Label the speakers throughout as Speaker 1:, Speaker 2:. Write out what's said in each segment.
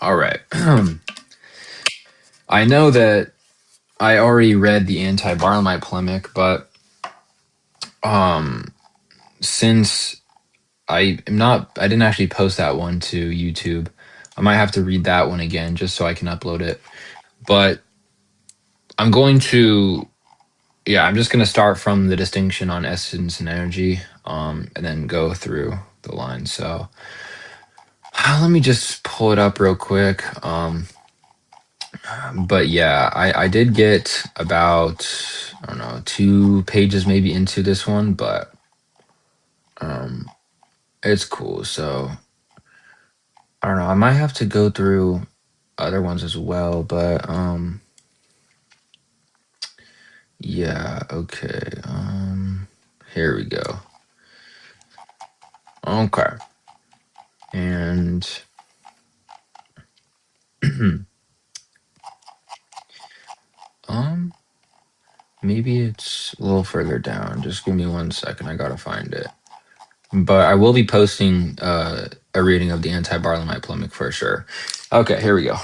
Speaker 1: All right. I know that I already read the anti-Barlamite polemic, but um, since I didn't actually post that one to YouTube. I might have to read that one again just so I can upload it. But I'm going to, yeah, I'm just going to start from the distinction on essence and energy, and then go through the line. So let me just pull it up real quick. But yeah, I did get about, I don't know, 2 pages maybe into this one, but um, it's cool. So I don't know. I might have to go through other ones as well, but yeah, okay. Here we go. Okay. And um maybe it's a little further down. Just give me 1 second. I gotta find it. But I will be posting a reading of the anti-Barlamite polemic for sure. Okay, here we go.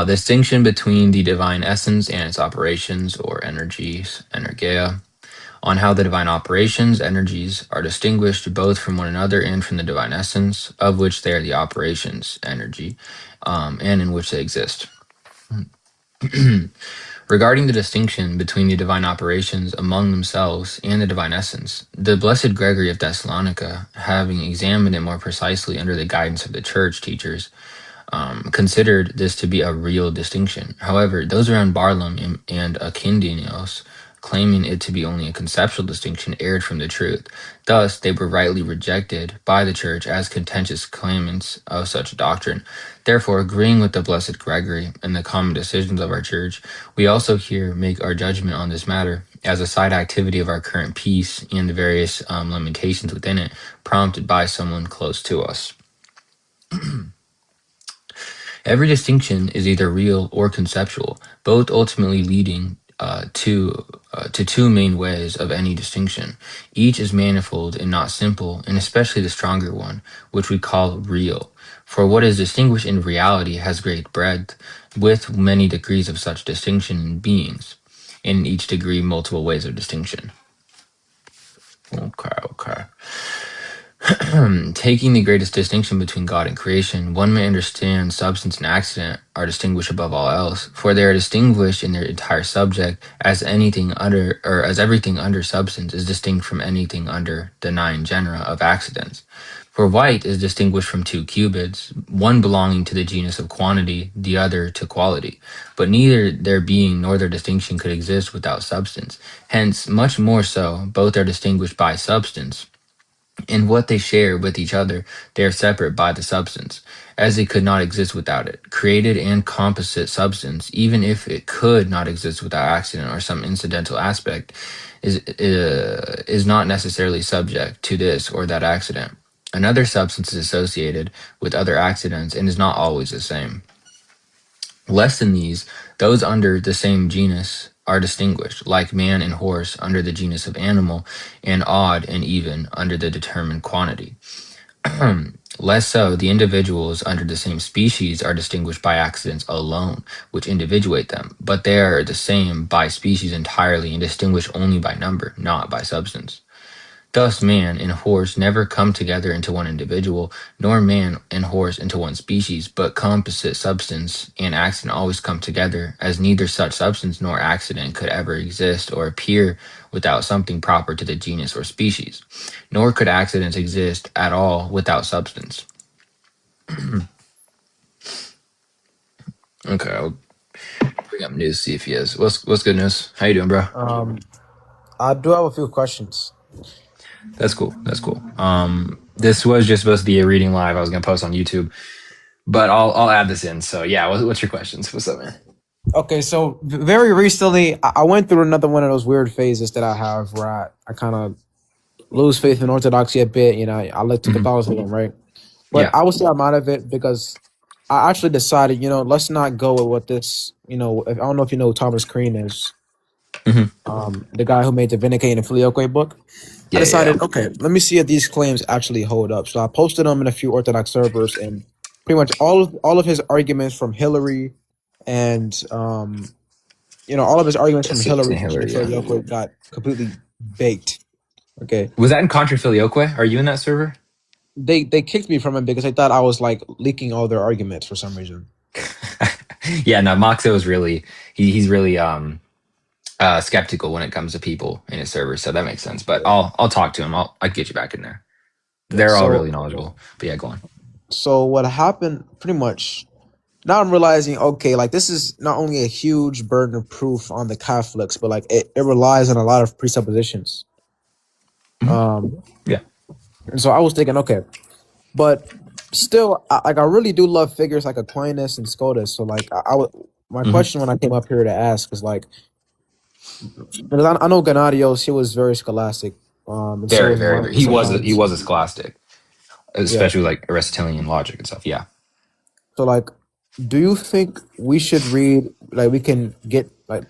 Speaker 1: Distinction between the divine essence and its operations or energies, energeia, on how the divine operations, energies, are distinguished both from one another and from the divine essence, of which they are the operations, energy, and in which they exist. Regarding the distinction between the divine operations among themselves and the divine essence, the Blessed Gregory of Thessalonica, having examined it more precisely under the guidance of the church teachers, considered this to be a real distinction. However, those around Barlam and Akindinos, claiming it to be only a conceptual distinction, erred from the truth. Thus, they were rightly rejected by the Church as contentious claimants of such a doctrine. Therefore, agreeing with the Blessed Gregory and the common decisions of our Church, we also here make our judgment on this matter as a side activity of our current peace and the various limitations within it, prompted by someone close to us. Every distinction is either real or conceptual, both ultimately leading to two main ways of any distinction. Each is manifold and not simple, and especially the stronger one, which we call real. For what is distinguished in reality has great breadth, with many degrees of such distinction in beings, and in each degree multiple ways of distinction. Okay. Taking the greatest distinction between God and creation, one may understand substance and accident are distinguished above all else, for they are distinguished in their entire subject as anything under, or as everything under substance is distinct from anything under the 9 genera of accidents. For white is distinguished from 2 cubits, one belonging to the genus of quantity, the other to quality. But neither their being nor their distinction could exist without substance. Hence, much more so, both are distinguished by substance. In what they share with each other, they are separate by the substance, as they could not exist without it. Created and composite substance, even if it could not exist without accident or some incidental aspect, is not necessarily subject to this or that accident. Another substance is associated with other accidents and is not always the same. Less than these, those under the same genus are distinguished, like man and horse under the genus of animal, and odd and even under the determined quantity. Less so, the individuals under the same species are distinguished by accidents alone, which individuate them, but they are the same by species entirely and distinguished only by number, not by substance. Thus man and horse never come together into one individual, nor man and horse into one species, but composite substance and accident always come together, as neither such substance nor accident could ever exist or appear without something proper to the genus or species, nor could accidents exist at all without substance. Okay, I'll bring up News, see if he has. What's good, News? How you doing, bro?
Speaker 2: I do have a few questions.
Speaker 1: That's cool. That's cool. This was just supposed to be a reading live. I was gonna post on YouTube, but I'll add this in. So yeah, what's your questions? What's up, man?
Speaker 2: Okay, so very recently, I went through another one of those weird phases that I have where I kind of lose faith in orthodoxy a bit. You know, I look to
Speaker 1: Mhm.
Speaker 2: Catholicism, right? But
Speaker 1: Yeah.
Speaker 2: I would say I'm out of it because I actually decided, let's not go with what this, I don't know if you know who Thomas Crean is,
Speaker 1: Hmm.
Speaker 2: the guy who made the Vindicating and Filioque book. I
Speaker 1: Yeah, yeah,
Speaker 2: decided, okay, let me see if these claims actually hold up. So I posted them in a few Orthodox servers, and pretty much all of his arguments from Hillary, and all of his arguments
Speaker 1: yeah.
Speaker 2: from Hillary
Speaker 1: Saint
Speaker 2: contra
Speaker 1: Hilary, yeah.
Speaker 2: filioque got completely baked. Okay,
Speaker 1: Was that in Contra Filioque? Are you in that server?
Speaker 2: they kicked me from it because they thought I was like leaking all their arguments for some reason.
Speaker 1: Yeah, no, Moxo is really he's really skeptical when it comes to people in his server, so that makes sense. But
Speaker 2: Yeah.
Speaker 1: I'll talk to him. I'll get you back in there.
Speaker 2: Yeah.
Speaker 1: They're all
Speaker 2: So
Speaker 1: really knowledgeable. But yeah, go on.
Speaker 2: what happened pretty much now I'm realizing, okay, like this is not only a huge burden of proof on the Catholics, but like it relies on a lot of presuppositions.
Speaker 1: Mhm.
Speaker 2: Um,
Speaker 1: Yeah.
Speaker 2: and so I was thinking, okay, but still, I really do love figures like Aquinas and Scotus. So like I would, my
Speaker 1: Hmm.
Speaker 2: question when I came up here to ask is like, because I know Gennadios, he was very scholastic, and so
Speaker 1: Very,
Speaker 2: was
Speaker 1: very, very.
Speaker 2: Marcus
Speaker 1: He
Speaker 2: sometimes.
Speaker 1: was a scholastic,
Speaker 2: Yeah.
Speaker 1: especially like Aristotelian logic and stuff. Yeah.
Speaker 2: So like, do you think we should read like we can get like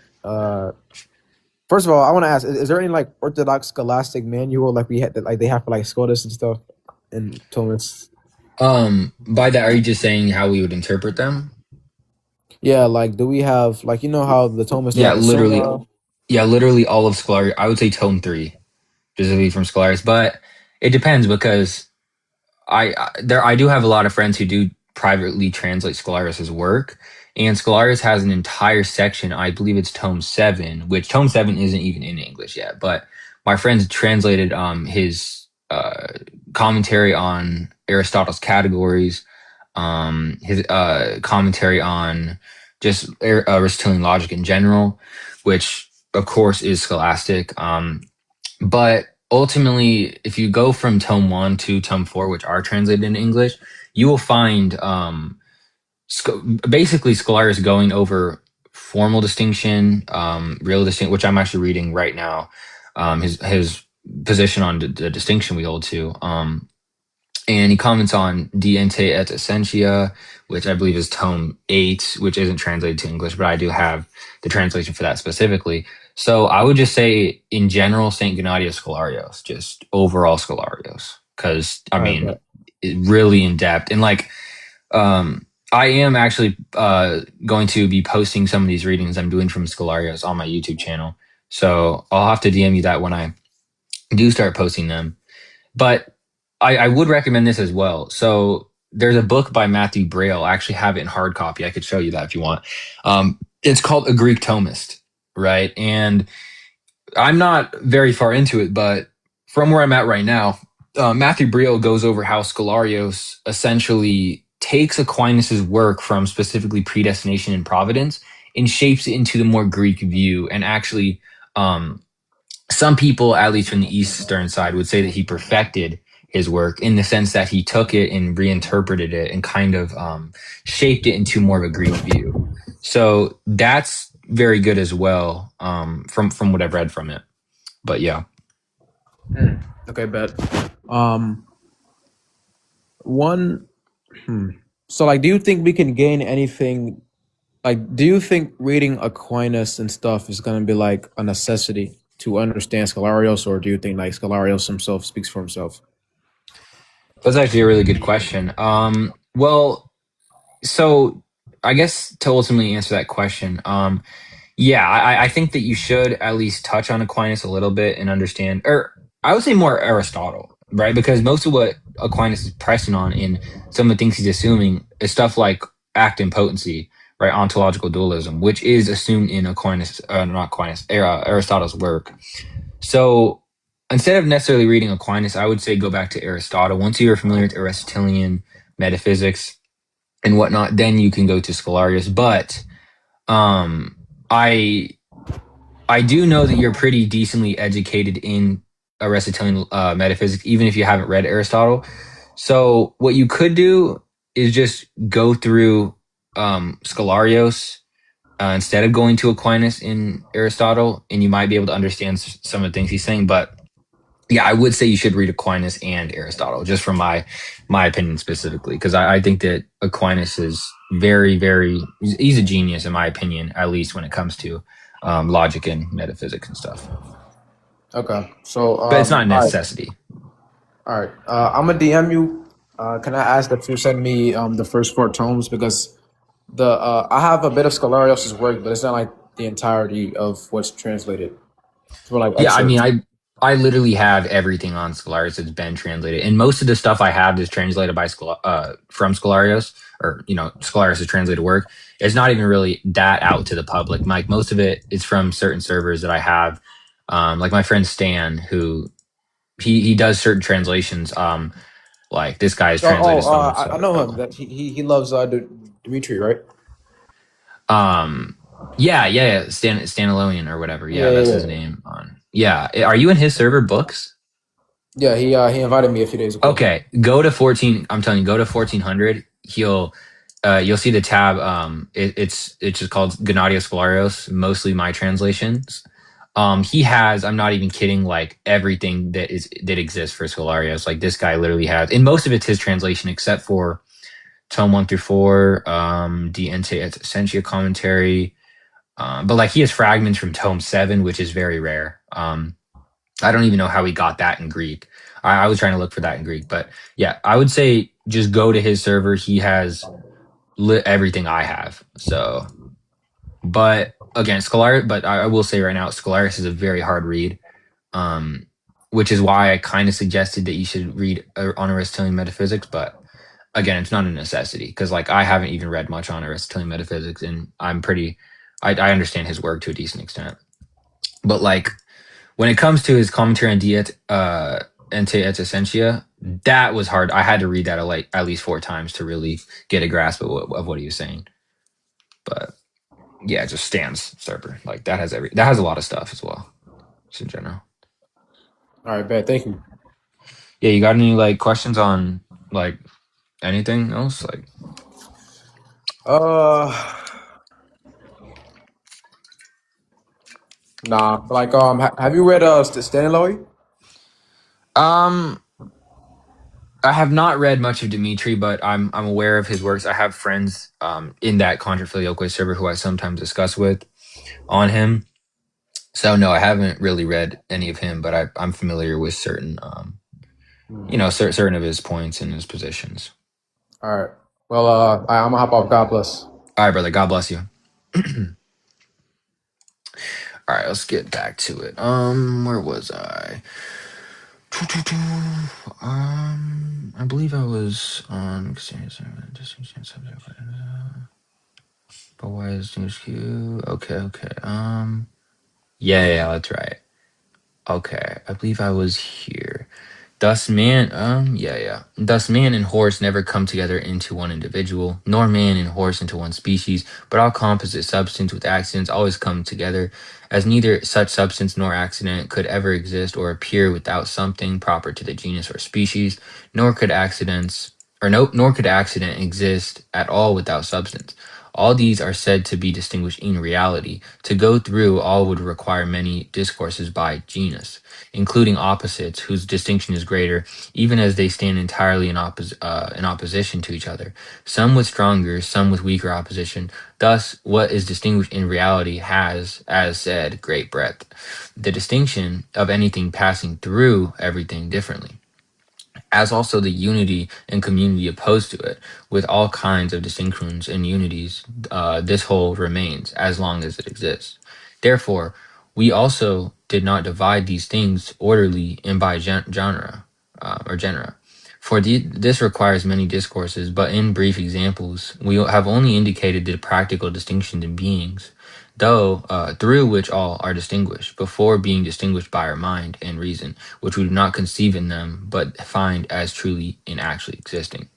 Speaker 2: first of all, I want to ask: is there any like Orthodox Scholastic manual like we had that like they have for like Scotus and stuff and Thomas?
Speaker 1: By that, are you just saying how we would interpret them?
Speaker 2: Yeah, like do we have like how the Thomas do
Speaker 1: Yeah,
Speaker 2: like a
Speaker 1: literally.
Speaker 2: soma?
Speaker 1: Yeah, literally all of Scholarius. I would say tome three, specifically from Scholarius, but it depends because I do have a lot of friends who do privately translate Scholarius's work, and Scholarius has an entire section. I believe it's tome seven, which tome seven isn't even in English yet. But my friends translated his commentary on Aristotle's categories, his commentary on just Aristotelian logic in general, which of course is scholastic. But ultimately, if you go from tome one to tome four, which are translated in English, you will find basically Scholars going over formal distinction, real distinction, which I'm actually reading right now. His position on the distinction we hold to. And he comments on De Ente et Essentia, which I believe is tome eight, which isn't translated to English, but I do have the translation for that specifically. So I would just say, in general, Saint Gennadius Scholarios, just overall Scholarios, because I
Speaker 2: All right,
Speaker 1: mean,
Speaker 2: but
Speaker 1: really in depth and like, I am actually going to be posting some of these readings I'm doing from Scholarios on my YouTube channel. So I'll have to DM you that when I do start posting them. But I would recommend this as well. So there's a book by Matthew Braille. I actually have it in hard copy. I could show you that if you want. It's called A Greek Thomist, right? And I'm not very far into it, but from where I'm at right now, Matthew Braille goes over how Scholarios essentially takes Aquinas's work from specifically predestination and providence and shapes it into the more Greek view and actually um, some people, at least from the Eastern side, would say that he perfected his work in the sense that he took it and reinterpreted it and kind of shaped it into more of a Greek view. So that's very good as well, from what I've read from it. But yeah,
Speaker 2: okay, bet. Um, one. Hmm. So like, do you think we can gain anything? Like, do you think reading Aquinas and stuff is gonna be like a necessity to understand Scholarios, or do you think like Scholarios himself speaks for himself?
Speaker 1: that's actually a really good question. Well, so I guess to ultimately answer that question, yeah, I think that you should at least touch on Aquinas a little bit and understand, or I would say more Aristotle, right? Because most of what Aquinas is pressing on in some of the things he's assuming is stuff like act and potency, right? Ontological dualism, which is assumed in Aquinas, not Aquinas, Aristotle's work. So instead of necessarily reading Aquinas, I would say go back to Aristotle. Once you're familiar with Aristotelian metaphysics and whatnot, then you can go to Scholarius. But um, I I do know that you're pretty decently educated in Aristotelian metaphysics, even if you haven't read Aristotle. So what you could do is just go through Scholarios instead of going to Aquinas in Aristotle, and you might be able to understand some of the things he's saying. But yeah, I would say you should read Aquinas and Aristotle, just from my opinion specifically, because I think that Aquinas is very he's a genius in my opinion, at least when it comes to logic and metaphysics and stuff.
Speaker 2: Okay. So
Speaker 1: but it's not a
Speaker 2: all right,
Speaker 1: necessity.
Speaker 2: all right. I'm gonna DM you. Can I ask that you send me the first four tomes because the I have a bit of Scholarius's work, but it's not like the entirety of what's translated. It's more like
Speaker 1: Yeah, I mean,
Speaker 2: excerpts.
Speaker 1: I literally have everything on Scholarius that's been translated, and most of the stuff I have is translated by from Scholarius, or Scholarius' translated work. It's not even really that out to the public. Like most of it is from certain servers that I have. Like my friend Stan, who he does certain translations. Like this guy has translated so much
Speaker 2: I
Speaker 1: stuff.
Speaker 2: know him. That he loves Dimitri, right?
Speaker 1: Um, yeah, Stanalonian or whatever.
Speaker 2: Yeah,
Speaker 1: Yeah,
Speaker 2: yeah,
Speaker 1: that's his
Speaker 2: yeah.
Speaker 1: name. On yeah, are you in his server books?
Speaker 2: Yeah, he invited me a few days ago.
Speaker 1: Okay, go to 14. I'm telling you, go to 1400. You'll see the tab. It's just called Gennadius Scholarius. Mostly my translations. He has. I'm not even kidding. Like everything that exists for Scholarius. Like this guy literally has, and most of it's his translation, except for Tome 1 through 4. The Ente et Essentia commentary. But like he has fragments from Tome 7, which is very rare. I don't even know how he got that in Greek. I was trying to look for that in Greek, but yeah, I would say just go to his server. He has everything I have. So, but again, Scholarius. But I will say right now, Scholarius is a very hard read. Um, which is why I kind of suggested that you should read on Aristotelian metaphysics. But again, it's not a necessity because like I haven't even read much on Aristotelian metaphysics, and I understand his work to a decent extent. But like when it comes to his commentary on Diet Ente et Essentia, that was hard. I had to read that like at least 4 times to really get a grasp of what he was saying. But yeah, just stands server like that has a lot of stuff as well, just in general.
Speaker 2: All right, bad. Thank you.
Speaker 1: Yeah, you got any like questions on like anything else? Like,
Speaker 2: Uh, nah. Like have you read Staniloy?
Speaker 1: um, I have not read much of Dimitri, but I'm aware of his works. I have friends in that Contra Filioque server who I sometimes discuss with on him. So no, I haven't really read any of him, but I'm familiar with certain, certain of his points and his positions.
Speaker 2: All right. Well, I'm gonna hop off. God bless.
Speaker 1: All right, brother. God bless you. All right, let's get back to it. Where was I? I believe I was on. But why is News Q? Okay, okay. Yeah, that's right. Okay, I believe I was here. Thus man and horse never come together into one individual, nor man and horse into one species, but all composite substance with accidents always come together, as neither such substance nor accident could ever exist or appear without something proper to the genus or species, nor could accidents or no nor could accident exist at all without substance. All these are said to be distinguished in reality. To go through all would require many discourses by genus, including opposites whose distinction is greater, even as they stand entirely in opposition to each other, some with stronger, some with weaker opposition. Thus, what is distinguished in reality has, as said, great breadth. The distinction of anything passing through everything differently, as also the unity and community opposed to it, with all kinds of distinctions and unities, this whole remains as long as it exists. Therefore, we also did not divide these things orderly and by genre or genera. For this requires many discourses, but in brief examples, we have only indicated the practical distinctions in beings, though through which all are distinguished, before being distinguished by our mind and reason, which we do not conceive in them, but find as truly and actually existing.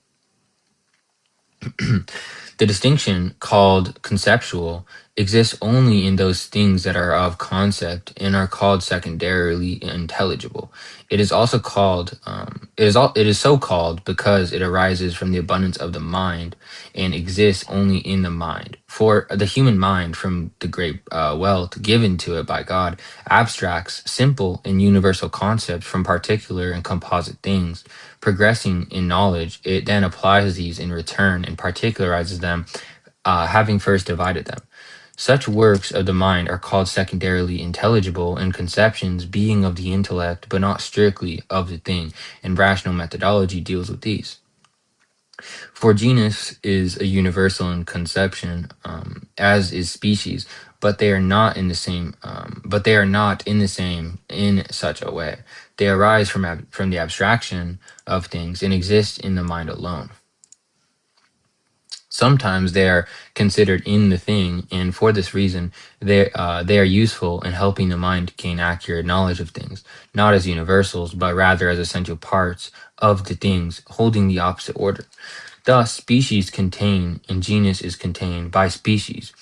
Speaker 1: The distinction, called conceptual, exists only in those things that are of concept and are called secondarily intelligible. It is also called it is so called because it arises from the abundance of the mind and exists only in the mind. For the human mind, from the great wealth given to it by God, abstracts simple and universal concepts from particular and composite things. Progressing in knowledge, it then applies these in return and particularizes them, having first divided them. Such works of the mind are called secondarily intelligible, and conceptions being of the intellect but not strictly of the thing, and rational methodology deals with these. For genus is a universal in conception, as is species, but they are not in the same. But they are not in the same in such a way. They arise from the abstraction of things and exist in the mind alone. Sometimes they are considered in the thing, and for this reason, they are useful in helping the mind gain accurate knowledge of things, not as universals, but rather as essential parts of the things, holding the opposite order. Thus, species contain and genus is contained by species,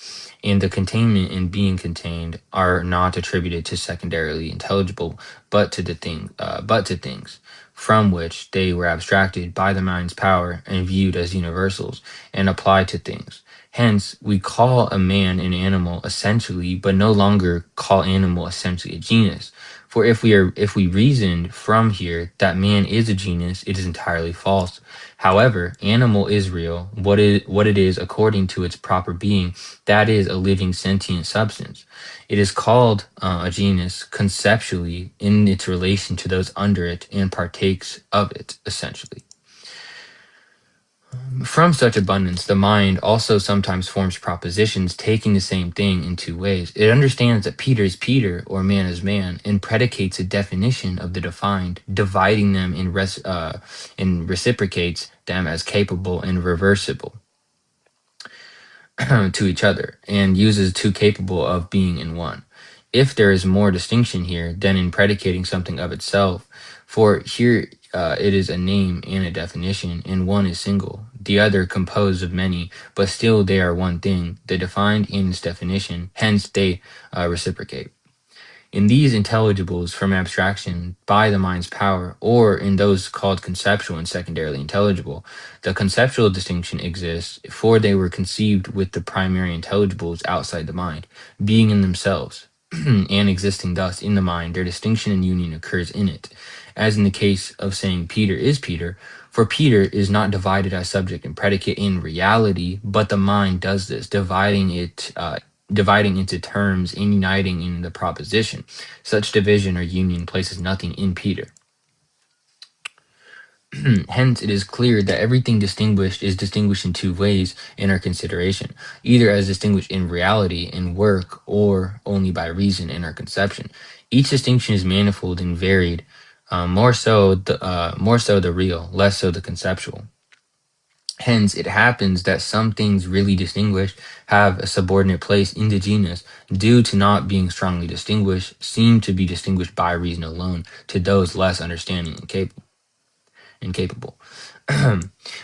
Speaker 1: and the containment and being contained are not attributed to secondarily intelligible, but to things from which they were abstracted by the mind's power and viewed as universals and applied to things. Hence, we call a man an animal essentially, but no longer call animal essentially a genus. For if we reasoned from here that man is a genus, it is entirely false. However, animal is real, what it is according to its proper being, that is a living sentient substance. It is called a genus conceptually in its relation to those under it and partakes of it essentially. From such abundance, the mind also sometimes forms propositions taking the same thing in two ways. It understands that Peter is Peter or man is man and predicates a definition of the defined, dividing them and reciprocates them as capable and reversible to each other and uses two capable of being in one. If there is more distinction here than in predicating something of itself, for here it is a name and a definition, and one is single, the other composed of many, but still they are one thing, the defined in its definition, hence they reciprocate. In these intelligibles from abstraction by the mind's power, or in those called conceptual and secondarily intelligible, the conceptual distinction exists, for they were conceived with the primary intelligibles outside the mind, being in themselves, and existing thus in the mind, their distinction and union occurs in it, as in the case of saying Peter is Peter, for Peter is not divided as subject and predicate in reality, but the mind does this, dividing into terms and uniting in the proposition. Such division or union places nothing in Peter. Hence, it is clear that everything distinguished is distinguished in two ways in our consideration, either as distinguished in reality, in work, or only by reason in our conception. Each distinction is manifold and varied, more so the real, less so the conceptual. Hence, it happens that some things really distinguished have a subordinate place in the genus due to not being strongly distinguished, seem to be distinguished by reason alone to those less understanding and capable.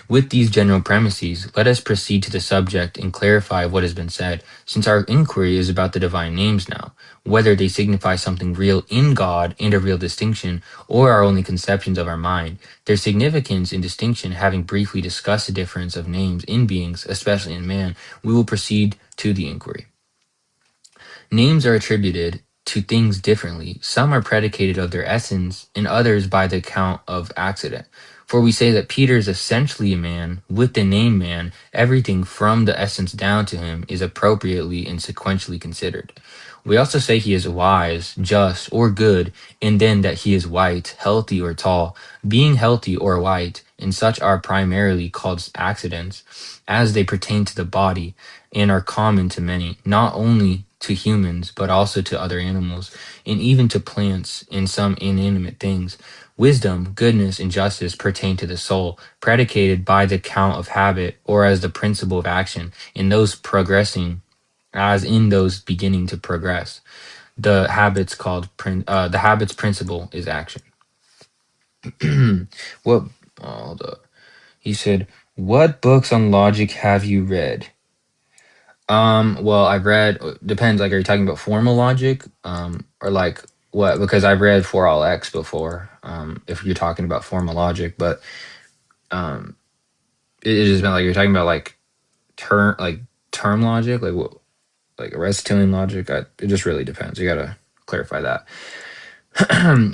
Speaker 1: With these general premises, let us proceed to the subject and clarify what has been said, since our inquiry is about the divine names now, whether they signify something real in God and a real distinction, or are only conceptions of our mind. Their significance and distinction having briefly discussed the difference of names in beings, especially in man, we will proceed to the inquiry. Names are attributed to things differently. Some are predicated of their essence, and others by the account of accident. For we say that Peter is essentially a man. With the name man, everything from the essence down to him is appropriately and sequentially considered. We also say he is wise, just, or good, and then that he is white, healthy, or tall. Being healthy or white, and such are primarily called accidents, as they pertain to the body, and are common to many, not only to humans, but also to other animals, and even to plants and some inanimate things. Wisdom, goodness, and justice pertain to the soul, predicated by the count of habit, or as the principle of action, in those progressing, as in those beginning to progress. The habits principle is action. what? Hold up. He said, "What books on logic have you read?" Well, I've read, depends, like, are you talking about formal logic? Or like what? Because I've read For All X before, if you're talking about formal logic, but um, it just been like, you're talking about like term logic, like what, like Aristotelian logic. It just really depends. You gotta clarify that.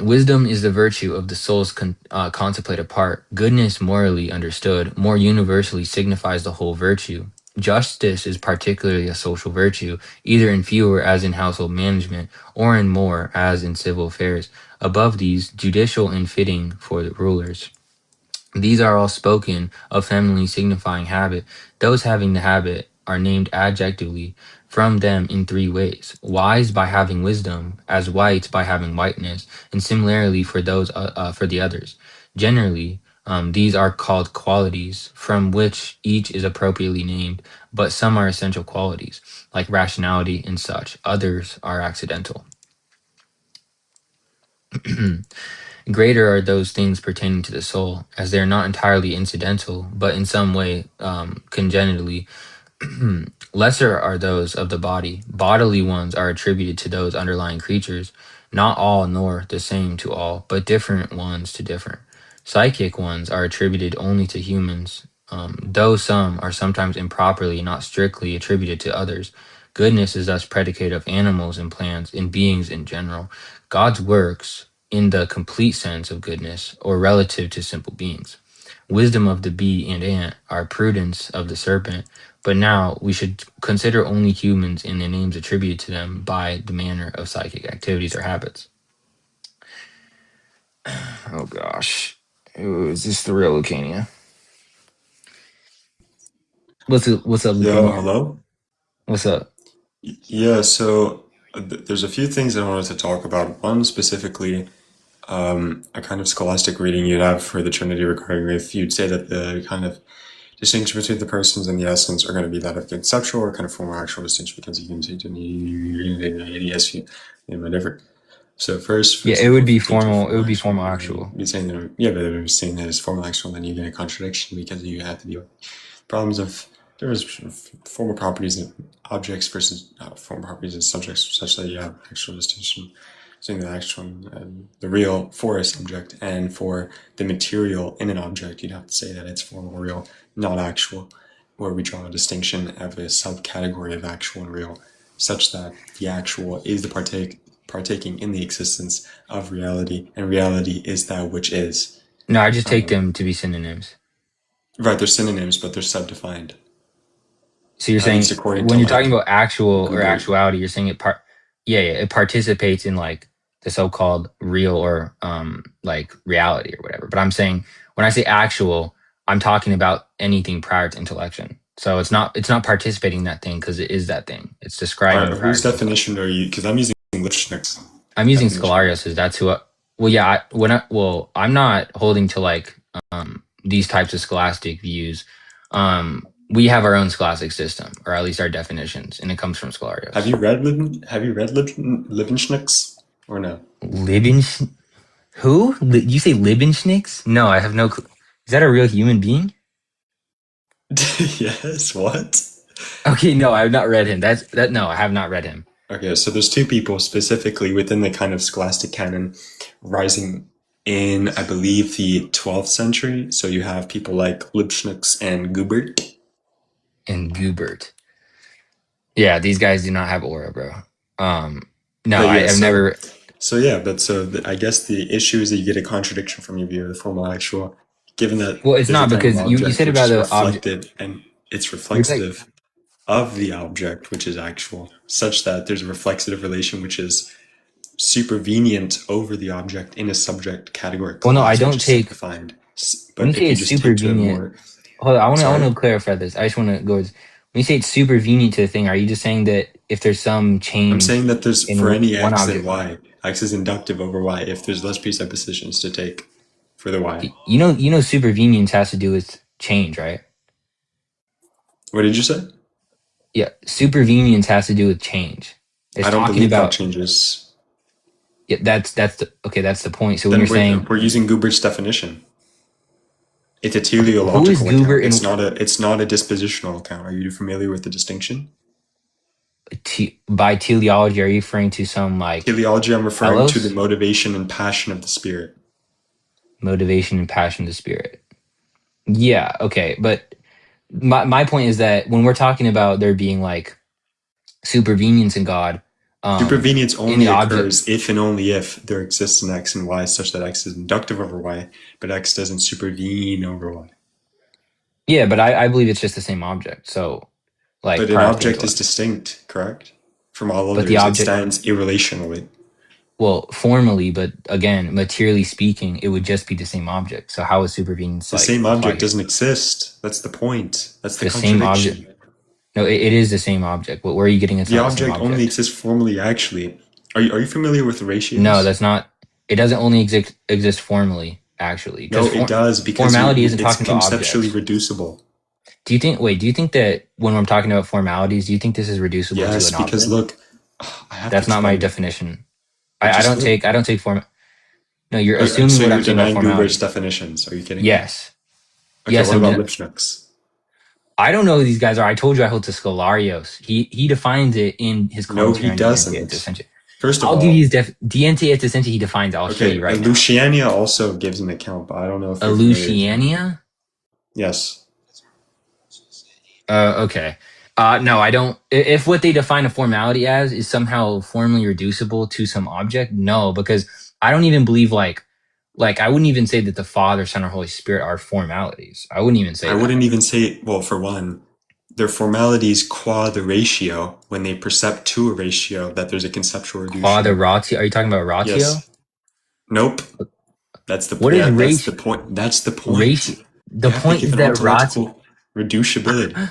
Speaker 1: Wisdom is the virtue of the soul's contemplative part. Goodness, morally understood, more universally signifies the whole virtue, Justice is particularly a social virtue, either in fewer, as in household management, or in more, as in civil affairs. Above these, judicial and fitting for the rulers. These are all spoken of femininely signifying habit. Those having the habit are named adjectively from them in three ways: wise by having wisdom, as white by having whiteness, and similarly for those for the others. Generally, these are called qualities, from which each is appropriately named, but some are essential qualities, like rationality and such. Others are accidental. Greater are those things pertaining to the soul, as they are not entirely incidental, but in some way congenitally. Lesser are those of the body. Bodily ones are attributed to those underlying creatures, not all nor the same to all, but different ones to different. Psychic ones are attributed only to humans, though some are sometimes improperly, not strictly, attributed to others. Goodness is thus predicated of animals and plants, and beings in general. God's works, in the complete sense of goodness, or relative to simple beings. Wisdom of the bee and ant are prudence of the serpent, but now we should consider only humans in the names attributed to them by the manner of psychic activities or habits. Oh gosh. Ooh, is this the real Lucania? What's up,
Speaker 3: Yo,
Speaker 1: Lucania?
Speaker 3: hello?
Speaker 1: What's up?
Speaker 3: Yeah, so there's a few things I wanted to talk about. One specifically, a kind of scholastic reading you'd have for the Trinity regarding if you'd say that the kind of distinction between the persons and the essence are going to be that of conceptual or kind of formal actual distinction because you can say to me, yes, you know, different. So first, for
Speaker 1: Yeah, it
Speaker 3: example,
Speaker 1: would
Speaker 3: if
Speaker 1: be
Speaker 3: you take to a
Speaker 1: formal. It
Speaker 3: formal
Speaker 1: would be
Speaker 3: actual,
Speaker 1: formal
Speaker 3: you're going
Speaker 1: actual.
Speaker 3: to be saying that, yeah, but if you're saying that it's formal actual, then you get a contradiction because you have to deal with problems of there's formal properties of objects versus formal properties of subjects, such that you have actual distinction between the actual and the real for a subject, and for the material in an object, you'd have to say that it's formal, real, not actual, where we draw a distinction of a subcategory of actual and real, such that the actual is the partaking in the existence of reality, and reality is that which is.
Speaker 1: No, I just take them to be synonyms.
Speaker 3: Right, they're synonyms, but they're subdefined.
Speaker 1: So you're
Speaker 3: At least
Speaker 1: saying
Speaker 3: according to
Speaker 1: when you're talking
Speaker 3: like
Speaker 1: about actual or
Speaker 3: Goober.
Speaker 1: actuality, you're saying yeah, yeah, it participates in like the so-called real or like reality or whatever. But I'm saying when I say actual, I'm talking about anything prior to intellection. So it's not participating in that thing because it is that thing. It's
Speaker 3: All
Speaker 1: describing
Speaker 3: right,
Speaker 1: prior
Speaker 3: whose
Speaker 1: to intellection.
Speaker 3: definition are you? Because I'm using Lichtenstein's
Speaker 1: I'm using
Speaker 3: definition.
Speaker 1: Scholarius. That's who. Well, yeah. I'm not holding to like these types of scholastic views. We have our own scholastic system, or at least our definitions, and it comes from
Speaker 3: Have
Speaker 1: Scholarius.
Speaker 3: you read Liebenschnitz or no?
Speaker 1: Libensch? Who? You say Libenschnicks? No, I have no clue. Is that a real human being?
Speaker 3: Yes. What?
Speaker 1: Okay, no, I have not read him. That's that. No, I have not read him.
Speaker 3: Okay, so there's two people specifically within the kind of scholastic canon rising in, I believe, the 12th century. So you have people like Lipschnitz and Gubert.
Speaker 1: And Gubert. Yeah, these guys do not have aura, bro. Um, no,
Speaker 3: But yeah,
Speaker 1: I've never.
Speaker 3: I guess the issue is that you get a contradiction from your view of the formal actual, given that
Speaker 1: Well, it's
Speaker 3: there's a
Speaker 1: not
Speaker 3: kind of
Speaker 1: because you
Speaker 3: object
Speaker 1: said
Speaker 3: which
Speaker 1: about
Speaker 3: is
Speaker 1: the object.
Speaker 3: reflected and it's
Speaker 1: You're like,
Speaker 3: reflexive of the object which is actual, such that there's a reflexive relation which is supervenient over the object in a subject category
Speaker 1: well, no, I
Speaker 3: clause which
Speaker 1: don't
Speaker 3: is
Speaker 1: take.
Speaker 3: subdefined.
Speaker 1: When you
Speaker 3: But
Speaker 1: say
Speaker 3: if you
Speaker 1: it's
Speaker 3: just take to a
Speaker 1: supervenient,
Speaker 3: more,
Speaker 1: hold on, I want
Speaker 3: sorry,
Speaker 1: to clarify this. I just want to go. When you say it's supervenient to the thing, are you just saying that if there's some
Speaker 3: I'm
Speaker 1: change
Speaker 3: saying that there's
Speaker 1: in
Speaker 3: for any
Speaker 1: one
Speaker 3: x and
Speaker 1: object,
Speaker 3: y, x is inductive over y if there's less presuppositions to take for the y.
Speaker 1: supervenience has to do with change, right?
Speaker 3: What did you say?
Speaker 1: Yeah, supervenience has to do with change. It's
Speaker 3: I don't
Speaker 1: talking
Speaker 3: believe that
Speaker 1: about.
Speaker 3: changes.
Speaker 1: Yeah, that's the okay. That's the point. So when you're
Speaker 3: Then
Speaker 1: saying
Speaker 3: we're using Gubert's definition. It's a
Speaker 1: who is
Speaker 3: teleological
Speaker 1: Goober
Speaker 3: account.
Speaker 1: and
Speaker 3: It's not a dispositional account. Are you familiar with the distinction?
Speaker 1: by teleology, are you referring to some like
Speaker 3: Teleology, I'm referring to the
Speaker 1: telos,
Speaker 3: motivation and passion of the spirit.
Speaker 1: motivation and passion of the spirit? Yeah, okay, but my point is that when we're talking about there being like supervenience in God,
Speaker 3: Supervenience
Speaker 1: in the
Speaker 3: only
Speaker 1: object,
Speaker 3: occurs if and only if there exists an x and y such that x is inductive over y, but x doesn't supervene over y.
Speaker 1: yeah, but I believe it's just the same object. So like
Speaker 3: But an
Speaker 1: prior to the
Speaker 3: object is
Speaker 1: intellect.
Speaker 3: distinct, correct? From all
Speaker 1: But the
Speaker 3: others. It
Speaker 1: object,
Speaker 3: stands irrelationally.
Speaker 1: well, formally, but again, materially speaking, it would just be the same object. So how is supervenience
Speaker 3: The
Speaker 1: like
Speaker 3: same
Speaker 1: apply
Speaker 3: object
Speaker 1: here?
Speaker 3: doesn't exist. That's the point. That's the
Speaker 1: The same object?
Speaker 3: contradiction.
Speaker 1: No, it is the same object. But where are you getting it's
Speaker 3: The
Speaker 1: not the same
Speaker 3: object only
Speaker 1: object?
Speaker 3: exists formally, actually. Are you familiar with
Speaker 1: No,
Speaker 3: ratios?
Speaker 1: that's not. It doesn't only exist formally, actually, because
Speaker 3: No, it does, because
Speaker 1: formality isn't
Speaker 3: it's
Speaker 1: talking about
Speaker 3: conceptually
Speaker 1: objects.
Speaker 3: reducible.
Speaker 1: Do you think? Wait, do you think that when we're talking about formalities, do you think this is reducible to
Speaker 3: Yes,
Speaker 1: an
Speaker 3: because
Speaker 1: object?
Speaker 3: look, I have to
Speaker 1: That's not my
Speaker 3: explain it.
Speaker 1: definition.
Speaker 3: But
Speaker 1: I
Speaker 3: just
Speaker 1: don't
Speaker 3: look.
Speaker 1: take. I don't take form. No, you're assuming
Speaker 3: So
Speaker 1: what
Speaker 3: you're
Speaker 1: I'm saying about
Speaker 3: denying Gruber's
Speaker 1: formality.
Speaker 3: definitions. Are you kidding me?
Speaker 1: Yes.
Speaker 3: Okay,
Speaker 1: Yes,
Speaker 3: what
Speaker 1: I'm.
Speaker 3: about Lipschnuck's?
Speaker 1: I don't know who these guys are. I told you I hold to Scholarius. He defines it in his
Speaker 3: No,
Speaker 1: commentary
Speaker 3: he
Speaker 1: on Diente et
Speaker 3: doesn't.
Speaker 1: Essentia.
Speaker 3: First of
Speaker 1: I'll give you
Speaker 3: all,
Speaker 1: his Diente et Essentia. He defines. I'll show
Speaker 3: okay,
Speaker 1: you right now.
Speaker 3: Luciania also gives an account, but I don't know if you're familiar with him.
Speaker 1: Luciania.
Speaker 3: Yes.
Speaker 1: Okay. No, I don't. If what they define a formality as is somehow formally reducible to some object, no, because I don't even believe like I wouldn't even say that the Father, Son, or Holy Spirit are formalities. I wouldn't even say
Speaker 3: I
Speaker 1: that.
Speaker 3: wouldn't even say, well, for one, their formalities qua the ratio, when they percept to a ratio, that there's a conceptual reduction.
Speaker 1: Qua the ratio. Are you talking about ratio?
Speaker 3: Yes. Nope. That's the
Speaker 1: What
Speaker 3: point.
Speaker 1: is
Speaker 3: That's
Speaker 1: ratio?
Speaker 3: the point. That's the point.
Speaker 1: Ratio. The
Speaker 3: You have to
Speaker 1: point
Speaker 3: give
Speaker 1: is
Speaker 3: it
Speaker 1: that
Speaker 3: ontological
Speaker 1: ratio.
Speaker 3: reducibility.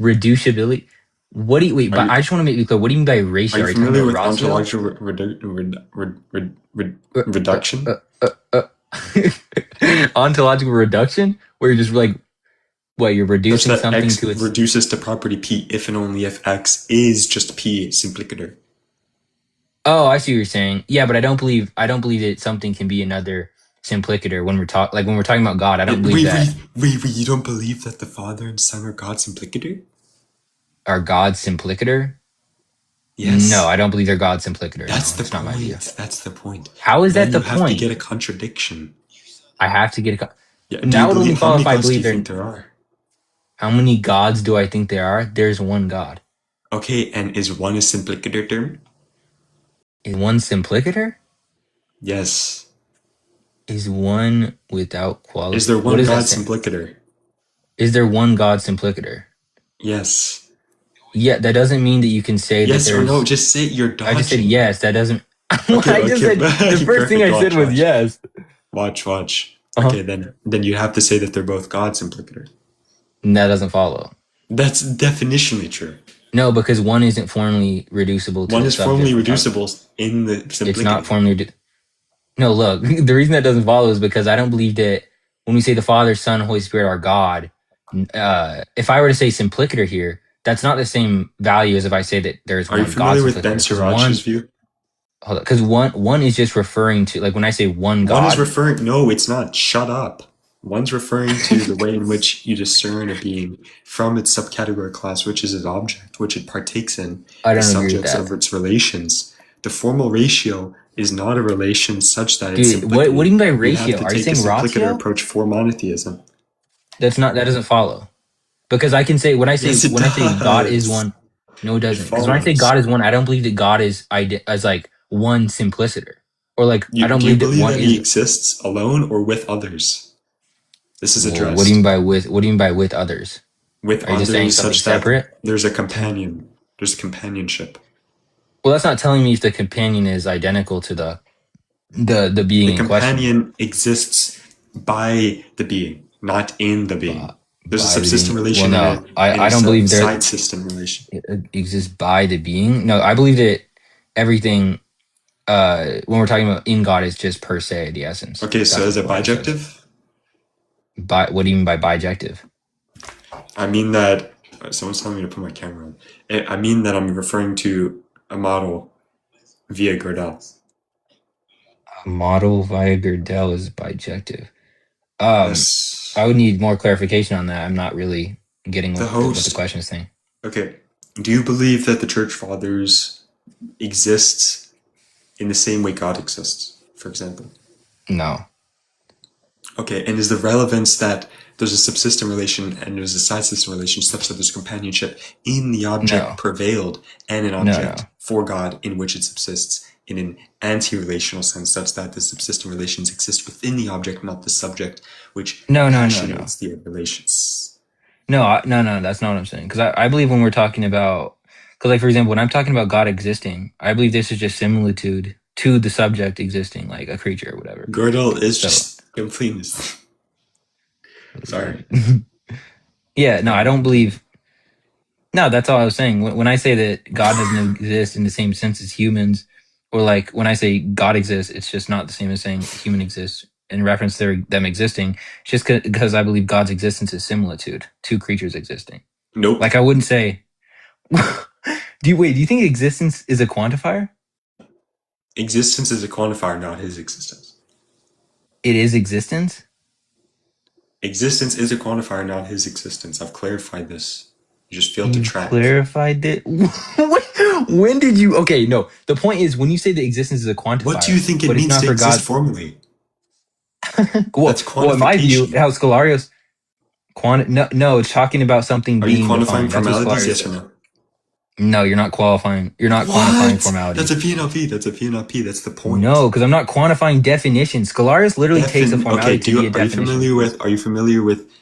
Speaker 1: Reducibility. What do you wait?
Speaker 3: Are
Speaker 1: But
Speaker 3: you-
Speaker 1: I just want to make it clear. What do you mean by
Speaker 3: Are
Speaker 1: ratio?
Speaker 3: you
Speaker 1: Are you talking
Speaker 3: familiar
Speaker 1: about
Speaker 3: with
Speaker 1: ratio?
Speaker 3: ontological reduction?
Speaker 1: Ontological reduction, where you're just like, what, you're
Speaker 3: Such
Speaker 1: reducing
Speaker 3: that
Speaker 1: something
Speaker 3: X
Speaker 1: to its.
Speaker 3: reduces to property P if and only if X is just P simplicator.
Speaker 1: Oh, I see what you're saying. Yeah, but I don't believe that something can be another simplicator when we're when we're talking about God. I don't believe that
Speaker 3: Wait, you don't believe that the Father and Son are God's implicator?
Speaker 1: are God's simplicator.
Speaker 3: Yes.
Speaker 1: No, I don't believe they're God's simplicator.
Speaker 3: That's
Speaker 1: No,
Speaker 3: the
Speaker 1: that's not my view.
Speaker 3: point. That's the point.
Speaker 1: How is
Speaker 3: Then
Speaker 1: that the
Speaker 3: you have to
Speaker 1: point?
Speaker 3: get a contradiction.
Speaker 1: I have to get a.
Speaker 3: Yeah.
Speaker 1: That would only
Speaker 3: How
Speaker 1: follow
Speaker 3: many
Speaker 1: if I
Speaker 3: gods do
Speaker 1: believe
Speaker 3: you
Speaker 1: they're.
Speaker 3: think there are?
Speaker 1: How many gods do I think there are? There's one God.
Speaker 3: Okay, and is one a simplicator term?
Speaker 1: Is one simplicator?
Speaker 3: Yes.
Speaker 1: Is one without quality?
Speaker 3: Is there
Speaker 1: What
Speaker 3: one
Speaker 1: does that
Speaker 3: God
Speaker 1: say?
Speaker 3: simplicator?
Speaker 1: Is there one God simplicator?
Speaker 3: Yes.
Speaker 1: Yeah, that doesn't mean that you can say
Speaker 3: Yes
Speaker 1: that
Speaker 3: or
Speaker 1: there's.
Speaker 3: no? Just say you're
Speaker 1: I just said
Speaker 3: dodging.
Speaker 1: yes. That doesn't.
Speaker 3: Okay,
Speaker 1: I just
Speaker 3: okay.
Speaker 1: said the first thing I
Speaker 3: Perfect.
Speaker 1: said was
Speaker 3: Watch.
Speaker 1: yes.
Speaker 3: Watch.
Speaker 1: Uh-huh.
Speaker 3: Okay, then you have to say that they're both God's implicator.
Speaker 1: And that doesn't follow.
Speaker 3: That's definitionally true.
Speaker 1: No, because one isn't formally reducible to
Speaker 3: One
Speaker 1: the
Speaker 3: is
Speaker 1: subject.
Speaker 3: formally reducible in the simplicity.
Speaker 1: It's not formally. No, look. The reason that doesn't follow is because I don't believe that when we say the Father, Son, Holy Spirit are God. If I were to say simplicator here, that's not the same value as if I say that there's
Speaker 3: Are you
Speaker 1: one God
Speaker 3: familiar with
Speaker 1: simplicator.
Speaker 3: Ben Sirach's view?
Speaker 1: Because one is just referring to, like, when I say one God.
Speaker 3: One is referring. No, it's not. Shut up. One's referring to the way in which you discern a being from its subcategory class, which is its object, which it partakes in,
Speaker 1: I
Speaker 3: the
Speaker 1: don't agree with
Speaker 3: subjects
Speaker 1: that.
Speaker 3: of its relations. The formal ratio is not a relation such that it's
Speaker 1: Dude, what do you mean by
Speaker 3: You
Speaker 1: ratio?
Speaker 3: have to
Speaker 1: Are you
Speaker 3: take a
Speaker 1: saying
Speaker 3: simplicator
Speaker 1: ratio?
Speaker 3: approach for monotheism.
Speaker 1: That doesn't follow. Because I can say when I say
Speaker 3: Yes, it
Speaker 1: God is
Speaker 3: does.
Speaker 1: one, no, it doesn't.
Speaker 3: It
Speaker 1: Because when I say
Speaker 3: follows.
Speaker 1: God is one, I don't believe that God is as like one simpliciter, or like I don't
Speaker 3: Do you
Speaker 1: believe that
Speaker 3: believe
Speaker 1: one
Speaker 3: that he
Speaker 1: is.
Speaker 3: exists alone or with others? This is
Speaker 1: Well,
Speaker 3: addressed.
Speaker 1: what do you mean by with? What do you mean by with others?
Speaker 3: With
Speaker 1: Are you just saying
Speaker 3: others
Speaker 1: something
Speaker 3: such that
Speaker 1: separate?
Speaker 3: there's a companion. There's companionship.
Speaker 1: Well, that's not telling me if the companion is identical to the being
Speaker 3: The
Speaker 1: in question.
Speaker 3: companion exists by the being, not in the being. There's a
Speaker 1: By the
Speaker 3: subsystem
Speaker 1: being.
Speaker 3: relation
Speaker 1: Well,
Speaker 3: and
Speaker 1: no, I don't believe there
Speaker 3: side system relation.
Speaker 1: it exists by the being. No, I believe that everything when we're talking about in God is just per se the essence.
Speaker 3: Okay, so
Speaker 1: That's
Speaker 3: is it
Speaker 1: what Bible says.
Speaker 3: bijective?
Speaker 1: What do you mean by bijective?
Speaker 3: I mean that someone's telling me to put my camera on. I mean that I'm referring to a model via Gödel.
Speaker 1: A model via Gödel is bijective.
Speaker 3: Yes.
Speaker 1: I would need more clarification on that. I'm not really getting what the
Speaker 3: host.
Speaker 1: question is saying.
Speaker 3: Okay. Do you believe that the Church Fathers exist in the same way God exists, for example?
Speaker 1: No.
Speaker 3: Okay, and is the relevance that there's a subsystem relation and there's a side system relation such that there's companionship in the object
Speaker 1: No.
Speaker 3: prevailed and an
Speaker 1: No,
Speaker 3: object
Speaker 1: no.
Speaker 3: for God in which it subsists in an anti-relational sense such that the subsystem relations exist within the object, not the subject, which
Speaker 1: No.
Speaker 3: passionates the relations?
Speaker 1: No, no, that's not what I'm saying. Because I believe when we're talking about, because like for example, when I'm talking about God existing, I believe this is just similitude to the subject existing, like a creature or whatever.
Speaker 3: Gödel is
Speaker 1: So,
Speaker 3: just completeness. Sorry.
Speaker 1: yeah, no, I
Speaker 3: Um,
Speaker 1: don't believe. No, that's all I was saying. When I say that God doesn't exist in the same sense as humans, or like when I say God exists, it's just not the same as saying human exists in reference to them existing. It's just because I believe God's existence is similitude to creatures existing.
Speaker 3: nope.
Speaker 1: Like I wouldn't say. Do you think existence is a quantifier?
Speaker 3: Existence is a quantifier, not his existence.
Speaker 1: It is existence.
Speaker 3: Existence is a quantifier, not his existence. I've clarified this. You just failed to
Speaker 1: You've
Speaker 3: track.
Speaker 1: clarified it. When did you? Okay, no. The point is when you say that existence is a
Speaker 3: What do you
Speaker 1: quantifier,
Speaker 3: think it
Speaker 1: but it's
Speaker 3: means
Speaker 1: not
Speaker 3: to
Speaker 1: for
Speaker 3: exist
Speaker 1: God.
Speaker 3: formally?
Speaker 1: Well,
Speaker 3: That's
Speaker 1: in my view,
Speaker 3: quantification.
Speaker 1: how Scholarius no, it's talking about something
Speaker 3: Are you
Speaker 1: being
Speaker 3: quantifying
Speaker 1: defined. That's what
Speaker 3: formalities?
Speaker 1: Scholarius
Speaker 3: Yes or
Speaker 1: says.
Speaker 3: no?
Speaker 1: No, you're not qualifying. You're not quantifying
Speaker 3: What? That's
Speaker 1: formality.
Speaker 3: a P&LP. That's a P&LP. That's the
Speaker 1: No,
Speaker 3: point.
Speaker 1: because I'm not quantifying definitions. Scholarius literally takes a
Speaker 3: Okay,
Speaker 1: formality to be a
Speaker 3: are you
Speaker 1: definition
Speaker 3: familiar with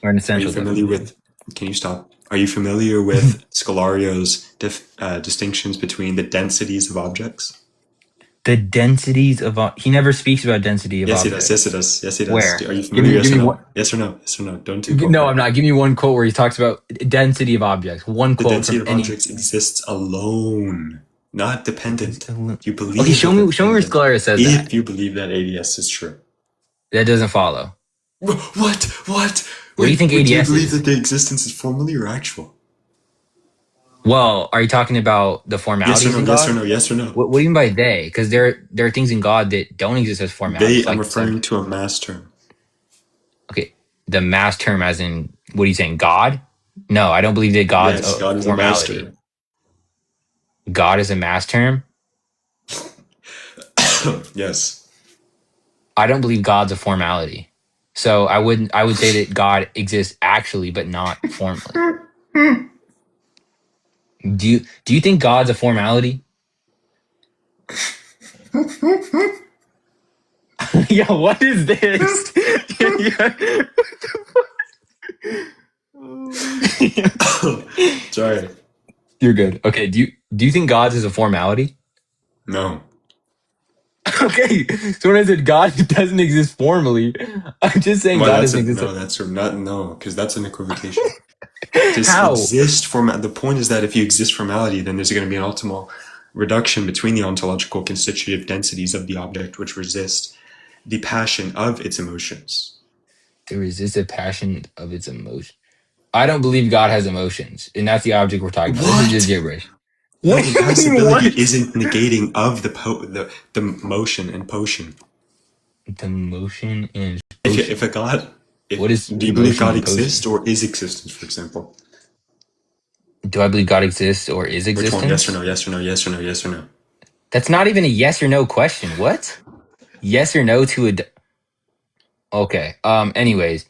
Speaker 1: or an
Speaker 3: are you
Speaker 1: essential
Speaker 3: familiar
Speaker 1: definition.
Speaker 3: with can you stop? Are you familiar with Scholario's distinctions between the densities of objects?
Speaker 1: The densities of he never speaks about density of
Speaker 3: Yes, he does. Yes,
Speaker 1: objects.
Speaker 3: it does. Yes, he does.
Speaker 1: Where?
Speaker 3: Are you
Speaker 1: Give
Speaker 3: familiar?
Speaker 1: me,
Speaker 3: Yes
Speaker 1: give
Speaker 3: or
Speaker 1: me
Speaker 3: no?
Speaker 1: one.
Speaker 3: Yes or no? Yes or no? Don't do quote
Speaker 1: No,
Speaker 3: me.
Speaker 1: I'm not. Give me one quote where he talks about density of objects. One
Speaker 3: The
Speaker 1: quote
Speaker 3: density
Speaker 1: from
Speaker 3: of
Speaker 1: any.
Speaker 3: objects exists alone, not dependent. You
Speaker 1: Okay,
Speaker 3: believe that they're
Speaker 1: show me where
Speaker 3: dependent.
Speaker 1: Scholarius says that.
Speaker 3: If you believe that ADS is true.
Speaker 1: That doesn't follow.
Speaker 3: What? What?
Speaker 1: What do you think
Speaker 3: Do you
Speaker 1: ADS
Speaker 3: believe
Speaker 1: is?
Speaker 3: that the existence is formally or actual?
Speaker 1: Well, are you talking about the
Speaker 3: Yes or
Speaker 1: formalities
Speaker 3: no?
Speaker 1: in
Speaker 3: Yes or
Speaker 1: God?
Speaker 3: no? Yes or no?
Speaker 1: What do you mean by they? Because there are things in God that don't exist as formalities,
Speaker 3: I'm
Speaker 1: like the
Speaker 3: referring
Speaker 1: subject.
Speaker 3: to a mass term.
Speaker 1: Okay, the mass term, as in, what are you saying? God? No, I don't believe that God's
Speaker 3: Yes,
Speaker 1: a
Speaker 3: God is a mass
Speaker 1: formality.
Speaker 3: term.
Speaker 1: God is a mass term.
Speaker 3: Yes.
Speaker 1: I don't believe God's a formality. So I wouldn't. I would say that God exists actually, but not formally. Do you think God's a formality? Yeah. What is this? Yeah.
Speaker 3: Sorry.
Speaker 1: You're good. Okay. Do you think God's is a formality?
Speaker 3: No.
Speaker 1: Okay. So when I said God doesn't exist formally, I'm just saying
Speaker 3: Well,
Speaker 1: God
Speaker 3: that's
Speaker 1: doesn't
Speaker 3: a
Speaker 1: exist.
Speaker 3: no. That's a not no, because that's an equivocation. To
Speaker 1: How?
Speaker 3: exist the point is that if you exist formality, then there's going to be an optimal reduction between the ontological constitutive densities of the object which resist the passion of its emotions.
Speaker 1: To resist the passion of its emotion. I don't believe God has emotions, and that's the object we're talking about. This is just
Speaker 3: What?
Speaker 1: gibberish.
Speaker 3: No,
Speaker 1: What do you mean
Speaker 3: impassibility
Speaker 1: what?
Speaker 3: isn't negating of the motion and potion.
Speaker 1: The motion and
Speaker 3: If
Speaker 1: potion.
Speaker 3: a God,
Speaker 1: What is
Speaker 3: do you believe
Speaker 1: motion
Speaker 3: God
Speaker 1: and
Speaker 3: exists
Speaker 1: potion?
Speaker 3: or is existence, for example?
Speaker 1: Do I believe God exists or is
Speaker 3: Which one? Yes or
Speaker 1: existence?
Speaker 3: no? Yes or no? Yes or no? Yes or no?
Speaker 1: That's not even a yes or no question. What? Yes or no to a. Okay. Anyways,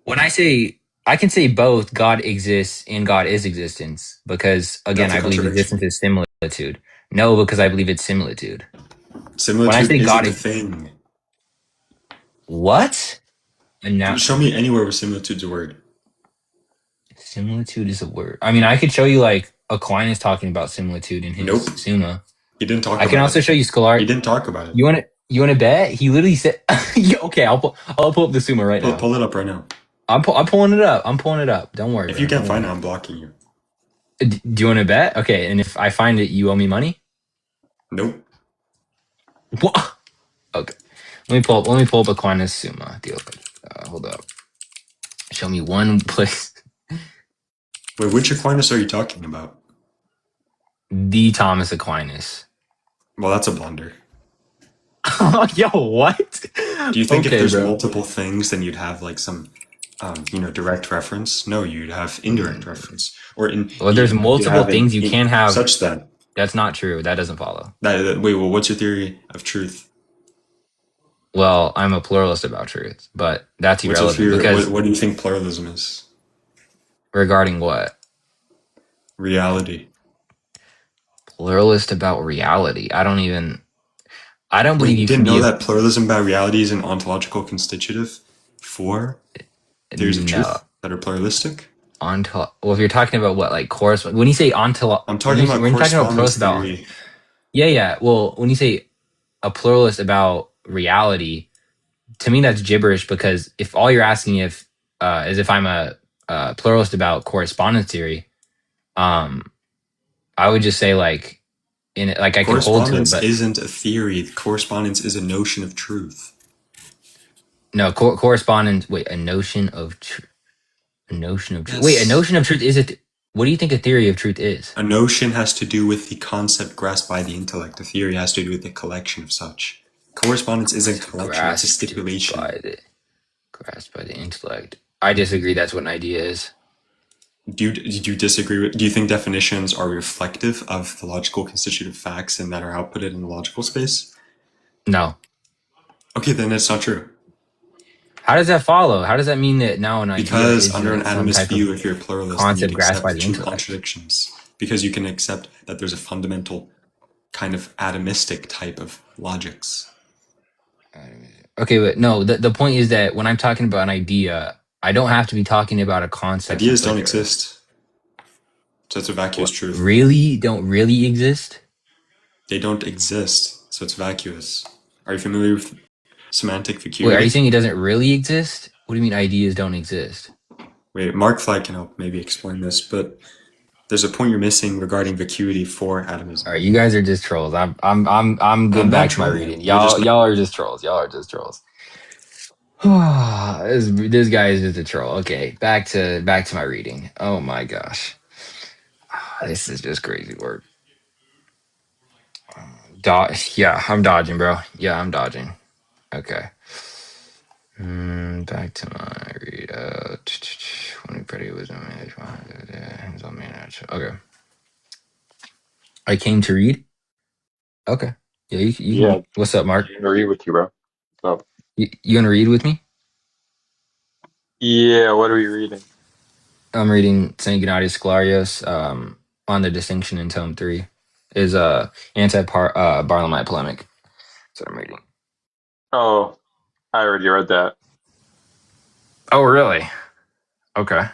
Speaker 1: when I say I can say both God exists and God is existence because again
Speaker 3: That's a
Speaker 1: I believe
Speaker 3: contradiction.
Speaker 1: existence is similitude. No, because I believe it's similitude. When I
Speaker 3: Similitude
Speaker 1: say
Speaker 3: isn't
Speaker 1: God,
Speaker 3: a thing.
Speaker 1: what? And now
Speaker 3: Show me anywhere where similitude's a word.
Speaker 1: similitude is a word. I mean, I could show you like Aquinas talking about similitude in his
Speaker 3: Nope.
Speaker 1: Summa.
Speaker 3: He didn't talk
Speaker 1: I can
Speaker 3: about
Speaker 1: also
Speaker 3: it.
Speaker 1: show you
Speaker 3: He
Speaker 1: Scholar.
Speaker 3: didn't talk about it.
Speaker 1: You want to bet? He literally said, yeah, "Okay, I'll pull up the Summa right now.
Speaker 3: Pull it up right now.
Speaker 1: I'm pulling it up. I'm pulling it up. Don't worry,
Speaker 3: If you
Speaker 1: bro.
Speaker 3: can't
Speaker 1: Don't
Speaker 3: find it,
Speaker 1: worry.
Speaker 3: I'm blocking you.
Speaker 1: Do you want to bet? Okay, and if I find it, you owe me money.
Speaker 3: Nope.
Speaker 1: What? Okay. Let me pull up Aquinas Summa. Deal. Hold up. Show me one place.
Speaker 3: Wait, which Aquinas are you talking about?
Speaker 1: The Thomas Aquinas.
Speaker 3: Well, that's a blunder.
Speaker 1: Yo, what?
Speaker 3: Do you think if
Speaker 1: Okay,
Speaker 3: there's
Speaker 1: bro.
Speaker 3: multiple things, then you'd have like some, direct reference? No, you'd have indirect reference, or
Speaker 1: Well, there's
Speaker 3: you'd
Speaker 1: multiple
Speaker 3: have
Speaker 1: things you can't have.
Speaker 3: such that.
Speaker 1: That's not true. That doesn't follow.
Speaker 3: Wait, well, what's your theory of truth?
Speaker 1: Well, I'm a pluralist about truth, but that's
Speaker 3: What's your
Speaker 1: irrelevant
Speaker 3: theory?
Speaker 1: because
Speaker 3: What do you think pluralism is?
Speaker 1: regarding what?
Speaker 3: Reality.
Speaker 1: Pluralist about reality. I don't
Speaker 3: Wait,
Speaker 1: believe
Speaker 3: you
Speaker 1: you can
Speaker 3: didn't know
Speaker 1: be
Speaker 3: that pluralism by reality is an ontological constitutive for theories of
Speaker 1: no.
Speaker 3: truth that are pluralistic?
Speaker 1: Well, if you're talking about what, like correspond, when you say
Speaker 3: I'm talking about
Speaker 1: when you're talking about
Speaker 3: correspondence
Speaker 1: pluralist about,
Speaker 3: theory.
Speaker 1: yeah, yeah. Well, when you say a pluralist about reality, to me that's gibberish because if all you're asking if is if I'm a pluralist about correspondence theory, um, I would just say like in it, like I could hold to it,
Speaker 3: Correspondence
Speaker 1: but
Speaker 3: isn't a theory. Correspondence is a notion of truth.
Speaker 1: no correspondence. Wait, a notion of a notion of truth. Wait, a
Speaker 3: Yes.
Speaker 1: notion of truth is it? What do you think a theory of truth is?
Speaker 3: A notion has to do with the concept grasped by the intellect. A theory has to do with the collection of such. Correspondence isn't a collection, it's a
Speaker 1: Grasped
Speaker 3: stipulation.
Speaker 1: by the grasped by the intellect. I disagree. That's what an idea is.
Speaker 3: Do you disagree with, do you think definitions are reflective of the logical constitutive facts and that are outputted in the logical space?
Speaker 1: No.
Speaker 3: Okay, then it's not true.
Speaker 1: How does that follow? How does that mean that now an idea
Speaker 3: Because under an
Speaker 1: isn't some
Speaker 3: atomist
Speaker 1: type of
Speaker 3: view, if you're a pluralist, then you'd
Speaker 1: concept grasped by
Speaker 3: accept
Speaker 1: the
Speaker 3: true
Speaker 1: intellect?
Speaker 3: contradictions. Because you can accept that there's a fundamental kind of atomistic type of logics.
Speaker 1: Okay, but no, the point is that when I'm talking about an idea, I don't have to be talking about a concept
Speaker 3: Ideas don't
Speaker 1: like a
Speaker 3: exist. So it's a vacuous
Speaker 1: what
Speaker 3: truth.
Speaker 1: really don't really exist.
Speaker 3: They don't exist, so it's vacuous. Are you familiar with semantic
Speaker 1: Wait, are you
Speaker 3: vacuity?
Speaker 1: saying it doesn't really exist? What do you mean ideas don't exist?
Speaker 3: Wait, Mark Flag can help maybe explain this, but there's a point you're missing regarding vacuity for
Speaker 1: All
Speaker 3: atomism.
Speaker 1: right, you guys are just trolls. I'm
Speaker 3: I'm
Speaker 1: getting
Speaker 3: not
Speaker 1: back to my
Speaker 3: trolling.
Speaker 1: reading.
Speaker 3: You're just
Speaker 1: Y'all are just trolls. Y'all are just trolls. This guy is just a troll. Okay, back to my reading. Oh my gosh, this is just crazy work. Yeah, I'm dodging, bro. Yeah, I'm dodging. Okay. Back to my read. When pretty was a manage. Okay. I came to read. Okay. Yeah, you can.
Speaker 4: Yeah,
Speaker 1: What's up, Mark?
Speaker 4: I agree with you, bro. So,
Speaker 1: You gonna read with me?
Speaker 4: yeah, what are we reading?
Speaker 1: I'm reading Saint Gennadius Scholarius on the distinction in Tome 3. Is anti Barlamite polemic. That's what I'm reading.
Speaker 4: Oh, I already read that.
Speaker 1: Oh, really? Okay.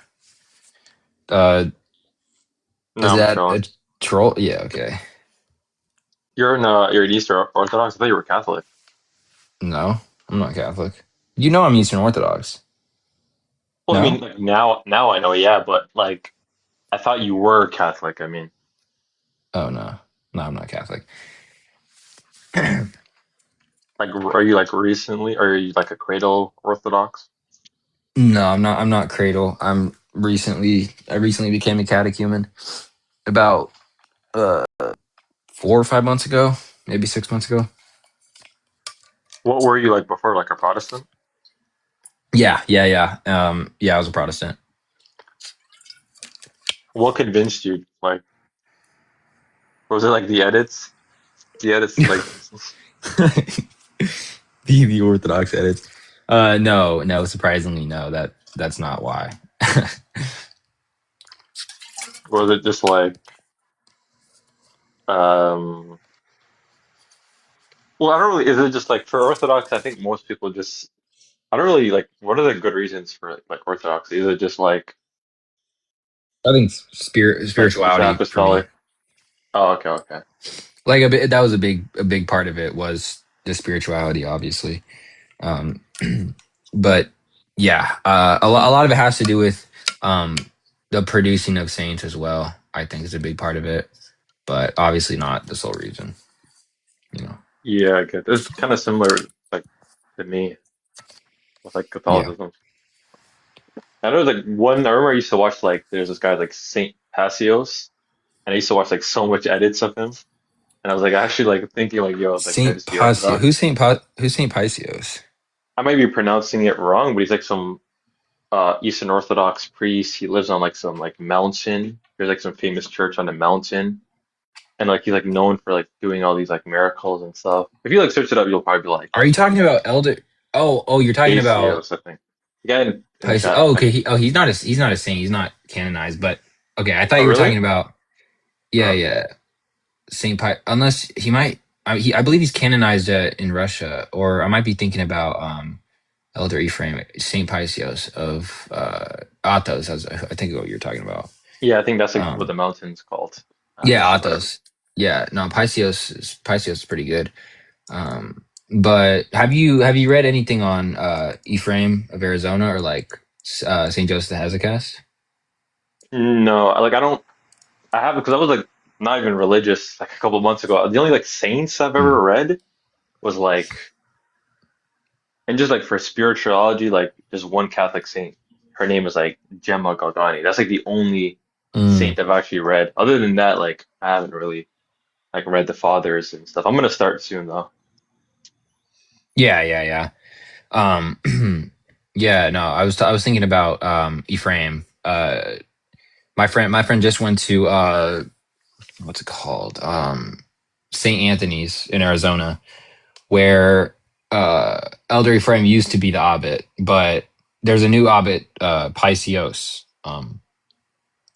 Speaker 1: Uh,
Speaker 4: No,
Speaker 1: is
Speaker 4: I'm
Speaker 1: that
Speaker 4: chilling.
Speaker 1: a troll? Yeah. Okay.
Speaker 4: You're an Eastern Orthodox. I thought you were Catholic.
Speaker 1: No, I'm not Catholic. You know I'm Eastern Orthodox.
Speaker 4: Well, I mean,
Speaker 1: No?
Speaker 4: like now I know, yeah, but like I thought you were Catholic. I mean,
Speaker 1: Oh no, no, I'm not Catholic.
Speaker 4: like, are you like recently? Or are you like a cradle Orthodox?
Speaker 1: No, I'm not. I'm not cradle. I recently became a catechumen about uh 4 or 5 months ago, maybe 6 months ago.
Speaker 4: What were you like before? Like a Protestant?
Speaker 1: Yeah, yeah, yeah. Yeah, I was a Protestant.
Speaker 4: What convinced you? Like, was it like the edits? The edits, like,
Speaker 1: The Orthodox edits. No, no. Surprisingly, no. That's not why.
Speaker 4: was it just like, um? Well, I don't really. Is it just like for Orthodox? I think most people just. I don't really like. What are the good reasons for like Orthodoxy? Is it just
Speaker 1: I think
Speaker 4: like just
Speaker 1: spirituality for me.
Speaker 4: apostolic? Oh, okay, okay.
Speaker 1: Like a bit, that was a big part of it was the spirituality, obviously. Um, but yeah, a lot of it has to do with um, the producing of saints as well. I think is a big part of it, but obviously not the sole reason. You know.
Speaker 4: Yeah, I get. It's kind of similar like to me with like
Speaker 1: Yeah.
Speaker 4: Catholicism. I know like one. I remember I used to watch like there's this guy like Saint Passios, and I used to watch like so much edits of him, and I was like actually like thinking like yo like should I
Speaker 1: Saint
Speaker 4: just be
Speaker 1: Pasio.
Speaker 4: Orthodox?
Speaker 1: Who's Saint Paisios?
Speaker 4: I might be pronouncing it wrong, but he's like some Eastern Orthodox priest. He lives on like some like mountain. There's like some famous church on a mountain, and like he's like known for like doing all these like miracles and stuff. If you like search it up, you'll probably be like
Speaker 1: Are you talking about Elder? Oh, you're talking about
Speaker 4: Paisios, I think. The guy in the
Speaker 1: Paisios.
Speaker 4: chat.
Speaker 1: Oh, okay. He's not a saint. He's not canonized. But okay, I thought
Speaker 4: Oh,
Speaker 1: you were
Speaker 4: really?
Speaker 1: talking about yeah,
Speaker 4: Uh,
Speaker 1: yeah, Saint Pi. Unless he might, I believe he's canonized in Russia, or I might be thinking about Elder Ephraim, Saint Paisios of Athos, as I think what you're talking about.
Speaker 4: Yeah, I think that's like what
Speaker 1: Um,
Speaker 4: the mountain's called.
Speaker 1: yeah,
Speaker 4: Athos or whatever.
Speaker 1: Athos. Yeah, no, Paisios is pretty good. But have you read anything on Ephraim of Arizona or like Saint Joseph the Hezekiah?
Speaker 4: No, I don't. I have because I was like not even religious like a couple months ago. The only like saints I've ever
Speaker 1: Mm.
Speaker 4: read was like, and just like for spirituality, like there's one Catholic saint. Her name is like Gemma Galgani. That's like the only
Speaker 1: Mm.
Speaker 4: saint I've actually read. Other than that, like I haven't really like read the fathers and stuff. I'm gonna start soon though.
Speaker 1: Yeah, yeah, yeah. Yeah, no, I was thinking about Ephraim. My friend just went to what's it called? St. Anthony's in Arizona, where Elder Ephraim used to be the abbot, but there's a new abbot, Paisios.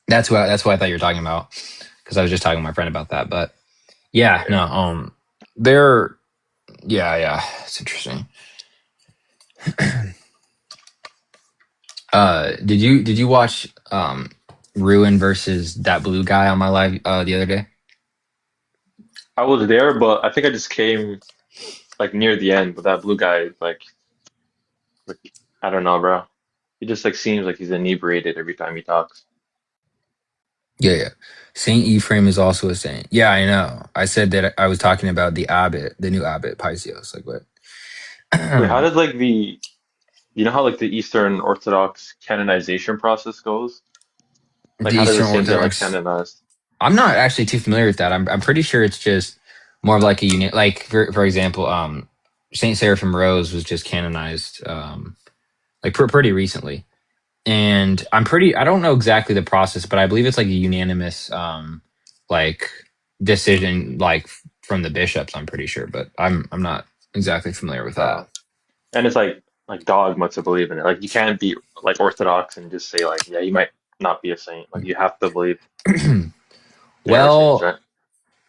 Speaker 1: That's what I thought you were talking about because I was just talking to my friend about that. But yeah,
Speaker 4: Yeah.
Speaker 1: no, they're yeah, yeah, it's interesting. Did you watch Ruin versus that blue guy on my live the other day?
Speaker 4: I was there, but I think I just came like near the end. But that blue guy, like I don't know, bro. He just like seems like he's inebriated every time he talks.
Speaker 1: Yeah, yeah. Saint Ephraim is also a saint. Yeah, I know. I said that I was talking about the abbot, the new abbot, Paisios. Like what?
Speaker 4: Wait, how did like the you know how like the Eastern Orthodox canonization process goes? Like
Speaker 1: The
Speaker 4: how does a
Speaker 1: Eastern
Speaker 4: saint get like
Speaker 1: Orthodox.
Speaker 4: canonized?
Speaker 1: I'm not actually too familiar with that. I'm pretty sure it's just more of like a unit. Like for example, Saint Seraphim Rose was just canonized like pretty recently, and I don't know exactly the process, but I believe it's like a unanimous like decision like from the bishops. I'm pretty sure, but I'm not exactly familiar with
Speaker 4: Uh,
Speaker 1: that.
Speaker 4: and it's like dogma to believe in it. Like you can't be like Orthodox and just say like, yeah, you might not be a saint. Like you have to believe they are saints,
Speaker 1: Well,
Speaker 4: right?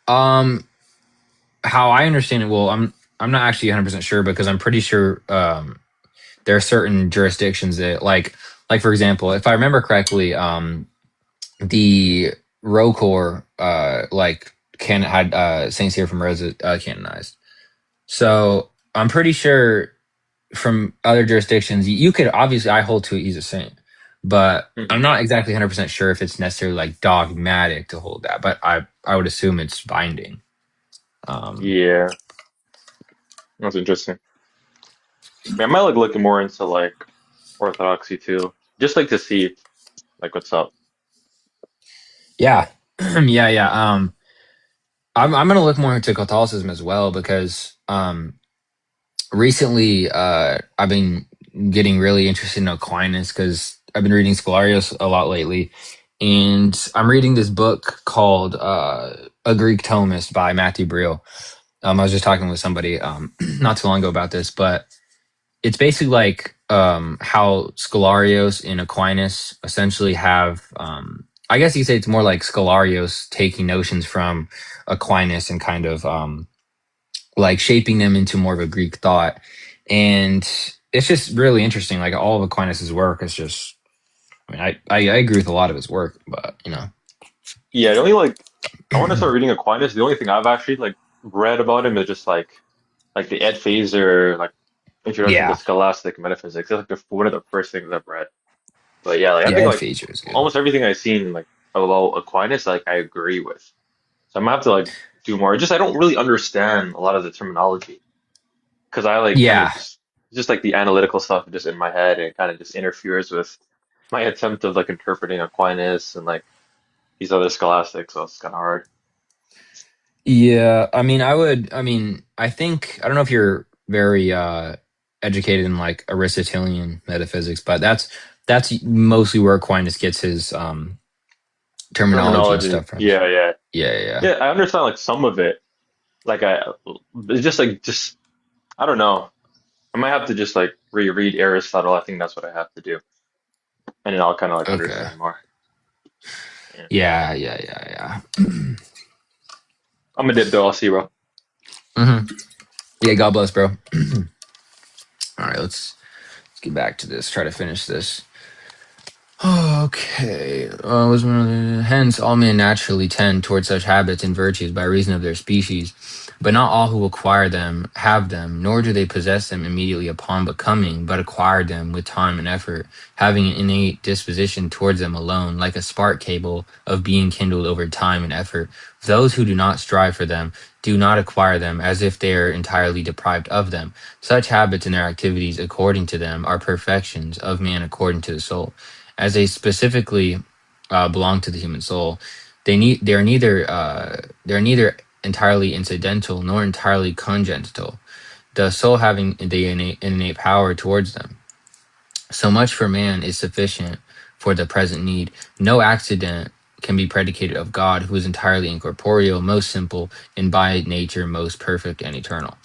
Speaker 1: um, how I understand it, well, I'm not actually 100% sure because I'm pretty sure there are certain jurisdictions that like for example, if I remember correctly, the Rocor like can had Saint Cyr from Rosa canonized. So I'm pretty sure from other jurisdictions you could obviously I hold to it he's a saint, but I'm
Speaker 4: Hmm.
Speaker 1: not exactly 100% sure if it's necessarily like dogmatic to hold that, but I would assume it's binding. Um,
Speaker 4: Yeah, that's interesting. Yeah, I might like looking more into like Orthodoxy too, just like to see like what's up.
Speaker 1: yeah, yeah, yeah. I'm gonna look more into Catholicism as well because recently I've been getting really interested in Aquinas because I've been reading Scholarius a lot lately, and I'm reading this book called A Greek Thomist by Matthew Briel. I was just talking with somebody not too long ago about this, but it's basically like how Scholarios and Aquinas essentially have. I guess you could say it's more like Scholarios taking notions from Aquinas and kind of like shaping them into more of a Greek thought. And it's just really interesting. Like all of Aquinas's work is just, I mean, I agree with a lot of his work, but you know,
Speaker 4: Yeah, the only like I want to start reading Aquinas. The only thing I've actually like read about him is just like the Ed Feser like Introduction to
Speaker 1: yeah,
Speaker 4: Scholastic Metaphysics. That's like one of the first things I've read. But yeah, like I
Speaker 1: yeah,
Speaker 4: think
Speaker 1: Ed
Speaker 4: like
Speaker 1: Feature is good.
Speaker 4: almost everything I've seen like about Aquinas, like I agree with. So I'm gonna have to like do more. Just I don't really understand a lot of the terminology because I like kind of
Speaker 1: Yeah,
Speaker 4: just like the analytical stuff just in my head and kind of just interferes with my attempt of like interpreting Aquinas and like these other scholastics. So it's kind of hard.
Speaker 1: yeah. I think, I don't know if you're very educated in like Aristotelian metaphysics, but that's mostly where Aquinas gets his terminology and
Speaker 4: Terminology.
Speaker 1: stuff from.
Speaker 4: Yeah, yeah,
Speaker 1: Yeah, yeah.
Speaker 4: yeah. I understand like some of it. Like it's just just I don't know. I might have to just like reread Aristotle. I think that's what I have to do, and then I'll kind of like
Speaker 1: Okay.
Speaker 4: understand more. Yeah.
Speaker 1: Yeah, yeah, yeah, yeah.
Speaker 4: I'm a dip though. I'll see, bro.
Speaker 1: hmm Yeah, God bless, bro. All right, let's Let's get back to this. Try to finish this. Okay. Hence, all men naturally tend towards such habits and virtues by reason of their species, but not all who acquire them have them, nor do they possess them immediately upon becoming, but acquire them with time and effort, having an innate disposition towards them alone, like a spark cable of being kindled over time and effort. Those who do not strive for them do not acquire them as if they are entirely deprived of them. Such habits and their activities according to them are perfections of man according to the soul as they specifically belong to the human soul. They're neither entirely incidental nor entirely congenital. The soul having the innate power towards them. So much for man is sufficient for the present need. No accident can be predicated of God, who is entirely incorporeal, most simple, and by nature most perfect and eternal.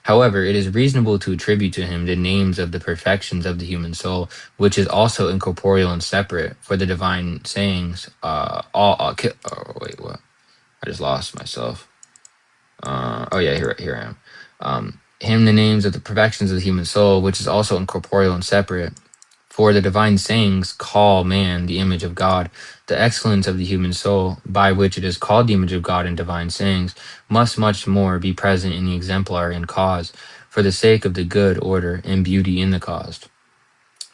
Speaker 1: However, it is reasonable to attribute to him the names of the perfections of the human soul, which is also incorporeal and separate. For the divine sayings, wait, what? I just lost myself. Oh yeah, here I am. Him the names of the perfections of the human soul, which is also incorporeal and separate. For the divine sayings call man the image of God. The excellence of the human soul, by which it is called the image of God in divine sayings, must much more be present in the exemplar and cause, for the sake of the good order and beauty in the cause.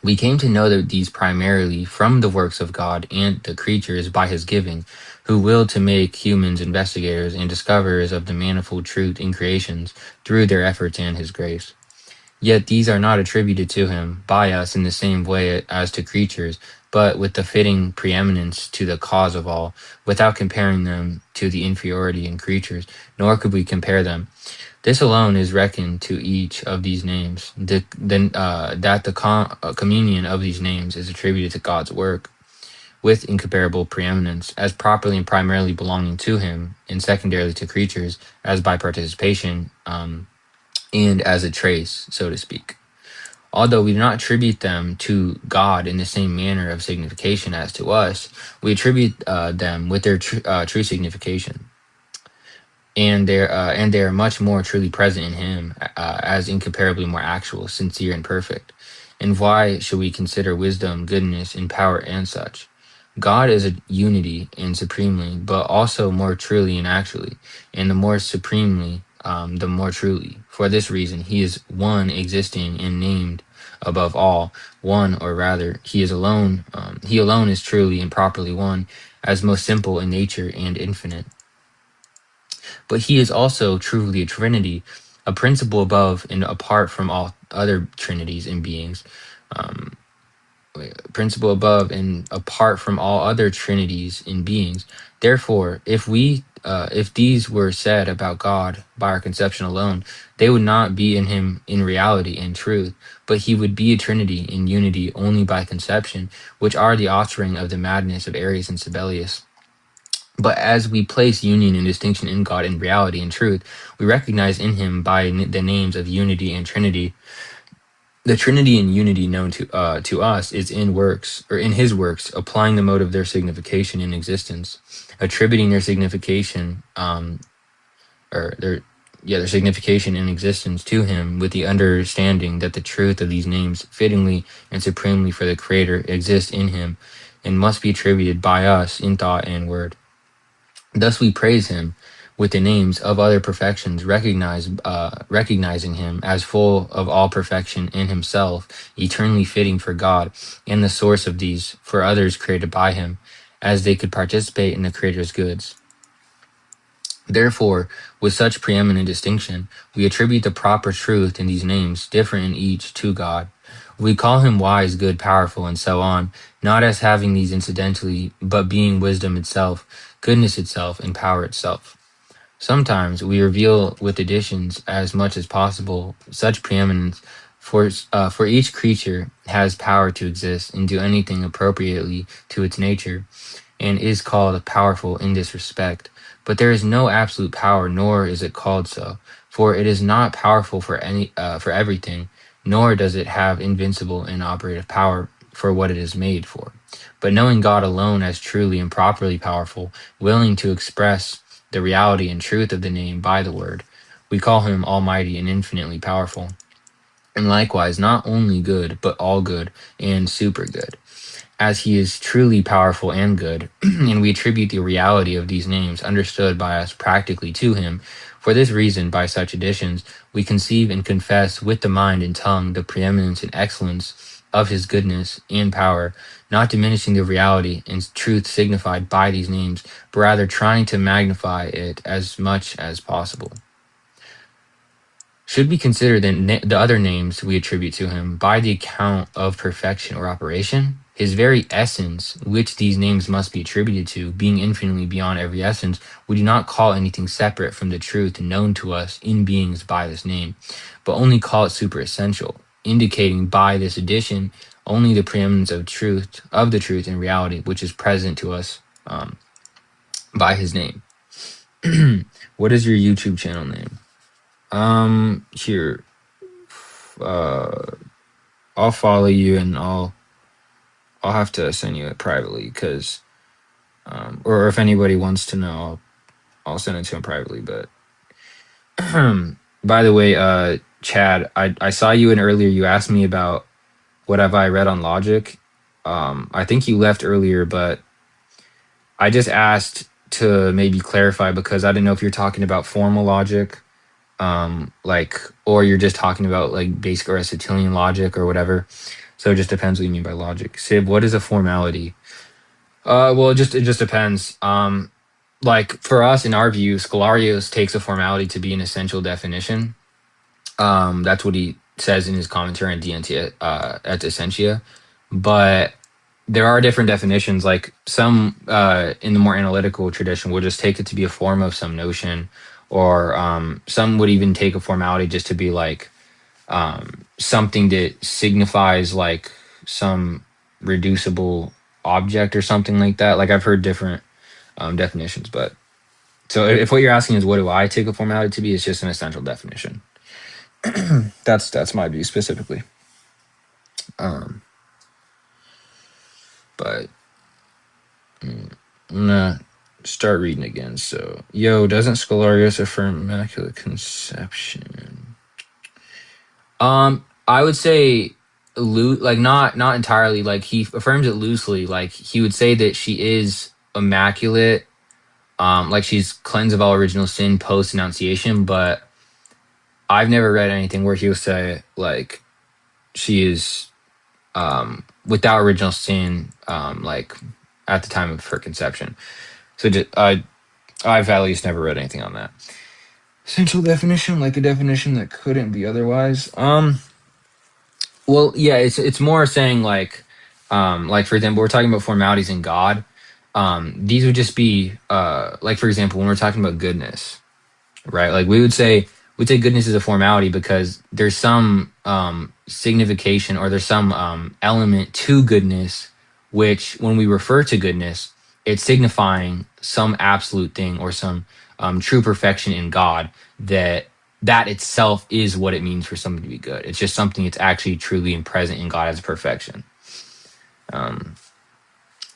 Speaker 1: We came to know that these primarily from the works of God and the creatures by his giving, who willed to make humans investigators and discoverers of the manifold truth in creations through their efforts and his grace. Yet these are not attributed to him by us in the same way as to creatures, but with the fitting preeminence to the cause of all, without comparing them to the inferiority in creatures, nor could we compare them. This alone is reckoned to each of these names, that the communion of these names is attributed to God's work, with incomparable preeminence, as properly and primarily belonging to him, and secondarily to creatures, as by participation, and as a trace, so to speak. Although we do not attribute them to God in the same manner of signification as to us, we attribute them with their true signification, and they are much more truly present in Him, as incomparably more actual, sincere, and perfect. And why should we consider wisdom, goodness, and power and such? God is a unity and supremely, but also more truly and actually, and the more supremely, the more truly. For this reason, He is one, existing and named above all, one, or rather, He is alone. He alone is truly and properly one, as most simple in nature and infinite. But He is also truly a Trinity, a principle above and apart from all other trinities and beings. Um, Principle above and apart from all other trinities in beings. Therefore, if these were said about God by our conception alone, they would not be in him in reality and truth, but he would be a trinity in unity only by conception, which are the offspring of the madness of Arius and Sibelius. But as we place union and distinction in God in reality and truth, we recognize in him by the names of unity and trinity. The Trinity and unity known to us is in works, or in his works, applying the mode of their signification in existence, attributing their signification, their signification in existence to him, with the understanding that the truth of these names, fittingly and supremely for the Creator, exists in him, and must be attributed by us in thought and word. Thus we praise him with the names of other perfections, recognizing him as full of all perfection in himself, eternally fitting for God, and the source of these for others created by him, as they could participate in the Creator's goods. Therefore, with such preeminent distinction, we attribute the proper truth in these names, different in each, to God. We call him wise, good, powerful, and so on, not as having these incidentally, but being wisdom itself, goodness itself, and power itself. Sometimes we reveal with additions as much as possible such preeminence, for each creature has power to exist and do anything appropriately to its nature, and is called powerful in this respect. But there is no absolute power, nor is it called so, for it is not powerful for everything, nor does it have invincible and operative power for what it is made for. But knowing God alone as truly and properly powerful, willing to express the reality and truth of the name by the word, we call him almighty and infinitely powerful. and likewise not only good, but all good and super good, as he is truly powerful and good, and we attribute the reality of these names understood by us practically to him. For this reason, by such additions, we conceive and confess with the mind and tongue the preeminence and excellence of his goodness and power, not diminishing the reality and truth signified by these names, but rather trying to magnify it as much as possible. Should we consider the other names we attribute to him by the account of perfection or operation? His very essence, which these names must be attributed to, being infinitely beyond every essence, we do not call anything separate from the truth known to us in beings by this name, but only call it superessential, indicating by this addition only the preeminence of the truth and reality, which is present to us by his name. What is your YouTube channel name? Here, I'll follow you and I'll have to send you it privately because, or if anybody wants to know, I'll send it to him privately. But by the way, Chad, I saw you in earlier. You asked me about what have I read on logic. I think you left earlier, but I just asked to maybe clarify because I didn't know if you're talking about formal logic, like, or you're just talking about like basic Aristotelian logic or whatever. So it just depends what you mean by logic. Sib, what is a formality? Well, it just depends. Like for us, in our view, Scholarius takes a formality to be an essential definition. That's what he says in his commentary on DNT at Essentia. But there are different definitions. Like some in the more analytical tradition will just take it to be a form of some notion, or some would even take a formality just to be like something that signifies like some reducible object or something like that. Like I've heard different definitions, but so if what you're asking is what do I take a formality to be, it's just an essential definition. That's my view specifically. But I'm gonna start reading again. So, doesn't Scholarius affirm immaculate conception? I would say like not entirely. Like he affirms it loosely. Like he would say that she is immaculate, like she's cleansed of all original sin post Annunciation, but I've never read anything where he would say like she is without original sin, like at the time of her conception. So I've at least never read anything on that. Essential definition, like a definition that couldn't be otherwise. Well, yeah, it's more saying like for example, we're talking about formalities in God. These would just be like for example, when we're talking about goodness, right? Like we'd say goodness is a formality because there's some signification or there's some element to goodness, which when we refer to goodness, it's signifying some absolute thing or some true perfection in God that itself is what it means for something to be good. It's just something that's actually truly and present in God as perfection.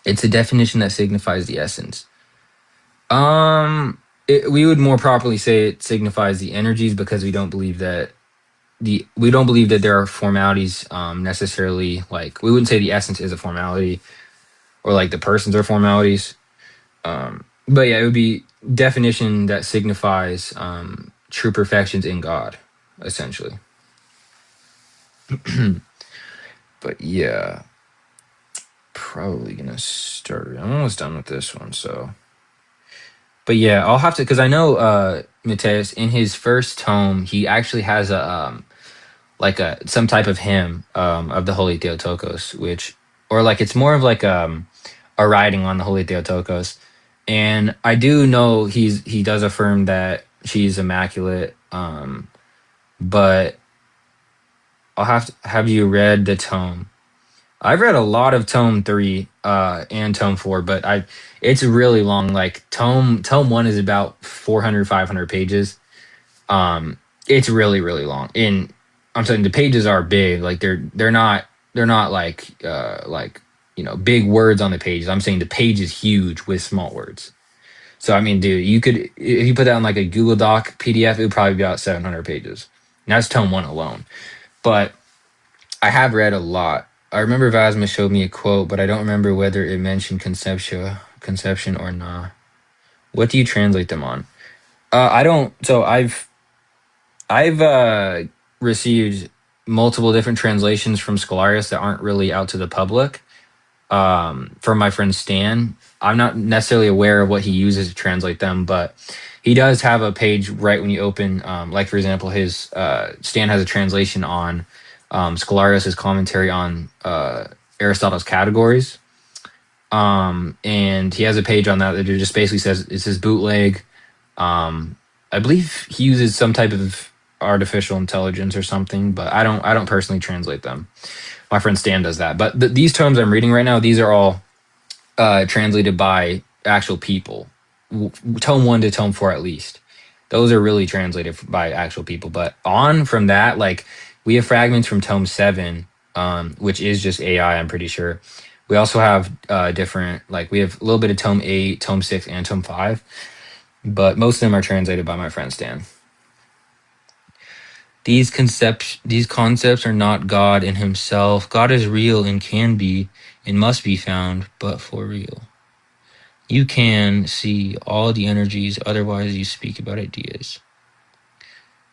Speaker 1: It's a definition that signifies the essence. We would more properly say it signifies the energies because we don't believe that there are formalities necessarily. Like we wouldn't say the essence is a formality or like the persons are formalities. But yeah, it would be definition that signifies true perfections in God, essentially. But yeah, probably gonna start. I'm almost done with this one, so. But yeah, I'll have to because I know Mateus in his first tome he actually has a like a some type of hymn of the Holy Theotokos, which or like it's more of like a writing on the Holy Theotokos, and I do know he does affirm that she's immaculate, but I'll have you read the tome? I've read a lot of tome 3 and tome 4, but it's really long. Like tome 1 is about 400 500 pages. It's really really long. And I'm saying the pages are big. Like they're not like big words on the pages. I'm saying the page is huge with small words. So I mean, dude, you could if you put that on like a Google Doc PDF, it would probably be about 700 pages. And that's tome 1 alone. but I have read a lot. I remember Vasma showed me a quote, but I don't remember whether it mentioned conception or not. What do you translate them on? I don't. So I've received multiple different translations from Scholarius that aren't really out to the public. From my friend Stan, I'm not necessarily aware of what he uses to translate them, but he does have a page right when you open. Like for example, his Stan has a translation on Scholarius's commentary on Aristotle's categories. And he has a page on that that just basically says it's his bootleg. I believe he uses some type of artificial intelligence or something, but I don't personally translate them. My friend Stan does that. But these tomes I'm reading right now, these are all translated by actual people. Tome 1 to tome 4 at least. Those are really translated by actual people. But on from that, like we have fragments from tome 7, which is just AI, I'm pretty sure. We also have different, like we have a little bit of tome 8, tome 6, and tome 5. But most of them are translated by my friend Stan. These concepts are not God in himself. God is real and can be and must be found, but for real. You can see all the energies, otherwise you speak about ideas.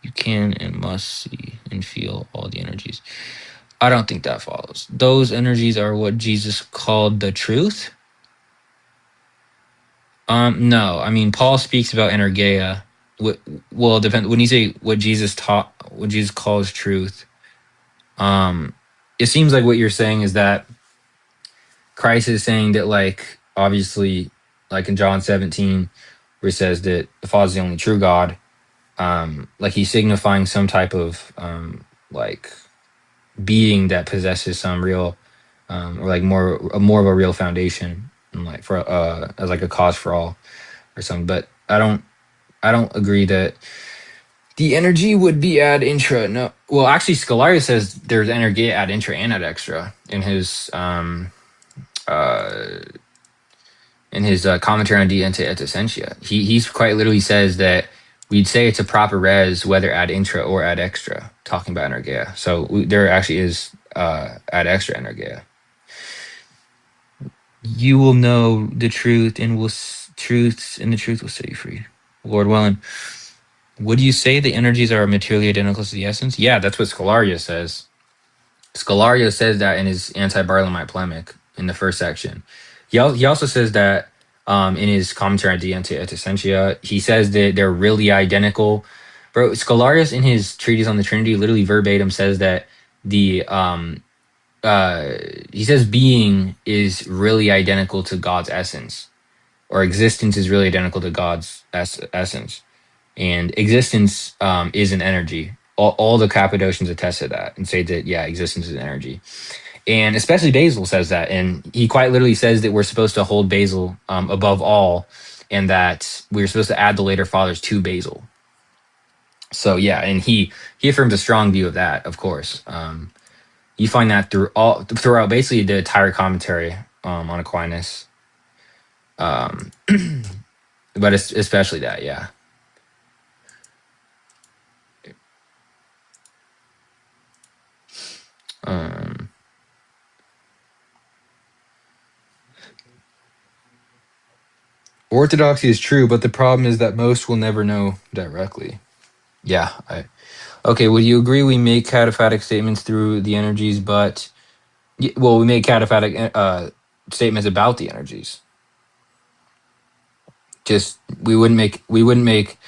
Speaker 1: You can and must see and feel all the energies. I don't think that follows. Those energies are what Jesus called the truth. No, I mean Paul speaks about energeia. Well, depend when you say what Jesus taught, what Jesus calls truth. It seems like what you're saying is that Christ is saying that, like, obviously, like in John 17, where he says that the Father is the only true God. Like he's signifying some type of like being that possesses some real or like more of a real foundation, and like for as like a cause for all or something. But I don't agree that the energy would be ad intra. No, well, actually, Scholarius says there's energy ad intra and ad extra uh, in his commentary on De Ente et Essentia. He's quite literally says that we'd say it's a proper res whether ad intra or ad extra, talking about energeia. So there actually is ad extra energeia. You will know the truth and the truth will set you free. Lord willing. Would you say the energies are materially identical to the essence? Yeah, that's what Scholarius says. Scholarius says that in his anti-Barlamite polemic in the first section. He also says that in his commentary on De Ente et Essentia, he says that they're really identical. Bro, Scholarius in his treatise on the Trinity literally verbatim says that the he says being is really identical to God's essence, or existence is really identical to God's essence, and existence is an energy. All the Cappadocians attest to that and say that, yeah, existence is an energy. And especially Basil says that. And he quite literally says that we're supposed to hold Basil above all, and that we're supposed to add the later fathers to Basil. So, yeah, and he affirms a strong view of that, of course. You find that throughout basically the entire commentary on Aquinas. But it's especially that, yeah. Orthodoxy is true, but the problem is that most will never know directly. Yeah. Okay, would you agree we make cataphatic statements through the energies, but... Well, we make cataphatic statements about the energies. Just we wouldn't make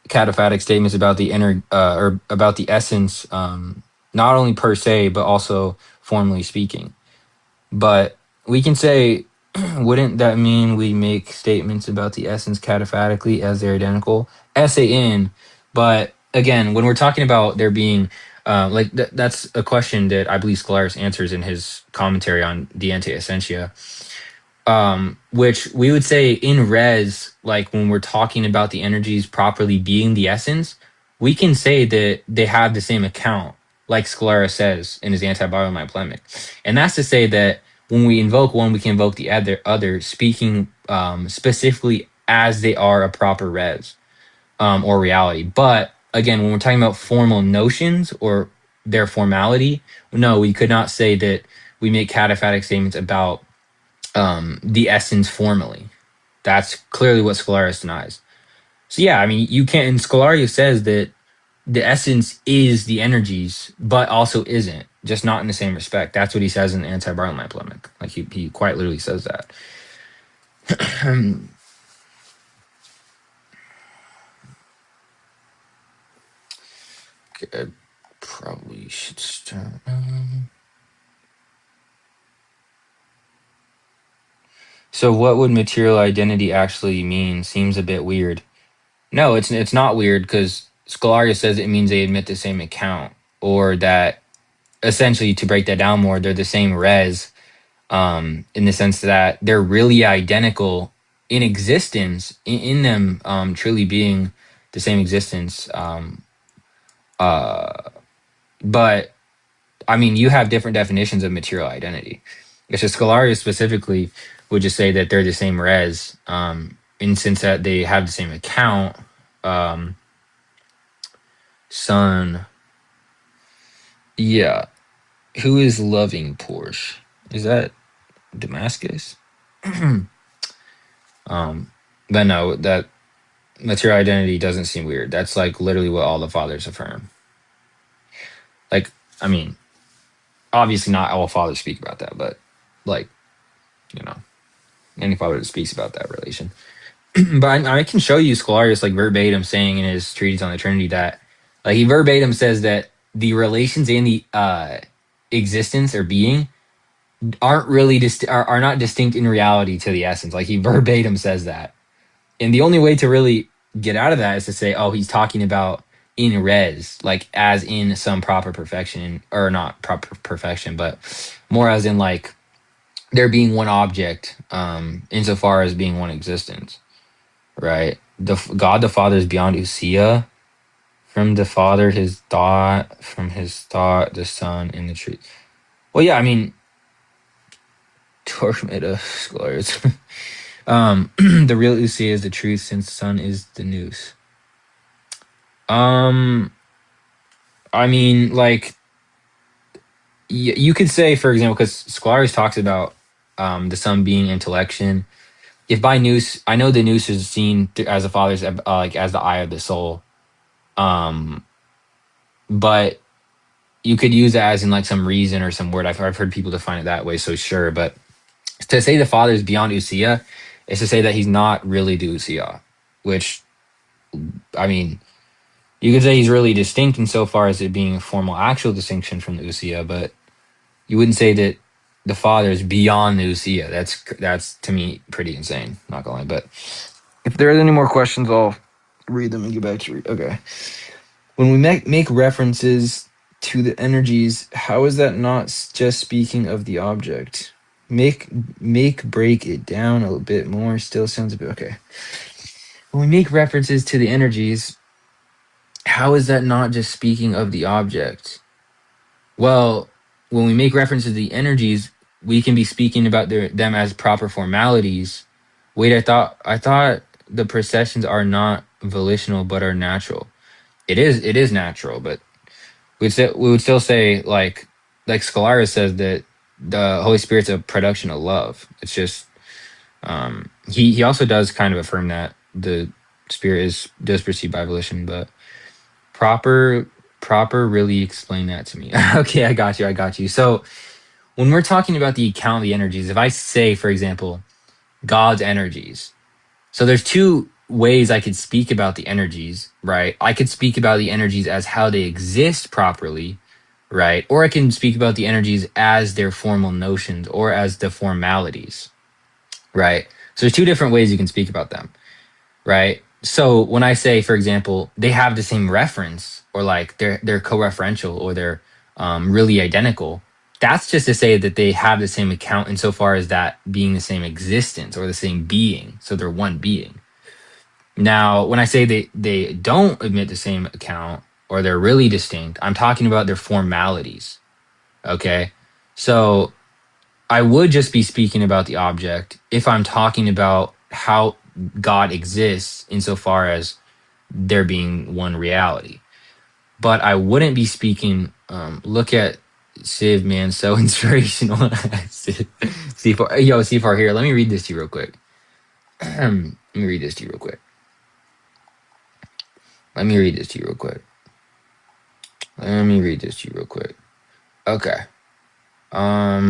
Speaker 1: cataphatic statements about the or about the essence, not only per se, but also formally speaking. But we can say, wouldn't that mean we make statements about the essence cataphatically as they're identical? SAN, but again, when we're talking about there being, that's a question that I believe Scholarius answers in his commentary on De Ente Essentia, which we would say in res, like when we're talking about the energies properly being the essence, we can say that they have the same account, like Scholarius says in his anti-Barlamite polemic. And that's to say that when we invoke one, we can invoke the other, speaking specifically as they are a proper res or reality. But again, when we're talking about formal notions or their formality, no, we could not say that we make cataphatic statements about the essence formally. That's clearly what Scholarius denies. So yeah, I mean, you can't. And Scholarius says that the essence is the energies, but also isn't, just not in the same respect. That's what he says in the anti-Bartholomæ polemic. Like he quite literally says that. Okay, I probably should start. So what would material identity actually mean? Seems a bit weird. No, it's not weird because Scholarius says it means they admit the same account, or that essentially, to break that down more, they're the same res, in the sense that they're really identical in existence, in them truly being the same existence. But I mean, you have different definitions of material identity. It's just Scholarius specifically would just say that they're the same res, in sense that they have the same account. Um, Son, yeah. Who is loving Porsche? Is that Damascus? But no, that material identity doesn't seem weird. That's like literally what all the fathers affirm. Like, I mean, obviously not all fathers speak about that, but like, you know, any father that speaks about that relation. But I can show you Scholarius like verbatim saying in his treatise on the Trinity that, like, he verbatim says that the relations in the existence or being aren't really are not distinct in reality to the essence. Like, he verbatim says that. And the only way to really get out of that is to say, oh, he's talking about in res, like as in some proper perfection, or not proper perfection, but more as in like there being one object, insofar as being one existence, right? God the Father is beyond ousia. From the Father, his thought, from his thought, the Son, in the truth. Well, yeah, I mean, Torquemada Scholars. The real ousia is the truth, since Son is the nous. I mean, like, you could say, for example, because Scholarius talks about the Son being intellection. If by nous, I know the nous is seen as the Father's, like as the eye of the soul, but you could use that as in like some reason or some word. I've heard people define it that way, so sure. But to say the Father is beyond ousia is to say that he's not really the ousia, which, I mean, you could say he's really distinct insofar as it being a formal actual distinction from the ousia, but you wouldn't say that the Father is beyond the ousia. That's to me pretty insane, not gonna lie. But if there are any more questions, I'll read them and get back to you. Okay. When we make references to the energies, how is that not just speaking of the object? Break it down a little bit more. Still sounds a bit okay. When we make references to the energies, how is that not just speaking of the object? Well, when we make references to the energies, we can be speaking about them as proper formalities. Wait, I thought the processions are not volitional but are natural. It is natural, but we would still say like Scholarius says that the Holy Spirit's a production of love. It's just he also does kind of affirm that the Spirit does proceed by volition, but proper really explain that to me. Okay, I got you. So when we're talking about the account of the energies, if I say, for example, God's energies, so there's two ways I could speak about the energies, right? I could speak about the energies as how they exist properly, right? Or I can speak about the energies as their formal notions or as the formalities, right? So there's two different ways you can speak about them, right? So when I say, for example, they have the same reference, or like they're co-referential, or they're really identical, that's just to say that they have the same account insofar as that being the same existence or the same being. So they're one being. Now, when I say they don't admit the same account or they're really distinct, I'm talking about their formalities. Okay. So I would just be speaking about the object if I'm talking about how God exists insofar as there being one reality. but I wouldn't be speaking. Look at Civ, man, so inspirational. C4, yo, C4 here. Let me read this to you real quick. Let me read this to you real quick. Let me read this to you real quick. Let me read this to you real quick. Okay. Let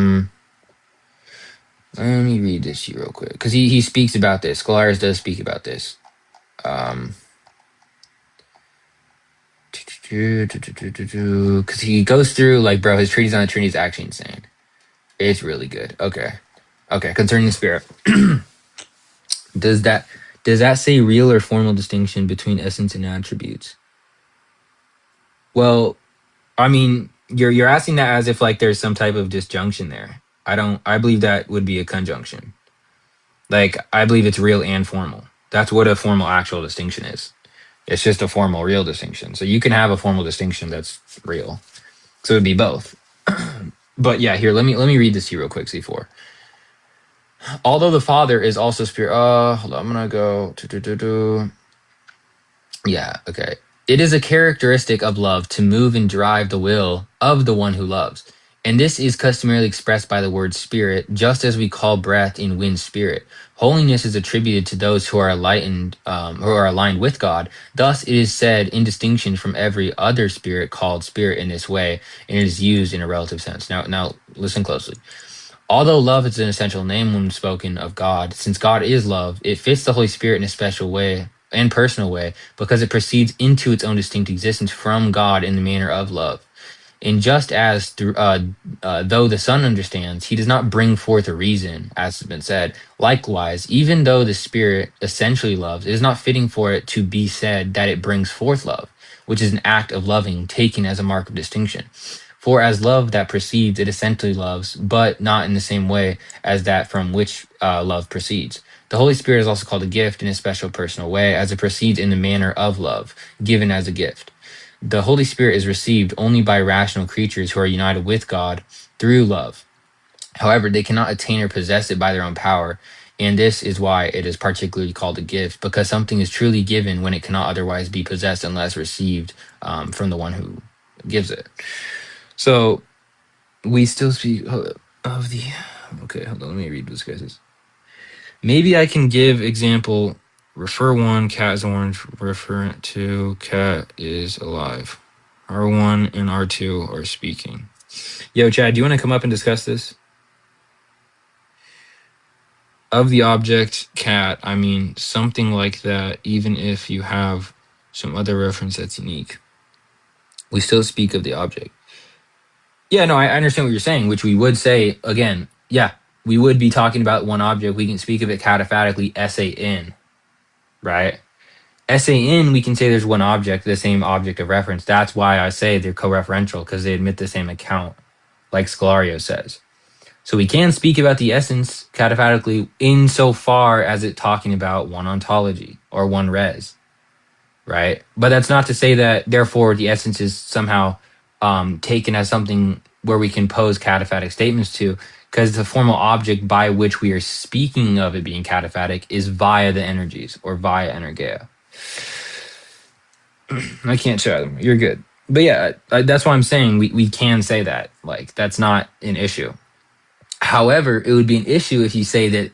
Speaker 1: me read this to you real quick because he speaks about this. Scholarius does speak about this. Because he goes through like, bro, his treatise on the Trinity is actually insane. It's really good. Okay. Concerning the Spirit, does that say real or formal distinction between essence and attributes? Well, I mean, you're asking that as if like there's some type of disjunction there. I believe that would be a conjunction. Like, I believe it's real and formal. That's what a formal actual distinction is. It's just a formal real distinction. So you can have a formal distinction that's real. So it would be both. But yeah, here, let me read this to you real quick, C4. Although the Father is also spirit. Hold on, I'm gonna go. Yeah, okay. It is a characteristic of love to move and drive the will of the one who loves. And this is customarily expressed by the word spirit, just as we call breath in wind spirit. Holiness is attributed to those who are enlightened, who are aligned with God. Thus, it is said in distinction from every other spirit called spirit in this way, and it is used in a relative sense. Now, listen closely. Although love is an essential name when spoken of God, since God is love, it fits the Holy Spirit in a special way and personal way because it proceeds into its own distinct existence from God in the manner of love. And just as though the Son understands, he does not bring forth a reason, as has been said. Likewise, even though the Spirit essentially loves, it is not fitting for it to be said that it brings forth love, which is an act of loving taken as a mark of distinction. For as love that proceeds, it essentially loves, but not in the same way as that from which love proceeds. The Holy Spirit is also called a gift in a special personal way, as it proceeds in the manner of love, given as a gift. The Holy Spirit is received only by rational creatures who are united with God through love. However, they cannot attain or possess it by their own power, and this is why it is particularly called a gift, because something is truly given when it cannot otherwise be possessed unless received from the one who gives it. So we still speak of the. Okay, hold on. Let me read this, guys. Maybe I can give example. Refer 1, cat is orange. Refer 2, cat is alive. R1 and R2 are speaking. Yo, Chad, do you want to come up and discuss this? Of the object cat, I mean something like that, even if you have some other reference that's unique. We still speak of the object. Yeah, no, I understand what you're saying, which we would say, again, yeah, we would be talking about one object. We can speak of it cataphatically SAN, right? SAN, we can say there's one object, the same object of reference. That's why I say they're co-referential, because they admit the same account, like Scholarius says. So we can speak about the essence cataphatically insofar as it talking about one ontology or one res, right? But that's not to say that, therefore, the essence is somehow taken as something where we can pose cataphatic statements to, because the formal object by which we are speaking of it being cataphatic is via the energies or via energeia. I can't show them. You're good. But yeah, that's why I'm saying we can say that. Like, that's not an issue. However, it would be an issue if you say that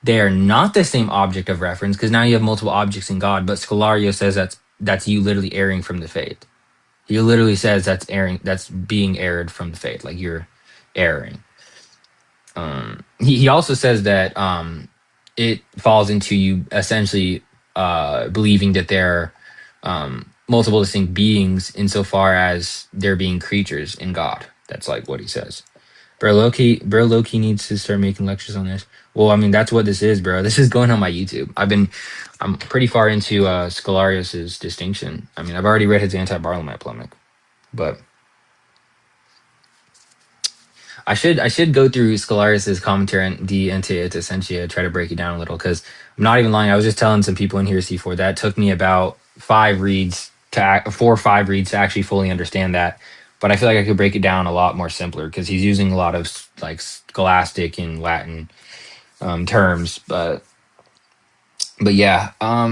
Speaker 1: they are not the same object of reference, because now you have multiple objects in God. But Scolario says that's you literally erring from the faith. He literally says that's being erred from the faith, like you're erring. He also says that it falls into you essentially believing that there are multiple distinct beings insofar as there being creatures in God. That's like what he says. Bro, Loki needs to start making lectures on this. Well, I mean, that's what this is, bro. This is going on my YouTube. I'm pretty far into Scholarius's distinction. I mean, I've already read his anti-Barlamite polemic, but I should go through Scholarius's commentary on De Ente et Essentia, try to break it down a little, because I'm not even lying. I was just telling some people in here, C4, that took me about 4 or 5 reads to actually fully understand that. But I feel like I could break it down a lot more simpler, because he's using a lot of like scholastic and Latin terms. But yeah, I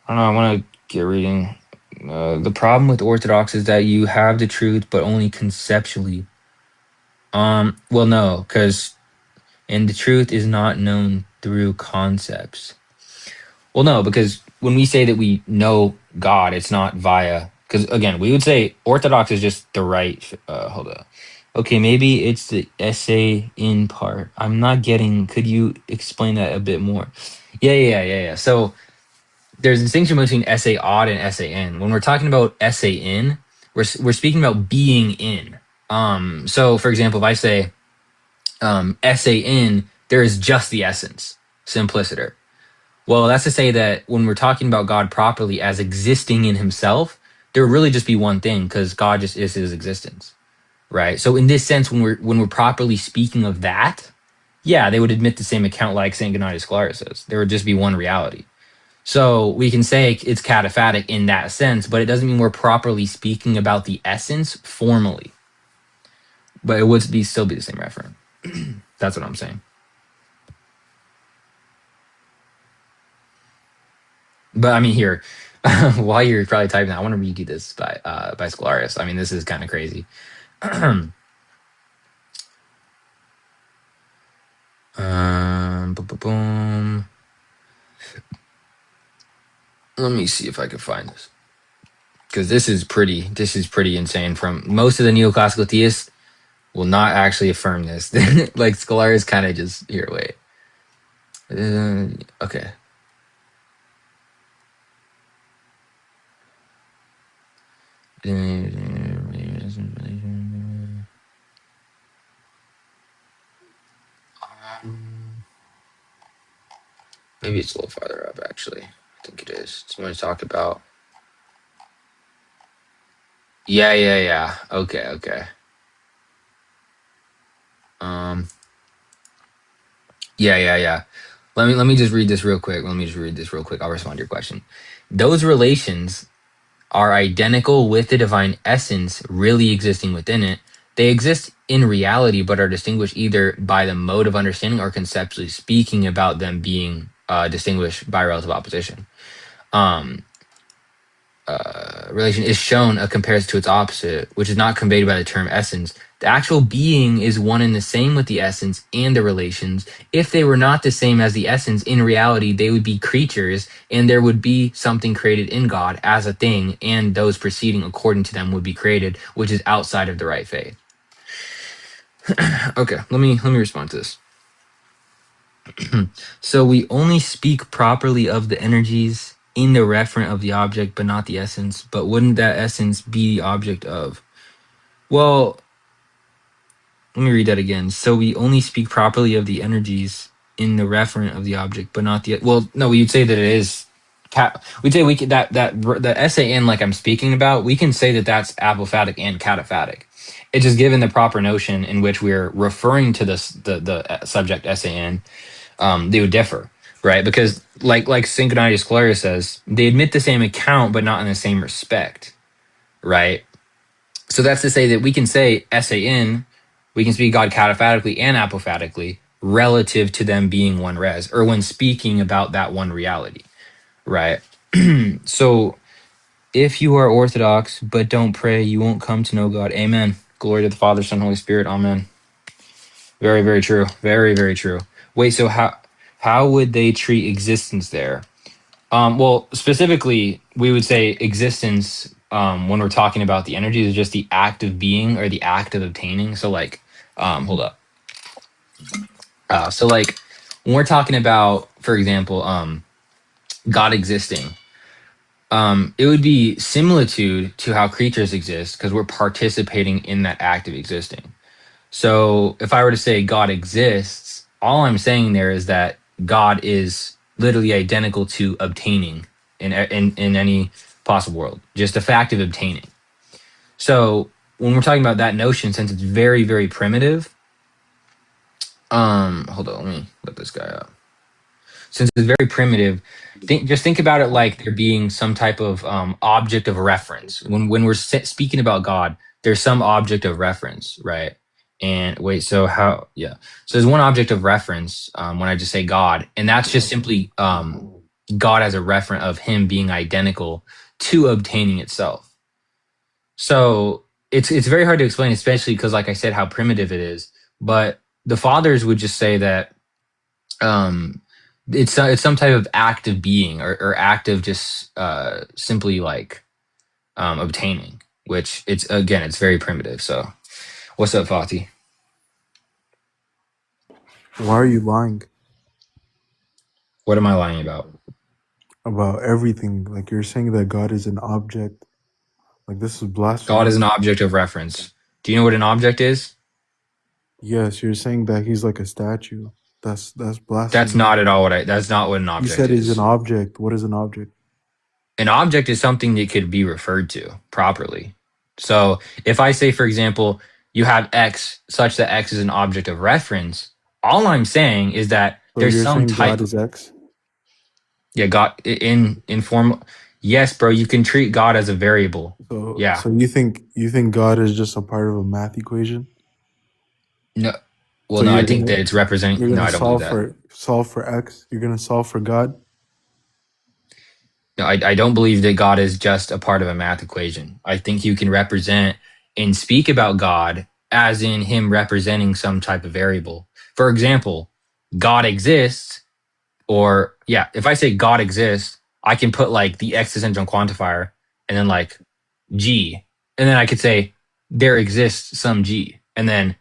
Speaker 1: don't know. I want to get reading. The problem with Orthodox is that you have the truth, but only conceptually. Well, no, because and the truth is not known through concepts. Well, no, because when we say that we know God, it's not via. Because again, we would say Orthodox is just the right. Hold up. Okay, maybe it's the essay in part. I'm not getting. Could you explain that a bit more? Yeah. So there's a distinction between essay odd and essay in. When we're talking about essay in, we're speaking about being in. So for example, if I say essay in, there is just the essence, simpliciter. Well, that's to say that when we're talking about God properly as existing in himself, there would really just be one thing because God just is his existence, right? So in this sense, when we're properly speaking of that, yeah, they would admit the same account like Saint Gennadius Scholarius says. There would just be one reality. So we can say it's cataphatic in that sense, but it doesn't mean we're properly speaking about the essence formally. But it would still be the same referent. That's what I'm saying. But I mean, here, while you're probably typing, I want to read you this by Scholarius. I mean, this is kind of crazy. Boom, boom, boom. Let me see if I can find this because this is pretty insane. From most of the neoclassical theists will not actually affirm this. Like Scholarius kind of just here. Wait. Okay. Maybe it's a little farther up, actually. I think it is. It's when I talk about. Yeah. Okay. Yeah. Let me just read this real quick. I'll respond to your question. Those relations are identical with the divine essence really existing within it. They exist in reality, but are distinguished either by the mode of understanding or conceptually speaking about them being distinguished by relative opposition. Relation is shown a comparison to its opposite, which is not conveyed by the term essence. The actual being is one and the same with the essence and the relations. If they were not the same as the essence, in reality, they would be creatures, and there would be something created in God as a thing, and those proceeding according to them would be created, which is outside of the right faith. Okay, let me respond to this. So we only speak properly of the energies in the referent of the object, but not the essence. But wouldn't that essence be the object of? Well, let me read that again. So we only speak properly of the energies in the referent of the object, but not the. Well, no, we'd say that it is. We'd say we could that the SAN like I'm speaking about. We can say that that's apophatic and cataphatic. It's just given the proper notion in which we're referring to this the subject SAN. They would differ, right? Because like Saint Gennadius Scholarius says, they admit the same account, but not in the same respect, right? So that's to say that we can say SAN, we can speak God cataphatically and apophatically relative to them being one res, or when speaking about that one reality, right? So if you are Orthodox but don't pray, you won't come to know God. Amen. Glory to the Father, Son, Holy Spirit. Amen. Very, very true. Very true. Wait, so how would they treat existence there? Well, specifically, we would say existence when we're talking about the energies is just the act of being or the act of obtaining. So, like, hold up. So, like, when we're talking about, for example, God existing, it would be similitude to how creatures exist because we're participating in that act of existing. So if I were to say God exists, all I'm saying there is that God is literally identical to obtaining in any possible world, just the fact of obtaining. So when we're talking about that notion, since it's very, very primitive, hold on, let me look this guy up. Since it's very primitive, think about it like there being some type of object of reference. When we're speaking about God, there's some object of reference, right? And wait, so how? Yeah, so there's one object of reference when I just say God, and that's just simply God as a referent of Him being identical to obtaining itself. So it's very hard to explain, especially because, like I said, how primitive it is. But the fathers would just say that um, it's some type of act of being, or act of just simply like obtaining, which it's very primitive. So what's up, Fatih?
Speaker 5: Why are you lying
Speaker 1: What am I lying about?
Speaker 5: about everything? Like you're saying that God is an object. Like this is
Speaker 1: God
Speaker 5: blasphemy.
Speaker 1: is an object of reference. Do you know what an object is?
Speaker 5: Yes, you're saying that he's like a statue. That's
Speaker 1: That's
Speaker 5: blasphemy.
Speaker 1: not at all that's not what an
Speaker 5: You
Speaker 1: object
Speaker 5: said he's an
Speaker 1: is.
Speaker 5: object. What is an object?
Speaker 1: An object is something that could be referred to properly. So if I say, for example, you have X such that X is an object of reference, all I'm saying is that
Speaker 5: So
Speaker 1: there's
Speaker 5: you're
Speaker 1: some
Speaker 5: saying
Speaker 1: type
Speaker 5: God
Speaker 1: of,
Speaker 5: is X?
Speaker 1: yeah, God in form. Yes, bro, you can treat God as a variable.
Speaker 5: So
Speaker 1: Yeah.
Speaker 5: so you think God is just a part of a math equation?
Speaker 1: No. Well,
Speaker 5: So
Speaker 1: no, I
Speaker 5: you're
Speaker 1: think
Speaker 5: gonna
Speaker 1: that it's representing.
Speaker 5: you're
Speaker 1: No,
Speaker 5: gonna
Speaker 1: I don't believe that.
Speaker 5: solve for X. You're gonna solve for God.
Speaker 1: No, I don't believe that God is just a part of a math equation. I think you can represent and speak about God as in him representing some type of variable. For example, God exists, or yeah, if I say God exists, I can put like the existential quantifier and then like G. And then I could say there exists some G. And then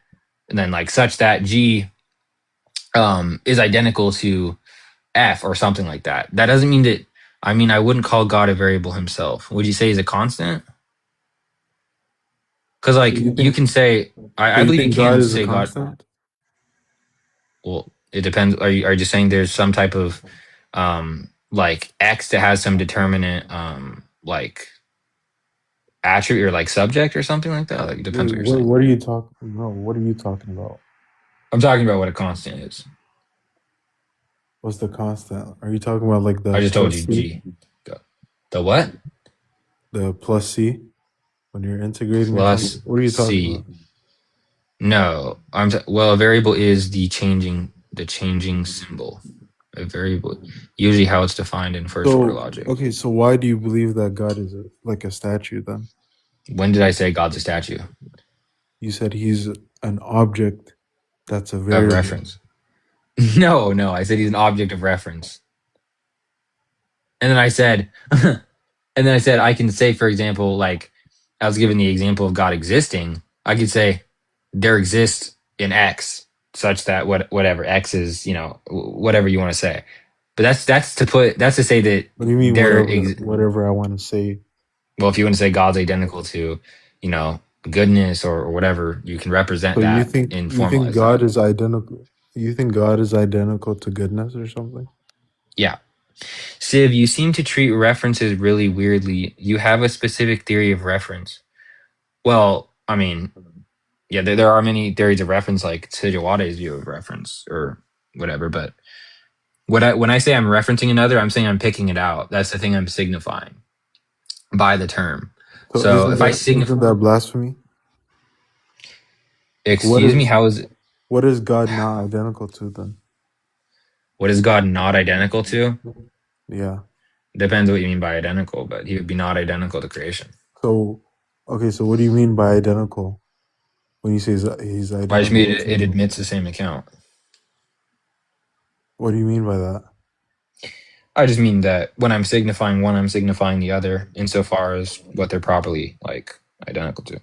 Speaker 1: like such that G is identical to F or something like that. That doesn't mean that, I mean, I wouldn't call God a variable himself. Would you say he's a constant? Because
Speaker 5: So
Speaker 1: like
Speaker 5: you
Speaker 1: you
Speaker 5: think
Speaker 1: can say,
Speaker 5: so
Speaker 1: I
Speaker 5: you
Speaker 1: believe you
Speaker 5: think God
Speaker 1: can
Speaker 5: is a
Speaker 1: say God.
Speaker 5: constant?
Speaker 1: Well, it depends. Are you just saying there's some type of like X that has some determinate like attribute or like subject or something like that? Like it depends
Speaker 5: Wait,
Speaker 1: what you're
Speaker 5: what
Speaker 1: saying.
Speaker 5: what are you talking? No, what are you talking about?
Speaker 1: I'm talking about what a constant is.
Speaker 5: What's the constant? Are you talking about like
Speaker 1: I
Speaker 5: the
Speaker 1: just told
Speaker 5: plus
Speaker 1: you
Speaker 5: C?
Speaker 1: G. The what?
Speaker 5: The plus C when you're integrating or something?
Speaker 1: Plus
Speaker 5: What are you talking
Speaker 1: C.
Speaker 5: about?
Speaker 1: No, well, a variable is the changing symbol. A variable, usually how it's defined in first order
Speaker 5: So
Speaker 1: logic.
Speaker 5: okay, so why do you believe that God is like a statue then?
Speaker 1: When did I say God's a statue
Speaker 5: You said he's an object that's a
Speaker 1: of
Speaker 5: variable.
Speaker 1: reference? No, I said he's an object of reference. And then I said, I can say, for example, like I was given the example of God existing. I could say there exists an X such that whatever X is, whatever you want to say. But that's to say that
Speaker 5: What do you mean
Speaker 1: there
Speaker 5: whatever I want to say?
Speaker 1: well, if you want to say God's identical to, you know, goodness or whatever, you can represent
Speaker 5: So you
Speaker 1: that
Speaker 5: think
Speaker 1: and
Speaker 5: you think
Speaker 1: formalize
Speaker 5: God
Speaker 1: that.
Speaker 5: is identical? You think God is identical to goodness or something?
Speaker 1: Yeah. Siv, you seem to treat references really weirdly. You have a specific theory of reference. Well, I mean, yeah, there are many theories of reference, like Sijawade's view of reference or whatever. But when I say I'm referencing another, I'm saying I'm picking it out. That's the thing I'm signifying by the term.
Speaker 5: So
Speaker 1: So if I signify,
Speaker 5: isn't that blasphemy? Like
Speaker 1: excuse me, how is
Speaker 5: what is God not identical to then?
Speaker 1: what is God not identical to?
Speaker 5: Yeah.
Speaker 1: Depends what you mean by identical, but he would be not identical to creation.
Speaker 5: So okay, so what do you mean by identical? When you say he's
Speaker 1: I just mean
Speaker 5: identical
Speaker 1: it
Speaker 5: to,
Speaker 1: admits the same account.
Speaker 5: what do you mean by that?
Speaker 1: I just mean that when I'm signifying one, I'm signifying the other insofar as what they're properly like identical to.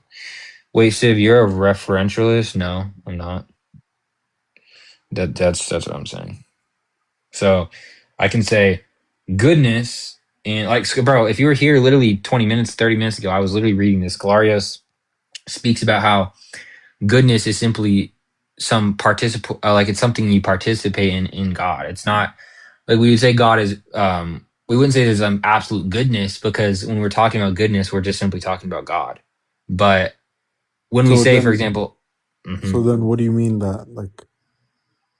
Speaker 1: Wait, Siv, you're a referentialist? No, I'm not. That's what I'm saying. So I can say goodness and like bro, if you were here literally 20 minutes, 30 minutes ago, I was literally reading this. Scholarius speaks about how goodness is simply some participate like it's something you participate in God. It's not like we would say God is we wouldn't say there's some absolute goodness, because when we're talking about goodness, we're just simply talking about God. But when we
Speaker 5: So
Speaker 1: say, for
Speaker 5: then
Speaker 1: example,
Speaker 5: so then what do you mean that like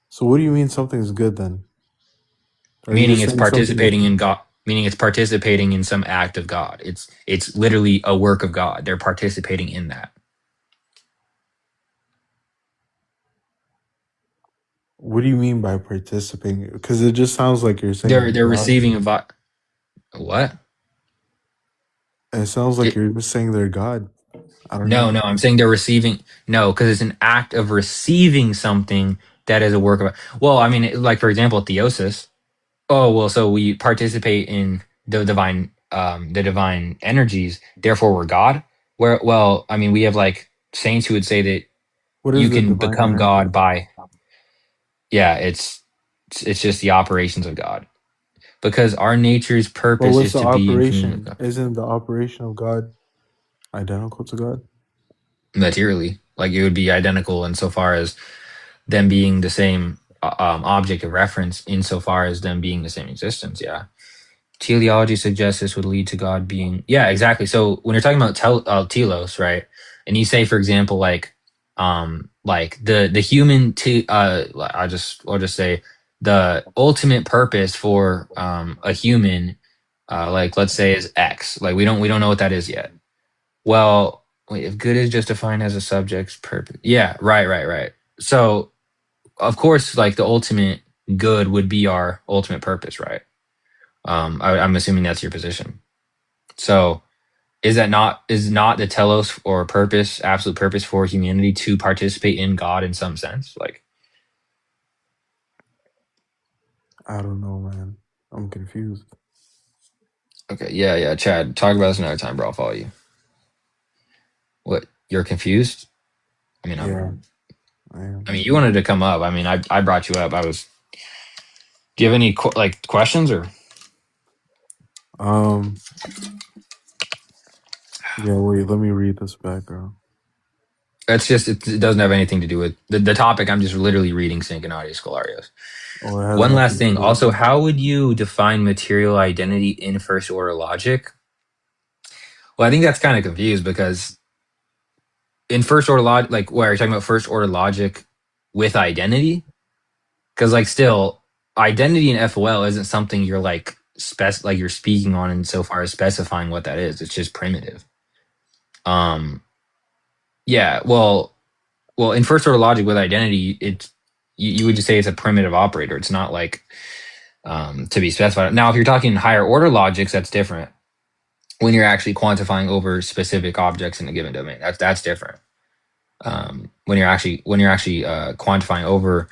Speaker 5: so what do you mean something's good then? Are you
Speaker 1: meaning
Speaker 5: just
Speaker 1: it's
Speaker 5: saying something is
Speaker 1: participating in God, meaning it's participating in some act of God. It's literally a work of God. They're participating in that.
Speaker 5: what do you mean by participating? Because it just sounds like you're saying
Speaker 1: They're
Speaker 5: God.
Speaker 1: receiving a what?
Speaker 5: It sounds like
Speaker 1: It,
Speaker 5: you're just saying they're God. I don't
Speaker 1: no,
Speaker 5: know.
Speaker 1: no, I'm saying they're receiving. No, because it's an act of receiving something that is a work of. Well, I mean, like for example, theosis. Oh well, so we participate in the divine energies. Therefore, we're God. Where well, I mean, we have like saints who would say that
Speaker 5: What
Speaker 1: you
Speaker 5: is the
Speaker 1: can
Speaker 5: divine
Speaker 1: become
Speaker 5: energy?
Speaker 1: God by yeah, it's just the operations of God because our nature's
Speaker 5: Well,
Speaker 1: purpose
Speaker 5: what's
Speaker 1: is
Speaker 5: the
Speaker 1: to be in communion with
Speaker 5: operation?
Speaker 1: God
Speaker 5: Isn't the operation of God identical to God?
Speaker 1: materially. Like it would be identical insofar as them being the same object of reference, insofar as them being the same existence. Yeah. Teleology suggests this would lead to God being yeah exactly. So when you're talking about telos, right, and you say for example like the human I'll just say the ultimate purpose for a human like let's say is X, like we don't know what that is yet. Well, wait, if good is just defined as a subject's purpose, yeah, right. So of course like the ultimate good would be our ultimate purpose, right? I'm assuming that's your position. So is not the telos or purpose, absolute purpose for humanity to participate in God in some sense? Like,
Speaker 5: I don't know, man. I'm confused.
Speaker 1: okay, yeah, Chad, talk about this another time, bro. I'll follow you. What? You're confused? I mean,
Speaker 5: Yeah, I am.
Speaker 1: you wanted to come up. I mean, I brought you up. I was. Do you have any like questions or?
Speaker 5: Um, yeah, wait, let me read this background.
Speaker 1: That's just it doesn't have anything to do with the topic. I'm just literally reading Saint Gennadius Scholarius.
Speaker 5: Oh, it has
Speaker 1: One last
Speaker 5: nothing to
Speaker 1: thing.
Speaker 5: do with
Speaker 1: Also,
Speaker 5: me.
Speaker 1: how would you define material identity in first order logic? Well, I think that's kind of confused because in first order logic, like, what are you talking about? First order logic with identity? Because, like, still, identity in FOL isn't something you're like you're speaking on insofar as specifying what that is. It's just primitive. Um, yeah. Well, in first order logic with identity, you would just say it's a primitive operator. It's not like to be specified. Now, if you're talking higher order logics, that's different. When you're actually quantifying over specific objects in a given domain, that's different. When you're actually quantifying over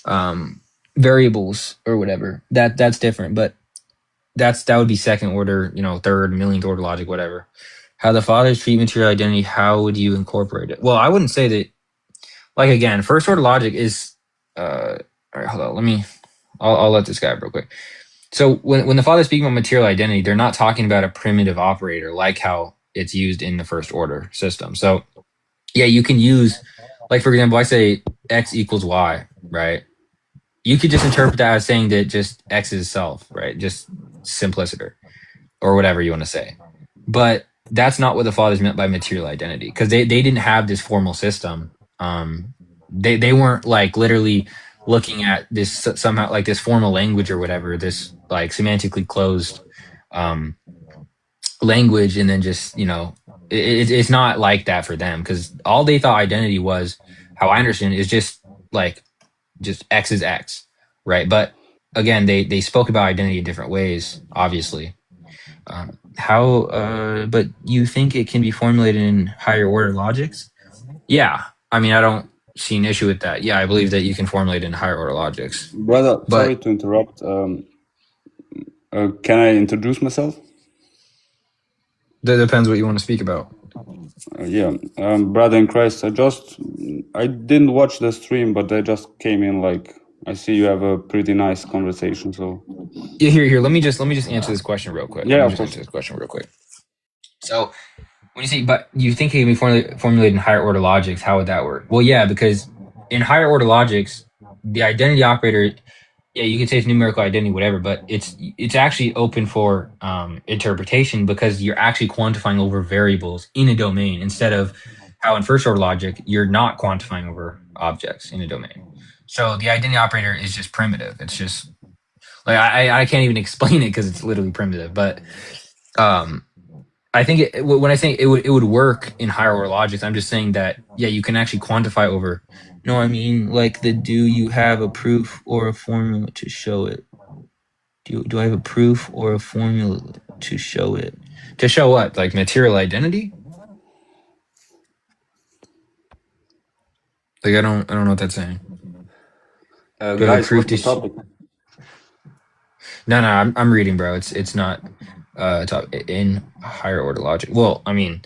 Speaker 1: um, variables or whatever, that's different. But that would be second order, third, millionth order logic, whatever. How the fathers treat material identity, how would you incorporate it? Well, I wouldn't say that. Like again, first order logic is. All right, hold on. I'll let this guy up real quick. So when the fathers speak about material identity, they're not talking about a primitive operator like how it's used in the first order system. So yeah, you can use, like, for example, I say x equals y, right? You could just interpret that as saying that just x is self, right? Just simpliciter or whatever you want to say. But that's not what the fathers meant by material identity because they didn't have this formal system. They weren't like literally looking at this somehow like this formal language or whatever, this like semantically closed um, language, and then just it's not like that for them because all they thought identity was, how I understand it, is just like just x is x, right? But again, they spoke about identity in different ways, obviously. But you think it can be formulated in higher order logics? Yeah, I mean, I don't see an issue with that. Yeah, I believe that you can formulate in higher order logics,
Speaker 6: Brother,
Speaker 1: but
Speaker 6: sorry to interrupt. Can I introduce myself?
Speaker 1: that depends what you want to speak about.
Speaker 6: Yeah, brother in Christ. I didn't watch the stream, but I just came in. Like, I see you have a pretty nice conversation. So
Speaker 1: Yeah, here. Let me just answer this question real quick. Let
Speaker 6: yeah,
Speaker 1: me
Speaker 6: of
Speaker 1: just
Speaker 6: course.
Speaker 1: answer this question real quick. So when you say, but you think it can be formulated in higher order logics, how would that work? Well, yeah, because in higher order logics, the identity operator, yeah, you could say it's numerical identity, whatever, but it's actually open for interpretation because you're actually quantifying over variables in a domain instead of how in first order logic you're not quantifying over objects in a domain. So the identity operator is just primitive. It's just like I can't even explain it because it's literally primitive. But um, I think when I say it would work in higher order logics, I'm just saying that yeah, you can actually quantify over. No, I mean like do you have a proof or a formula to show it? Do I have a proof or a formula to show it? To show what? Like material identity? Like I don't know what that's saying. But like
Speaker 6: Guys,
Speaker 1: proof
Speaker 6: what's
Speaker 1: to
Speaker 6: the topic?
Speaker 1: no, I'm reading, bro. It's not in higher order logic. Well, I mean,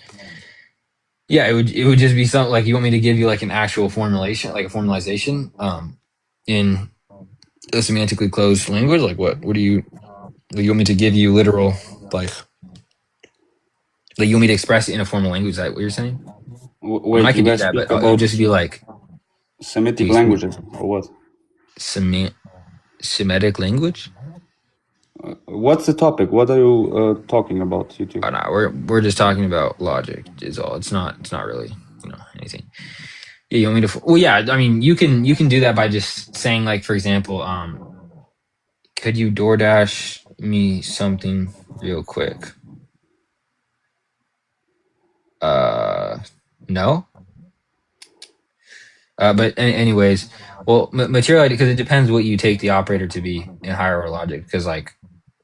Speaker 1: yeah, it would just be something like you want me to give you like an actual formulation, like a formalization, in a semantically closed language. Like what do you like, you want me to give you literal like you want me to express it in a formal language? Is that what you're saying? I
Speaker 6: Wait, you
Speaker 1: could do
Speaker 6: guys
Speaker 1: that,
Speaker 6: speak
Speaker 1: but it would
Speaker 6: about
Speaker 1: just be like
Speaker 6: Semitic languages or what?
Speaker 1: Semi- Semitic language.
Speaker 6: What's the topic? What are you talking about, you two?
Speaker 1: Oh no, we're just talking about logic. Is all. It's not really anything. Yeah, you want me to? Well, yeah. I mean, you can do that by just saying like, for example, could you DoorDash me something real quick? No. But anyways, well, materiality because it depends what you take the operator to be in higher order logic. Because like,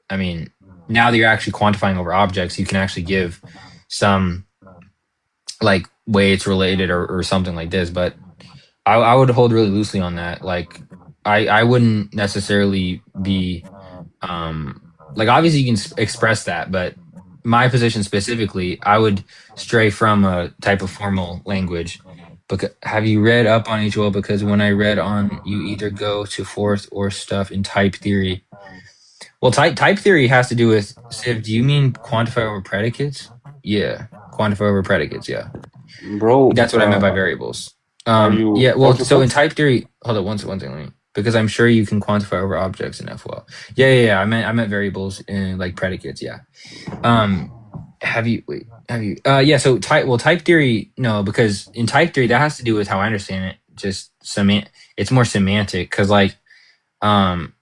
Speaker 1: I mean, now that you're actually quantifying over objects, you can actually give some like way it's related or something like this. But I would hold really loosely on that. Like, I wouldn't necessarily be um like obviously you can express that, but my position specifically, I would stray from a type of formal language. Because have you read up on HOL? Because when I read on, you either go to fourth or stuff in type theory. Well, type theory has to do with Civ. Do you mean quantify over predicates? Yeah, quantify over predicates. Yeah,
Speaker 6: Bro,
Speaker 1: that's what I meant by variables.
Speaker 6: are you
Speaker 1: Yeah. Well, so in
Speaker 6: occupied?
Speaker 1: type theory, hold on one thing. Let me, because I'm sure you can quantify over objects in FOL. Yeah. I meant variables in like predicates. Yeah. Um, have you? Yeah. So type theory, no, because in type theory that has to do with how I understand it. Just it's more semantic because like, um,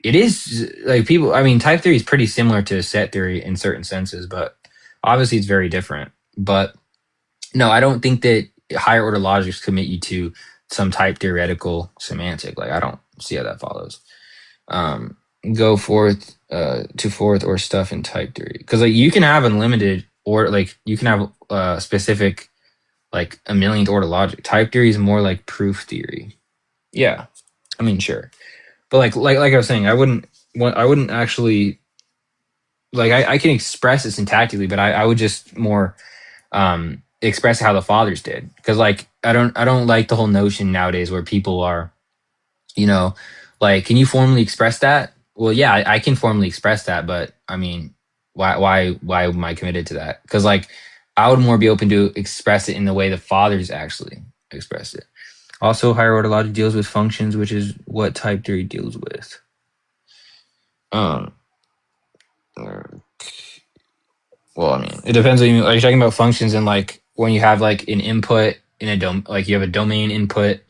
Speaker 1: it is like people. I mean, type theory is pretty similar to set theory in certain senses, but obviously it's very different. But no, I don't think that higher order logics commit you to some type theoretical semantic. Like I don't see how that follows. Um, go forth to fourth or stuff in type theory because like you can have unlimited or like you can have specific like a millionth order logic. Type theory is more like proof theory. Yeah, I mean sure, but like I was saying, I wouldn't actually like I can express it syntactically, but I would just more express how the fathers did because like I don't like the whole notion nowadays where people are you know like can you formally express that? Well, yeah, I can formally express that, but I mean why am I committed to that? Because like I would more be open to express it in the way the fathers actually expressed it. Also, higher order logic deals with functions, which is what type theory deals with. um Well, I mean, it depends. On you, are you talking about functions in like when you have like an input in a like you have a domain input,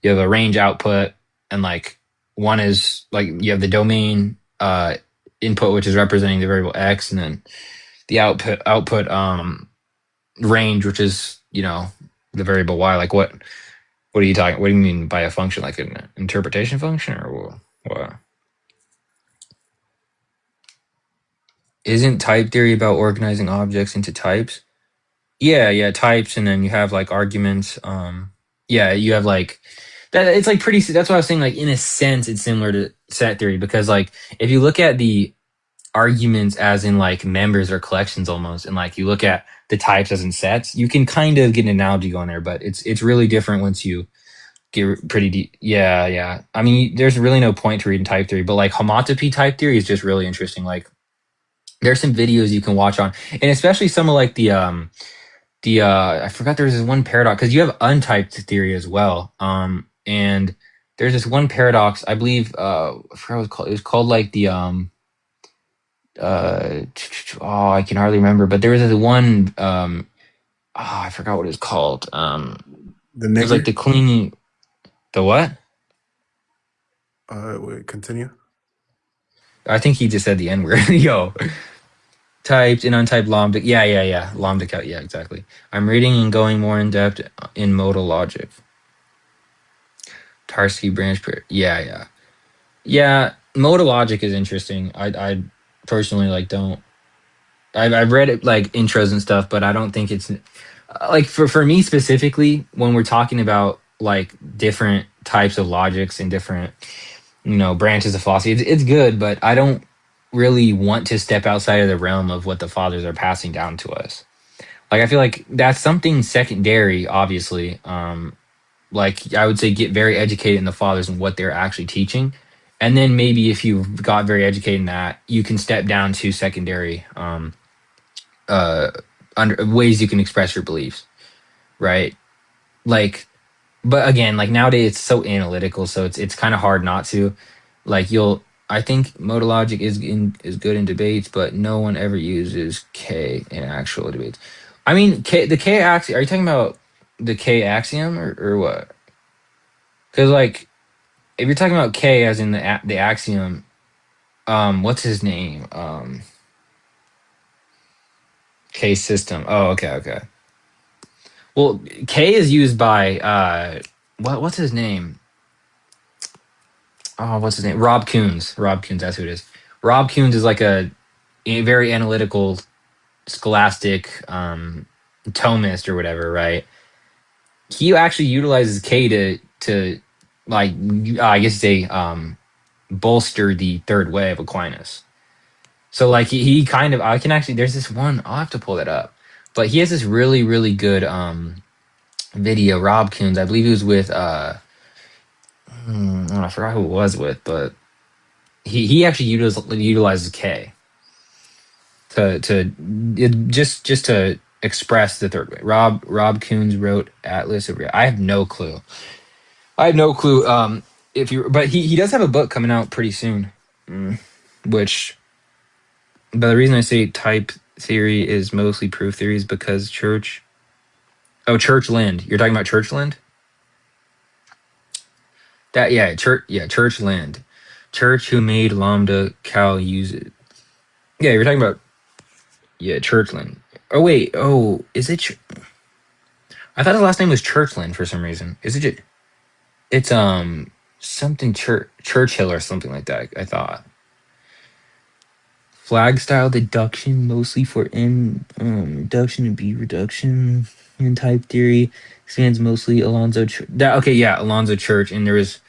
Speaker 1: you have a range output, and like one is like you have the domain input which is representing the variable x, and then the output range which is the variable y. Like what are you talking? What do you mean by a function? Like an interpretation function or what? Isn't type theory about organizing objects into types? Yeah, types, and then you have like arguments. Yeah, you have like that. It's like pretty. That's what I was saying. Like in a sense, it's similar to set theory because like if you look at the arguments as in like members or collections almost, and like you look at the types as in sets, you can kind of get an analogy going there. But it's really different once you get pretty deep. Yeah. I mean, there's really no point to reading type theory, but like homotopy type theory is just really interesting. Like there's some videos you can watch on, and especially some of like the I forgot there was this one paradox because you have untyped theory as well. And there's this one paradox, I believe I forgot what it was called. It was called like the uh oh, I can hardly remember, but there was this one I forgot what it was called.
Speaker 5: The
Speaker 1: It was like
Speaker 5: nigger.
Speaker 1: the cleaning the what?
Speaker 5: Wait, continue.
Speaker 1: I think he just said the N word. Yo. Typed and untyped lambda. Yeah. Lambda count. Yeah, exactly. I'm reading and going more in depth in modal logic. Tarski branch. Yeah. Modal logic is interesting. I personally like don't. I've read it like intros and stuff, but I don't think it's like for me specifically when we're talking about like different types of logics and different branches of philosophy. It's good, but I don't really want to step outside of the realm of what the fathers are passing down to us. Like I feel like that's something secondary, obviously. Like I would say, get very educated in the fathers and what they're actually teaching, and then maybe if you got very educated in that, you can step down to secondary uh, under ways you can express your beliefs, right? Like, but again, like nowadays it's so analytical, so it's kind of hard not to. Like you'll, I think modal logic is good in debates, but no one ever uses K in actual debates. I mean, the K axiom. Are you talking about the K axiom or what? Because like if you're talking about K as in the axiom, what's his name? K system. Oh, okay, okay. Well, K is used by what's his name? Oh, what's his name? Rob Coons. Rob Coons, that's who it is. Rob Coons is like a very analytical, scholastic Thomist or whatever, right? He actually utilizes K to like I guess say bolster the third way of Aquinas. So like he kind of I can actually there's this one I'll have to pull that up, but he has this really really good video. Rob Coons, I believe he was with I forgot who it was with, but he actually utilizes K to just to express the third way. Rob Coons wrote Atlas of I have no clue. I have no clue. If you but he does have a book coming out pretty soon, which. But the reason I say type theory is mostly proof theory is because church. Oh, Churchland. You're talking about Churchland? That Churchland. Church who made lambda cal use it. Yeah, you're talking about Churchland. Oh wait, is it? I thought his last name was Churchland for some reason. Is it? It's something Churchill or something like that. I thought. Flag style deduction mostly for N reduction and B reduction in type theory stands mostly Alonzo Alonzo Church, and there's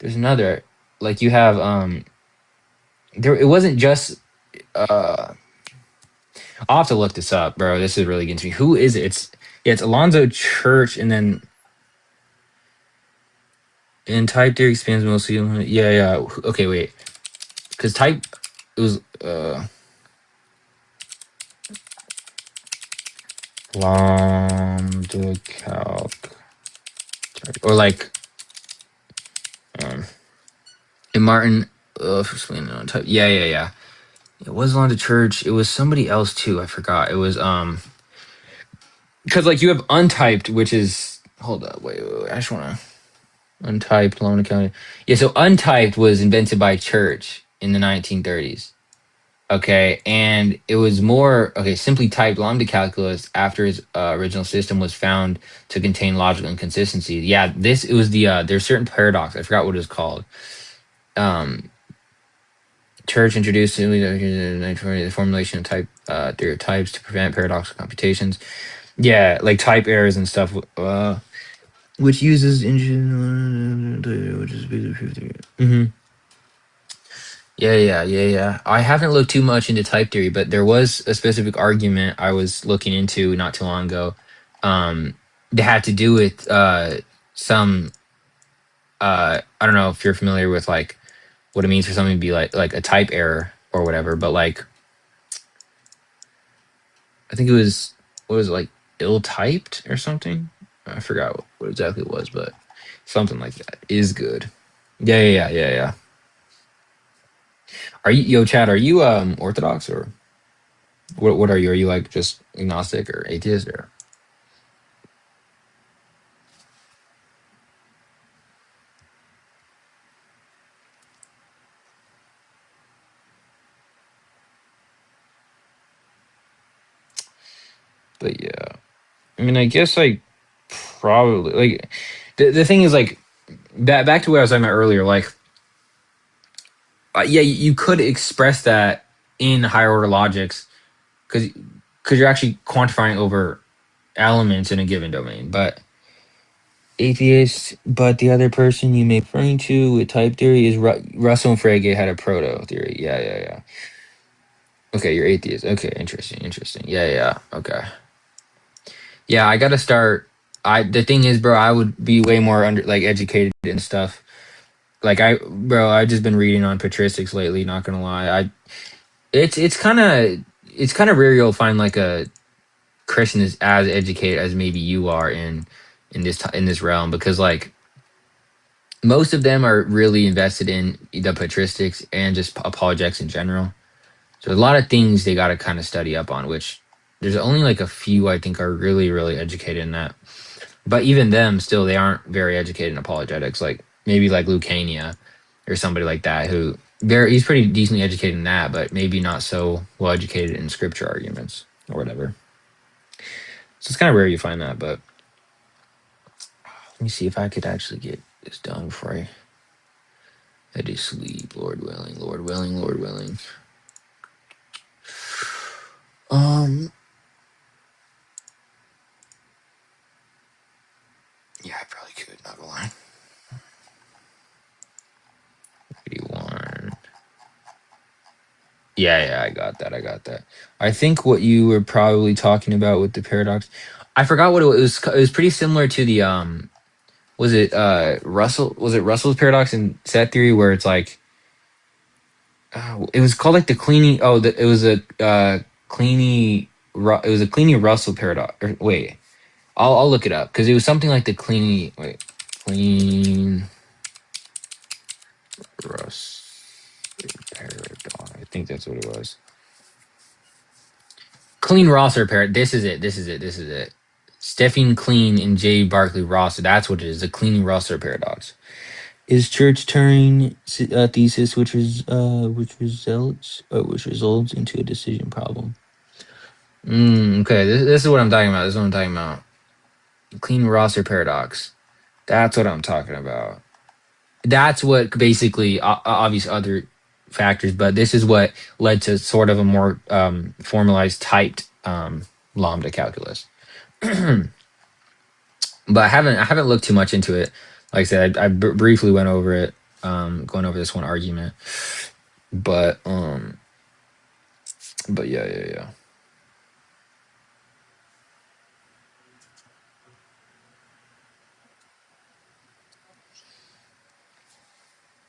Speaker 1: another like you have there it wasn't just I'll have to look this up, bro. This is really getting to me. Who is it? It's Alonzo Church, and then in type theory expands mostly okay, wait, because type it was lambda calc or like um and Martin type it wasn't on the church, it was somebody else too, I forgot. It was because like you have untyped, which is hold up wait I just want to untyped loan accounting. Yeah, so untyped was invented by church in the 1930s. Okay, and it was more simply typed lambda calculus after his original system was found to contain logical inconsistencies. Yeah, it was the there's certain paradox, I forgot what it was called. Church introduced the formulation of type theory of types to prevent paradoxical computations. Yeah, like type errors and stuff. Which uses engine, which is basically. Yeah. I haven't looked too much into type theory, but there was a specific argument I was looking into not too long ago. That had to do with some. I don't know if you're familiar with like what it means for something to be like a type error or whatever, but like I think it was what was it, like ill typed or something. I forgot what exactly it was, but something like that is good. Yeah. Are you Chad? Are you Orthodox or what are you? Are you like just agnostic or atheist or? But yeah, I mean, I guess like probably like the thing is like back to what I was talking about earlier. Like, yeah, you could express that in higher order logics because you're actually quantifying over elements in a given domain. But atheist, but the other person you may be referring to with type theory is Russell and Frege had a proto theory. Yeah. Okay, you're atheist. Okay, interesting. Yeah. Okay. Yeah, I gotta start. The thing is, bro, I would be way more educated and stuff. I've just been reading on patristics lately. Not gonna lie, it's kind of rare you'll find like a Christian is as educated as maybe you are in this realm, because like most of them are really invested in the patristics and just apologetics in general. So a lot of things they got to kind of study up on, which there's only like a few I think are really, really educated in that. But even them still, they aren't very educated in apologetics. Like maybe like Lucania or somebody like that he's pretty decently educated in that, but maybe not so well educated in scripture arguments or whatever. So it's kind of rare you find that, but let me see if I could actually get this done before I head to sleep. Lord willing, Lord willing, Lord willing. Yeah, I probably could, not gonna lie. 81. Yeah, I got that. I think what you were probably talking about with the paradox, I forgot what it was. It was pretty similar to the was it Russell's paradox in set theory, where it's like it was called like the cleaning. It was a Cleany Russell paradox. Or, wait, I'll look it up, because it was something like the clean Russell paradox. I think that's what it was. Clean Rosser paradox. This is it. Stephen Clean and J. Barclay Rosser. That's what it is. The Clean Rosser paradox. Is church Turing thesis, which results into a decision problem. Okay, this is what I'm talking about. Clean Rosser paradox. That's what I'm talking about. That's what basically, obvious other factors, but this is what led to sort of a more formalized, typed lambda calculus. But I haven't looked too much into it. Like I said, I briefly went over it, going over this one argument. But yeah.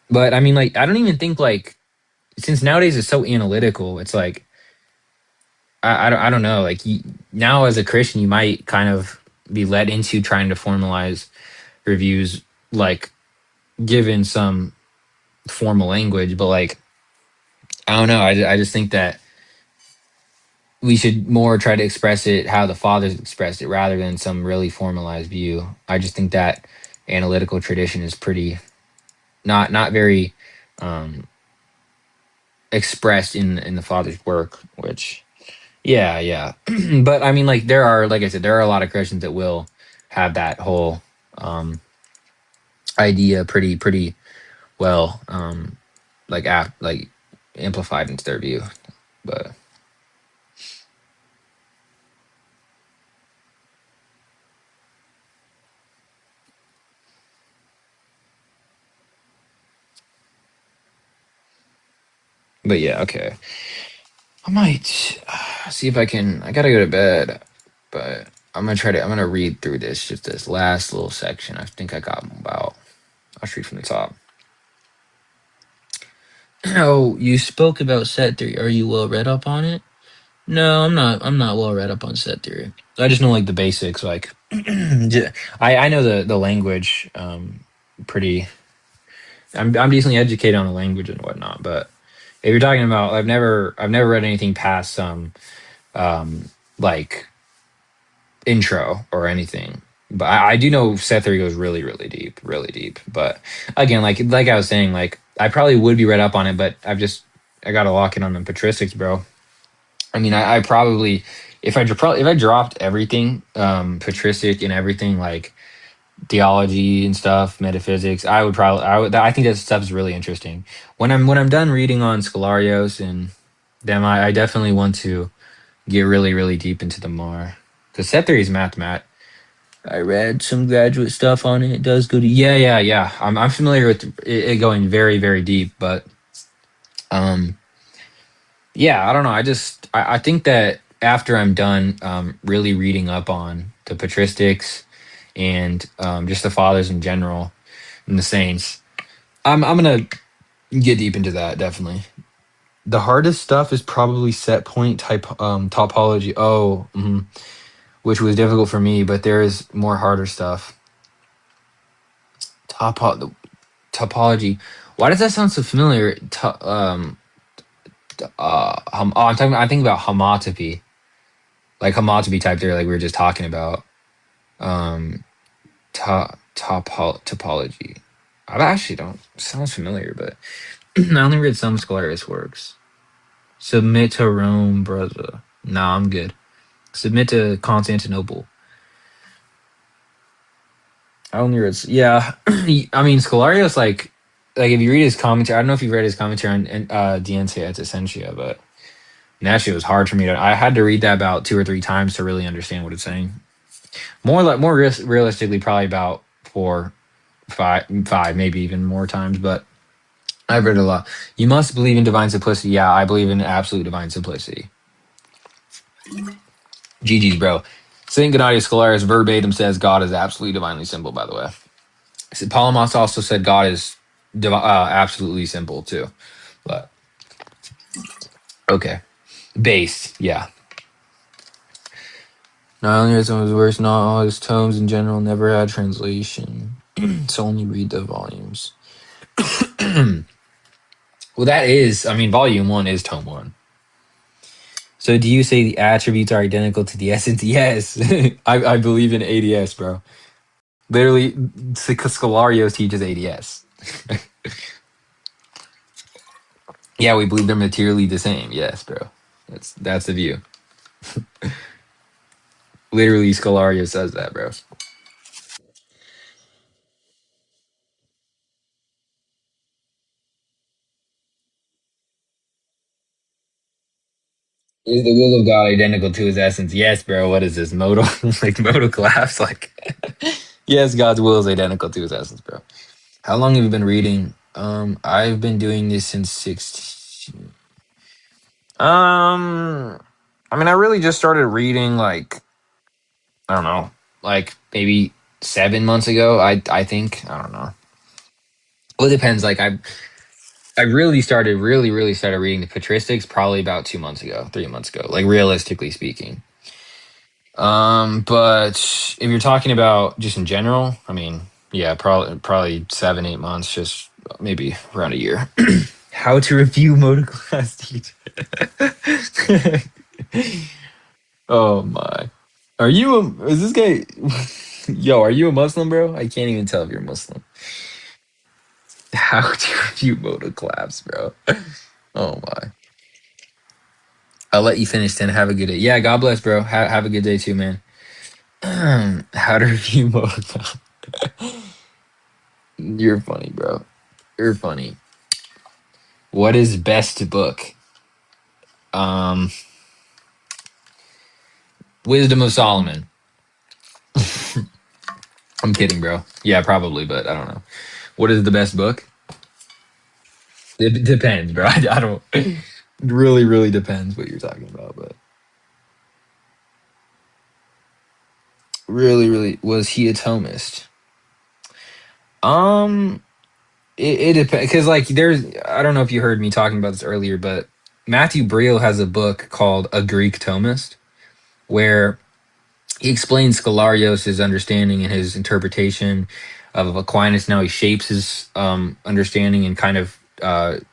Speaker 1: But I mean, like, I don't even think, like, since nowadays it's so analytical, it's like I don't know. Like, now as a Christian, you might kind of be led into trying to formalize reviews, like, given some formal language. But like, I don't know. I just think that we should more try to express it how the fathers expressed it, rather than some really formalized view. I just think that analytical tradition is pretty not very expressed in the father's work, which yeah. But I mean, like, like I said, there are a lot of Christians that will have that whole idea pretty well like amplified into their view. But yeah, okay. I might see if I can. I gotta go to bed, but I'm gonna read through this last little section. I think I got about. I'll read from the top. Oh, you spoke about set theory. Are you well read up on it? No, I'm not. I'm not well read up on set theory. I just know like the basics. Like, I know the language. Pretty. I'm decently educated on the language and whatnot. But if you're talking about, I've never read anything past some like intro or anything. But I do know set theory goes really deep, really deep. But again, like I was saying, like, I probably would be read up on it, but I got to lock in on the patristics, bro. I mean, I probably if I dropped everything, patristic and everything, like theology and stuff, metaphysics, I think that stuff is really interesting. When I'm done reading on Scholarios and them, I definitely want to get really, really deep into the more. Because set theory is math. I read some graduate stuff on it. It does go to yeah. I'm familiar with it going very, very deep, but um yeah, I don't know. I think that after I'm done really reading up on the patristics and just the fathers in general and the saints, I'm gonna get deep into that definitely. The hardest stuff is probably set point type topology. Which was difficult for me, but there is more harder stuff. Topo- Topology. Why does that sound so familiar? I'm thinking about homotopy, like homotopy type theory, like we were just talking about. Um, Topology. I actually don't. Sounds familiar, but I only read some Scholarius works. Submit to Rome, brother. Nah, I'm good. Submit to Constantinople. I only read. Yeah, I mean Scholarius, like if you read his commentary, I don't know if you've read his commentary on Dientia et Essentia, but naturally it was hard for me to. I had to read that about 2 or 3 times to really understand what it's saying. Realistically, probably about 5, maybe even more times, but I've read a lot. You must believe in divine simplicity. Yeah, I believe in absolute divine simplicity. GG's, bro. Saint Gennadius Scholarius verbatim says God is absolutely divinely simple. By the way, Polymath also said God is absolutely simple too. But okay, base, yeah. Not only are some of his works, not all his tomes in general never had translation, so only read the volumes. Well, that is, I mean, volume 1 is tome 1. So do you say the attributes are identical to the essence? Yes. I believe in ADS, bro. Literally, Scholarios teaches ADS. Yeah, we believe they're materially the same. Yes, bro. That's the view. Literally, Scholarios says that, bro. Is the will of God identical to his essence? Yes, bro. What is this? Modal like modal collapse? Like yes, God's will is identical to his essence, bro. How long have you been reading? I've been doing this since 16. I mean I really just started reading like I don't know, like maybe 7 months ago. I think. I don't know. Well, it depends. Like I really started reading the patristics probably about 2 months ago, 3 months ago, like realistically speaking. But if you're talking about just in general, I mean, yeah, probably 7, 8 months, just maybe around a year. How to review motor class teacher. Oh my. Is this guy yo, are you a Muslim, bro? I can't even tell if you're Muslim. How to review motor class, bro. Oh my. I'll let you finish then. Have a good day. Yeah, God bless, bro. Have a good day too, man. How to review motor class. You're funny, bro. You're funny. What is best book? Um, Wisdom of Solomon. I'm kidding, bro. Yeah, probably, but I don't know. What is the best book? It depends, bro. I don't. It really, really depends what you're talking about, but really, really, was he a Thomist? Um, it depends because like there's I don't know if you heard me talking about this earlier, but Matthew Briel has a book called A Greek Thomist where he explains Scholarios' understanding and his interpretation of Aquinas. Now he shapes his understanding and kind of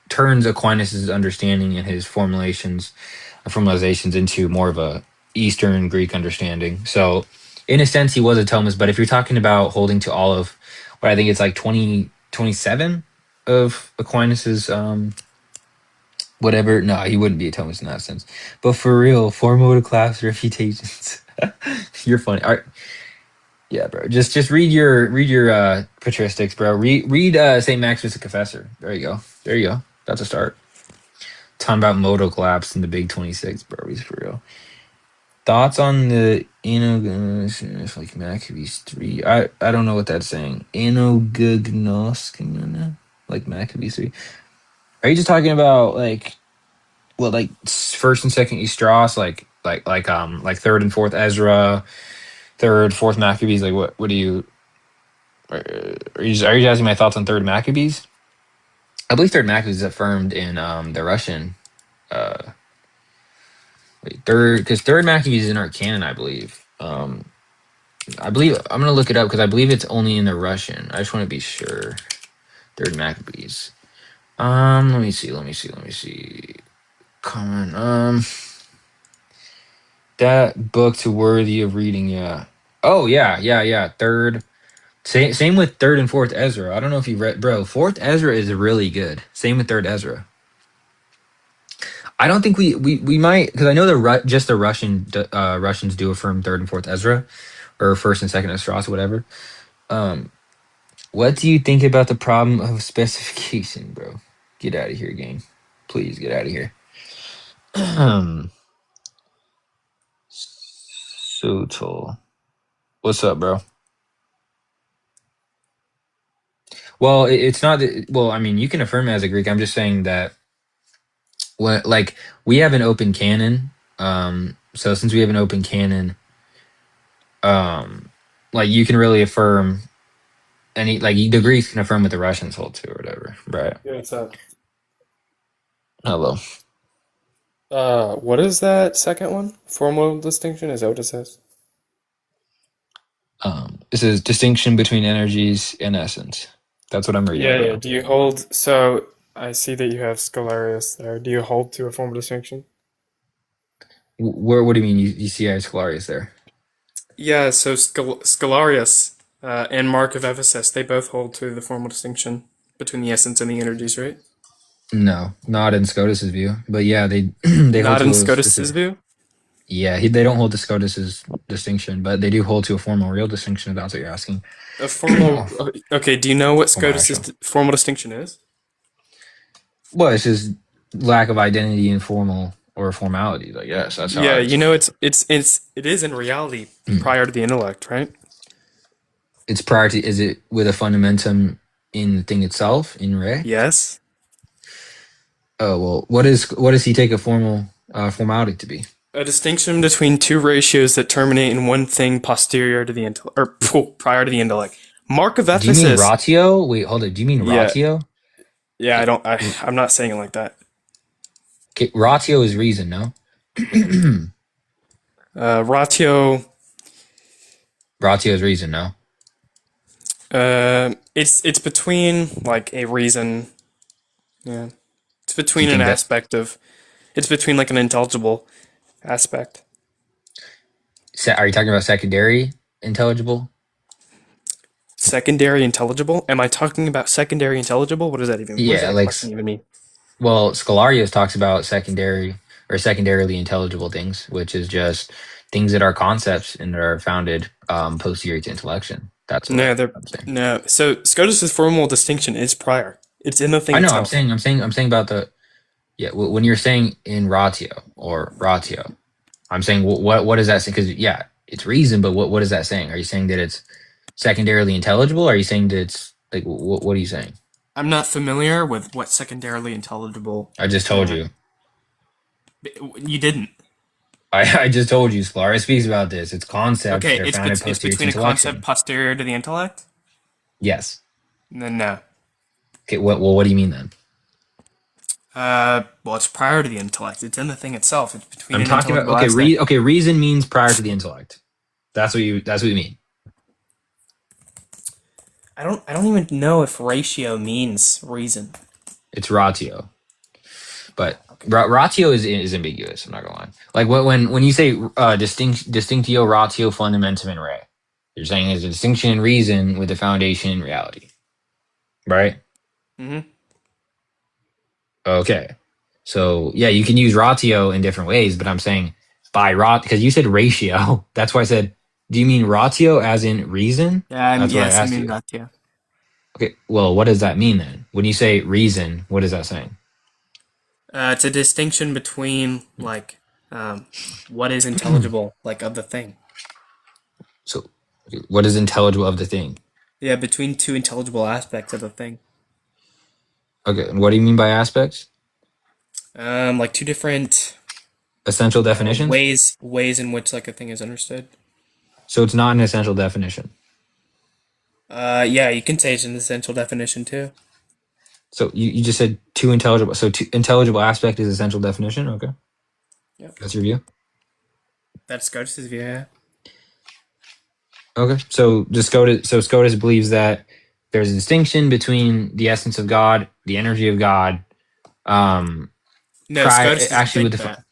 Speaker 1: turns Aquinas' understanding and his formalizations into more of a Eastern Greek understanding. So, in a sense, he was a Thomist. But if you're talking about holding to all of what I think it's like 27 of Aquinas's whatever, no, he wouldn't be a Thomist in that sense. But for real, formal to class refutations. You're funny. All right. Yeah, bro. Just read your patristics, bro. Read Saint Maximus the Confessor. There you go. There you go. That's a start. Talking about modal collapse in the Big 26, bro. He's for real. Thoughts on the like Maccabees 3. I don't know what that's saying. Anogognos, like Maccabees 3. Are you just talking about like what, like first and second Esdras, like third and fourth Ezra, third, fourth Maccabees? Like what do you are you asking my thoughts on third Maccabees? I believe third Maccabees is affirmed in the Russian third, because third Maccabees is in our canon, I believe. I believe I'm gonna look it up because I believe it's only in the Russian. I just want to be sure. Third Maccabees. Let me see. Come on. That book's worthy of reading. Yeah. Oh yeah. Third. Same with third and fourth Ezra. I don't know if you read, bro. Fourth Ezra is really good. Same with third Ezra. I don't think we might, because I know just the Russians do affirm third and fourth Ezra, or first and second Esdras, whatever. Um, what do you think about the problem of specification, bro? Get out of here, gang. Please get out of here. So tall. What's up, bro? Well, it's not. Well, I mean, you can affirm it as a Greek. I'm just saying that what, like, we have an open canon. So since we have an open canon, like, you can really affirm any, like, the Greeks can affirm what the Russians hold to or whatever, right?
Speaker 7: Yeah, what's up?
Speaker 1: Hello.
Speaker 7: What is that second one? Formal distinction? Is that what it says?
Speaker 1: This is distinction between energies and essence. That's what I'm reading
Speaker 7: Yeah,
Speaker 1: right
Speaker 7: yeah.
Speaker 1: now.
Speaker 7: Do you hold? So I see that you have Scholarius there. Do you hold to a formal distinction?
Speaker 1: Where? What do you mean? You see Scholarius there?
Speaker 7: Yeah. So Scholarius and Mark of Ephesus, they both hold to the formal distinction between the essence and the energies, right?
Speaker 1: No, not in Scotus's view, but yeah, they they hold
Speaker 7: Not in
Speaker 1: to a
Speaker 7: Scotus's
Speaker 1: specific.
Speaker 7: view.
Speaker 1: Yeah, they don't hold to Scotus's distinction, but they do hold to a formal real distinction. If that's what you're asking.
Speaker 7: A formal. Okay. Do you know what
Speaker 1: Formal
Speaker 7: Scotus's
Speaker 1: actual.
Speaker 7: formal distinction is?
Speaker 1: Well, it's just lack of identity in formal or formalities. I guess that's how I
Speaker 7: Yeah.
Speaker 1: would
Speaker 7: You
Speaker 1: say
Speaker 7: know,
Speaker 1: it.
Speaker 7: it is in reality
Speaker 1: Mm.
Speaker 7: prior to the intellect, right?
Speaker 1: It's prior to. Is it with a fundamentum in the thing itself in re?
Speaker 7: Yes.
Speaker 1: Oh well, what does he take a formal formality to be?
Speaker 7: A distinction between two ratios that terminate in one thing posterior to the intellect, or prior to the intellect. Mark of
Speaker 1: Do you mean
Speaker 7: Ephesus.
Speaker 1: ratio? Wait, hold it. Do you mean
Speaker 7: Yeah,
Speaker 1: ratio?
Speaker 7: yeah. I
Speaker 1: Okay,
Speaker 7: don't. I'm not saying it like that.
Speaker 1: okay, ratio is reason, no?
Speaker 7: Ratio.
Speaker 1: Ratio is reason, no?
Speaker 7: It's between like a reason. Yeah, it's
Speaker 1: Do you
Speaker 7: between an
Speaker 1: think that
Speaker 7: aspect of. It's between like an intelligible aspect.
Speaker 1: are you talking about secondary intelligible?
Speaker 7: Secondary intelligible. Am I talking about secondary intelligible? What does that even? What does
Speaker 1: Yeah,
Speaker 7: that
Speaker 1: like
Speaker 7: question even mean?
Speaker 1: well, Scholarius talks about secondary or secondarily intelligible things, which is just things that are concepts and that are founded posterior to intellection. That's what
Speaker 7: No, they're
Speaker 1: I'm saying.
Speaker 7: no. So Scotus's formal distinction is prior. It's in the thing
Speaker 1: I know.
Speaker 7: itself.
Speaker 1: I'm saying about the yeah. When you're saying in ratio, I'm saying what does that say? Because yeah, it's reason, but what is that saying? Are you saying that it's secondarily intelligible? Are you saying that it's like what are you saying?
Speaker 7: I'm not familiar with what secondarily intelligible.
Speaker 1: I just told you.
Speaker 7: You didn't.
Speaker 1: I just told you. Sklar speaks about this. It's concepts.
Speaker 7: Okay,
Speaker 1: They're founded
Speaker 7: it's
Speaker 1: posterior to
Speaker 7: between a concept
Speaker 1: intellection.
Speaker 7: posterior to the intellect.
Speaker 1: Yes.
Speaker 7: Then no.
Speaker 1: Okay. What do you mean then?
Speaker 7: Well, it's prior to the intellect. It's in the thing itself. It's between
Speaker 1: I'm
Speaker 7: an
Speaker 1: talking about
Speaker 7: intelligible aspect.
Speaker 1: okay. Reason means prior to the intellect. That's what you mean.
Speaker 7: I don't even know if ratio means reason.
Speaker 1: It's ratio, but
Speaker 7: Okay.
Speaker 1: ratio is ambiguous. I'm not gonna lie. Like when you say distinctio ratio fundamentum in re, you're saying there's a distinction in reason with a foundation in reality, right?
Speaker 7: Mm-hmm.
Speaker 1: Okay. So yeah, you can use ratio in different ways, but I'm saying by because you said ratio. That's why I said, do you mean ratio as in reason? That's what I
Speaker 7: Yes, I
Speaker 1: asked
Speaker 7: mean
Speaker 1: you.
Speaker 7: ratio.
Speaker 1: Okay. Well, what does that mean then? When you say reason, what is that saying?
Speaker 7: It's a distinction between like what is intelligible, like, of the thing?
Speaker 1: So, what is intelligible of the thing?
Speaker 7: Yeah, between two intelligible aspects of the thing.
Speaker 1: Okay, and what do you mean by aspects?
Speaker 7: Like two different
Speaker 1: Essential definitions?
Speaker 7: ways in which like a thing is understood.
Speaker 1: So it's not an essential definition.
Speaker 7: Yeah, you can say it's an essential definition too.
Speaker 1: So you just said two intelligible. So two intelligible aspect is essential definition. Okay,
Speaker 7: Yep.
Speaker 1: that's your view.
Speaker 7: That's Scotus's view. Yeah.
Speaker 1: Okay, so Scotus believes that there's a distinction between the essence of God, the energy of God.
Speaker 7: No, Scotus doesn't
Speaker 1: Actually,
Speaker 7: think
Speaker 1: with the
Speaker 7: that.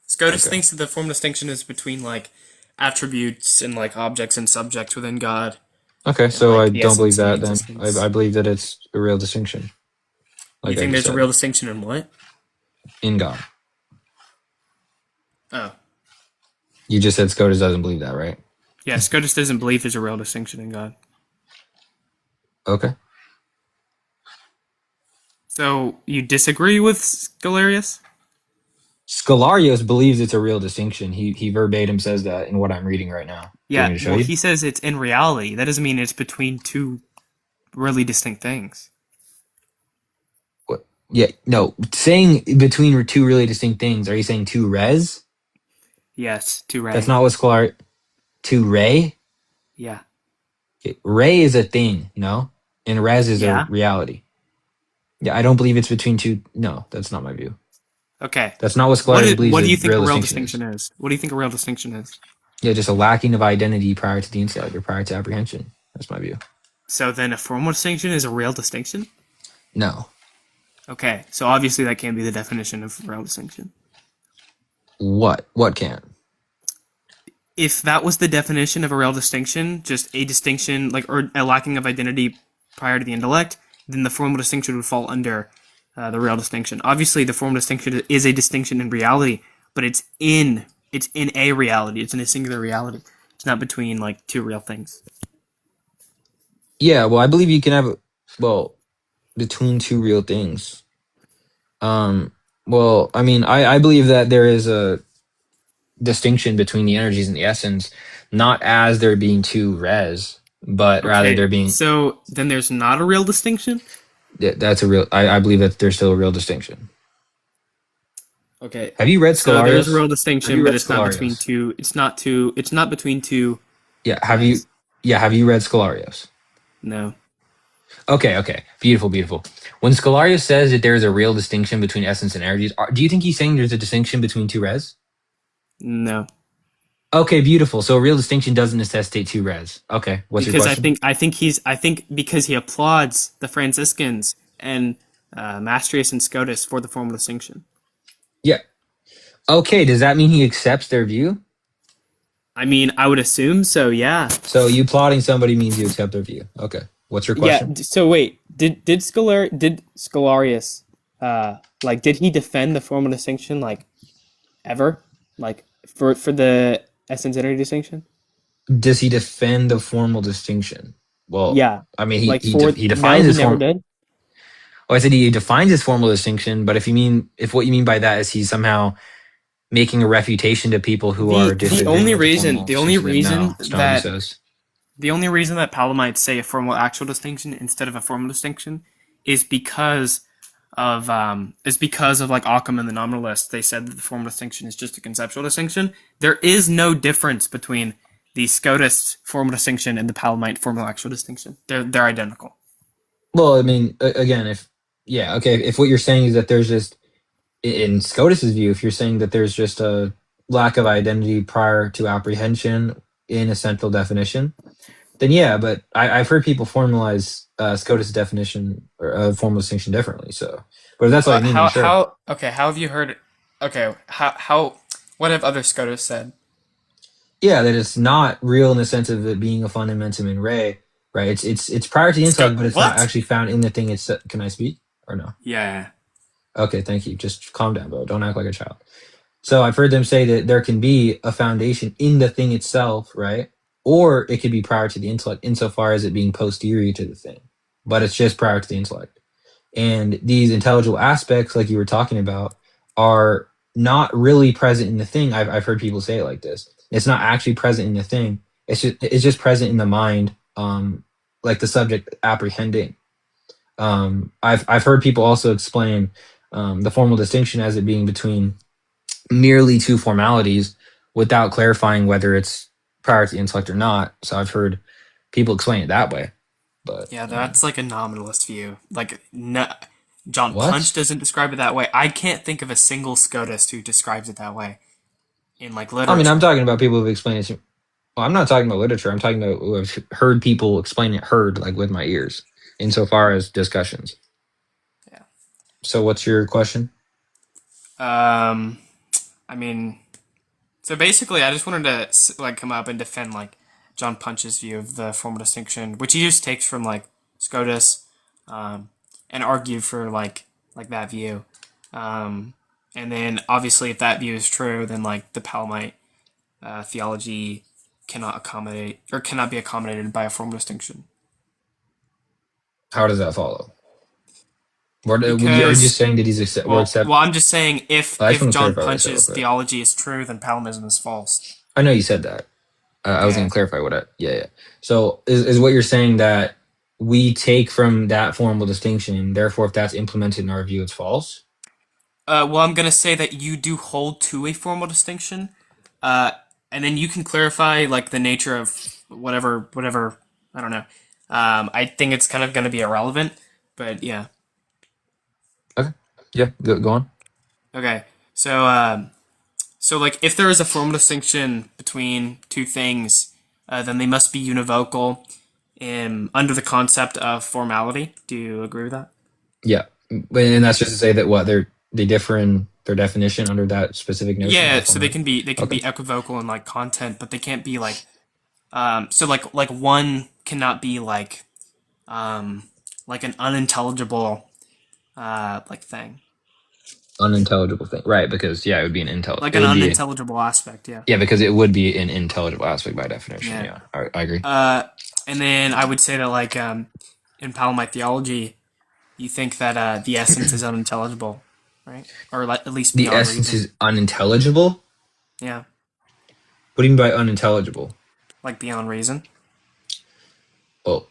Speaker 7: Scotus
Speaker 1: okay.
Speaker 7: thinks that the formal distinction is between like attributes and like objects and subjects within God.
Speaker 1: Okay,
Speaker 7: And
Speaker 1: so I
Speaker 7: like the
Speaker 1: don't believe
Speaker 7: essence and the
Speaker 1: that. Then
Speaker 7: existence.
Speaker 1: I believe that it's a real distinction.
Speaker 7: You
Speaker 1: Like I
Speaker 7: think
Speaker 1: just
Speaker 7: there's a
Speaker 1: said,
Speaker 7: real distinction in what?
Speaker 1: in God.
Speaker 7: Oh.
Speaker 1: You just said Scotus doesn't believe that, right?
Speaker 7: Yeah, Scotus doesn't believe there's a real distinction in God.
Speaker 1: Okay.
Speaker 7: So you disagree with Scholarius?
Speaker 1: Scholarius believes it's a real distinction. He verbatim says that in what I'm reading right now. Do you want
Speaker 7: Yeah,
Speaker 1: me to show
Speaker 7: well,
Speaker 1: you?
Speaker 7: he says it's in reality. That doesn't mean it's between two really distinct things.
Speaker 1: What? Yeah, no. Saying between two really distinct things. Are you saying two res?
Speaker 7: Yes, to Ray.
Speaker 1: That's not what Scholar. Two ray.
Speaker 7: Yeah.
Speaker 1: Okay, ray is a thing, no, and res is a
Speaker 7: Yeah.
Speaker 1: reality. Yeah, I don't believe it's between two. No, that's not my view.
Speaker 7: Okay.
Speaker 1: That's not what Scholarius believes
Speaker 7: What do
Speaker 1: a
Speaker 7: you think
Speaker 1: real
Speaker 7: a real
Speaker 1: distinction
Speaker 7: distinction
Speaker 1: is.
Speaker 7: is? What do you think a real distinction is?
Speaker 1: Yeah, just a lacking of identity prior to the intellect or prior to apprehension. That's my view.
Speaker 7: So then a formal distinction is a real distinction?
Speaker 1: No.
Speaker 7: Okay, so obviously that can't be the definition of real distinction.
Speaker 1: What? What can?
Speaker 7: If that was the definition of a real distinction, just a distinction, like, or a lacking of identity prior to the intellect, then the formal distinction would fall under the real distinction. Obviously, the formal distinction is a distinction in reality, but it's in a reality. It's in a singular reality. It's not between like two real things.
Speaker 1: Yeah, well, I believe you can have, well, between two real things. Well, I mean, I believe that there is a distinction between the energies and the essence, not as there being two res, but rather
Speaker 7: Okay,
Speaker 1: there being,
Speaker 7: so then there's not a real distinction?
Speaker 1: that's a real, I believe that there's still a real distinction.
Speaker 7: Okay.
Speaker 1: Have you read
Speaker 7: So there's a
Speaker 1: Scholarius?
Speaker 7: real
Speaker 1: Have
Speaker 7: distinction,
Speaker 1: you
Speaker 7: but
Speaker 1: read
Speaker 7: it's not between
Speaker 1: Scholarius?
Speaker 7: two. It's not between two.
Speaker 1: Yeah, have you read Scholarius?
Speaker 7: No.
Speaker 1: Okay, beautiful. When Scholarius says that there is a real distinction between essence and energies, do you think he's saying there's a distinction between two res?
Speaker 7: No.
Speaker 1: Okay, beautiful. So a real distinction doesn't necessitate two res. Okay, what's your
Speaker 7: Because
Speaker 1: question?
Speaker 7: I think because he applauds the Franciscans and Maastricht and Scotus for the formal distinction.
Speaker 1: Yeah. Okay, does that mean he accepts their view?
Speaker 7: I mean, I would assume so. Yeah.
Speaker 1: So you plotting somebody means you accept their view. Okay. What's your
Speaker 7: Yeah.
Speaker 1: question?
Speaker 7: So wait, did Scholarius like did he defend the formal distinction like ever like for the essence energy distinction?
Speaker 1: Does he defend the formal distinction? Well,
Speaker 7: Yeah.
Speaker 1: I mean,
Speaker 7: Like
Speaker 1: he
Speaker 7: for
Speaker 1: he
Speaker 7: no,
Speaker 1: defines
Speaker 7: he
Speaker 1: his
Speaker 7: never
Speaker 1: form.
Speaker 7: did.
Speaker 1: Oh, I said he defines his formal distinction, but if what you mean by that is he's somehow making a refutation to people who are
Speaker 7: The
Speaker 1: disagreeing
Speaker 7: only
Speaker 1: with the
Speaker 7: reason
Speaker 1: formal distinction, then no, that's not what he
Speaker 7: that
Speaker 1: says.
Speaker 7: the only reason that Palamites say a formal actual distinction instead of a formal distinction is because of like Occam and the nominalists. They said that the formal distinction is just a conceptual distinction. There is no difference between the Scotus formal distinction and the Palamite formal actual distinction. They're identical.
Speaker 1: Well, I mean, again, if what you're saying is that there's just in Scotus's view, if you're saying that there's just a lack of identity prior to apprehension in a central definition, then yeah, but I've heard people formalize Scotus' definition or formal distinction differently. So, but if that's all you mean, then sure.
Speaker 7: How have you heard? Okay, how what have other Scotus said?
Speaker 1: Yeah, that it's not real in the sense of it being a fundamentum in re, right? It's prior to the intellect, but it's not
Speaker 7: What?
Speaker 1: actually found in the thing. It's can I speak or no?
Speaker 7: Yeah.
Speaker 1: Okay, thank you. Just calm down, bro. Don't act like a child. So I've heard them say that there can be a foundation in the thing itself, right? Or it could be prior to the intellect insofar as it being posterior to the thing, but it's just prior to the intellect. And these intelligible aspects, like you were talking about, are not really present in the thing. I've heard people say it like this. It's not actually present in the thing. It's just present in the mind, like the subject apprehending. I've heard people also explain the formal distinction as it being between merely two formalities without clarifying whether it's prior to the intellect or not. So I've heard people explain it that way. But
Speaker 7: Yeah, that's like a nominalist view. Like, no, John Punch
Speaker 1: what?
Speaker 7: doesn't describe it that way. I can't think of a single SCOTUS who describes it that way in like
Speaker 1: I mean, I'm
Speaker 7: literature.
Speaker 1: talking about people who've explained it. Well, I'm not talking about literature. I'm talking about who I've heard people explain it, heard like with my ears, insofar as discussions.
Speaker 7: Yeah.
Speaker 1: So, what's your question?
Speaker 7: Um, I mean, so basically, I just wanted to like come up and defend like John Punch's view of the formal distinction, which he just takes from like SCOTUS, um, and argue for like that view. Um, and then obviously, if that view is true, then like the Palamite theology cannot accommodate or cannot be accommodated by a formal distinction
Speaker 1: How does that follow? Are you just
Speaker 7: because
Speaker 1: saying that we're accept?
Speaker 7: well, I'm just saying
Speaker 1: I just
Speaker 7: if
Speaker 1: want to
Speaker 7: John
Speaker 1: clarify what I said real
Speaker 7: Punch's
Speaker 1: quick.
Speaker 7: theology is true, then Palamism is false.
Speaker 1: I know you said that. I was going
Speaker 7: Okay.
Speaker 1: to clarify what I. Yeah, yeah. So, is what you're saying that we take from that formal distinction, therefore, if that's implemented in our view, it's false?
Speaker 7: Well, I'm gonna say that you do hold to a formal distinction, uh, and then you can clarify like the nature of whatever. I don't know. I think it's kind of gonna be irrelevant, but yeah.
Speaker 1: Okay. Yeah. Go on.
Speaker 7: Okay. So like if there is a formal distinction between two things, then they must be univocal, under the concept of formality. Do you agree with that?
Speaker 1: Yeah, and that's just to say that they differ in their definition under that specific notion
Speaker 7: Yeah.
Speaker 1: of
Speaker 7: So they
Speaker 1: format.
Speaker 7: can
Speaker 1: Okay.
Speaker 7: be equivocal in like content, but they can't be like so like one cannot be like an unintelligible like thing,
Speaker 1: Unintelligible thing, right? Because yeah, it would be
Speaker 7: like
Speaker 1: it
Speaker 7: an
Speaker 1: would be
Speaker 7: unintelligible aspect. Yeah.
Speaker 1: yeah, because it would be an intelligible aspect by definition.
Speaker 7: Yeah.
Speaker 1: Yeah, I agree.
Speaker 7: And then I would say that like in Palamite theology, you think that the essence is unintelligible, right? Or at least
Speaker 1: The
Speaker 7: beyond
Speaker 1: essence
Speaker 7: reason.
Speaker 1: is unintelligible.
Speaker 7: Yeah,
Speaker 1: What do you mean by unintelligible?
Speaker 7: like beyond reason.
Speaker 1: Well,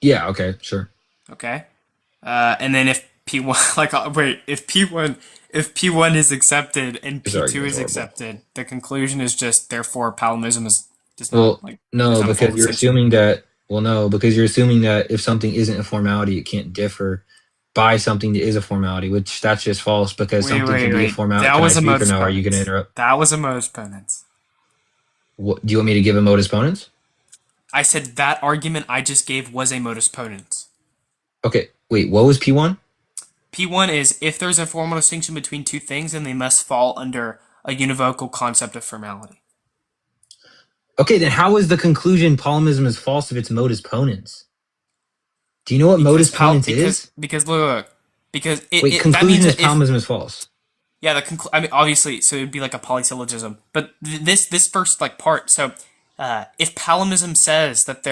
Speaker 1: yeah, okay, sure.
Speaker 7: Okay. And then if P1 like wait, if P1 is accepted and
Speaker 1: This
Speaker 7: P2
Speaker 1: argument is
Speaker 7: is
Speaker 1: horrible.
Speaker 7: accepted, the conclusion is just therefore Palamism is does not
Speaker 1: Well,
Speaker 7: like there's
Speaker 1: no,
Speaker 7: not a formal
Speaker 1: because you're
Speaker 7: distinction.
Speaker 1: assuming that. Well, no, because you're assuming that if something isn't a formality, it can't differ by something that is a formality, which that's just false because something can be a
Speaker 7: Wait.
Speaker 1: formality.
Speaker 7: That
Speaker 1: Can I
Speaker 7: was a
Speaker 1: speak or
Speaker 7: modus
Speaker 1: no? Are you going to
Speaker 7: ponens.
Speaker 1: interrupt?
Speaker 7: That was a modus ponens.
Speaker 1: What, do you want me to give a modus ponens?
Speaker 7: I said that argument I just gave was a modus ponens.
Speaker 1: Okay, wait, what was P1?
Speaker 7: P1 is if there's a formal distinction between two things, then they must fall under a univocal concept of formality.
Speaker 1: Okay, then how is the conclusion Palimism is false if it's modus ponens? Do you know what modus ponens is?
Speaker 7: Because look, because
Speaker 1: Wait,
Speaker 7: that
Speaker 1: conclusion
Speaker 7: means
Speaker 1: is
Speaker 7: that if
Speaker 1: Palimism is false.
Speaker 7: yeah I mean obviously so it'd be like a polysyllogism, but this first like part so if Palimism says that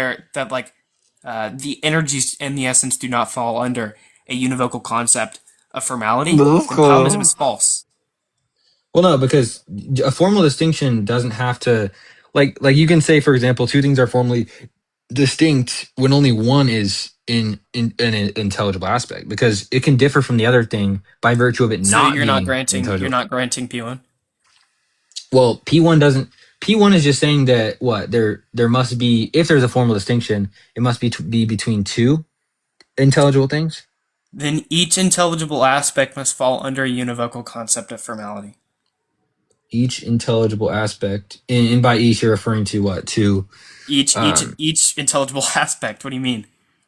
Speaker 7: the energies and the essence do not fall under a univocal concept of formality, then Palimism is false.
Speaker 1: Well, no, because a formal distinction doesn't have to, like you can say, for example, two things are formally distinct when only one is in an intelligible aspect, because it can differ from the other thing by virtue of it
Speaker 7: So
Speaker 1: not being
Speaker 7: you're
Speaker 1: intelligible.
Speaker 7: not granting P1.
Speaker 1: Well, P1 doesn't. P1 is just saying that what there must be, if there's a formal distinction, it must be between two intelligible things.
Speaker 7: Then each intelligible aspect must fall under a univocal concept of formality.
Speaker 1: Each intelligible aspect, and by each you're referring to what? To um
Speaker 7: Each intelligible aspect. What do you mean?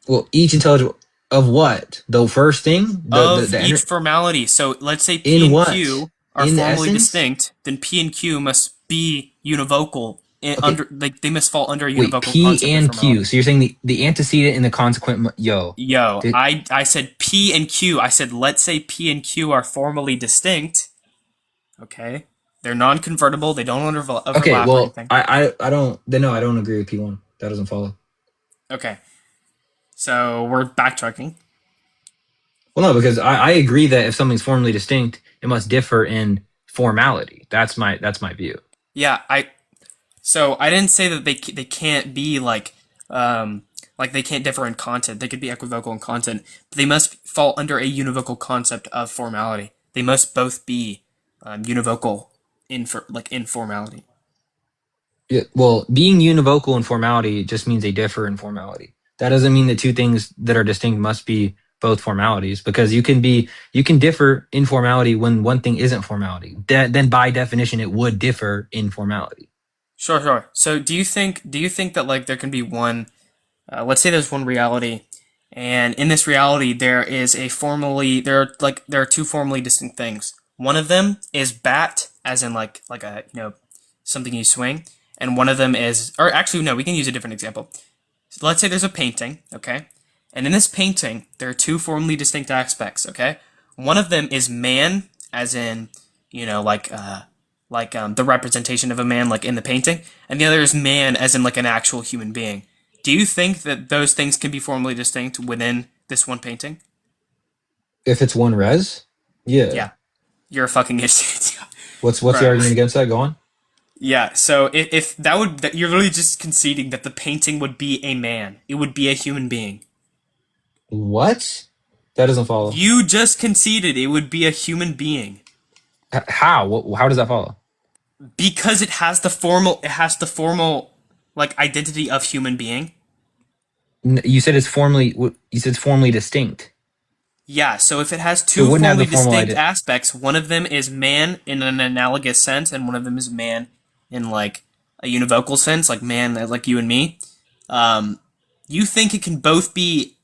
Speaker 1: well, each intelligible of what? The first thing,
Speaker 7: Of each formality. So let's say P
Speaker 1: in
Speaker 7: and
Speaker 1: what?
Speaker 7: Q are
Speaker 1: In the
Speaker 7: formally
Speaker 1: essence?
Speaker 7: distinct, then P and Q must be univocal.
Speaker 1: Okay,
Speaker 7: Under like they must fall under a
Speaker 1: wait,
Speaker 7: univocal
Speaker 1: P
Speaker 7: concept of
Speaker 1: and Q.
Speaker 7: formality.
Speaker 1: So you're saying the antecedent and the consequent
Speaker 7: Yo,
Speaker 1: did,
Speaker 7: I said P and Q. I said let's say P and Q are formally distinct. Okay, they're non-convertible. They don't
Speaker 1: okay,
Speaker 7: overlap or
Speaker 1: well,
Speaker 7: anything.
Speaker 1: I don't then no, I don't agree with P1. That doesn't follow.
Speaker 7: Okay, so we're backtracking.
Speaker 1: Well, no, because I agree that if something's formally distinct, it must differ in formality. That's my view.
Speaker 7: Yeah, so I didn't say that they can't be like they can't differ in content. They could be equivocal in content, but they must fall under a univocal concept of formality. They must both be univocal in formality.
Speaker 1: Yeah, well, being univocal in formality just means they differ in formality. That doesn't mean that two things that are distinct must be both formalities, because you can differ in formality when one thing isn't formality. Then by definition it would differ in formality.
Speaker 7: Sure. So do you think that like there can be one let's say there's one reality, and in this reality there are two formally distinct things. One of them is bat, as in like a something you swing, and one of them is, or actually no, we can use a different example. So let's say there's a painting, okay, and in this painting there are two formally distinct aspects, okay. One of them is man, as in the representation of a man, like in the painting, and the other is man, as in like an actual human being. Do you think that those things can be formally distinct within this one painting?
Speaker 1: If it's one res, yeah.
Speaker 7: Yeah, you're a fucking idiot.
Speaker 1: What's the
Speaker 7: Bro.
Speaker 1: argument against that? Go on.
Speaker 7: Yeah, so if you're really just conceding that the painting would be a man. It would be a human being.
Speaker 1: What? That doesn't follow.
Speaker 7: You just conceded it would be a human being.
Speaker 1: How? How does that follow?
Speaker 7: Because it has the formal like identity of human being.
Speaker 1: You said it's formally. You said it's formally distinct.
Speaker 7: Yeah, so if it has
Speaker 1: It
Speaker 7: two
Speaker 1: wouldn't have
Speaker 7: formally
Speaker 1: the formal
Speaker 7: distinct
Speaker 1: idea.
Speaker 7: aspects, one of them is man in an analogous sense, and one of them is man in like a univocal sense, like man, like you and me. You think it can both be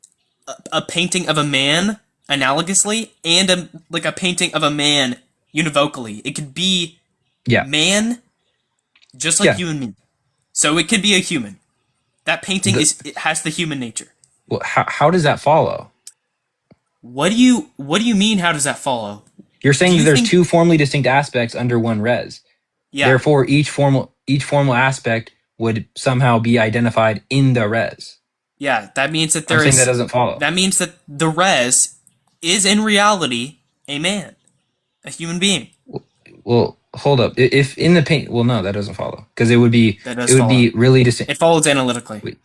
Speaker 7: a painting of a man analogously and a painting of a man univocally. It could be
Speaker 1: Yeah.
Speaker 7: man, just like
Speaker 1: Yeah.
Speaker 7: you and me. So it could be a human. That painting
Speaker 1: The-
Speaker 7: it has the human nature.
Speaker 1: Well, how does that follow?
Speaker 7: What do you mean? How does that follow?
Speaker 1: You're saying
Speaker 7: Do
Speaker 1: that
Speaker 7: you
Speaker 1: there's
Speaker 7: think-
Speaker 1: two formally distinct aspects under one res.
Speaker 7: Yeah.
Speaker 1: Therefore, each formal aspect would somehow be identified in the res.
Speaker 7: Yeah, that means that
Speaker 1: I'm
Speaker 7: there
Speaker 1: saying
Speaker 7: is.
Speaker 1: that doesn't follow.
Speaker 7: That means that the res is in reality a man, a human being.
Speaker 1: Well, hold up. If in the paint, well, no, that doesn't follow, because it would be
Speaker 7: That does
Speaker 1: be really distinct.
Speaker 7: It follows analytically.
Speaker 1: Wait.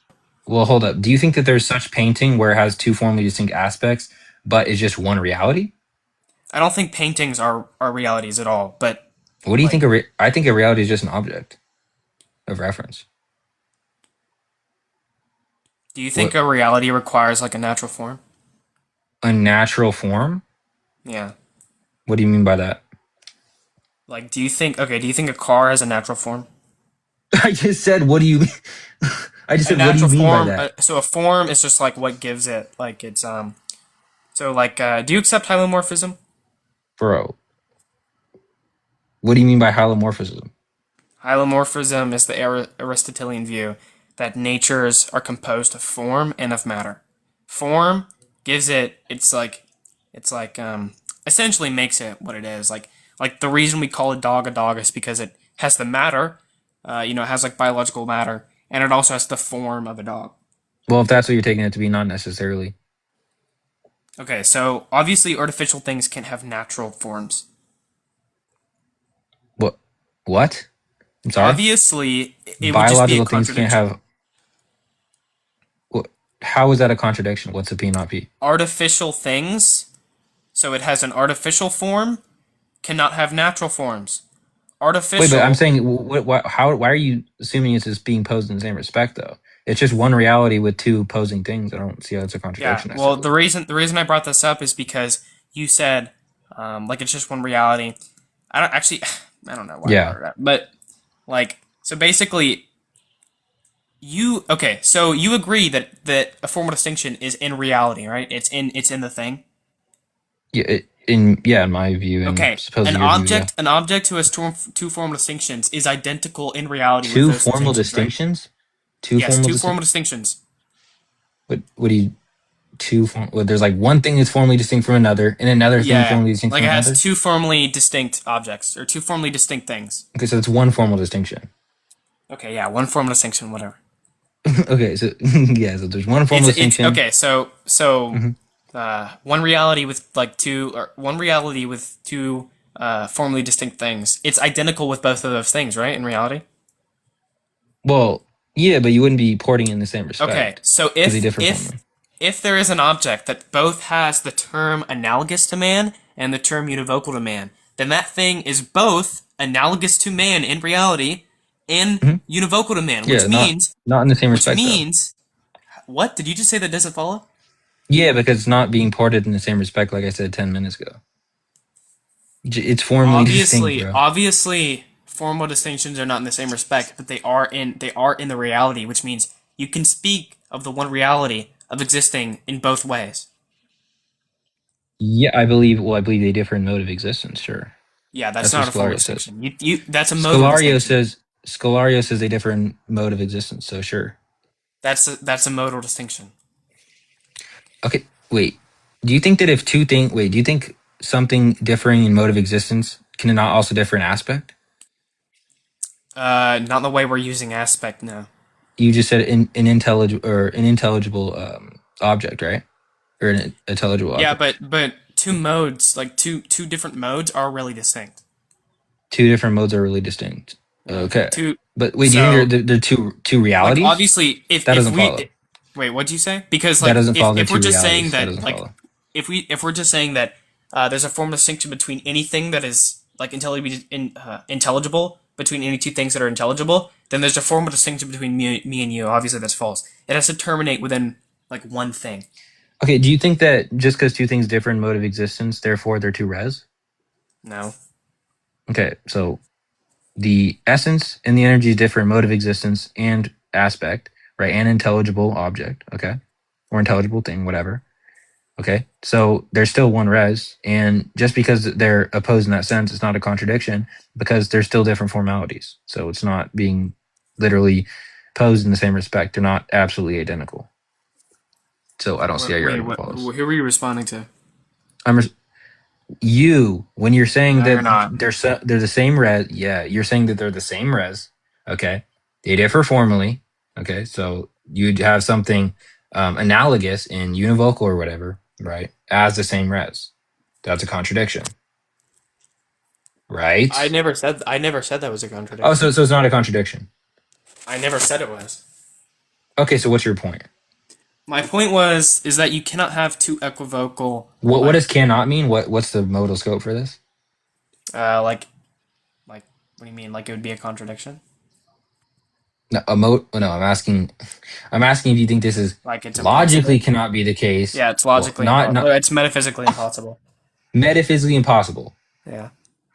Speaker 1: Well, hold up. Do you think that there's such painting where it has two formally distinct aspects, but it's just one reality?
Speaker 7: I don't think paintings are realities at all. But
Speaker 1: What do you
Speaker 7: like,
Speaker 1: think? I think a reality is just an object of reference.
Speaker 7: do you think
Speaker 1: What?
Speaker 7: a reality requires like a natural form?
Speaker 1: A natural form?
Speaker 7: Yeah.
Speaker 1: What do you mean by that?
Speaker 7: Like, do you think a car has a natural form?
Speaker 1: I just said, what do you mean? I just
Speaker 7: A
Speaker 1: said, what do you
Speaker 7: natural
Speaker 1: mean
Speaker 7: form.
Speaker 1: by that?
Speaker 7: So a form is just like what gives it. Like it's So like, do you accept hylomorphism?
Speaker 1: Bro, what do you mean by hylomorphism?
Speaker 7: Hylomorphism is the Aristotelian view that natures are composed of form and of matter. Form gives it it's like essentially makes it what it is. Like the reason we call a dog is because it has the matter, it has like biological matter, and it also has the form of a dog.
Speaker 1: Well, if that's what you're taking it to be, not necessarily.
Speaker 7: Okay, so obviously artificial things can have natural forms.
Speaker 1: What? I'm sorry?
Speaker 7: Obviously, it would just be a
Speaker 1: Biological things can't
Speaker 7: contradiction.
Speaker 1: have. How is that a contradiction? What's a P not P?
Speaker 7: Artificial things, so it has an artificial form, cannot have natural forms. Artificial.
Speaker 1: Wait, but I'm saying, why are you assuming it's just being posed in the same respect, though? It's just one reality with two opposing things. I don't see how it's a
Speaker 7: Yeah.
Speaker 1: contradiction.
Speaker 7: Well, the reason I brought this up is because you said like it's just one reality. I don't know why.
Speaker 1: Yeah.
Speaker 7: I brought it up, but like so basically. So you agree that a formal distinction is in reality, right? It's in the thing.
Speaker 1: Yeah, in my view, and
Speaker 7: Okay,
Speaker 1: supposedly
Speaker 7: an
Speaker 1: your view,
Speaker 7: object, an object who has two formal distinctions is identical in reality.
Speaker 1: yeah. Two
Speaker 7: with those
Speaker 1: formal
Speaker 7: distinctions,
Speaker 1: distinctions.
Speaker 7: right? Yes, two formal distinctions.
Speaker 1: What do you well, there's like one thing that's formally distinct from another, and another thing formally distinct
Speaker 7: like
Speaker 1: from
Speaker 7: it
Speaker 1: another.
Speaker 7: has two formally distinct objects or two formally distinct things.
Speaker 1: Okay, so it's one formal distinction.
Speaker 7: Okay, yeah, one formal distinction, whatever.
Speaker 1: Okay, so yeah, so there's one formal distinction.
Speaker 7: Okay, so
Speaker 1: Mhm.
Speaker 7: one reality with like two, or one reality with two formally distinct things. It's identical with both of those things, right? In reality.
Speaker 1: Well, yeah, but you wouldn't be porting in the same
Speaker 7: Okay,
Speaker 1: respect
Speaker 7: so
Speaker 1: because they
Speaker 7: if
Speaker 1: differ
Speaker 7: if
Speaker 1: formally.
Speaker 7: if there is an object that both has the term analogous to man and the term univocal to man, then that thing is both analogous to man in reality and
Speaker 1: Hmm.
Speaker 7: univocal to man,
Speaker 1: Yeah,
Speaker 7: which means
Speaker 1: not in the same
Speaker 7: which
Speaker 1: respect though.
Speaker 7: means what? Did you just say that doesn't follow?
Speaker 1: Yeah, because it's not being ported in the same respect, like I said 10 minutes ago. It's formally distinct, bro.
Speaker 7: Obviously, formal distinctions are not in the same respect, but they are in the reality, which means you can speak of the one reality of existing in both ways.
Speaker 1: Yeah, I believe. Well, I believe they differ in mode of existence. Sure,
Speaker 7: Yeah, that's
Speaker 1: that's what
Speaker 7: not a formal
Speaker 1: Scolario says.
Speaker 7: distinction. You that's a modal
Speaker 1: Scolario
Speaker 7: distinction.
Speaker 1: says Scolario says they differ in mode of existence. So sure.
Speaker 7: That's a modal distinction.
Speaker 1: Okay, wait. Do you think that if two things, wait, do you think something differing in mode of existence can it not also differ in aspect?
Speaker 7: Not the way we're using aspect. No.
Speaker 1: You just said an intelligible object, right? Or an intelligible
Speaker 7: Yeah,
Speaker 1: object.
Speaker 7: but two modes, like two different modes, are really distinct.
Speaker 1: Two different modes are really distinct.
Speaker 7: Yeah.
Speaker 1: Okay,
Speaker 7: Two.
Speaker 1: but wait, do you
Speaker 7: So
Speaker 1: think they're two
Speaker 7: like
Speaker 1: realities?
Speaker 7: obviously
Speaker 1: That
Speaker 7: if
Speaker 1: doesn't
Speaker 7: we
Speaker 1: follow.
Speaker 7: wait, what do you say? Because
Speaker 1: That
Speaker 7: like
Speaker 1: doesn't follow. They're
Speaker 7: if we're
Speaker 1: two
Speaker 7: just saying
Speaker 1: realities. That
Speaker 7: that
Speaker 1: doesn't
Speaker 7: like
Speaker 1: follow.
Speaker 7: if we're just saying that there's a formal distinction between anything that is like intelligible between any two things that are intelligible, then there's a formal distinction between me and you. Obviously, that's false. It has to terminate within like one thing.
Speaker 1: Okay, do you think that just because two things differ in mode of existence, therefore they're two res?
Speaker 7: No.
Speaker 1: Okay, so the essence and the energy differ in mode of existence and aspect, right? And intelligible object, okay? Or intelligible thing, whatever. Okay, so there's still one res, and just because they're opposed in that sense, it's not a contradiction because they're still different formalities. So it's not being literally posed in the same respect. They're not absolutely identical. So I don't see how your
Speaker 7: Wait,
Speaker 1: argument
Speaker 7: what?
Speaker 1: follows.
Speaker 7: Who are you responding to?
Speaker 1: I'm you when you're saying
Speaker 7: No,
Speaker 1: that
Speaker 7: you're not.
Speaker 1: they're the same res. Yeah, you're saying that they're the same res. Okay, they differ formally. Okay, so you'd have something analogous in univocal or whatever, right? As the same res. That's a contradiction,
Speaker 7: I
Speaker 1: right?
Speaker 7: never said that was a
Speaker 1: Oh, so
Speaker 7: contradiction.
Speaker 1: so it's not a contradiction.
Speaker 7: I never said it was.
Speaker 1: Okay, so what's your point?
Speaker 7: My point is that you cannot have two equivocal
Speaker 1: What
Speaker 7: like
Speaker 1: does cannot mean? What's the modal scope for this?
Speaker 7: like like what do you mean? Like it would be a contradiction?
Speaker 1: No, no, I'm asking if you think this is
Speaker 7: Like it's
Speaker 1: logically
Speaker 7: impossible?
Speaker 1: cannot be the case.
Speaker 7: Yeah, it's
Speaker 1: Well,
Speaker 7: logically impossible.
Speaker 1: not
Speaker 7: It's metaphysically impossible.
Speaker 1: metaphysically impossible.
Speaker 7: Yeah.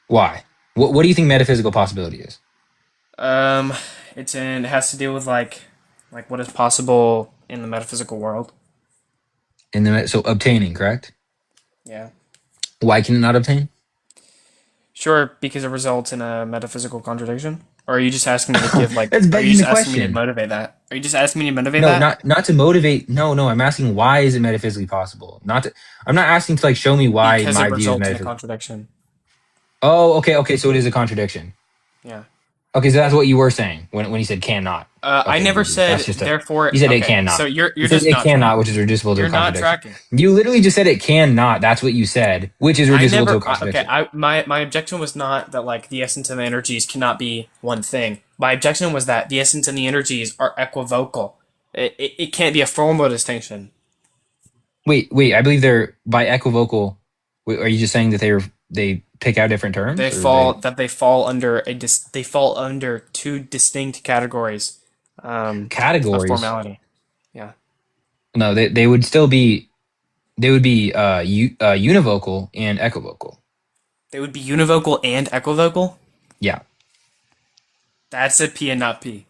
Speaker 1: Why? What do you think metaphysical possibility is?
Speaker 7: Um, it has to do with like what is possible in the metaphysical world.
Speaker 1: So obtaining, correct?
Speaker 7: Yeah.
Speaker 1: Why can it not obtain?
Speaker 7: Sure, because it results in a metaphysical contradiction. Or are you just asking me to give like?
Speaker 1: That's
Speaker 7: Are you
Speaker 1: begging
Speaker 7: just
Speaker 1: the
Speaker 7: asking me to
Speaker 1: question.
Speaker 7: motivate that? Are you just asking me to motivate
Speaker 1: No,
Speaker 7: that?
Speaker 1: not to motivate. No, I'm asking why is it metaphysically possible? Not to. I'm not asking to like show me why
Speaker 7: Because
Speaker 1: my
Speaker 7: it
Speaker 1: view is
Speaker 7: results in a
Speaker 1: metaphysical.
Speaker 7: contradiction.
Speaker 1: Oh, okay. So it is a contradiction.
Speaker 7: Yeah.
Speaker 1: Okay, so that's what you were saying when you said cannot.
Speaker 7: I
Speaker 1: Okay,
Speaker 7: never
Speaker 1: that's
Speaker 7: said
Speaker 1: just a.
Speaker 7: therefore.
Speaker 1: You said it
Speaker 7: Okay,
Speaker 1: cannot.
Speaker 7: so you're
Speaker 1: You said
Speaker 7: just
Speaker 1: it
Speaker 7: not
Speaker 1: cannot,
Speaker 7: tracking.
Speaker 1: which is reducible to a
Speaker 7: You're not
Speaker 1: contradiction.
Speaker 7: tracking.
Speaker 1: You literally just said it cannot. That's what you said, which is
Speaker 7: I
Speaker 1: reducible to a
Speaker 7: never. Okay,
Speaker 1: contradiction.
Speaker 7: my objection was not that like the essence and the energies cannot be one thing. My objection was that the essence and the energies are equivocal. It can't be a formal distinction.
Speaker 1: Wait. I believe they're by equivocal. Wait, are you just saying that they pick out different terms, or they
Speaker 7: They fall under they fall under two distinct categories of
Speaker 1: categories?
Speaker 7: formality. Yeah,
Speaker 1: No, they would still be. They would be univocal and equivocal.
Speaker 7: they would be univocal and equivocal.
Speaker 1: Yeah.
Speaker 7: That's a P and not P.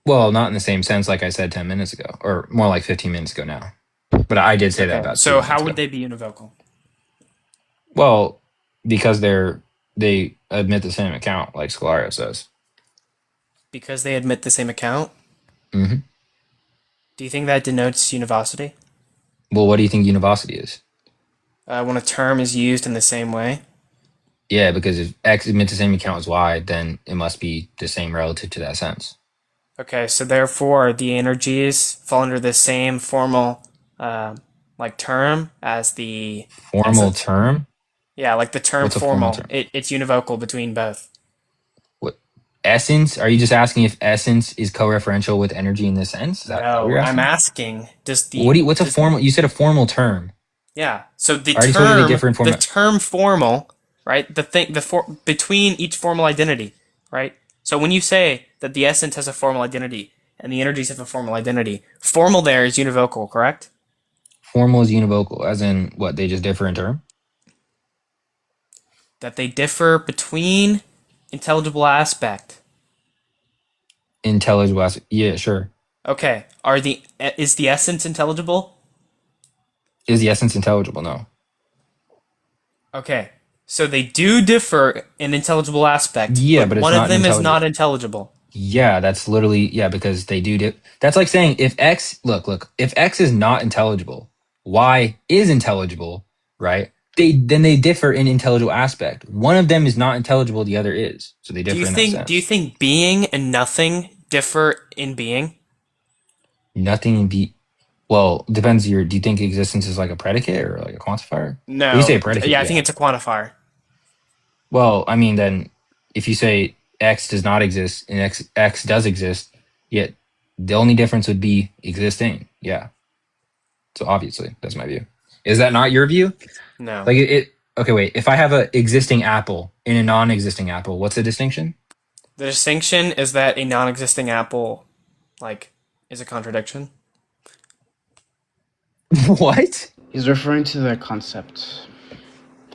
Speaker 1: Well, not in the same sense, like I said 10 minutes ago, or more like 15 minutes ago now. But I did say that
Speaker 7: Okay,
Speaker 1: about two
Speaker 7: so how
Speaker 1: minutes
Speaker 7: would
Speaker 1: ago.
Speaker 7: they be univocal?
Speaker 1: Well, because they admit the same account, like Scolario says.
Speaker 7: Because they admit the same account.
Speaker 1: Hmm.
Speaker 7: Do you think that denotes univocity?
Speaker 1: Well, what do you think univocity is?
Speaker 7: When a term is used in the same way.
Speaker 1: Yeah, because if X admits the same account as Y, then it must be the same relative to that sense.
Speaker 7: Okay, so therefore the energies fall under the same formal like term as the
Speaker 1: Formal
Speaker 7: essence.
Speaker 1: term?
Speaker 7: Yeah, like the term
Speaker 1: What's a formal
Speaker 7: formal.
Speaker 1: term?
Speaker 7: It's univocal between both.
Speaker 1: What essence? Are you just asking if essence is co-referential with energy in this sense? Is that what
Speaker 7: No,
Speaker 1: you're
Speaker 7: I'm
Speaker 1: asking?
Speaker 7: asking,
Speaker 1: What's a formal? You said a formal term.
Speaker 7: yeah. So
Speaker 1: I already told you they differ in
Speaker 7: the
Speaker 1: format.
Speaker 7: term formal, right? Between each formal identity, right? So when you say that the essence has a formal identity and the energies have a formal identity, formal there is univocal, correct?
Speaker 1: Formal is univocal, as in what? They just differ in term.
Speaker 7: That they differ between intelligible aspect.
Speaker 1: Intelligible. Yeah, sure.
Speaker 7: Okay. Is the essence intelligible?
Speaker 1: Is the essence intelligible? No.
Speaker 7: Okay. So they do differ in intelligible aspect,
Speaker 1: Yeah,
Speaker 7: but
Speaker 1: but it's
Speaker 7: one of
Speaker 1: not
Speaker 7: them is
Speaker 1: intelligible.
Speaker 7: not intelligible.
Speaker 1: Yeah, that's literally yeah, because they do. That's like saying if X, look, if X is not intelligible, Y is intelligible, right? They differ in intelligible aspect. One of them is not intelligible, the other is. So they differ in that
Speaker 7: Do you
Speaker 1: sense.
Speaker 7: think being and nothing differ in being?
Speaker 1: Nothing in be well, depends do you think existence is like a predicate or like a quantifier? If you say
Speaker 7: No.
Speaker 1: a predicate,
Speaker 7: Yeah, I think
Speaker 1: yeah.
Speaker 7: it's a quantifier.
Speaker 1: Well, I mean then if you say X does not exist and X does exist, yet the only difference would be existing. Yeah. So obviously, that's my view. Is that not your view?
Speaker 7: No.
Speaker 1: Like okay, wait. If I have a existing apple and a non-existing apple, what's the distinction?
Speaker 7: The distinction is that a non-existing apple, like, is a contradiction.
Speaker 1: What?
Speaker 8: He's referring to the concept.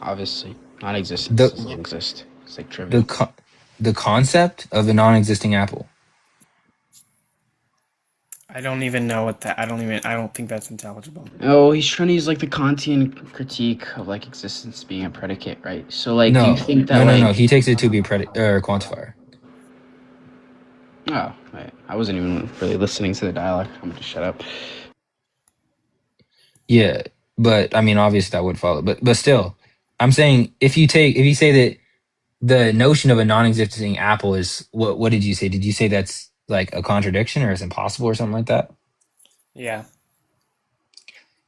Speaker 8: Obviously, non-existence
Speaker 1: The
Speaker 8: doesn't exist. It's like
Speaker 1: the
Speaker 8: trivial.
Speaker 1: the concept of a non-existing apple.
Speaker 7: I don't even know what that. I don't think that's intelligible.
Speaker 8: Oh, he's trying to use like the Kantian critique of like existence being a predicate, right? So like, do you
Speaker 1: No,
Speaker 8: think that
Speaker 1: no, no,
Speaker 8: like?
Speaker 1: no. He takes it to be a predicate or quantifier.
Speaker 8: Oh, right. I wasn't even really listening to the dialogue. I'm gonna just shut up.
Speaker 1: Yeah, but I mean, obviously that would follow. But still, I'm saying if you say that the notion of a non-existing apple is what did you say? Did you say that's like a contradiction or it's impossible or something like that?
Speaker 7: Yeah,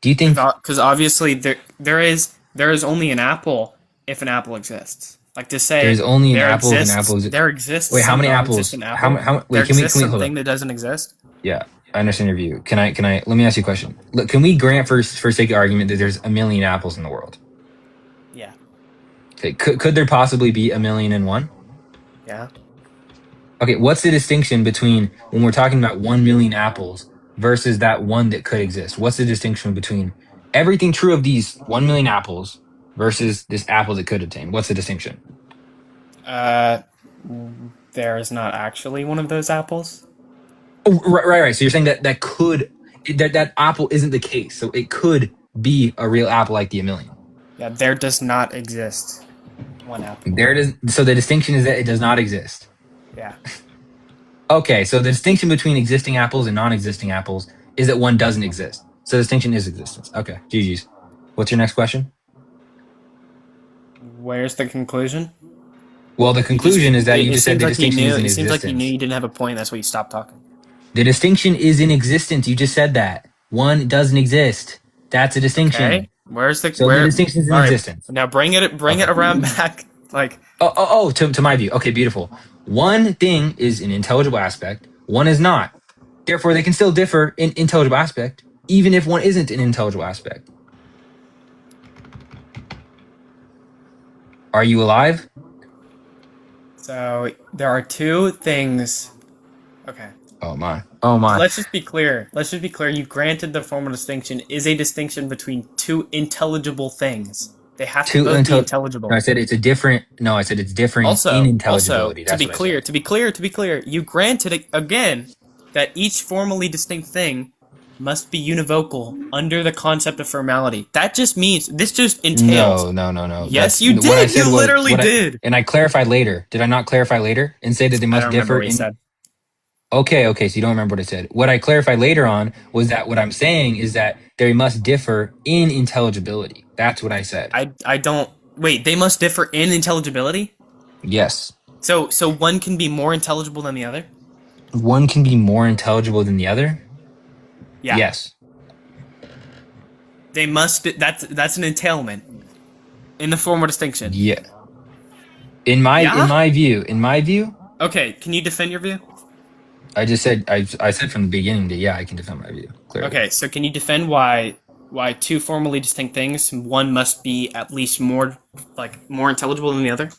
Speaker 1: Do you think
Speaker 7: because obviously there is only an apple if an apple exists. Like to
Speaker 1: there's
Speaker 7: say
Speaker 1: only an apple if an apple is?
Speaker 7: there exists
Speaker 1: Wait, how
Speaker 7: some
Speaker 1: many apples?
Speaker 7: non-existent apple.
Speaker 1: How
Speaker 7: There
Speaker 1: wait,
Speaker 7: exists
Speaker 1: can we hold
Speaker 7: something
Speaker 1: up?
Speaker 7: that doesn't exist.
Speaker 1: Yeah, I understand your view. Let me ask you a question. Look, can we grant for sake of argument that there's a million apples in the world?
Speaker 7: Yeah.
Speaker 1: Okay, could there possibly be a million and one?
Speaker 7: Yeah.
Speaker 1: Okay, what's the distinction between when we're talking about 1 million apples versus that one that could exist? What's the distinction between everything true of these 1 million apples versus this apple that could obtain? What's the distinction?
Speaker 7: There is not actually one of those apples.
Speaker 1: Oh, right. So you're saying that apple isn't the case. So it could be a real apple like the a million.
Speaker 7: Yeah, there does not exist one apple.
Speaker 1: There it is. So the distinction is that it does not exist.
Speaker 7: Yeah.
Speaker 1: Okay, so the distinction between existing apples and non-existing apples is that one doesn't exist. So the distinction is existence. Okay, GG's. What's your next question?
Speaker 7: Where's the conclusion?
Speaker 1: Well, the conclusion is that you just said
Speaker 7: seems
Speaker 1: the
Speaker 7: like you
Speaker 1: distinction
Speaker 7: knew.
Speaker 1: is in
Speaker 7: It seems like you knew
Speaker 1: existence.
Speaker 7: you didn't have a point. That's why you stopped talking.
Speaker 1: The distinction is in existence. You just said that. One doesn't exist. That's a distinction.
Speaker 7: Okay. Where's the
Speaker 1: So the
Speaker 7: where?
Speaker 1: distinction is in
Speaker 7: All right.
Speaker 1: existence.
Speaker 7: Now bring it
Speaker 1: Okay.
Speaker 7: around back. Like
Speaker 1: To my view. Okay, beautiful. One thing is an intelligible aspect, one is not. Therefore, they can still differ in intelligible aspect, even if one isn't an intelligible aspect. Are you alive?
Speaker 7: so, there are two things. Okay.
Speaker 1: Oh my. Oh my.
Speaker 7: Let's just be clear. You granted the formal distinction is a distinction between two intelligible things. They have to
Speaker 1: Two
Speaker 7: both be
Speaker 1: intel.
Speaker 7: intelligible.
Speaker 1: No, I said it's a different. No, I said it's differing in intelligibility.
Speaker 7: To
Speaker 1: That's
Speaker 7: be
Speaker 1: what I
Speaker 7: clear,
Speaker 1: said.
Speaker 7: to be clear, you granted again that each formally distinct thing must be univocal under the concept of formality. That just means this just entails.
Speaker 1: No.
Speaker 7: Yes,
Speaker 1: That's
Speaker 7: you
Speaker 1: what I
Speaker 7: did.
Speaker 1: said
Speaker 7: You
Speaker 1: was
Speaker 7: literally did.
Speaker 1: and I clarified later. Did I not clarify later and say that they
Speaker 7: I
Speaker 1: must
Speaker 7: don't remember
Speaker 1: differ
Speaker 7: what you
Speaker 1: in?
Speaker 7: said.
Speaker 1: Okay. So you don't remember what I said. What I clarified later on was that what I'm saying is that they must differ in intelligibility. That's what I said.
Speaker 7: I don't wait. They must differ in intelligibility.
Speaker 1: Yes.
Speaker 7: So one can be more intelligible than the other.
Speaker 1: One can be more intelligible than the other?
Speaker 7: Yeah.
Speaker 1: Yes.
Speaker 7: They must. That's an entailment. in the formal distinction.
Speaker 1: Yeah. In my view.
Speaker 7: Okay, can you defend your view?
Speaker 1: I just said I said from the beginning that I can defend my view clearly.
Speaker 7: Okay, so can you defend why two formally distinct things, one must be at least more intelligible than the other?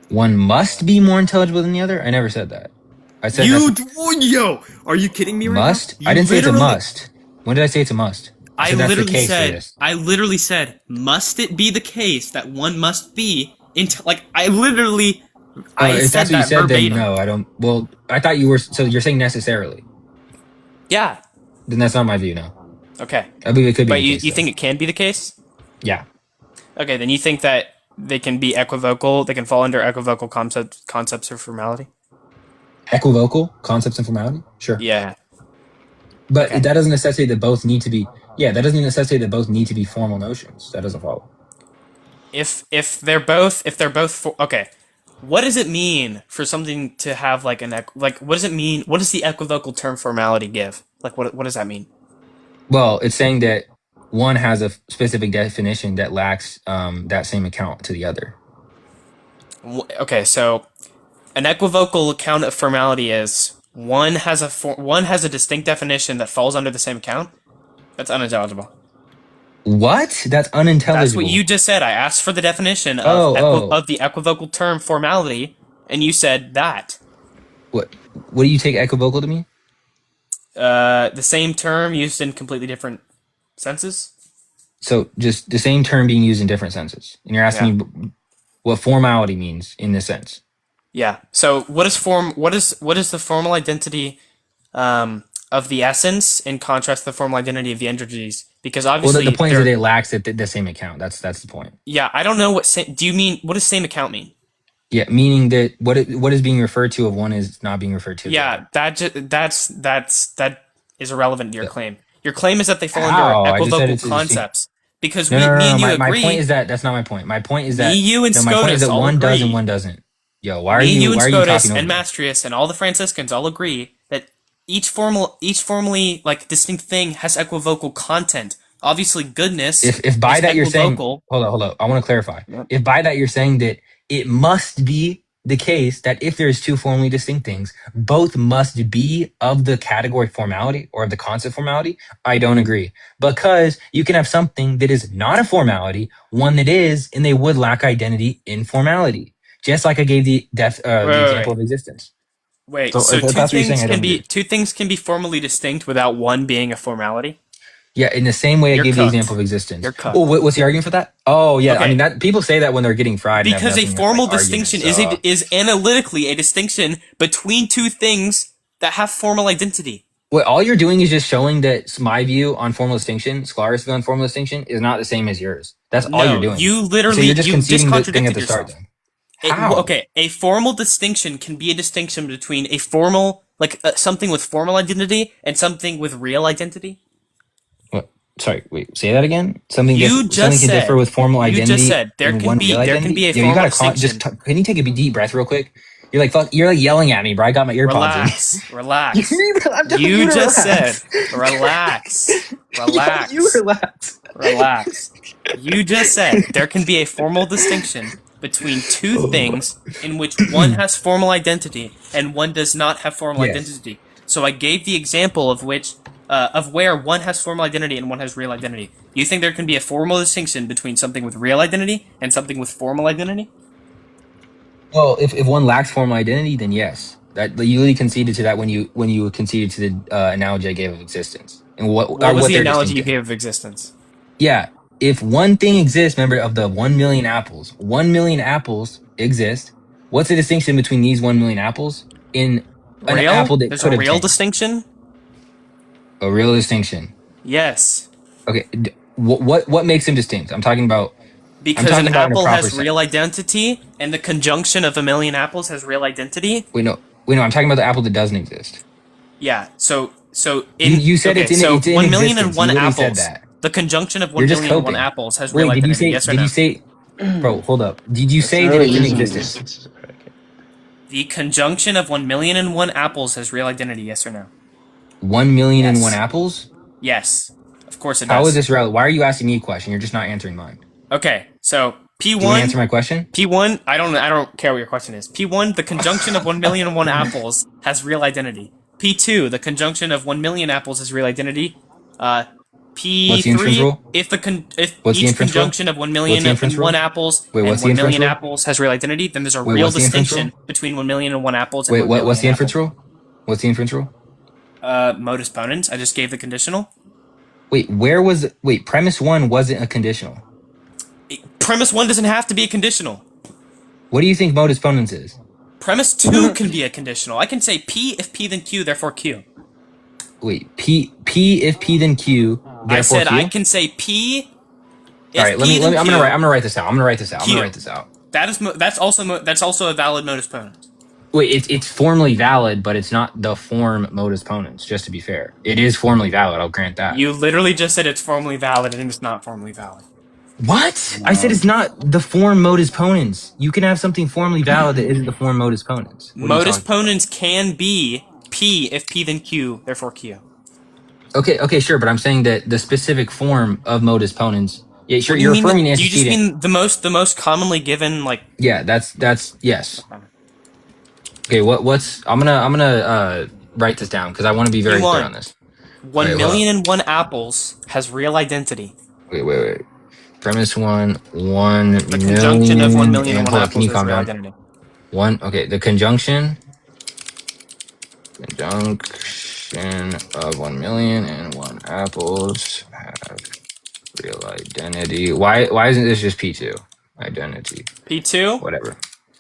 Speaker 1: One must be more intelligible than the other? I never said that. I said
Speaker 7: Are you kidding me right
Speaker 1: must?
Speaker 7: now?
Speaker 1: I didn't say it's a must. When did I say it's a must? I said that's the case for this.
Speaker 7: I literally said, must it be the case that one must be I
Speaker 1: If
Speaker 7: said
Speaker 1: that's what you
Speaker 7: that
Speaker 1: said,
Speaker 7: verbatim.
Speaker 1: then no, I don't. Well, I thought you were. So you're saying necessarily.
Speaker 7: Yeah.
Speaker 1: Then that's not my view, no.
Speaker 7: Okay.
Speaker 1: I believe it could be
Speaker 7: But
Speaker 1: the case,
Speaker 7: you
Speaker 1: though.
Speaker 7: think it can be the case?
Speaker 1: Yeah.
Speaker 7: Okay, then you think that they can be equivocal, they can fall under equivocal concepts of formality?
Speaker 1: Equivocal concepts and formality? Sure.
Speaker 7: Yeah.
Speaker 1: But
Speaker 7: Okay.
Speaker 1: that doesn't necessitate that both need to be. Yeah, that doesn't necessitate that both need to be formal notions. That doesn't follow.
Speaker 7: If they're both okay, what does it mean for something to have like what does it mean? What does the equivocal term formality give? Like what does that mean?
Speaker 1: Well, it's saying that one has a specific definition that lacks that same account to the other.
Speaker 7: Okay, so an equivocal account of formality is one has a distinct definition that falls under the same account. That's unintelligible.
Speaker 1: What? That's unintelligible.
Speaker 7: That's what you just said. I asked for the definition of the equivocal term formality, and you said that.
Speaker 1: What do you take equivocal to mean?
Speaker 7: The same term used in completely different senses.
Speaker 1: So just the same term being used in different senses, and you're asking me what formality means in this sense.
Speaker 7: Yeah. So what is the formal identity of the essence in contrast to the formal identity of the entities? Because obviously,
Speaker 1: the point is that it lacks the same account. That's the point.
Speaker 7: Yeah, I don't know what do you mean? What does same account mean?
Speaker 1: Yeah, meaning that what is being referred to of one is not being referred to.
Speaker 7: Yeah, that is irrelevant to your claim. Your claim is that they fall under equivocal concepts. Because me and you agree.
Speaker 1: My point is that's not my point. My point is that
Speaker 7: you and
Speaker 1: my point is that one does and one doesn't. Yo, why are you talking over
Speaker 7: and Mastrius and all the Franciscans all agree that each formally like distinct thing has equivocal content. Obviously, goodness.
Speaker 1: If by that you're saying, hold up, I want to clarify. Yep. If by that you're saying that it must be the case that if there's two formally distinct things, both must be of the category formality or of the concept formality, I don't agree. Because you can have something that is not a formality, one that is, and they would lack identity in formality. Just like I gave the example of existence.
Speaker 7: Wait, so two things can be formally distinct without one being a formality?
Speaker 1: Yeah, in the same way I gave the example of existence.
Speaker 7: You're cut.
Speaker 1: Oh, what's the argument for that? Oh, yeah. Okay. I mean, that people say that when they're getting fried.
Speaker 7: Because a formal distinction is analytically a distinction between two things that have formal identity.
Speaker 1: What all you're doing is just showing that my view on formal distinction, Scholarius' view on formal distinction, is not the same as yours. That's all you're doing.
Speaker 7: You literally
Speaker 1: so you're just conceding the thing at the
Speaker 7: yourself.
Speaker 1: Start. Then. How?
Speaker 7: A formal distinction can be a distinction between a formal, something with formal identity and something with real identity.
Speaker 1: What? Sorry, wait. Say that again. Something can differ with formal identity.
Speaker 7: You just said there can be a formal distinction.
Speaker 1: Can you take a deep breath real quick? You're like fuck. You're like yelling at me, bro. I got my earpods in.
Speaker 7: Relax. You just said relax. Relax.
Speaker 1: You relax.
Speaker 7: Relax. You just said there can be a formal distinction between two things in which one has formal identity and one does not have formal identity. So I gave the example of where one has formal identity and one has real identity. You think there can be a formal distinction between something with real identity and something with formal identity?
Speaker 1: Well, if one lacks formal identity, then yes. That you really conceded to that when you conceded to the analogy I gave of existence. And what
Speaker 7: was the analogy you gave of existence?
Speaker 1: Yeah. If one thing exists, remember, of the 1 million apples, 1 million apples exist. What's the distinction between these 1 million apples in an apple that
Speaker 7: There's
Speaker 1: could have
Speaker 7: a real distinction?
Speaker 1: A real distinction.
Speaker 7: Yes.
Speaker 1: Okay. What makes them distinct? I'm talking about.
Speaker 7: Because an apple has real identity, and the conjunction of 1 million apples has real identity.
Speaker 1: Wait, no. I'm talking about the apple that doesn't exist.
Speaker 7: Yeah. So
Speaker 1: you said it's in
Speaker 7: 1 million and one
Speaker 1: you
Speaker 7: apples.
Speaker 1: Said that.
Speaker 7: The conjunction of 1 million and one apples has real identity.
Speaker 1: Did you say?
Speaker 7: Yes or
Speaker 1: did
Speaker 7: no?
Speaker 1: you say? Bro, hold up. Did you say that it's in existence?
Speaker 7: The conjunction of 1 million and one apples has real identity. Yes or no?
Speaker 1: 1 million and one apples?
Speaker 7: Yes. Of course it does.
Speaker 1: How is this relevant? Why are you asking me a question? You're just not answering mine.
Speaker 7: Okay, so
Speaker 1: Do you want to answer
Speaker 7: P1,
Speaker 1: my question?
Speaker 7: P1. I don't care what your question is. P1, the conjunction of 1,000,001 apples has real identity. P2, the conjunction of 1,000,000 apples has real identity.
Speaker 1: What's the inference
Speaker 7: P3,
Speaker 1: rule?
Speaker 7: if
Speaker 1: What's the
Speaker 7: each
Speaker 1: inference rule?
Speaker 7: conjunction of one
Speaker 1: What's
Speaker 7: million
Speaker 1: the
Speaker 7: and
Speaker 1: inference
Speaker 7: one
Speaker 1: rule?
Speaker 7: apples
Speaker 1: Wait,
Speaker 7: and
Speaker 1: what's the
Speaker 7: one
Speaker 1: inference
Speaker 7: million
Speaker 1: rule?
Speaker 7: apples has real identity, then there's a
Speaker 1: Wait,
Speaker 7: real
Speaker 1: what's the inference
Speaker 7: distinction
Speaker 1: rule?
Speaker 7: between 1,000,001 apples and
Speaker 1: Wait,
Speaker 7: one
Speaker 1: what's
Speaker 7: million
Speaker 1: the inference
Speaker 7: apples.
Speaker 1: rule? What's the inference rule?
Speaker 7: Modus ponens. I just gave the conditional.
Speaker 1: Wait, premise one wasn't a conditional.
Speaker 7: Premise 1 doesn't have to be a conditional.
Speaker 1: What do you think modus ponens is?
Speaker 7: Premise 2 can be a conditional. I can say P if P then Q, therefore Q.
Speaker 1: Wait, P if P then Q,
Speaker 7: I
Speaker 1: therefore
Speaker 7: said I
Speaker 1: Q?
Speaker 7: can say P
Speaker 1: All
Speaker 7: if
Speaker 1: right,
Speaker 7: P then
Speaker 1: I'm
Speaker 7: Q,
Speaker 1: gonna write this out. I'm gonna write this out. I'm gonna
Speaker 7: Q.
Speaker 1: write this out.
Speaker 7: That's also a valid modus ponens.
Speaker 1: Wait, it's formally valid, but it's not the form modus ponens, just to be fair. It is formally valid, I'll grant that.
Speaker 7: You literally just said it's formally valid and it's not formally valid.
Speaker 1: What? I said it's not the form modus ponens. You can have something formally valid that isn't the form modus ponens. What are you
Speaker 7: Modus
Speaker 1: talking about?
Speaker 7: ponens can be P if P then Q, therefore Q.
Speaker 1: Okay, sure, but I'm saying that the specific form of modus ponens. Yeah, sure,
Speaker 7: What do you
Speaker 1: you're
Speaker 7: mean?
Speaker 1: affirming the
Speaker 7: Do you just
Speaker 1: antecedent.
Speaker 7: mean the most commonly given like?
Speaker 1: Yeah, that's yes. Okay, what's I'm gonna write this down because I want to be very clear on
Speaker 7: P1.
Speaker 1: this. Okay,
Speaker 7: One
Speaker 1: hold up.
Speaker 7: million and one apples has real identity.
Speaker 1: Wait. Premise one, 1
Speaker 7: The conjunction of one
Speaker 1: million,
Speaker 7: million and
Speaker 1: and
Speaker 7: one
Speaker 1: hold up. Can
Speaker 7: apples
Speaker 1: you
Speaker 7: has
Speaker 1: calm
Speaker 7: real
Speaker 1: down?
Speaker 7: identity.
Speaker 1: The conjunction of 1,000,001 apples have real identity. Why isn't this just P2? Identity.
Speaker 7: P2.
Speaker 1: Whatever.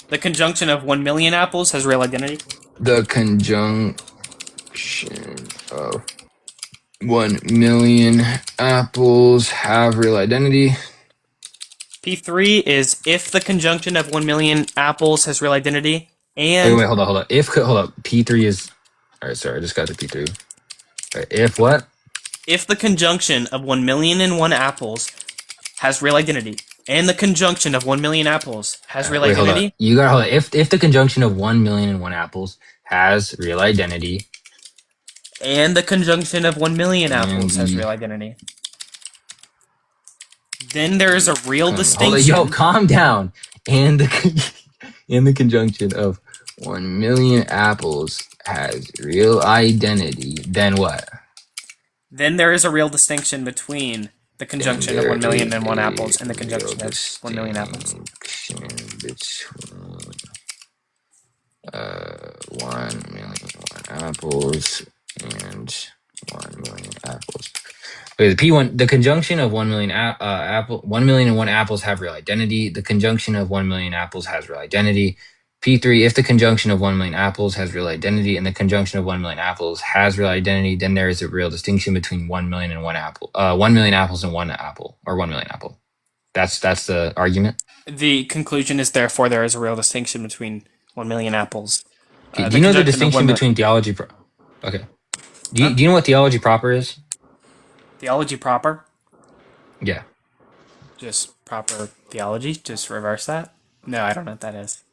Speaker 7: The conjunction of 1,000,000 apples has real identity.
Speaker 1: The conjunction of 1,000,000 apples have real identity.
Speaker 7: P3 is if the conjunction of 1,000,000 apples has real identity, and
Speaker 1: Wait, hold on. Hold up. P3 is. All right, sorry, I just got the P3. All right, if what?
Speaker 7: if the conjunction of 1,000,001 apples has real identity, and the conjunction of 1,000,000 apples has real
Speaker 1: Wait, hold up.
Speaker 7: identity,
Speaker 1: You gotta hold up. If the conjunction of 1,000,001 apples has real identity,
Speaker 7: and the conjunction of 1,000,000
Speaker 1: and
Speaker 7: apples has
Speaker 1: the
Speaker 7: real identity, then there is a real
Speaker 1: hold on, yo,
Speaker 7: distinction.
Speaker 1: calm down. And the in the conjunction of 1,000,000 apples has real identity, then what?
Speaker 7: Then there is a real distinction between the
Speaker 1: Then
Speaker 7: conjunction of
Speaker 1: there
Speaker 7: 1,000,001
Speaker 1: is
Speaker 7: apples and the
Speaker 1: a real
Speaker 7: conjunction of 1,000,000 apples.
Speaker 1: distinction between 1,000,001 apples and 1,000,000 apples. Okay, the P1, the conjunction of 1,000,000 1,000,001 apples have real identity. The conjunction of 1,000,000 apples has real identity. P3, if the conjunction of 1,000,000 apples has real identity and the conjunction of 1,000,000 apples has real identity, then there is a real distinction between 1,000,000 and one apple. 1,000,000 apples and one apple, or 1,000,000 apple. That's the argument.
Speaker 7: The conclusion is therefore there is a real distinction between 1,000,000 apples.
Speaker 1: Okay, do
Speaker 7: The
Speaker 1: you know the
Speaker 7: conjunction of
Speaker 1: distinction
Speaker 7: 1,000,000
Speaker 1: between theology? Okay.
Speaker 7: Huh?
Speaker 1: Do you know what theology proper is?
Speaker 7: Theology proper,
Speaker 1: Yeah.
Speaker 7: just proper theology, just reverse that. No, I don't know what that is.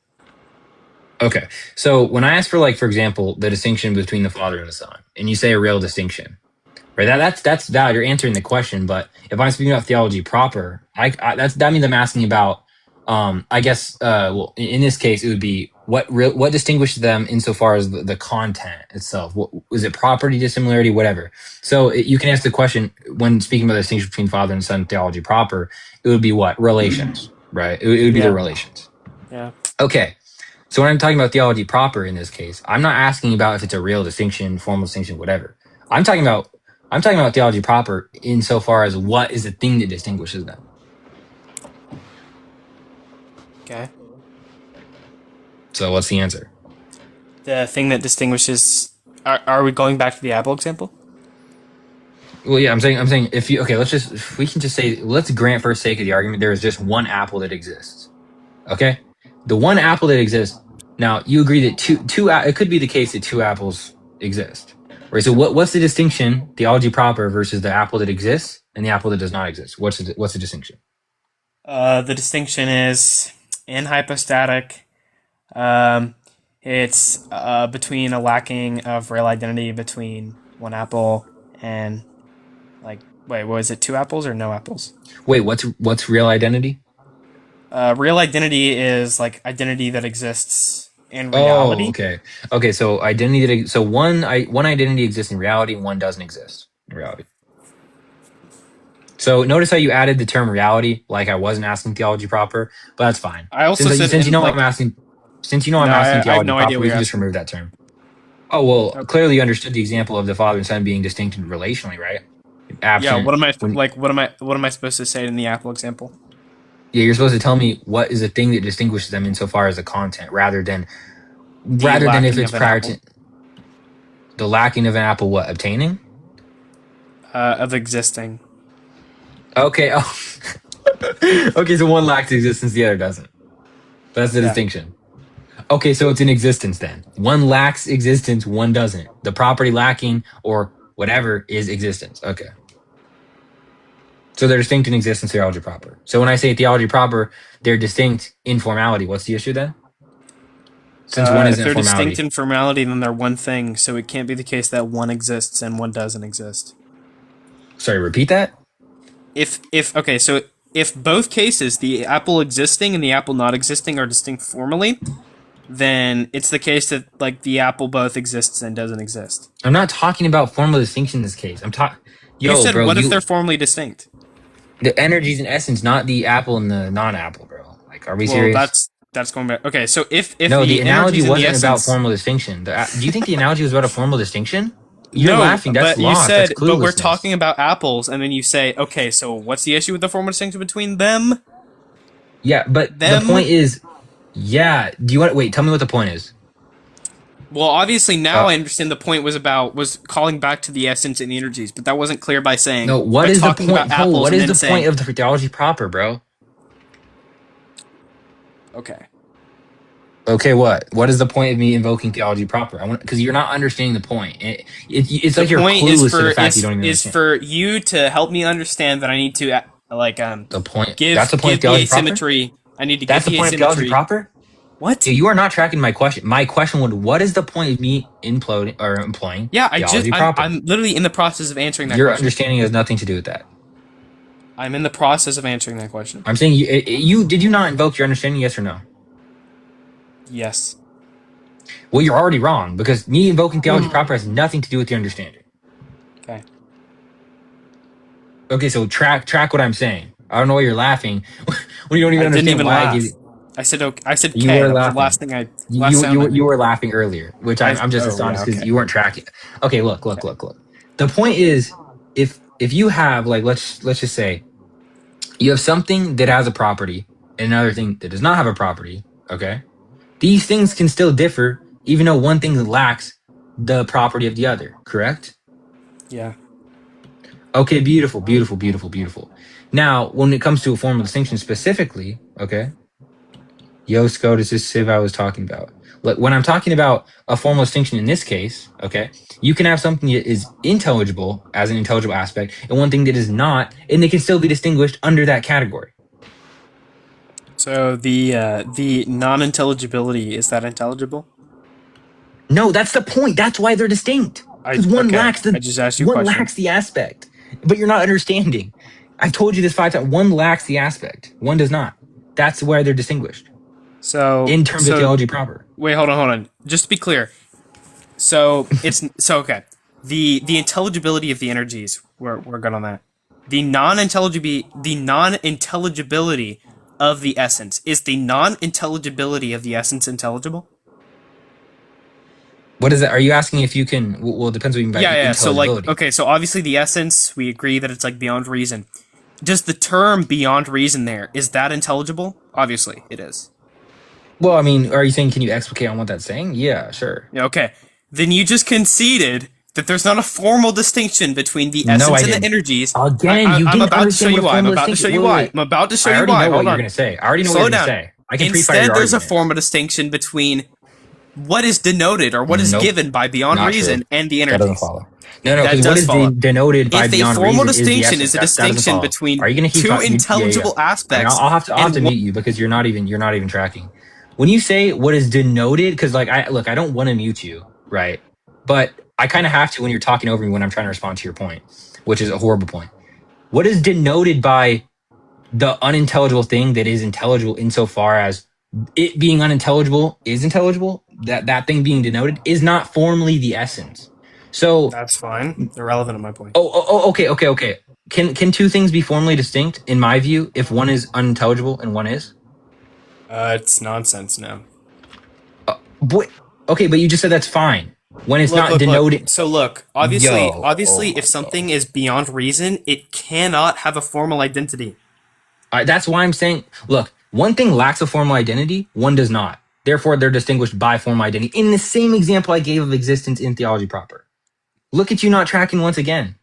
Speaker 1: Okay. So when I ask for, like, for example, the distinction between the Father and the Son, and you say a real distinction, right? That's valid. You're answering the question. But if I'm speaking about theology proper, that means I'm asking about. I guess. Well, in this case, it would be what distinguishes them insofar as the content itself. Was it property, dissimilarity, whatever? So you can ask the question when speaking about the distinction between Father and Son, theology proper. It would be what relations, right? It would be the
Speaker 7: Yeah.
Speaker 1: relations.
Speaker 7: Yeah.
Speaker 1: Okay. So when I'm talking about theology proper in this case, I'm not asking about if it's a real distinction, formal distinction, whatever. I'm talking about theology proper insofar as what is the thing that distinguishes them.
Speaker 7: Okay.
Speaker 1: So what's the answer?
Speaker 7: The thing that distinguishes. Are we going back to the apple example?
Speaker 1: Well, yeah, I'm saying if we can just say, let's grant for sake of the argument, there is just one apple that exists. Okay? The one apple that exists. Now, you agree that it could be the case that two apples exist. Right? So what's the distinction, theology proper versus the apple that exists and the apple that does not exist? What's the distinction?
Speaker 7: The distinction is in hypostatic. It's between a lacking of real identity between one apple and like Wait, was it 2 apples or no apples?
Speaker 1: Wait, what's real identity?
Speaker 7: Real identity is like identity that exists in
Speaker 1: Oh,
Speaker 7: reality.
Speaker 1: okay. Okay, so one identity exists in reality and one doesn't exist in reality. So notice how you added the term reality, like I wasn't asking theology proper, but that's fine.
Speaker 7: I also
Speaker 1: Since
Speaker 7: said
Speaker 1: since you
Speaker 7: in,
Speaker 1: know
Speaker 7: like,
Speaker 1: I'm asking, since you know
Speaker 7: no,
Speaker 1: I'm asking
Speaker 7: I have
Speaker 1: theology
Speaker 7: no idea
Speaker 1: proper,
Speaker 7: what
Speaker 1: we
Speaker 7: you're
Speaker 1: can just
Speaker 7: asking.
Speaker 1: remove that term. Oh well,
Speaker 7: Okay.
Speaker 1: clearly you understood the example of the Father and Son being distinct relationally, right?
Speaker 7: Yeah,
Speaker 1: Absent when
Speaker 7: what am I supposed to say in the apple example?
Speaker 1: yeah, you're supposed to tell me what is the thing that distinguishes them insofar as the content,
Speaker 7: The
Speaker 1: rather than if
Speaker 7: lacking
Speaker 1: it's
Speaker 7: of an
Speaker 1: prior
Speaker 7: apple
Speaker 1: to the lacking of an apple, what obtaining?
Speaker 7: of existing.
Speaker 1: Okay. Oh. Okay, so one lacks existence, the other doesn't. That's the
Speaker 7: Yeah.
Speaker 1: distinction. Okay, so it's in existence then. One lacks existence, one doesn't. The property lacking or whatever is existence. Okay. So they're distinct in existence, theology proper. So when I say theology proper, they're distinct in formality. What's the issue then? Since one
Speaker 7: If
Speaker 1: isn't
Speaker 7: they're distinct
Speaker 1: formality.
Speaker 7: in formality, then they're one thing. So it can't be the case that one exists and one doesn't exist.
Speaker 1: Sorry, repeat that?
Speaker 7: So if both cases, the apple existing and the apple not existing, are distinct formally, then it's the case that like the apple both exists and doesn't exist.
Speaker 1: I'm not talking about formal distinction in this case. I'm talking
Speaker 7: You
Speaker 1: Yo,
Speaker 7: said
Speaker 1: bro,
Speaker 7: what if they're formally distinct?
Speaker 1: the energies in essence, not the apple and the non-apple, bro. Like, are we
Speaker 7: Well,
Speaker 1: serious?
Speaker 7: that's going back. Okay, so if
Speaker 1: No, the
Speaker 7: the
Speaker 1: analogy
Speaker 7: energies in the
Speaker 1: wasn't about
Speaker 7: essence.
Speaker 1: formal distinction. Do you think the analogy was about a formal distinction? You're
Speaker 7: No,
Speaker 1: laughing. That's
Speaker 7: but you
Speaker 1: lost. That's
Speaker 7: said, but we're
Speaker 1: cluelessness.
Speaker 7: talking about apples, and then you say, okay, so what's the issue with the formal distinction between them?
Speaker 1: Yeah, but the
Speaker 7: Them?
Speaker 1: point is, yeah. Do you want? Wait, tell me what the point is.
Speaker 7: Well, obviously now
Speaker 1: Uh,
Speaker 7: I understand the point was calling back to the essence and the energies, but that wasn't clear by saying
Speaker 1: no, what
Speaker 7: by
Speaker 1: is the
Speaker 7: talking
Speaker 1: point?
Speaker 7: about
Speaker 1: Cole,
Speaker 7: apples
Speaker 1: what
Speaker 7: and
Speaker 1: is
Speaker 7: then
Speaker 1: the point
Speaker 7: saying
Speaker 1: of the theology proper, bro?
Speaker 7: okay.
Speaker 1: Okay, what? What is the point of me invoking theology proper? I want because you're not understanding the point. It's
Speaker 7: The
Speaker 1: like you're
Speaker 7: point is
Speaker 1: clueless to
Speaker 7: for
Speaker 1: the fact you don't even
Speaker 7: is
Speaker 1: understand
Speaker 7: for you to help me understand that I need to
Speaker 1: the point.
Speaker 7: give
Speaker 1: That's the point of
Speaker 7: give the
Speaker 1: theology proper.
Speaker 7: asymmetry. I need to
Speaker 1: That's
Speaker 7: give
Speaker 1: the
Speaker 7: the
Speaker 1: point of theology
Speaker 7: asymmetry.
Speaker 1: proper.
Speaker 7: What?
Speaker 1: Yeah, you are not tracking my question. My question would: what is the point of me imploding or employing
Speaker 7: Yeah,
Speaker 1: theology proper?
Speaker 7: I'm literally in the process of answering that
Speaker 1: Your
Speaker 7: question.
Speaker 1: understanding has nothing to do with that.
Speaker 7: I'm in the process of answering that question.
Speaker 1: I'm saying you did you not invoke your understanding? Yes or no?
Speaker 7: Yes.
Speaker 1: Well, you're already wrong because me invoking theology proper has nothing to do with your understanding.
Speaker 7: Okay.
Speaker 1: Okay, so track what I'm saying. I don't know why you're laughing when you don't even
Speaker 7: I didn't
Speaker 1: understand
Speaker 7: even
Speaker 1: why I
Speaker 7: laugh.
Speaker 1: give.
Speaker 7: I said okay. I said
Speaker 1: You
Speaker 7: K.
Speaker 1: were
Speaker 7: That was the
Speaker 1: laughing.
Speaker 7: last thing I last sound I
Speaker 1: You
Speaker 7: made.
Speaker 1: were laughing earlier, which I'm just astonished because
Speaker 7: Okay.
Speaker 1: you weren't tracking. Okay, look. The point is, if you have like let's just say you have something that has a property and another thing that does not have a property. Okay, these things can still differ, even though one thing lacks the property of the other. Correct?
Speaker 7: Yeah.
Speaker 1: Okay, beautiful. Now, when it comes to a formal distinction specifically, okay, Yosko, this is Civ I was talking about. Like when I'm talking about a formal distinction in this case, okay, you can have something that is intelligible as an intelligible aspect, and one thing that is not, and they can still be distinguished under that category.
Speaker 7: So the non-intelligibility, is that intelligible?
Speaker 1: No, that's the point. That's why they're distinct. Because
Speaker 7: I just asked you a
Speaker 1: one
Speaker 7: question.
Speaker 1: lacks the aspect, but you're not understanding. I've told you this 5 times. One lacks the aspect. One does not. That's why they're distinguished
Speaker 7: So
Speaker 1: in terms of theology proper.
Speaker 7: Wait, hold on. Just to be clear. So okay. The intelligibility of the energies, we're good on that. The non-intelligibility of the essence. Is the non-intelligibility of the essence intelligible?
Speaker 1: What is that? Are you asking if you can? Well, it depends what you mean by
Speaker 7: Yeah. So like,
Speaker 1: intelligibility.
Speaker 7: okay, so obviously the essence, we agree that it's like beyond reason. Does the term beyond reason there, is that intelligible? Obviously, it is.
Speaker 1: Well, I mean, are you saying can you explicate on what that's saying? Yeah, sure.
Speaker 7: Yeah, okay. Then you just conceded that there's not a formal distinction between the
Speaker 1: No,
Speaker 7: essence
Speaker 1: I
Speaker 7: and
Speaker 1: didn't.
Speaker 7: the energies.
Speaker 1: Again, you
Speaker 7: I'm
Speaker 1: didn't
Speaker 7: about to show
Speaker 1: understand
Speaker 7: you
Speaker 1: what a
Speaker 7: why. I'm
Speaker 1: formal
Speaker 7: about to show you
Speaker 1: distinction-
Speaker 7: why.
Speaker 1: wait.
Speaker 7: I'm about to show
Speaker 1: I
Speaker 7: you
Speaker 1: already
Speaker 7: why.
Speaker 1: know what
Speaker 7: Hold
Speaker 1: you're
Speaker 7: on.
Speaker 1: going to say. I already know
Speaker 7: Slow
Speaker 1: what you're
Speaker 7: down.
Speaker 1: going to say. I can pre-fire
Speaker 7: Instead,
Speaker 1: your
Speaker 7: there's a
Speaker 1: argument.
Speaker 7: formal distinction between what is denoted or what is
Speaker 1: Nope.
Speaker 7: given by beyond
Speaker 1: Not
Speaker 7: reason
Speaker 1: true.
Speaker 7: and the
Speaker 1: That doesn't
Speaker 7: energies.
Speaker 1: follow. No,
Speaker 7: That
Speaker 1: because what
Speaker 7: does
Speaker 1: is
Speaker 7: follow.
Speaker 1: denoted by
Speaker 7: If a
Speaker 1: beyond
Speaker 7: formal
Speaker 1: reason is the
Speaker 7: distinction
Speaker 1: essence.
Speaker 7: is a
Speaker 1: That doesn't
Speaker 7: distinction
Speaker 1: follow.
Speaker 7: between
Speaker 1: Are you going to keep
Speaker 7: two
Speaker 1: talking?
Speaker 7: intelligible aspects,
Speaker 1: I'll have to mute you because you're not even tracking. When you say what is denoted, because like I don't want to mute you, right? But I kind of have to when you're talking over me when I'm trying to respond to your point, which is a horrible point. what is denoted by the unintelligible thing that is intelligible insofar as it being unintelligible is intelligible, that thing being denoted is not formally the essence. So,
Speaker 7: That's fine. Irrelevant at my point.
Speaker 1: okay. Can two things be formally distinct, in my view, if one is unintelligible and one is?
Speaker 7: It's nonsense now.
Speaker 1: But, okay, but you just said that's fine. When it's not denoted.
Speaker 7: So look, obviously, if something is beyond reason, it cannot have a formal identity.
Speaker 1: That's why I'm saying, look, one thing lacks a formal identity, one does not. Therefore, they're distinguished by formal identity. In the same example I gave of existence in theology proper. Look at you not tracking once again.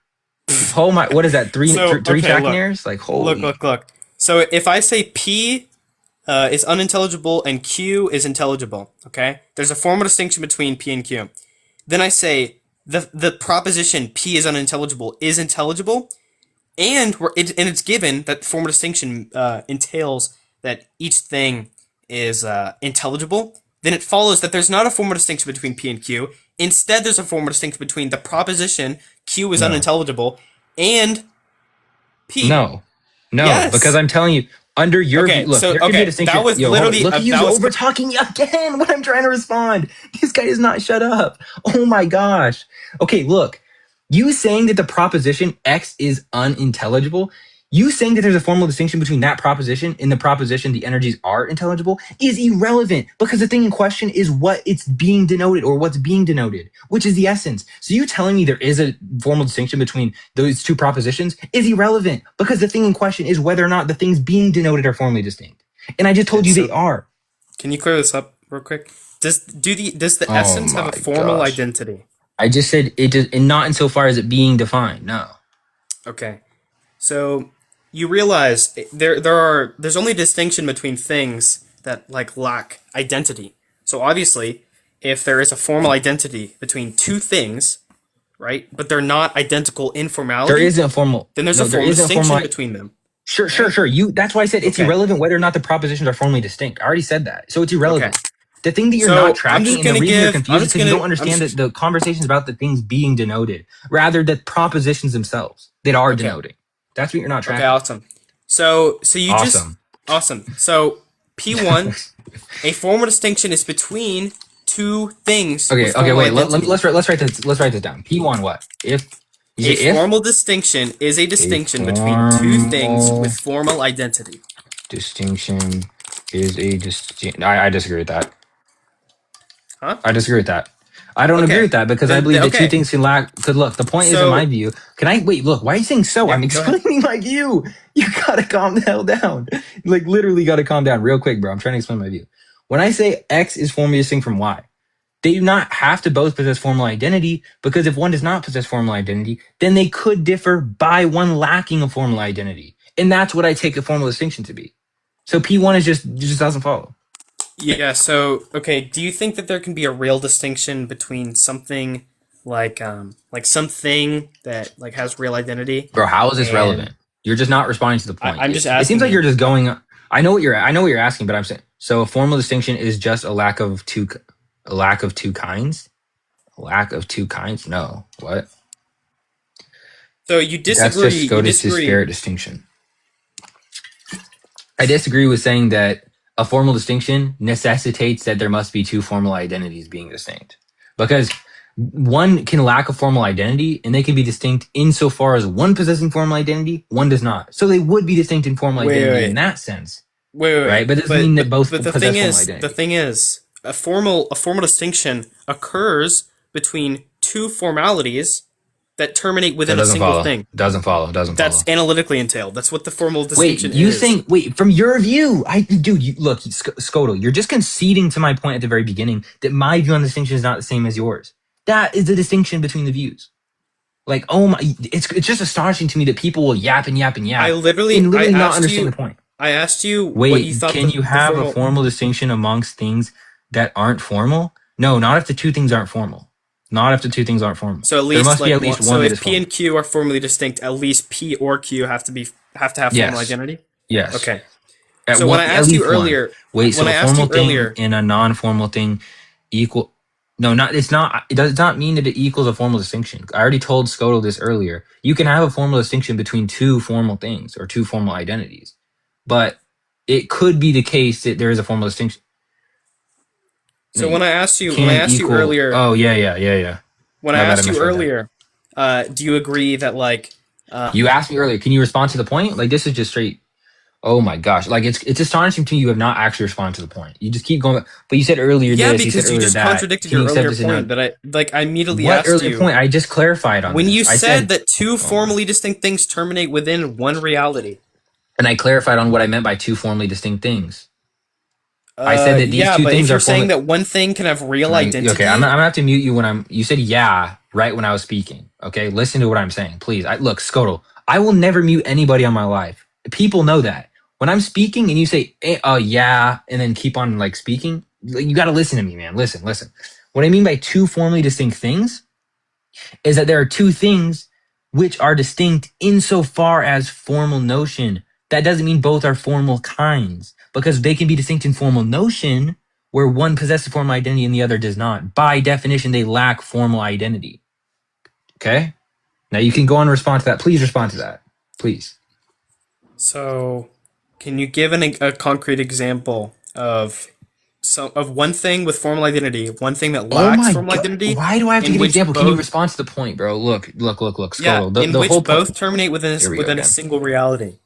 Speaker 1: Oh my, what is that? Three tracking errors? Like, holy.
Speaker 7: Look. So if I say P is unintelligible and Q is intelligible, okay? There's a formal distinction between P and Q. Then I say the proposition P is unintelligible is intelligible, and it's given that the formal distinction entails that each thing is intelligible. Then it follows that there's not a formal distinction between P and Q. Instead, there's a formal distinction between the proposition Q is unintelligible and P.
Speaker 1: No,
Speaker 7: Yes.
Speaker 1: because I'm telling you, under your view, look, there could be a distinction.
Speaker 7: That was literally
Speaker 1: look at you over talking again when I'm trying to respond. This guy does not shut up. Oh my gosh. Okay, look, you saying that the proposition X is unintelligible, you saying that there's a formal distinction between that proposition and the proposition the energies are intelligible is irrelevant because the thing in question is what it's being denoted or what's being denoted, which is the essence. So you telling me there is a formal distinction between those two propositions is irrelevant because the thing in question is whether or not the things being denoted are formally distinct. And I just told you they are.
Speaker 7: Can you clear this up real quick? Does the essence have a formal identity?
Speaker 1: I just said it does, and not insofar as it being defined. No.
Speaker 7: Okay. So you realize there's only distinction between things that like lack identity. So obviously, if there is a formal identity between two things, right, but they're not identical in formality,
Speaker 1: there isn't a formal.
Speaker 7: Then there's a formal distinction between them.
Speaker 1: Sure. That's why I said it's irrelevant whether or not the propositions are formally distinct. I already said that, so it's irrelevant. Okay. The thing that you're not tracking and the reason you're confused is because you don't understand that the conversations about the things being denoted, rather the propositions themselves that are denoting. That's what you're not tracking.
Speaker 7: Okay, awesome. So you awesome. So P1, a formal distinction is between two things.
Speaker 1: Okay, wait. Let's write this down. P1 what?
Speaker 7: Formal distinction is a distinction between two things with formal identity.
Speaker 1: Distinction is a distinction. I disagree with that.
Speaker 7: Huh?
Speaker 1: I disagree with that. I don't agree with that because I believe that two things can lack. Because look, the point is, in my view, can I wait? Look, why are you saying so? I'm explaining my view. You gotta calm the hell down. Like literally, gotta calm down real quick, bro. I'm trying to explain my view. When I say X is formally distinct from Y, they do not have to both possess formal identity because if one does not possess formal identity, then they could differ by one lacking a formal identity, and that's what I take a formal distinction to be. So P1 is just doesn't follow.
Speaker 7: Yeah, so okay, do you think that there can be a real distinction between something like something that like has real identity?
Speaker 1: Bro, how is this relevant? You're just not responding to the point.
Speaker 7: I'm just asking.
Speaker 1: It seems like you're just going. I know what you're asking, but I'm saying so a formal distinction is just a lack of two kinds. A lack of two kinds? No. What?
Speaker 7: So you disagree.
Speaker 1: That's just Scotus's spirit distinction. I disagree with saying that a formal distinction necessitates that there must be two formal identities being distinct. Because one can lack a formal identity and they can be distinct insofar as one possessing formal identity, one does not. So they would be distinct in formal identity in that sense. Right? But it doesn't mean that both possess formal identity.
Speaker 7: The thing is, a formal distinction occurs between two formalities that terminate within a single thing.
Speaker 1: Doesn't follow.
Speaker 7: That's analytically entailed. That's what the formal distinction is.
Speaker 1: Wait, from your view, look, Scoto, you're just conceding to my point at the very beginning that my view on distinction is not the same as yours. That is the distinction between the views. Like, oh my, it's just astonishing to me that people will yap and yap and yap.
Speaker 7: I literally
Speaker 1: not understand the point.
Speaker 7: I asked you
Speaker 1: what you thought. Can you have a formal distinction amongst things that aren't formal? No, not if the two things aren't formal. Not if the two things aren't formal.
Speaker 7: So at least there must be at least one. So if P and Q are formally distinct, at least P or Q have to have formal identity.
Speaker 1: Yes.
Speaker 7: Okay. So when I asked you earlier,
Speaker 1: a formal thing and a non-formal thing equal. No, not it's not. It does not mean that it equals a formal distinction. I already told Scoto this earlier. You can have a formal distinction between two formal things or two formal identities, but it could be the case that there is a formal distinction. No,
Speaker 7: So when
Speaker 1: you
Speaker 7: I asked you
Speaker 1: can't equal.
Speaker 7: earlier,
Speaker 1: Oh yeah.
Speaker 7: when I
Speaker 1: My bad, I
Speaker 7: asked you
Speaker 1: misread that.
Speaker 7: earlier, do you agree that like
Speaker 1: You asked me earlier. Can you respond to the point? Like this is just straight. Oh my gosh! Like it's astonishing to me you have not actually responded to the point. You just keep going. But you said earlier
Speaker 7: yeah,
Speaker 1: this. You said
Speaker 7: because you
Speaker 1: earlier
Speaker 7: just
Speaker 1: that.
Speaker 7: contradicted
Speaker 1: Can
Speaker 7: your
Speaker 1: you accept
Speaker 7: earlier
Speaker 1: this and now?
Speaker 7: point that I immediately
Speaker 1: What
Speaker 7: asked
Speaker 1: earlier
Speaker 7: you
Speaker 1: point? I just clarified on
Speaker 7: when
Speaker 1: this.
Speaker 7: you
Speaker 1: I
Speaker 7: said
Speaker 1: said,
Speaker 7: that two
Speaker 1: oh my,
Speaker 7: formally distinct things terminate within one reality.
Speaker 1: and I clarified on what I meant by two formally distinct things. I said that these
Speaker 7: Yeah,
Speaker 1: two
Speaker 7: but if
Speaker 1: things are
Speaker 7: you're saying
Speaker 1: formally.
Speaker 7: that one thing can have real
Speaker 1: Can I? Okay, I'm
Speaker 7: identity,
Speaker 1: gonna have to mute you when I'm. You said yeah right when I was speaking. Okay, listen to what I'm saying, please. Look, Scoto. I will never mute anybody on my life. People know that when I'm speaking and you say yeah and then keep on like speaking, like, you got to listen to me, man. Listen. What I mean by two formally distinct things is that there are two things which are distinct insofar as formal notion. That doesn't mean both are formal kinds, because they can be distinct in formal notion where one possesses formal identity and the other does not. By definition, they lack formal identity. Okay? Now you can go on and respond to that. Please respond to that. Please.
Speaker 7: so can you give a concrete example of one thing with formal identity, one thing that
Speaker 1: Oh
Speaker 7: lacks
Speaker 1: my
Speaker 7: formal
Speaker 1: god.
Speaker 7: identity,
Speaker 1: Why do I have to
Speaker 7: in
Speaker 1: give an
Speaker 7: which
Speaker 1: example? Can you
Speaker 7: both
Speaker 1: respond to the point, bro? Look,
Speaker 7: yeah,
Speaker 1: Scoto.
Speaker 7: in
Speaker 1: The whole
Speaker 7: which
Speaker 1: point.
Speaker 7: both terminate
Speaker 1: Here we go
Speaker 7: within a
Speaker 1: again.
Speaker 7: single reality.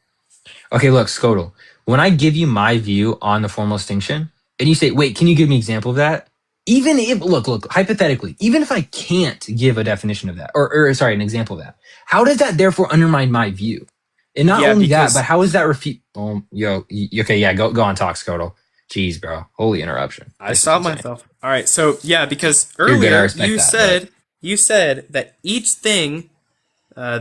Speaker 1: Okay, look, Scoto. When I give you my view on the formal distinction, and you say, wait, can you give me an example of that? Even if, look, hypothetically, even if I can't give a definition of that, or sorry, an example of that, how does that therefore undermine my view? And not
Speaker 7: Yeah,
Speaker 1: only that, but
Speaker 7: because
Speaker 1: how is that refute? Oh, okay, yeah, go on, talk, Scoto. Jeez, bro. Holy interruption.
Speaker 7: I
Speaker 1: This is
Speaker 7: stopped
Speaker 1: insane.
Speaker 7: myself. All right, so yeah, because
Speaker 1: You're good. I
Speaker 7: earlier
Speaker 1: respect that, but
Speaker 7: you said that each thing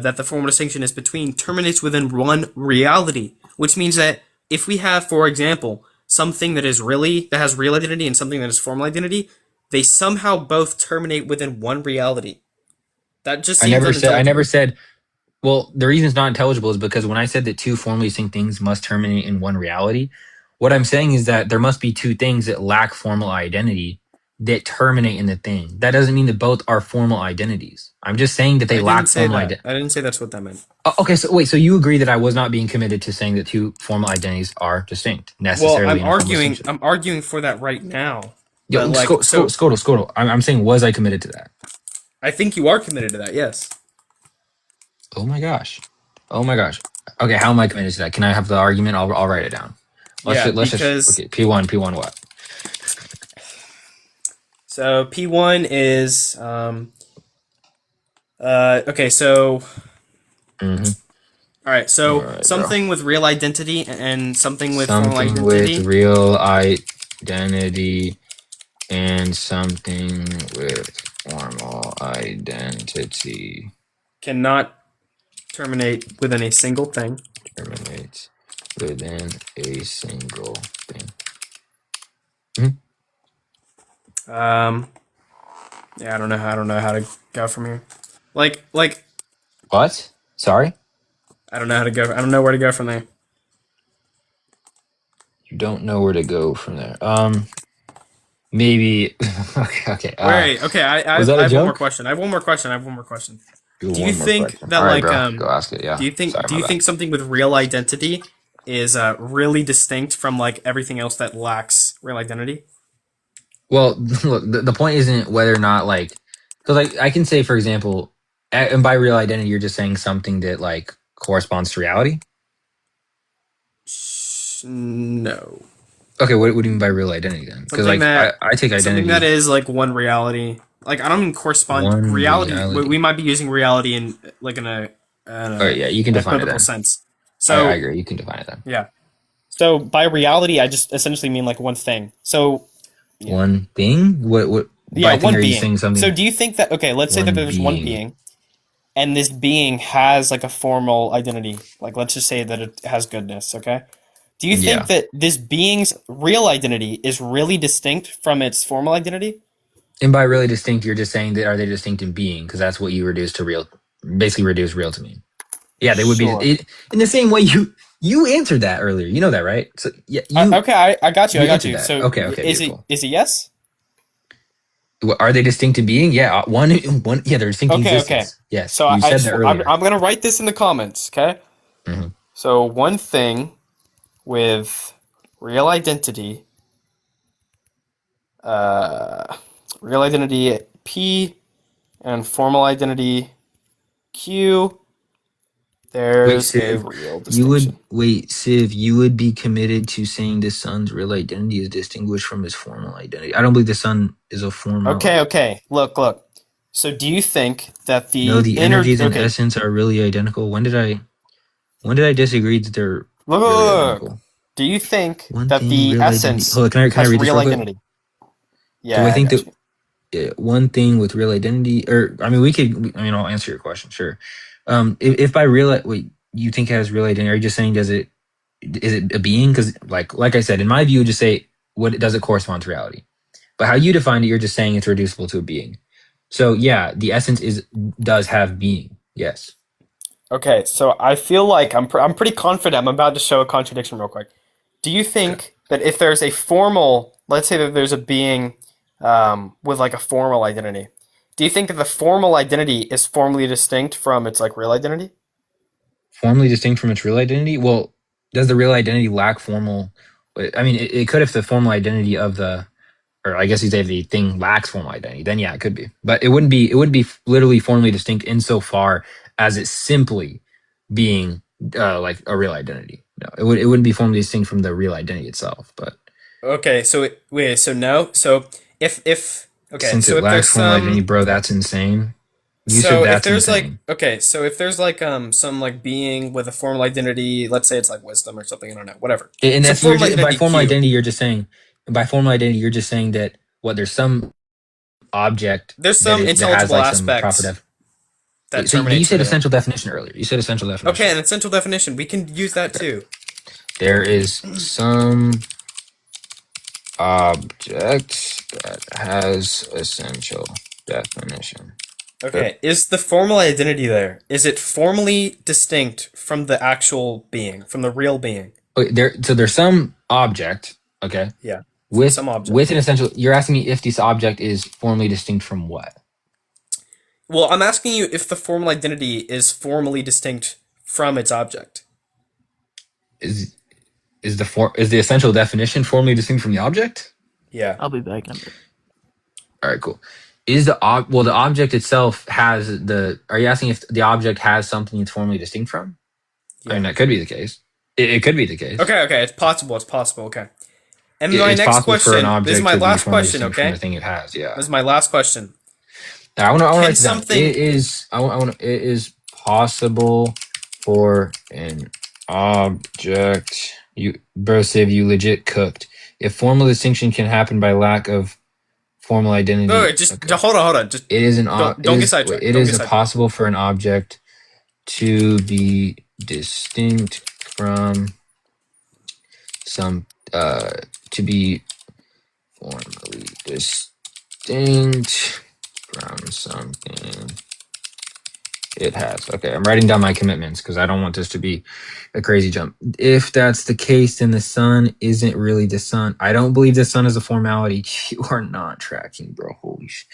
Speaker 7: that the formal distinction is between terminates within one reality, which means that if we have, for example, something that has real identity and something that is formal identity, they somehow both terminate within one reality. That just seems
Speaker 1: I never
Speaker 7: unintelligible.
Speaker 1: said. Well, the reason it's not intelligible is because when I said that two formally distinct things must terminate in one reality, what I'm saying is that there must be two things that lack formal identity that terminate in the thing. That doesn't mean that both are formal identities. I'm just saying that they
Speaker 7: I didn't
Speaker 1: lack
Speaker 7: say
Speaker 1: formal
Speaker 7: that.
Speaker 1: identity.
Speaker 7: I didn't say that's what that meant.
Speaker 1: Okay, so wait, so you agree that I was not being committed to saying that two formal identities are distinct
Speaker 7: Well,
Speaker 1: necessarily in a formal distinction?
Speaker 7: I'm arguing for that right now.
Speaker 1: Yo,
Speaker 7: But like, so
Speaker 1: Scoto. I'm saying, was I committed to that?
Speaker 7: I think you are committed to that. Yes.
Speaker 1: Oh my gosh. Oh my gosh. Okay, how am I committed to that? Can I have the argument? I'll write it down.
Speaker 7: Yeah,
Speaker 1: Let's just
Speaker 7: because
Speaker 1: okay. P1 what?
Speaker 7: so P1 is okay, so
Speaker 1: Mm-hmm.
Speaker 7: all right,
Speaker 1: All
Speaker 7: so
Speaker 1: right, bro.
Speaker 7: something with real identity and something with formal
Speaker 1: Something with
Speaker 7: identity
Speaker 1: real identity and something with formal identity
Speaker 7: cannot terminate within a single thing.
Speaker 1: terminates within a single thing. Mm-hmm.
Speaker 7: Um, yeah, I don't know how to go from here. Like
Speaker 1: What? Sorry?
Speaker 7: I don't know how to go. I don't know where to go from there.
Speaker 1: You don't know where to go from there. Maybe. Okay.
Speaker 7: Wait, okay,
Speaker 1: Was that
Speaker 7: I
Speaker 1: a
Speaker 7: have one more
Speaker 1: joke?
Speaker 7: question. I have one more question. I have one more question.
Speaker 1: Do
Speaker 7: Do you
Speaker 1: one more
Speaker 7: think
Speaker 1: question.
Speaker 7: that
Speaker 1: All right,
Speaker 7: like
Speaker 1: bro. Go ask it. Yeah. Sorry,
Speaker 7: do
Speaker 1: my
Speaker 7: you
Speaker 1: bad.
Speaker 7: think something with real identity is really distinct from like everything else that lacks real identity?
Speaker 1: Well, look, the point isn't whether or not like, because like I can say, for example, and by real identity, you're just saying something that like corresponds to reality.
Speaker 7: No.
Speaker 1: Okay, what do you mean by real identity then? Because
Speaker 7: Something
Speaker 1: like
Speaker 7: that
Speaker 1: I take
Speaker 7: something that
Speaker 1: identity
Speaker 7: is like one reality. Like I don't mean correspond
Speaker 1: one
Speaker 7: reality. We
Speaker 1: reality.
Speaker 7: might be using reality in like in
Speaker 1: All right, yeah, you can
Speaker 7: an
Speaker 1: define it
Speaker 7: equivocal
Speaker 1: then.
Speaker 7: sense.
Speaker 1: I
Speaker 7: So
Speaker 1: agree. You can define it then.
Speaker 7: yeah. So by reality, I just essentially mean like one thing. So yeah,
Speaker 1: One thing. What
Speaker 7: yeah,
Speaker 1: by thing
Speaker 7: one
Speaker 1: are you
Speaker 7: being.
Speaker 1: saying
Speaker 7: So
Speaker 1: something?
Speaker 7: do you think that okay? Let's say that
Speaker 1: One
Speaker 7: there's one
Speaker 1: being.
Speaker 7: being, and this being has like a formal identity. Like let's just say that it has goodness. Okay. Do you think
Speaker 1: Yeah.
Speaker 7: that this being's real identity is really distinct from its formal identity?
Speaker 1: And by really distinct, you're just saying that are they distinct in being? Because that's what you reduce to real, basically reduce real to mean. Yeah, they would be
Speaker 7: Sure.
Speaker 1: it, in the same way you answered that earlier. You know that, right? So yeah,
Speaker 7: Okay, I got you. I
Speaker 1: you
Speaker 7: got
Speaker 1: answered
Speaker 7: you.
Speaker 1: that.
Speaker 7: So
Speaker 1: Okay,
Speaker 7: is
Speaker 1: beautiful.
Speaker 7: it yes?
Speaker 1: Are they distinct in being? Yeah, one. Yeah, they're distinct in
Speaker 7: Okay, okay.
Speaker 1: existence. Yes,
Speaker 7: So
Speaker 1: you
Speaker 7: I
Speaker 1: said
Speaker 7: just
Speaker 1: that
Speaker 7: I'm
Speaker 1: earlier.
Speaker 7: gonna write this in the comments, okay?
Speaker 1: Mhm.
Speaker 7: So one thing with real identity, real identity P, and formal identity Q.
Speaker 1: Wait,
Speaker 7: There's a
Speaker 1: Civ,
Speaker 7: real distinction.
Speaker 1: Civ, you would be committed to saying the son's real identity is distinguished from his formal identity. I don't believe the son is a
Speaker 7: Okay,
Speaker 1: formality.
Speaker 7: okay. Look. So do you think that
Speaker 1: No,
Speaker 7: the
Speaker 1: the
Speaker 7: inner
Speaker 1: energies and
Speaker 7: okay,
Speaker 1: essence are really identical. When did I disagree that they're really
Speaker 7: look.
Speaker 1: identical?
Speaker 7: Do you think
Speaker 1: One
Speaker 7: that
Speaker 1: thing,
Speaker 7: the
Speaker 1: real identity.
Speaker 7: essence
Speaker 1: Hold on, can I
Speaker 7: has
Speaker 1: read this
Speaker 7: real
Speaker 1: real quick?
Speaker 7: identity?
Speaker 1: Do I
Speaker 7: Yeah, I
Speaker 1: think
Speaker 7: got
Speaker 1: that
Speaker 7: you.
Speaker 1: one thing with real identity, or I mean, I'll answer your question, sure. If by real, wait, you think it has real identity? Are you just saying is it a being? Because like I said, in my view, just say what does it correspond to reality? But how you define it, you're just saying it's reducible to a being. So yeah, the essence does have being. Yes.
Speaker 7: Okay, so I feel like I'm pretty confident. I'm about to show a contradiction real quick. Do you
Speaker 1: Okay.
Speaker 7: think that if there's a formal, let's say that there's a being with like a formal identity, do you think that the formal identity is formally distinct from its like real identity?
Speaker 1: Formally distinct from its real identity. Well, does the real identity lack formal? I mean, it could if the formal identity of the or I guess you say the thing lacks formal identity, then yeah, it could be. But it wouldn't be. It would be literally formally distinct insofar as it simply being like a real identity. No, it wouldn't be formally distinct from the real identity itself. But
Speaker 7: Okay, so wait, so no, so if okay,
Speaker 1: since
Speaker 7: so
Speaker 1: it
Speaker 7: if
Speaker 1: lacks
Speaker 7: there's
Speaker 1: formal identity,
Speaker 7: some
Speaker 1: bro, that's insane. You said
Speaker 7: so if
Speaker 1: that's
Speaker 7: there's like
Speaker 1: insane.
Speaker 7: okay, so if there's like some like being with a formal identity, let's say it's like wisdom or something, I don't know, whatever.
Speaker 1: And
Speaker 7: So
Speaker 1: that's you're
Speaker 7: formal
Speaker 1: just by
Speaker 7: identity
Speaker 1: formal
Speaker 7: Q.
Speaker 1: identity, you're just saying by formal identity, you're just saying that what there's some object
Speaker 7: There's some
Speaker 1: that has
Speaker 7: intelligible
Speaker 1: like some proper
Speaker 7: aspects
Speaker 1: def.
Speaker 7: that
Speaker 1: Wait, so you
Speaker 7: terminate
Speaker 1: said
Speaker 7: through there.
Speaker 1: essential definition earlier. You said essential
Speaker 7: Okay,
Speaker 1: definition.
Speaker 7: an essential definition. We can use that
Speaker 1: Okay.
Speaker 7: too.
Speaker 1: There is some object that has essential definition. Okay.
Speaker 7: Okay, is the formal identity there? Is it formally distinct from the actual being, from the real being?
Speaker 1: Okay, so there's some object, okay,
Speaker 7: Yeah, some
Speaker 1: with
Speaker 7: object.
Speaker 1: an essential. You're asking me if this object is formally distinct from what?
Speaker 7: Well, I'm asking you if the formal identity is formally distinct from its object.
Speaker 1: Is is the essential definition formally distinct from the object?
Speaker 7: Yeah.
Speaker 8: I'll be back in.
Speaker 1: All right, cool. Is the object itself has the? Are you asking if the object has something it's formally distinct from? I mean,
Speaker 7: Yeah.
Speaker 1: that could be the case. It could be the case.
Speaker 7: Okay, it's possible, it's possible, okay. And my
Speaker 1: It's
Speaker 7: next
Speaker 1: possible for an
Speaker 7: question, this is
Speaker 1: object
Speaker 7: my
Speaker 1: to be
Speaker 7: last
Speaker 1: formally
Speaker 7: question,
Speaker 1: distinct from the
Speaker 7: okay?
Speaker 1: thing it has. Yeah.
Speaker 7: This is my last question.
Speaker 1: Now, I want to
Speaker 7: Can
Speaker 1: write it down.
Speaker 7: something
Speaker 1: It is possible for an object. You, bro, Siv, you legit cooked. If formal distinction can happen by lack of formal identity,
Speaker 7: just
Speaker 1: okay.
Speaker 7: hold on. Just
Speaker 1: It is an
Speaker 7: don't get sidetracked.
Speaker 1: it
Speaker 7: Don't
Speaker 1: is
Speaker 7: get sidetracked.
Speaker 1: possible for an object to be distinct from some to be formally distinct from something it has. Okay, I'm writing down my commitments because I don't want this to be a crazy jump. If that's the case, then the sun isn't really the sun. I don't believe the sun is a formality. You are not tracking, bro. Holy sh.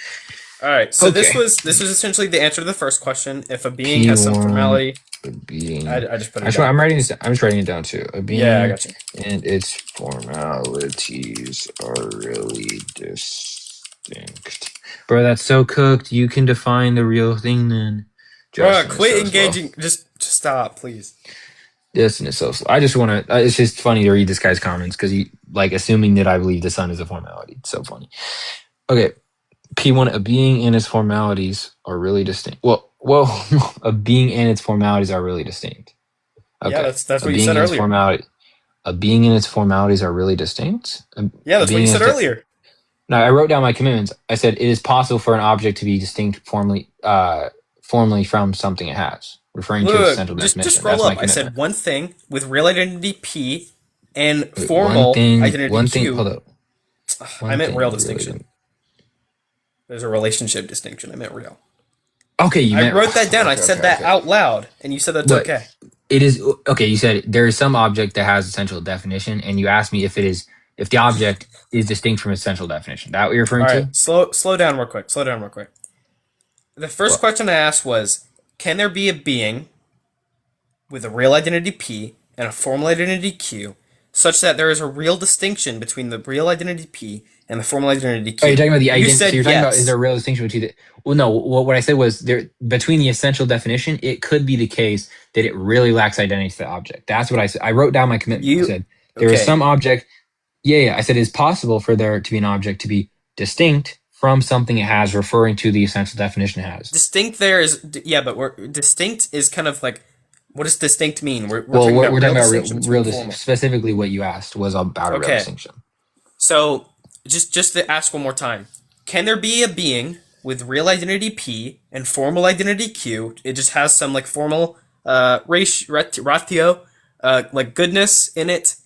Speaker 7: All right. So
Speaker 1: Okay.
Speaker 7: this was essentially the answer to the first question. If a being has some
Speaker 1: P1
Speaker 7: formality,
Speaker 1: being.
Speaker 7: I just put it
Speaker 1: Actually,
Speaker 7: down.
Speaker 1: I'm just writing it down too. A being
Speaker 7: Yeah, I got you.
Speaker 1: and its formalities are really distinct. Bro, that's so cooked. You can define the real thing then.
Speaker 7: Bro,
Speaker 1: Justin is
Speaker 7: quit
Speaker 1: so slow.
Speaker 7: engaging. Just stop, please.
Speaker 1: Justin is so slow. I just want to. It's just funny to read this guy's comments because he like assuming that I believe the sun is a formality. It's so funny. Okay, P1, a being and its formalities are really distinct. Well, a being and its formalities are really distinct. Okay,
Speaker 7: Yeah, that's
Speaker 1: a
Speaker 7: what you
Speaker 1: being
Speaker 7: said
Speaker 1: and its
Speaker 7: earlier.
Speaker 1: a being and its formalities are really distinct.
Speaker 7: Yeah, that's what you said earlier.
Speaker 1: No, I wrote down my commitments. I said it is possible for an object to be distinct formally from something it has, referring to its
Speaker 7: Look,
Speaker 1: essential
Speaker 7: just
Speaker 1: definition.
Speaker 7: scroll
Speaker 1: That's my
Speaker 7: up. I said
Speaker 1: commitment.
Speaker 7: one thing with real identity P and
Speaker 1: Wait,
Speaker 7: formal identity
Speaker 1: one thing.
Speaker 7: Q.
Speaker 1: Hold up.
Speaker 7: I meant real
Speaker 1: with
Speaker 7: distinction. There's a relationship distinction. I meant real.
Speaker 1: Okay, you
Speaker 7: I
Speaker 1: meant.
Speaker 7: wrote that down. I
Speaker 1: Okay,
Speaker 7: said
Speaker 1: okay,
Speaker 7: that
Speaker 1: okay.
Speaker 7: out loud, and you said that's
Speaker 1: But
Speaker 7: okay.
Speaker 1: it is okay. You said there is some object that has essential definition, and you asked me if it is if the object is distinct from its central definition. That what you're referring
Speaker 9: All
Speaker 1: to?
Speaker 9: right, slow down real quick. Slow down real quick. The first
Speaker 1: Well,
Speaker 9: question I asked was, can there be a being with a real identity P and a formal identity Q, such that there is a real distinction between the real identity P and the formal identity
Speaker 1: are you
Speaker 9: Q?
Speaker 1: talking about the
Speaker 9: You
Speaker 1: identity? So
Speaker 9: said
Speaker 1: you're talking about is there
Speaker 9: yes.
Speaker 1: a real distinction between the? Well, no. What I said was there between the essential definition. It could be the case that it really lacks identity to the object. That's what I said. I wrote down my commitment. I
Speaker 9: You
Speaker 1: said there is
Speaker 9: okay?
Speaker 1: some object. Yeah. I said it's possible for there to be an object to be distinct from something it has, referring to the essential definition it has.
Speaker 9: Distinct there is yeah, but distinct is kind of like what does distinct mean? We're
Speaker 1: Well,
Speaker 9: talking about
Speaker 1: we're
Speaker 9: real
Speaker 1: talking about
Speaker 9: distinction between formal.
Speaker 1: specifically what you asked was about a real
Speaker 9: Okay,
Speaker 1: distinction.
Speaker 9: so just to ask one more time, can there be a being with real identity P and formal identity Q? It just has some like formal ratio, like goodness in it,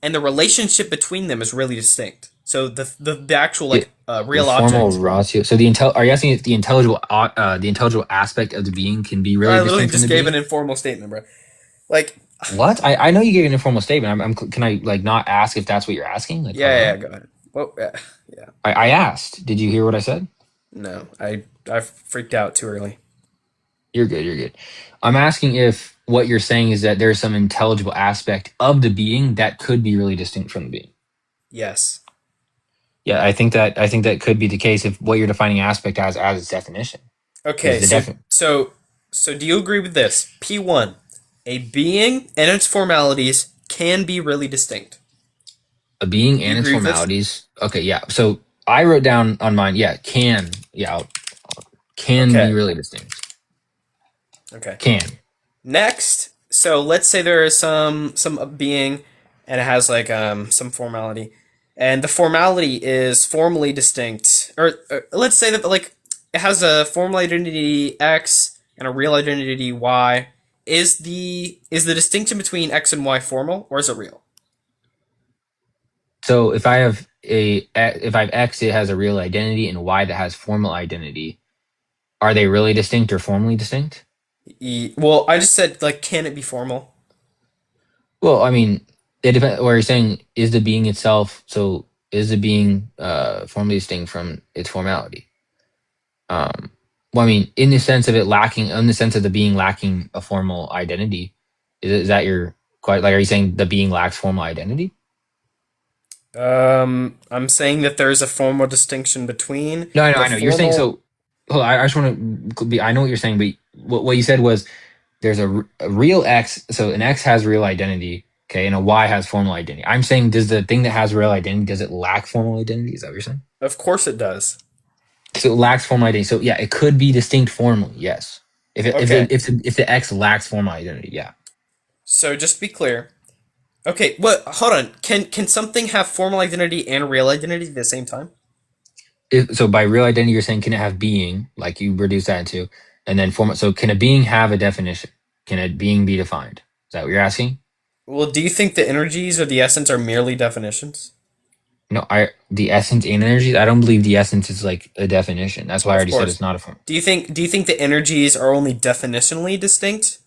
Speaker 9: and the relationship between them is really distinct. So the actual
Speaker 1: Yeah,
Speaker 9: like real
Speaker 1: formal
Speaker 9: object.
Speaker 1: ratio. So are you asking if the intelligible aspect of the being can be really
Speaker 9: I literally
Speaker 1: distinct from
Speaker 9: just
Speaker 1: the
Speaker 9: gave an
Speaker 1: being?
Speaker 9: informal statement, bro. Like,
Speaker 1: What? I know you gave an informal statement. Can I like not ask if that's what you're asking? Like,
Speaker 9: yeah,
Speaker 1: hello.
Speaker 9: go ahead. Well, yeah, yeah.
Speaker 1: I asked. Did you hear what I said?
Speaker 9: No, I freaked out too early.
Speaker 1: You're good. You're good. I'm asking if what you're saying is that there's some intelligible aspect of the being that could be really distinct from the being.
Speaker 9: Yes.
Speaker 1: Yeah, I think that could be the case if what you're defining aspect as its definition is
Speaker 9: Okay,
Speaker 1: the definition.
Speaker 9: so do you agree with this? P1, a being and its formalities can be really distinct.
Speaker 1: A being
Speaker 9: Do you
Speaker 1: and its
Speaker 9: agree with this?
Speaker 1: formalities. Okay, yeah. So I wrote down on mine. Yeah, can be
Speaker 9: Okay.
Speaker 1: really distinct.
Speaker 9: Okay.
Speaker 1: Can.
Speaker 9: Next, so let's say there is some being and it has like some formality, and the formality is formally distinct, or let's say that like it has a formal identity X and a real identity Y. Is the distinction between X and Y formal or is it real?
Speaker 1: So if I have X, it has a real identity, and Y that has formal identity. Are they really distinct or formally distinct?
Speaker 9: Well, I just said like, can it be formal?
Speaker 1: Well, I mean, it depends. What you're saying is the being itself. So is the being formally distinct from its formality? Well, I mean, in the sense of the being lacking a formal identity, is that your quite like? Are you saying the being lacks formal identity?
Speaker 9: I'm saying that there's a formal distinction between
Speaker 1: No, I know,
Speaker 9: the
Speaker 1: I know. You're saying
Speaker 9: formal.
Speaker 1: so. Hold on, I just want to be. I know what you're saying, but what you said was there's a real X. So an X has real identity, okay, and a Y has formal identity. I'm saying does the thing that has real identity does it lack formal identity? Is that what you're saying?
Speaker 9: Of course it does.
Speaker 1: So it lacks formal identity. So yeah, it could be distinct formally. Yes,
Speaker 9: Okay,
Speaker 1: if the X lacks formal identity, yeah.
Speaker 9: so just to be clear. Okay, what? Hold on. Can something have formal identity and real identity at the same time?
Speaker 1: So by real identity, you're saying can it have being, like you reduce that into, and then formal. So can a being have a definition? Can a being be defined? Is that what you're asking?
Speaker 9: Well, do you think the energies or the essence are merely definitions?
Speaker 1: No, the essence and energies. I don't believe the essence is like a definition. That's why I
Speaker 9: Of
Speaker 1: already said
Speaker 9: course.
Speaker 1: it's not a form.
Speaker 9: Do you think the energies are only definitionally distinct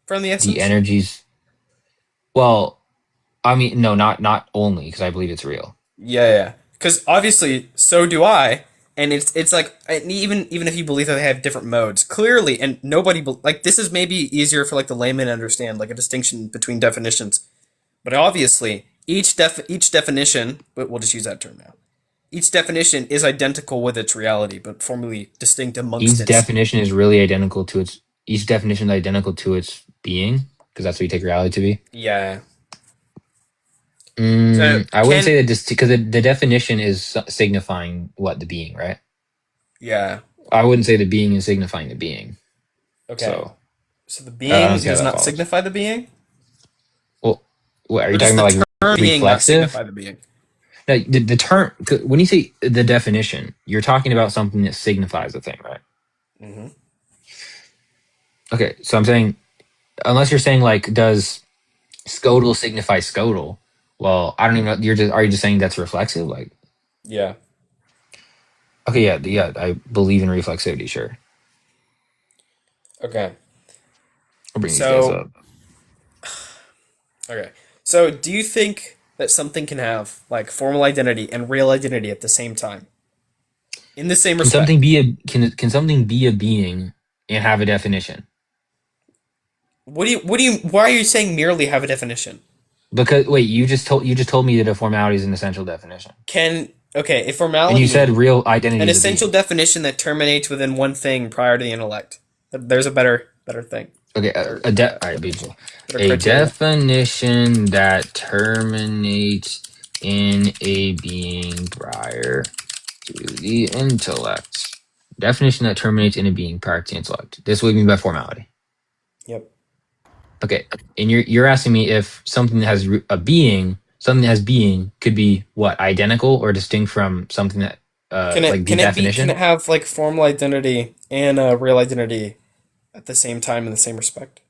Speaker 9: from the
Speaker 1: The
Speaker 9: essence?
Speaker 1: energies. Well, I mean, no, not only because I believe it's real.
Speaker 9: Yeah. Because obviously, so do I. And it's like and even if you believe that they have different modes, clearly, and nobody like this is maybe easier for like the layman to understand, like a distinction between definitions. But obviously, each definition, but we'll just use that term now. Each definition is identical with its reality, but formally distinct amongst
Speaker 1: Each
Speaker 9: its.
Speaker 1: definition is really identical to its. Each definition is identical to its being because that's what you take reality to be.
Speaker 9: Yeah. So
Speaker 1: I wouldn't
Speaker 9: can
Speaker 1: say that just because the definition is signifying what the being, right?
Speaker 9: yeah.
Speaker 1: I wouldn't say the being is signifying the being.
Speaker 9: Okay.
Speaker 1: So
Speaker 9: So the
Speaker 1: I don't
Speaker 9: being
Speaker 1: see how
Speaker 9: does
Speaker 1: that
Speaker 9: not
Speaker 1: follows.
Speaker 9: signify the being,
Speaker 1: Well, what are
Speaker 9: or
Speaker 1: you
Speaker 9: does
Speaker 1: talking
Speaker 9: the
Speaker 1: about? Like
Speaker 9: term being not
Speaker 1: reflexive?
Speaker 9: signify the being?
Speaker 1: No, the term when you say the definition, you're talking about something that signifies a thing, right?
Speaker 9: Mm-hmm.
Speaker 1: Okay, so I'm saying unless you're saying like does scodal signify scodal? Well, I don't even know. Are you just saying that's reflexive? Like
Speaker 9: Yeah.
Speaker 1: okay, yeah, I believe in reflexivity. Sure,
Speaker 9: Okay.
Speaker 1: I'll bring these guys
Speaker 9: So
Speaker 1: up.
Speaker 9: okay. So do you think that something can have like formal identity and real identity at the same time in the same
Speaker 1: Can something
Speaker 9: respect?
Speaker 1: be a can something be a being and have a definition?
Speaker 9: Why are you saying merely have a definition?
Speaker 1: Because wait, you just told me that a formality is an essential definition,
Speaker 9: A
Speaker 1: and you said
Speaker 9: formality,
Speaker 1: real identity
Speaker 9: an
Speaker 1: is a
Speaker 9: essential
Speaker 1: being.
Speaker 9: definition that terminates within one thing prior to the intellect. There's a better thing,
Speaker 1: Okay,
Speaker 9: better
Speaker 1: all right, beautiful.
Speaker 9: better
Speaker 1: A
Speaker 9: criteria.
Speaker 1: definition that terminates in a being prior to the intellect. Definition that terminates in a being prior to the intellect. This is what we mean by formality.
Speaker 9: Yep.
Speaker 1: Okay, and you're asking me if something that has a being, something that has being, could be what, identical or distinct from something that like the
Speaker 9: Can
Speaker 1: definition.
Speaker 9: it have like formal identity and real identity at the same time in the same respect?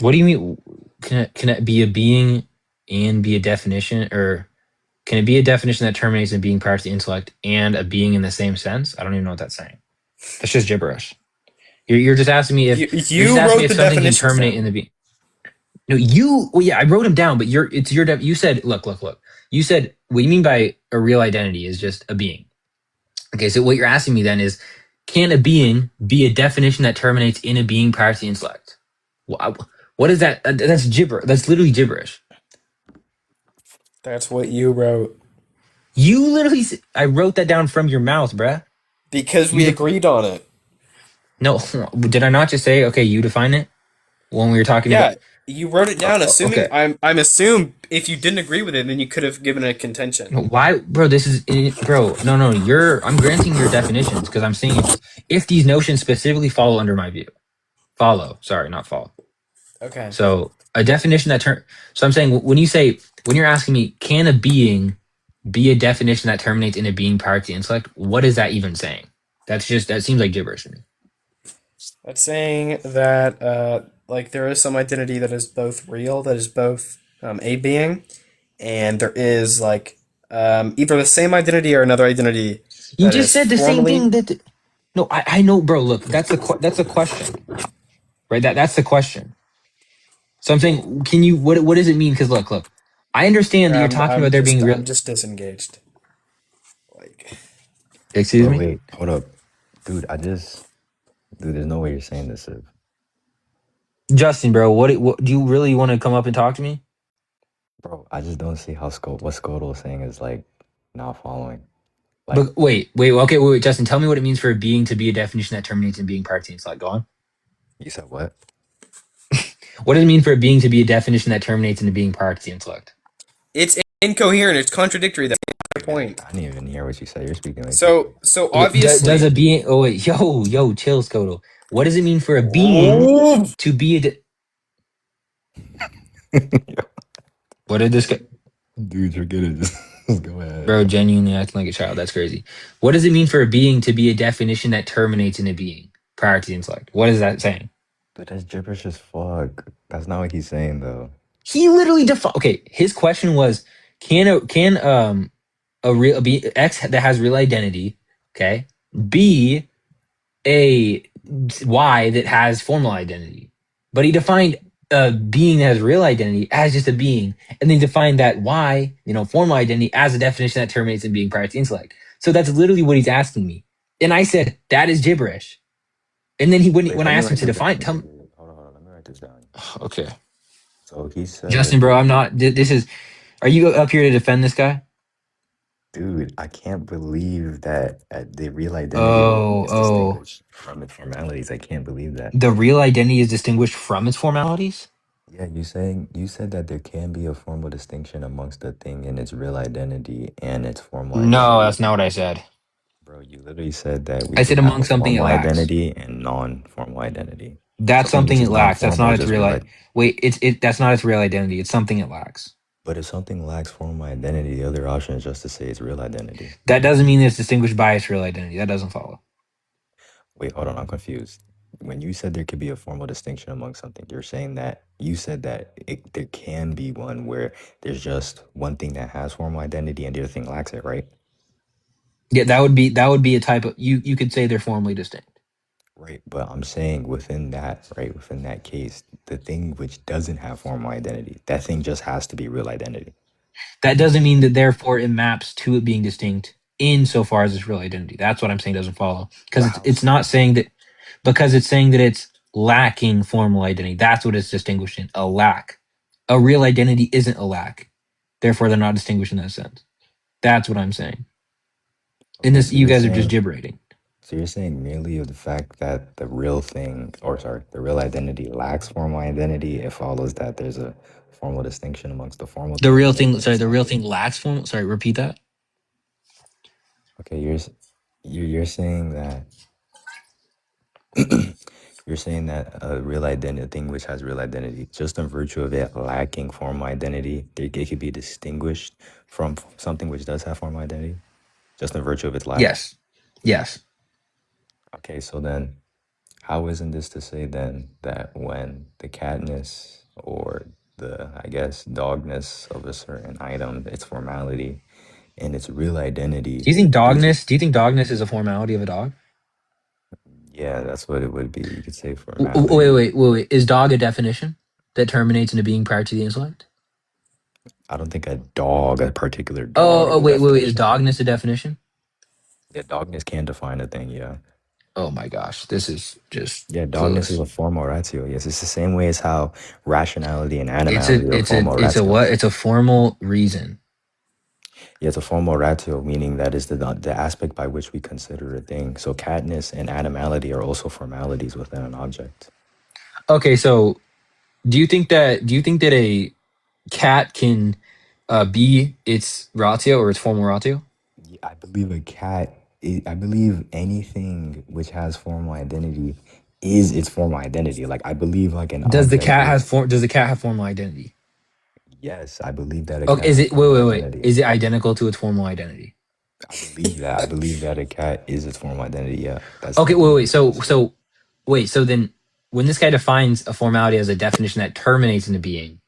Speaker 1: What do you mean? Can it be a being and be a definition, or can it be a definition that terminates in being prior to the intellect and a being in the same sense? I don't even know what that's saying. That's just gibberish. You're just asking me if you're just
Speaker 9: You
Speaker 1: asking me
Speaker 9: wrote
Speaker 1: if
Speaker 9: the
Speaker 1: something can
Speaker 9: definitions
Speaker 1: terminate
Speaker 9: down.
Speaker 1: in the being. No, you. Well, yeah, I wrote them down, but you said, look. You said what you mean by a real identity is just a being. Okay, so what you're asking me then is, can a being be a definition that terminates in a being prior to the intellect? What is that? That's gibber. That's literally gibberish.
Speaker 9: That's what you wrote.
Speaker 1: You literally, I wrote that down from your mouth, bruh.
Speaker 9: Because
Speaker 1: You
Speaker 9: we
Speaker 1: def-
Speaker 9: agreed on it.
Speaker 1: no, did I not just say okay? You define it when we were talking about.
Speaker 9: Yeah, you wrote it down assuming
Speaker 1: Okay,
Speaker 9: I'm assumed if you didn't agree with it, then you could have given a contention.
Speaker 1: no, why, bro? This is bro. No. I'm granting your definitions because I'm saying if these notions specifically follow under my view, follow. Sorry, not follow.
Speaker 9: Okay.
Speaker 1: So a definition that turn. So I'm saying when you're asking me, can a being be a definition that terminates in a being prior to the intellect? What is that even saying? That seems like gibberish to me.
Speaker 9: That's saying that like there is some identity that is both real, that is both a being, and there is like either the same identity or another identity
Speaker 1: You
Speaker 9: that
Speaker 1: just
Speaker 9: is
Speaker 1: said the same
Speaker 9: formally.
Speaker 1: thing no, I know, bro. Look, that's a question, right? That's the question. So I'm saying, can you what does it mean? Because look, I understand that you're talking about there being real.
Speaker 9: I'm just disengaged. Like
Speaker 1: Excuse
Speaker 10: Bro,
Speaker 1: me,
Speaker 10: wait, hold up. Dude, there's no way you're saying this, Siv.
Speaker 1: Justin, bro. What do you really want to come up and talk to me?
Speaker 10: Bro, I just don't see how what Scoto is saying is like not following. Like,
Speaker 1: But okay, wait, Justin. Tell me what it means for a being to be a definition that terminates in being prior to the intellect. Go on.
Speaker 10: you said what?
Speaker 1: What does it mean for a being to be a definition that terminates into being prior to the intellect?
Speaker 9: it's incoherent. It's contradictory. That's the point.
Speaker 10: I didn't even hear what you said. You're speaking like this.
Speaker 9: So
Speaker 1: Okay, does
Speaker 9: obviously,
Speaker 1: a being? Oh wait, yo, chill, Scoto. What does it mean for a being to be what did this guy?
Speaker 10: Dude, forget it. Just go ahead.
Speaker 1: Bro, genuinely acting like a child. That's crazy. What does it mean for a being to be a definition that terminates in a being prior to the intellect? What is that saying?
Speaker 10: But that's gibberish as fuck. That's not what he's saying though.
Speaker 1: He literally defined. Okay, his question was, can a real be X that has real identity, okay, be a Y that has formal identity? But he defined a being that has real identity as just a being, and then defined that Y, formal identity, as a definition that terminates in being prior to intellect. So that's literally what he's asking me, and I said that is gibberish. And then
Speaker 10: Wait,
Speaker 1: when I
Speaker 10: let me
Speaker 1: asked him
Speaker 10: write
Speaker 1: to
Speaker 10: this
Speaker 1: define,
Speaker 10: down.
Speaker 1: tell me,
Speaker 10: Hold on. Let me write this down.
Speaker 1: okay,
Speaker 10: So he
Speaker 1: Justin,
Speaker 10: said,
Speaker 1: bro, I'm not. This is. Are you up here to defend this guy?
Speaker 10: dude, I can't believe that the real identity is
Speaker 1: Oh,
Speaker 10: distinguished from its formalities. I can't believe that.
Speaker 1: the real identity is distinguished from its formalities?
Speaker 10: Yeah, you said that there can be a formal distinction amongst the thing and its real identity and its formal
Speaker 1: No,
Speaker 10: identity.
Speaker 1: that's not what I said.
Speaker 10: Bro, you literally said that we
Speaker 1: I
Speaker 10: can
Speaker 1: said
Speaker 10: have
Speaker 1: among
Speaker 10: a
Speaker 1: something it
Speaker 10: formal
Speaker 1: lacks.
Speaker 10: identity and non-formal identity.
Speaker 1: That's
Speaker 10: Something which
Speaker 1: something it
Speaker 10: is
Speaker 1: lacks. That's
Speaker 10: non-formal
Speaker 1: not
Speaker 10: is
Speaker 1: its
Speaker 10: just
Speaker 1: real.
Speaker 10: real.
Speaker 1: Wait, that's not its real identity. It's something it lacks.
Speaker 10: But if something lacks formal identity, the other option is just to say it's real identity.
Speaker 1: That doesn't mean it's distinguished by its real identity. That doesn't follow.
Speaker 10: Wait, hold on, I'm confused. When you said there could be a formal distinction among something, you're saying that you said that there can be one where there's just one thing that has formal identity and the other thing lacks it, right?
Speaker 1: Yeah, that would be a type of you could say they're formally distinct.
Speaker 10: Right, but I'm saying within that, right, within that case, the thing which doesn't have formal identity, that thing just has to be real identity.
Speaker 1: That doesn't mean that therefore it maps to it being distinct insofar as its real identity. That's what I'm saying doesn't follow. Because
Speaker 10: Wow.
Speaker 1: it's not saying that, because it's saying that it's lacking formal identity. That's what it's distinguishing. A lack. A real identity isn't a lack. Therefore, they're not distinguished in that sense. That's what I'm saying. In
Speaker 10: Okay,
Speaker 1: this,
Speaker 10: so
Speaker 1: you
Speaker 10: you're
Speaker 1: guys are just
Speaker 10: saying
Speaker 1: gibberating.
Speaker 10: so you're saying merely of the fact that the real thing, or sorry, the real identity lacks formal identity, it follows that there's a formal distinction amongst the formal
Speaker 1: The
Speaker 10: thing,
Speaker 1: real
Speaker 10: and
Speaker 1: thing,
Speaker 10: therefore
Speaker 1: sorry,
Speaker 10: it's
Speaker 1: the
Speaker 10: not
Speaker 1: real
Speaker 10: real.
Speaker 1: thing lacks formal. Sorry, repeat that.
Speaker 10: Okay, you're saying that you're saying that a real identity, a thing which has real identity, just in virtue of it lacking formal identity, it could be distinguished from something which does have formal identity, just in virtue of its lack.
Speaker 1: Yes. Yes.
Speaker 10: Okay, so then how isn't this to say then that when the catness or the, I guess, dogness of a certain item, its formality and its real identity, due to,
Speaker 1: Do you think dogness is a formality of a dog?
Speaker 10: yeah, that's what it would be. You could say
Speaker 1: Wait,
Speaker 10: formality.
Speaker 1: wait, wait, wait. Is dog a definition that terminates into being prior to the intellect?
Speaker 10: I don't think a dog, a particular
Speaker 1: Oh,
Speaker 10: dog, is
Speaker 1: oh,
Speaker 10: a
Speaker 1: wait, wait, wait. Is
Speaker 10: definition.
Speaker 1: dogness a definition?
Speaker 10: Yeah, dogness can define a thing, yeah.
Speaker 1: Oh my gosh, this is just
Speaker 10: Yeah, dogness is
Speaker 1: clueless.
Speaker 10: a formal ratio. Yes, it's the same way as how rationality and animality are formal
Speaker 1: It's a what?
Speaker 10: ratios.
Speaker 1: It's a formal reason.
Speaker 10: Yeah, it's a formal ratio, meaning that is the aspect by which we consider a thing. So catness and animality are also formalities within an object.
Speaker 1: Okay, so do you think that a cat can be its ratio or its formal ratio?
Speaker 10: Yeah, I believe a cat, I believe anything which has formal identity is its formal identity. Like I believe like an object is,
Speaker 1: Does the cat have formal identity?
Speaker 10: yes, I believe that a
Speaker 1: Okay,
Speaker 10: cat
Speaker 1: is
Speaker 10: has
Speaker 1: it wait,
Speaker 10: formal
Speaker 1: wait, wait.
Speaker 10: identity.
Speaker 1: Is it identical to its formal identity?
Speaker 10: I believe that. I believe that a cat is its formal identity. Yeah, that's
Speaker 1: Okay,
Speaker 10: like
Speaker 1: wait, wait.
Speaker 10: implicit.
Speaker 1: So then when this guy defines a formality as a definition that terminates in a being,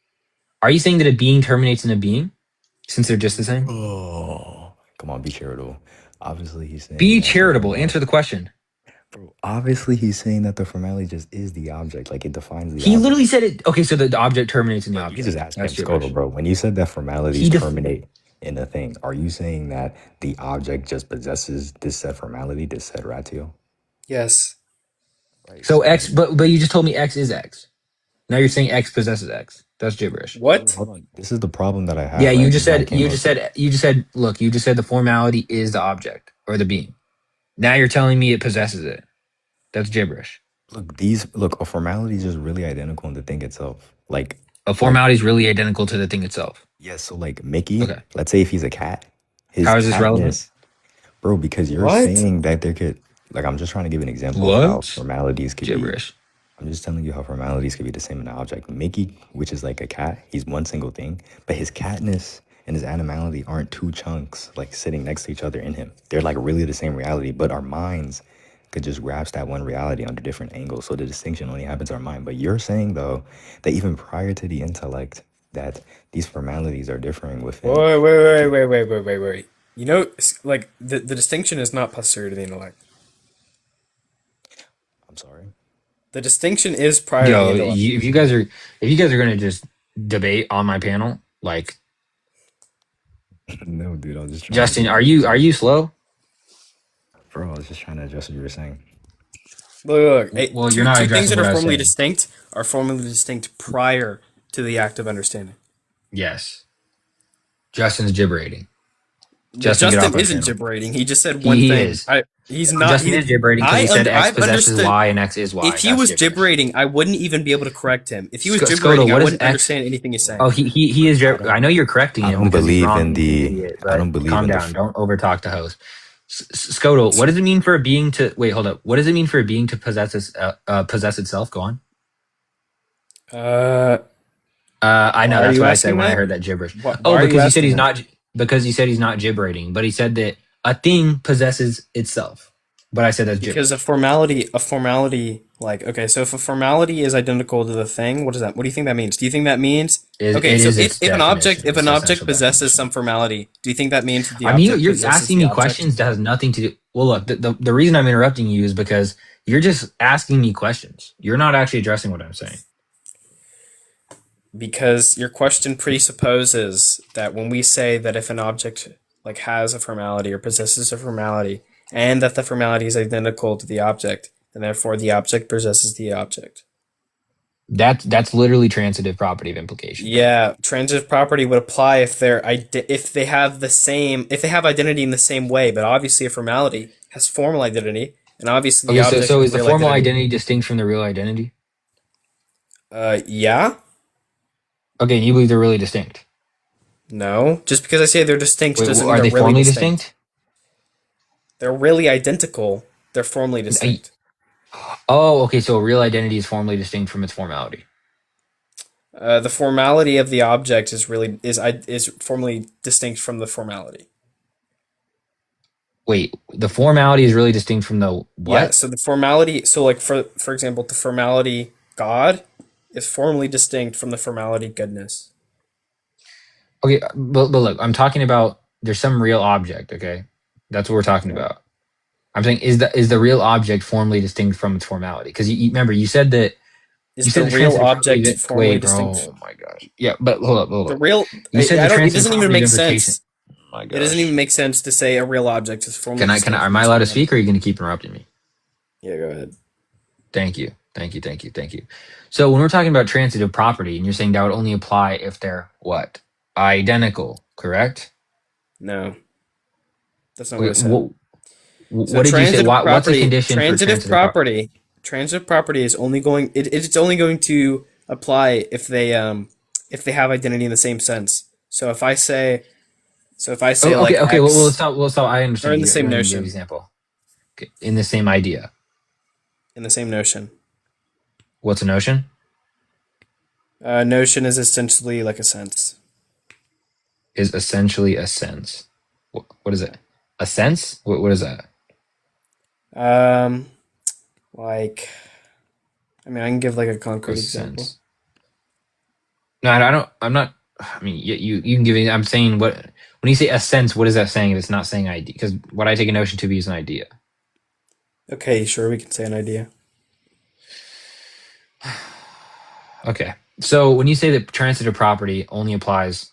Speaker 1: are you saying that a being terminates in a being since they're just the same?
Speaker 10: Oh, come on, be charitable. Obviously, he's saying
Speaker 1: Be
Speaker 10: that the
Speaker 1: charitable.
Speaker 10: formality.
Speaker 1: Answer the question.
Speaker 10: Bro, obviously, he's saying that the formality just is the object. Like it defines the
Speaker 1: He literally
Speaker 10: object.
Speaker 1: said it. Okay, so the object terminates in the
Speaker 10: Look, you just
Speaker 1: object.
Speaker 10: ask
Speaker 1: That's
Speaker 10: him, Scolo,
Speaker 1: gibberish.
Speaker 10: bro. When you said that formalities
Speaker 1: He def-
Speaker 10: terminate in a thing, are you saying that the object just possesses this said formality, this said ratio?
Speaker 9: Yes.
Speaker 10: Right.
Speaker 1: so
Speaker 10: So
Speaker 1: X,
Speaker 10: then,
Speaker 1: but you just told me X is X. Now you're saying X possesses X. That's gibberish.
Speaker 10: wait,
Speaker 9: What?
Speaker 10: hold on. This is the problem that I
Speaker 1: Yeah,
Speaker 10: have, right? This is why I came up.
Speaker 1: look, you just said the formality is the object or the being. Now you're telling me it possesses it. That's gibberish.
Speaker 10: Look, a formality is just really identical in the thing itself.
Speaker 1: A
Speaker 10: Like
Speaker 1: formality is really identical to the thing itself.
Speaker 10: yes, so like Mickey,
Speaker 1: Okay.
Speaker 10: let's say if he's a cat, his
Speaker 1: How is this relevant?
Speaker 10: catness, bro, because you're
Speaker 9: What?
Speaker 10: saying that there could, like, I'm just trying to give an example of how
Speaker 1: What?
Speaker 10: formalities could be.
Speaker 1: Gibberish.
Speaker 10: I'm just telling you how formalities could be the same in an object. Mickey, which is like a cat, he's one single thing, but his catness and his animality aren't two chunks like sitting next to each other in him. They're like really the same reality, but our minds could just grasp that one reality under different angles. So the distinction only happens in our mind. But you're saying though that even prior to the intellect, that these formalities are differing within
Speaker 9: Wait,
Speaker 10: nature.
Speaker 9: wait, wait, wait, wait, wait. You know, like the distinction is not posterior to the intellect.
Speaker 10: I'm sorry.
Speaker 9: The distinction is prior to the
Speaker 1: Yo,
Speaker 9: intellect.
Speaker 1: if you guys are gonna just debate on my panel, like
Speaker 10: No, dude, I was just trying to
Speaker 1: Justin,
Speaker 10: address what you were
Speaker 1: are
Speaker 10: saying.
Speaker 1: you slow?
Speaker 10: Bro, I was just trying to address what you were saying.
Speaker 9: Look. Hey,
Speaker 1: Well, you're not
Speaker 9: two things
Speaker 1: addressing
Speaker 9: that
Speaker 1: what
Speaker 9: are
Speaker 1: I was
Speaker 9: formally
Speaker 1: saying.
Speaker 9: distinct are formally distinct prior to the act of understanding.
Speaker 1: Yes. Justin's gibberating.
Speaker 9: No,
Speaker 1: Justin, get off
Speaker 9: Justin
Speaker 1: my
Speaker 9: isn't
Speaker 1: panel.
Speaker 9: gibberating. He just said one
Speaker 1: He
Speaker 9: thing.
Speaker 1: is.
Speaker 9: He's not.
Speaker 1: Justin is gibberating because he said X
Speaker 9: I've
Speaker 1: possesses
Speaker 9: understood.
Speaker 1: Y and X is Y.
Speaker 9: If he
Speaker 1: That's
Speaker 9: was
Speaker 1: gibberish.
Speaker 9: gibberating, I wouldn't even be able to correct him. If he was
Speaker 1: Scoto,
Speaker 9: gibberating, I
Speaker 1: what is
Speaker 9: wouldn't
Speaker 1: X?
Speaker 9: understand anything he's saying.
Speaker 1: Oh, he is.
Speaker 10: I don't
Speaker 1: I know you're correcting
Speaker 10: I
Speaker 1: him
Speaker 10: don't
Speaker 1: because he's
Speaker 10: believe
Speaker 1: wrong
Speaker 10: in
Speaker 1: and he's an
Speaker 10: the
Speaker 1: idiot.
Speaker 10: I
Speaker 1: But
Speaker 10: don't believe
Speaker 1: calm
Speaker 10: in the
Speaker 1: down. Don't overtalk the host. Scoto, what does it mean for a being to wait? Hold up. What does it mean for a being to possess itself? Go on.
Speaker 9: Uh,
Speaker 1: I
Speaker 9: why
Speaker 1: know.
Speaker 9: are
Speaker 1: That's
Speaker 9: you
Speaker 1: what I said
Speaker 9: asking
Speaker 1: when I
Speaker 9: that?
Speaker 1: heard that gibberish.
Speaker 9: Why
Speaker 1: Oh,
Speaker 9: are you
Speaker 1: because you said
Speaker 9: asking
Speaker 1: he's
Speaker 9: that?
Speaker 1: not. Because you said he's not gibberating, but he said that a thing possesses itself. But I said that's
Speaker 9: Because
Speaker 1: gibberish.
Speaker 9: a formality, like, okay, so if a formality is identical to the thing, what does that? What do you think that means? Do you think that means?
Speaker 1: It
Speaker 9: Okay, so
Speaker 1: is its
Speaker 9: if an object
Speaker 1: definition.
Speaker 9: if
Speaker 1: Its
Speaker 9: an object
Speaker 1: essential
Speaker 9: possesses
Speaker 1: definition.
Speaker 9: some formality, do you think that means that the
Speaker 1: I mean,
Speaker 9: object
Speaker 1: you're
Speaker 9: possesses
Speaker 1: asking
Speaker 9: the
Speaker 1: me
Speaker 9: object?
Speaker 1: questions that has nothing to do. Well, look, the reason I'm interrupting you is because you're just asking me questions. You're not actually addressing what I'm saying.
Speaker 9: Because your question presupposes that when we say that if an object like has a formality or possesses a formality, and that the formality is identical to the object, then therefore the object possesses the object.
Speaker 1: That's literally transitive property of implication, bro.
Speaker 9: Yeah, transitive property would apply if they have identity in the same way, but obviously a formality has formal identity, and obviously the
Speaker 1: Okay, so
Speaker 9: object
Speaker 1: so
Speaker 9: has
Speaker 1: is the
Speaker 9: real
Speaker 1: formal
Speaker 9: identity.
Speaker 1: identity distinct from the real identity?
Speaker 9: Yeah,
Speaker 1: Okay, and you believe they're really distinct.
Speaker 9: no, just because I say they're distinct
Speaker 1: Wait,
Speaker 9: doesn't mean
Speaker 1: are
Speaker 9: they're
Speaker 1: they
Speaker 9: really
Speaker 1: formally
Speaker 9: distinct.
Speaker 1: distinct?
Speaker 9: They're really identical. They're formally
Speaker 1: I-
Speaker 9: distinct.
Speaker 1: oh, okay, so a real identity is formally distinct from its formality.
Speaker 9: The formality of the object is formally distinct from the formality.
Speaker 1: Wait, the formality is really distinct from the
Speaker 9: Yeah,
Speaker 1: what?
Speaker 9: so the formality, so like for example, the formality God is formally distinct from the formality goodness.
Speaker 1: Okay, but look, I'm talking about there's some real object, okay? That's what we're talking
Speaker 9: Okay.
Speaker 1: about. I'm saying is the real object formally distinct from its formality? Because you remember you said that you
Speaker 9: Is the
Speaker 1: said the
Speaker 9: real
Speaker 1: transitive property
Speaker 9: object
Speaker 1: of
Speaker 9: formally
Speaker 1: wait, bro.
Speaker 9: distinct?
Speaker 1: Oh my gosh. Yeah, but hold
Speaker 9: The
Speaker 1: up.
Speaker 9: real,
Speaker 1: You said
Speaker 9: I
Speaker 1: the
Speaker 9: don't. It
Speaker 1: transitive
Speaker 9: doesn't even
Speaker 1: property of
Speaker 9: make
Speaker 1: implication.
Speaker 9: sense.
Speaker 1: Oh my
Speaker 9: It doesn't even
Speaker 1: gosh.
Speaker 9: make sense to say a real object is formally distinct
Speaker 1: Am
Speaker 9: from
Speaker 1: I
Speaker 9: its
Speaker 1: allowed to
Speaker 9: formality.
Speaker 1: speak or are you gonna keep interrupting me?
Speaker 9: Yeah, go ahead.
Speaker 1: Thank you. So when we're talking about transitive property, and you're saying that would only apply if they're what? Identical, correct?
Speaker 9: No, that's not what I
Speaker 1: Wait,
Speaker 9: said. So
Speaker 1: what did you say? What's a condition for transitive property?
Speaker 9: transitive property is only going. It's only going to apply if they have identity in the same sense. So if I say
Speaker 1: Oh,
Speaker 9: like
Speaker 1: okay. Well,
Speaker 9: X,
Speaker 1: we'll stop. I
Speaker 9: or
Speaker 1: understand.
Speaker 9: in the
Speaker 1: You're
Speaker 9: same
Speaker 1: going to give an
Speaker 9: notion,
Speaker 1: example. Okay. In the same idea.
Speaker 9: in the same notion.
Speaker 1: What's a notion?
Speaker 9: Notion is essentially like a sense.
Speaker 1: Is essentially a sense. What is it? A sense? What is that?
Speaker 9: Like, I mean, I can give like a
Speaker 1: A
Speaker 9: concrete example.
Speaker 1: sense. No, I don't. I'm not. I mean, you can give me. I'm saying what when you say a sense, what is that saying? If it's not saying idea, because what I take a notion to be is an idea.
Speaker 9: Okay, sure, we can say an idea.
Speaker 1: Okay. So when you say that transitive property only applies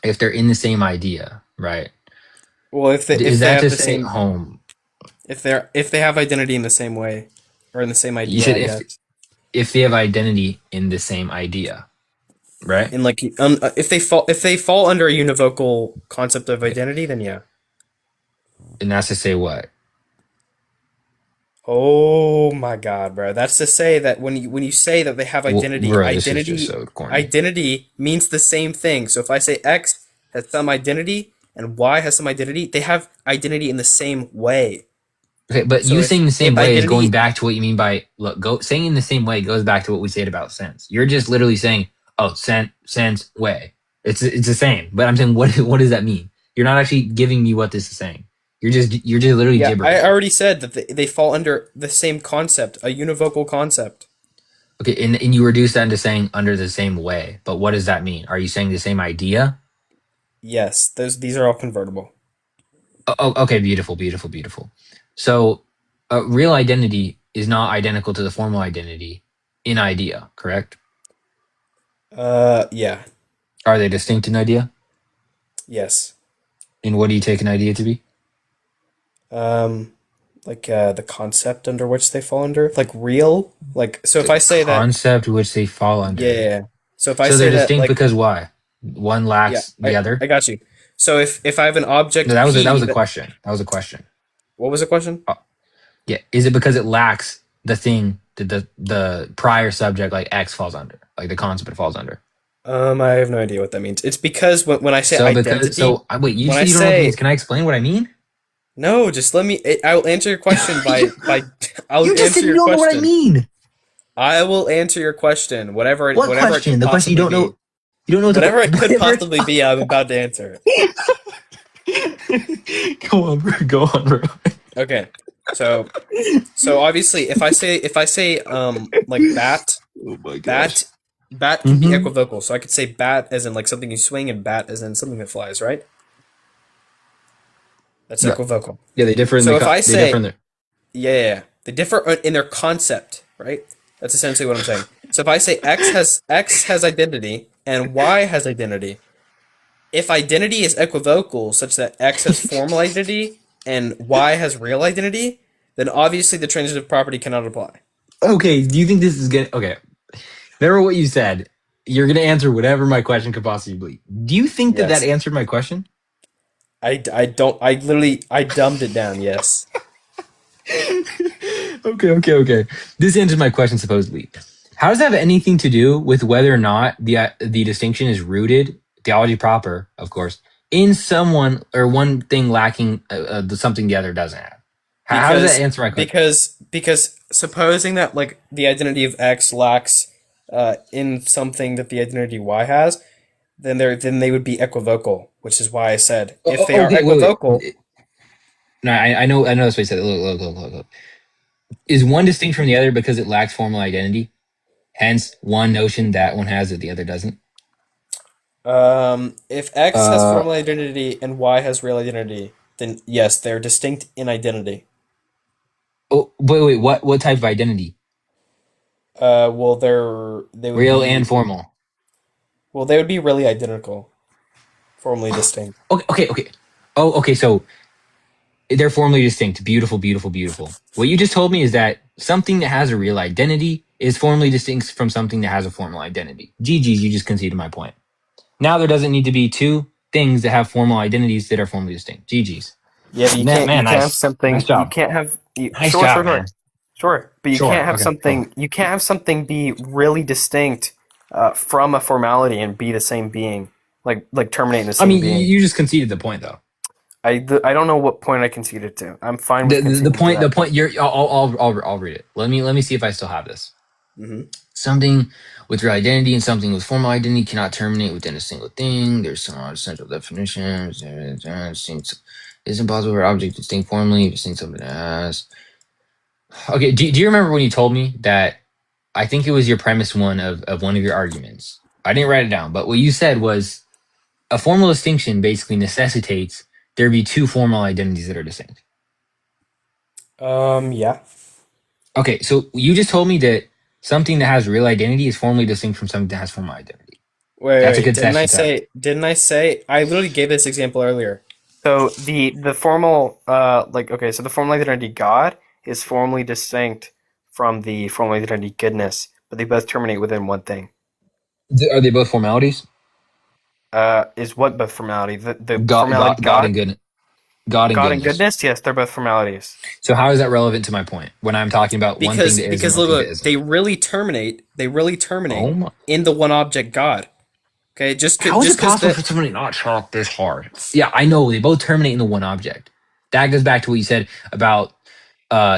Speaker 1: if they're in the same idea, right?
Speaker 9: Well, if they
Speaker 1: Is that
Speaker 9: have
Speaker 1: to
Speaker 9: the
Speaker 1: say
Speaker 9: same,
Speaker 1: home?
Speaker 9: if they have identity in the same way, or in the same
Speaker 1: You
Speaker 9: idea,
Speaker 1: said
Speaker 9: I guess.
Speaker 1: if they have identity in the same idea, right?
Speaker 9: In like if they fall under a univocal concept of identity, then yeah.
Speaker 1: And that's to say what?
Speaker 9: Oh my God, bro! That's to say that when you say that they have
Speaker 1: Well,
Speaker 9: identity,
Speaker 1: bro, this is just so corny.
Speaker 9: identity means the same thing. So if I say X has some identity and Y has some identity, they have identity in the same way.
Speaker 1: Okay, but
Speaker 9: So
Speaker 1: you saying the same
Speaker 9: if
Speaker 1: way is going
Speaker 9: identity,
Speaker 1: back to what you mean by saying in the same way goes back to what we said about sense. You're just literally saying, oh, sense, way. It's the same. But I'm saying what does that mean? You're not actually giving me what this is saying. You're just literally
Speaker 9: yeah,
Speaker 1: gibbering.
Speaker 9: I already said that they fall under the same concept, a univocal concept.
Speaker 1: Okay, and you reduce that into saying under the same way. But what does that mean? Are you saying the same idea?
Speaker 9: Yes, these are all convertible.
Speaker 1: Oh, okay, beautiful. So, real identity is not identical to the formal identity in idea, correct?
Speaker 9: Yeah,
Speaker 1: Are they distinct in idea?
Speaker 9: yes.
Speaker 1: And what do you take an idea to be?
Speaker 9: Like the concept under which they fall under, like real, like so. If I say that,
Speaker 1: Concept which they fall under.
Speaker 9: yeah. So if I
Speaker 1: So
Speaker 9: say
Speaker 1: they're
Speaker 9: that,
Speaker 1: distinct
Speaker 9: like,
Speaker 1: because why? One
Speaker 9: yeah,
Speaker 1: lacks the other.
Speaker 9: I got you. So if I have an object
Speaker 1: No, that was
Speaker 9: P,
Speaker 1: a question. That was a question.
Speaker 9: what was the question?
Speaker 1: Yeah, is it because it lacks the thing that the prior subject like X falls under, like the concept it falls under?
Speaker 9: I have no idea what that means. It's because when I say identity,
Speaker 1: Wait, you
Speaker 9: when
Speaker 1: said
Speaker 9: I
Speaker 1: you don't know what it
Speaker 9: say
Speaker 1: means. Can I explain what I mean?
Speaker 9: no, just let me. I will answer your question by I'll
Speaker 1: You just
Speaker 9: answer
Speaker 1: said you
Speaker 9: your
Speaker 1: don't know what I
Speaker 9: question.
Speaker 1: mean.
Speaker 9: I will answer your question, whatever
Speaker 1: What
Speaker 9: whatever
Speaker 1: question?
Speaker 9: it could
Speaker 1: The question you
Speaker 9: possibly
Speaker 1: don't
Speaker 9: be.
Speaker 1: know. You don't know
Speaker 9: Whatever it could
Speaker 1: whatever-
Speaker 9: possibly be, I'm about to answer
Speaker 1: it. Go on, bro.
Speaker 9: Okay. So obviously if I say like bat
Speaker 1: Oh my gosh.
Speaker 9: bat can be
Speaker 1: Mhm.
Speaker 9: equivocal. So I could say bat as in like something you swing and bat as in something that flies, right? That's
Speaker 1: Yeah.
Speaker 9: equivocal.
Speaker 1: Yeah, they differ in
Speaker 9: So
Speaker 1: the.
Speaker 9: if I
Speaker 1: They
Speaker 9: say
Speaker 1: differ in the.
Speaker 9: yeah, they differ in their concept, right? That's essentially what I'm saying. So if I say X has identity and Y has identity, if identity is equivocal such that X has formal identity and Y has real identity, then obviously the transitive property cannot apply.
Speaker 1: Okay, do you think this is good? Okay, remember what you said. You're gonna answer whatever my question could possibly be. Do you think that
Speaker 9: Yes.
Speaker 1: answered my question?
Speaker 9: I dumbed it down, yes.
Speaker 1: Okay. This answers my question supposedly. How does that have anything to do with whether or not the distinction is rooted, theology proper, of course, in someone or one thing lacking something the other doesn't have? How does that
Speaker 9: Because
Speaker 1: answer my question?
Speaker 9: because supposing that like the identity of X lacks in something that the identity Y has, then they would be equivocal, which is why I said if they are
Speaker 1: Okay,
Speaker 9: equivocal,
Speaker 1: wait. No, I know that's what he said. Look. Is one distinct from the other because it lacks formal identity? Hence, one notion that one has that the other doesn't.
Speaker 9: if X has
Speaker 1: Uh,
Speaker 9: formal identity and Y has real identity, then yes, they're distinct in identity.
Speaker 1: oh, wait. What type of identity?
Speaker 9: Well, they would
Speaker 1: Real
Speaker 9: be
Speaker 1: and formal.
Speaker 9: really identical, formally distinct.
Speaker 1: Okay. Oh, okay. So they're formally distinct. Beautiful. What you just told me is that something that has a real identity is formally distinct from something that has a formal identity. GG's, you just conceded my point. Now there doesn't need to be two things that have formal identities that are formally distinct. GG's.
Speaker 9: Yeah, but you
Speaker 1: Man,
Speaker 9: can't have
Speaker 1: nice.
Speaker 9: something
Speaker 1: Nice job. Nice
Speaker 9: sure,
Speaker 1: job,
Speaker 9: sure,
Speaker 1: man.
Speaker 9: sure. Sure, but you
Speaker 1: Sure.
Speaker 9: can't have
Speaker 1: Okay, go.
Speaker 9: something be really distinct from a formality and be the same being, like terminating the
Speaker 1: I
Speaker 9: same
Speaker 1: mean,
Speaker 9: being.
Speaker 1: you just conceded the point, though.
Speaker 9: I don't know what point I conceded to. I'm fine with
Speaker 1: The
Speaker 9: conceding to
Speaker 1: point,
Speaker 9: that point.
Speaker 1: you're. I'll read it. Let me see if I still have this.
Speaker 9: Hmm.
Speaker 1: Something with real identity and something with formal identity cannot terminate within a single thing. There's some essential definitions. It's impossible for an object to distinct formally, distinct something that has. Okay, do you remember when you told me that I think it was your premise one of one of your arguments? I didn't write it down, but what you said was a formal distinction basically necessitates there be two formal identities that are distinct.
Speaker 9: Yeah.
Speaker 1: Okay, so you just told me that something that has real identity is formally distinct from something that has formal identity. That's a
Speaker 9: Wait.
Speaker 1: concession to have.
Speaker 9: Didn't I say? I literally gave this example earlier. So the formal okay, so the formal identity God is formally distinct from the formal identity goodness, but they both terminate within one thing.
Speaker 1: Are they both formalities?
Speaker 9: Is what both formality? The
Speaker 1: God,
Speaker 9: formality
Speaker 1: God and good, God and
Speaker 9: God and
Speaker 1: goodness.
Speaker 9: goodness, yes, they're both formalities.
Speaker 1: So how is that relevant to my point when I'm talking about one thing that is and
Speaker 9: Because
Speaker 1: one thing that
Speaker 9: look,
Speaker 1: isn't?
Speaker 9: they really
Speaker 1: Oh
Speaker 9: terminate
Speaker 1: my!
Speaker 9: in the one object God. Okay,
Speaker 1: How is it
Speaker 9: because
Speaker 1: possible for somebody not chalk this hard? Yeah, I know they both terminate in the one object. That goes back to what you said about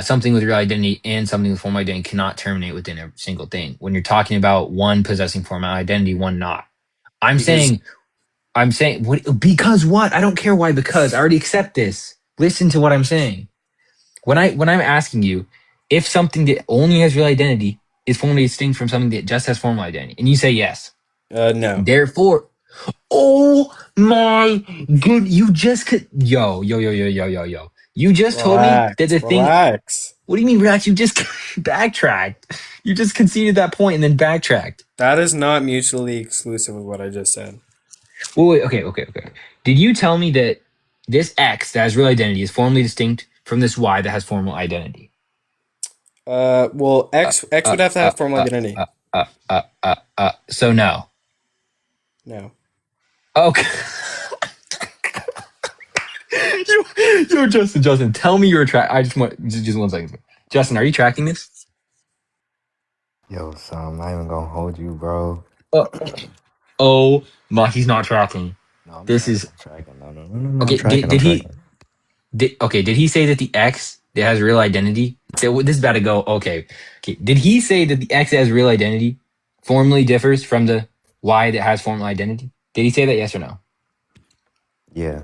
Speaker 1: something with real identity and something with formal identity cannot terminate within a single thing. When you're talking about one possessing formal identity, one not. I'm
Speaker 9: because
Speaker 1: saying what, because what? I don't care why because I already accept this. Listen to what I'm saying. When I'm asking you if something that only has real identity is formally distinct from something that just has formal identity, and you say yes.
Speaker 9: no.
Speaker 1: Therefore, oh my good, you just could yo. You just told me that the thing.
Speaker 9: Relax.
Speaker 1: What do you mean, relax? You just backtracked. You just conceded that point and then backtracked.
Speaker 9: That is not mutually exclusive with what I just said.
Speaker 1: Wait, okay. Did you tell me that this X that has real identity is formally distinct from this Y that has formal identity?
Speaker 9: Well, X would have to have formal identity.
Speaker 1: So no.
Speaker 9: No.
Speaker 1: Okay. Yo, Justin, tell me you're I just want just 1 second. Justin, are you tracking this?
Speaker 10: Yo, son, I'm not even gonna hold you, bro.
Speaker 1: Oh my, he's not tracking.
Speaker 10: No, I'm
Speaker 1: This
Speaker 10: tracking.
Speaker 1: is
Speaker 10: I'm tracking. No. I'm
Speaker 1: okay.
Speaker 10: tracking.
Speaker 1: Did
Speaker 10: I'm
Speaker 1: he?
Speaker 10: tracking.
Speaker 1: Did he say that the X that has real identity? This is about to go. Okay. Did he say that the X that has real identity formally differs from the Y that has formal identity? Did he say that? Yes or no?
Speaker 10: Yeah.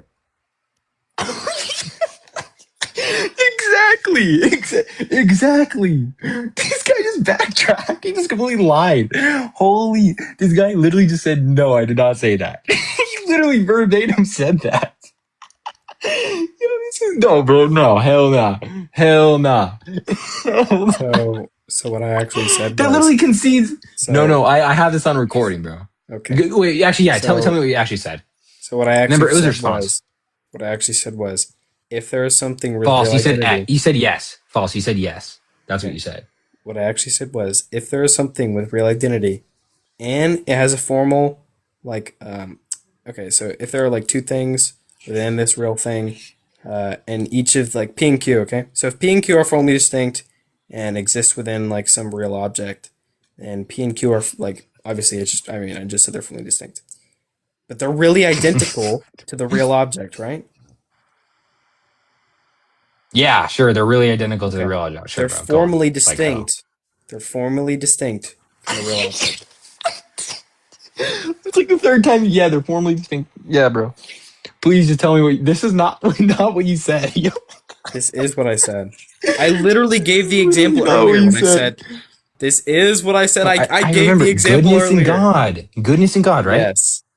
Speaker 1: Exactly. This guy just backtracked. He just completely lied. Holy, this guy literally just said, no, I did not say that. He literally verbatim said that. No, bro, no, hell nah. Hell nah.
Speaker 9: So what I actually said
Speaker 1: That
Speaker 9: was
Speaker 1: literally concedes.
Speaker 9: so,
Speaker 1: No, I have this on recording, bro.
Speaker 9: Okay.
Speaker 1: Wait, actually, yeah.
Speaker 9: So-
Speaker 1: tell me what you actually said.
Speaker 9: So what I actually
Speaker 1: Remember, it was a
Speaker 9: said
Speaker 1: response.
Speaker 9: what I actually said was, if there is something with
Speaker 1: False.
Speaker 9: real identity,
Speaker 1: You said yes. False. You said yes. That's what
Speaker 9: Okay.
Speaker 1: you said.
Speaker 9: what I actually said was, if there is something with real identity, and it has a formal, like, okay, so if there are like two things within this real thing, and each of like P and Q, okay, so if P and Q are formally distinct and exist within like some real object, and P and Q are like, obviously it's just, I just said they're formally distinct, but they're really identical to the real object, right?
Speaker 1: Yeah, sure. They're really identical to the
Speaker 9: Okay.
Speaker 1: real object. Sure,
Speaker 9: They're
Speaker 1: bro. Go on.
Speaker 9: formally
Speaker 1: Like,
Speaker 9: distinct. They're formally distinct from the real object.
Speaker 1: it's like the third time. Yeah, they're formally distinct. Yeah, bro. Please just tell me what. This is not what you said. Yo.
Speaker 9: This is what I said. I literally gave the example
Speaker 1: Oh,
Speaker 9: earlier
Speaker 1: you
Speaker 9: when I said, this is what I said. I gave
Speaker 1: remember
Speaker 9: the example
Speaker 1: goodness
Speaker 9: earlier.
Speaker 1: in God. Goodness in God, right?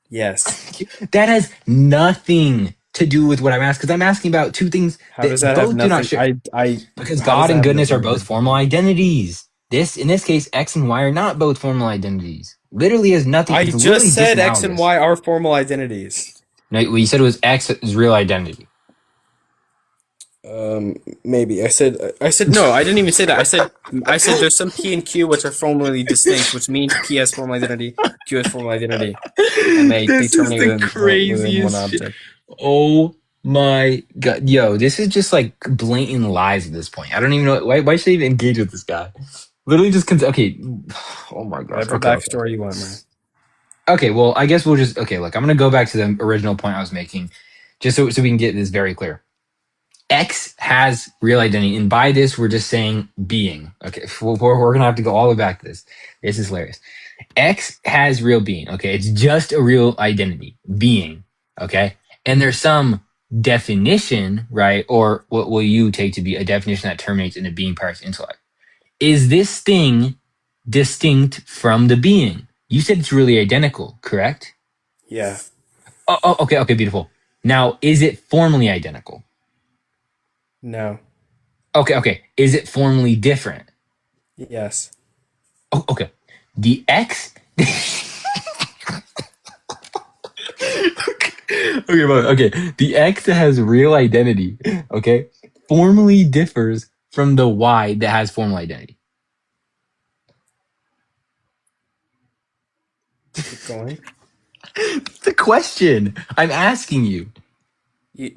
Speaker 9: Yes.
Speaker 1: That has nothing to do with what I'm asking, because I'm asking about two things
Speaker 9: How does that
Speaker 1: both
Speaker 9: have
Speaker 1: do not
Speaker 9: nothing?
Speaker 1: share. Because
Speaker 9: how does
Speaker 1: God
Speaker 9: that
Speaker 1: and
Speaker 9: have
Speaker 1: goodness are
Speaker 9: nothing to
Speaker 1: both
Speaker 9: do?
Speaker 1: formal identities. In this case, X and Y are not both formal identities. Literally has nothing.
Speaker 9: I
Speaker 1: It's literally
Speaker 9: just said X and
Speaker 1: analogous.
Speaker 9: Y are formal identities.
Speaker 1: No, what you said was X is real identity.
Speaker 9: Maybe I said no. I didn't even say that. I said there's some P and Q which are formally distinct, which means P has formal identity, Q has formal identity, and they
Speaker 1: This is
Speaker 9: terminate
Speaker 1: the
Speaker 9: within one
Speaker 1: craziest shit.
Speaker 9: object.
Speaker 1: Oh my God. Yo, this is just like blatant lies at this point. I don't even know. Why should I even engage with this guy? Literally just, okay. Oh my gosh.
Speaker 9: Whatever
Speaker 1: Okay.
Speaker 9: backstory you want, man.
Speaker 1: Okay, well, I guess we'll just, okay, look, I'm going to go back to the original point I was making, just so we can get this very clear. X has real identity, and by this, we're just saying being. Okay, we're going to have to go all the way back to this. This is hilarious. X has real being, okay? It's just a real identity, being, okay? And there's some definition, right? Or what will you take to be a definition that terminates in a being prior to intellect? Is this thing distinct from the being? You said it's really identical, correct?
Speaker 9: Yeah.
Speaker 1: Okay, beautiful. Now, is it formally identical?
Speaker 9: No.
Speaker 1: Okay. Is it formally different?
Speaker 9: Yes.
Speaker 1: Oh, okay. The X. Okay. The X that has real identity, okay, formally differs from the Y that has formal identity.
Speaker 9: Keep going.
Speaker 1: It's a question. I'm asking you.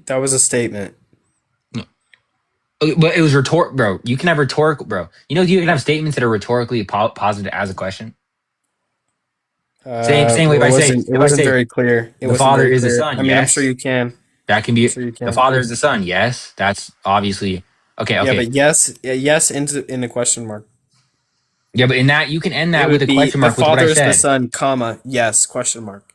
Speaker 9: That was a statement.
Speaker 1: But it was rhetorical, bro. You can have rhetorical, bro. You know, you can have statements that are rhetorically posited as a question. Same way if I say,
Speaker 9: it wasn't very clear.
Speaker 1: The Father is the Son.
Speaker 9: I mean,
Speaker 1: yes.
Speaker 9: I'm sure you can.
Speaker 1: That can be.
Speaker 9: Sure you can.
Speaker 1: The Father is the Son. Yes, that's obviously okay.
Speaker 9: Yeah, but yes in the question mark.
Speaker 1: Yeah, but in that you can end that
Speaker 9: It
Speaker 1: with
Speaker 9: would
Speaker 1: a
Speaker 9: be,
Speaker 1: question mark
Speaker 9: the
Speaker 1: with what
Speaker 9: Father
Speaker 1: I
Speaker 9: is the
Speaker 1: said.
Speaker 9: Son, comma, yes, question mark.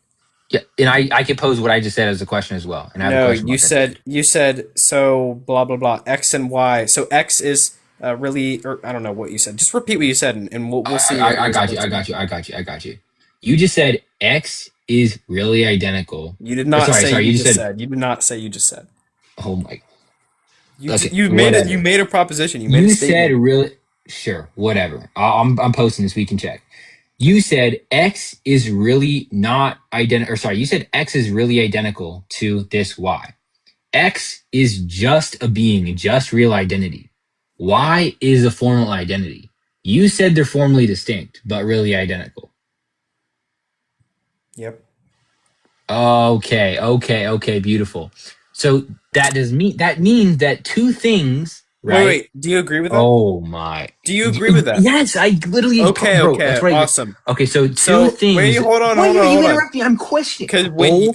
Speaker 1: Yeah, and I could pose what I just said as a question as well. And I have a
Speaker 9: No,
Speaker 1: question mark
Speaker 9: you said so blah blah blah X and Y. So X is really, or I don't know what you said. Just repeat what you said, and we'll see.
Speaker 1: I got you. You just said X is really identical.
Speaker 9: You did not say
Speaker 1: sorry,
Speaker 9: you just said. You did not say you just said.
Speaker 1: Oh my.
Speaker 9: You made it. You made a proposition. You made a statement.
Speaker 1: Said really. Sure, whatever. I'm posting this. We can check. You said X is really not identical. Or sorry, you said X is really identical to this Y. X is just a being, just real identity. Y is a formal identity. You said they're formally distinct, but really identical.
Speaker 9: Yep.
Speaker 1: Okay, beautiful. So that means that two things, right?
Speaker 9: Wait, do you agree with that?
Speaker 1: Oh my.
Speaker 9: Do you agree with that?
Speaker 1: Yes, I literally.
Speaker 9: Okay,
Speaker 1: bro,
Speaker 9: okay,
Speaker 1: that's right.
Speaker 9: awesome.
Speaker 1: Okay, so two things.
Speaker 9: Wait, hold on.
Speaker 1: You interrupt me. I'm questioning.
Speaker 9: Because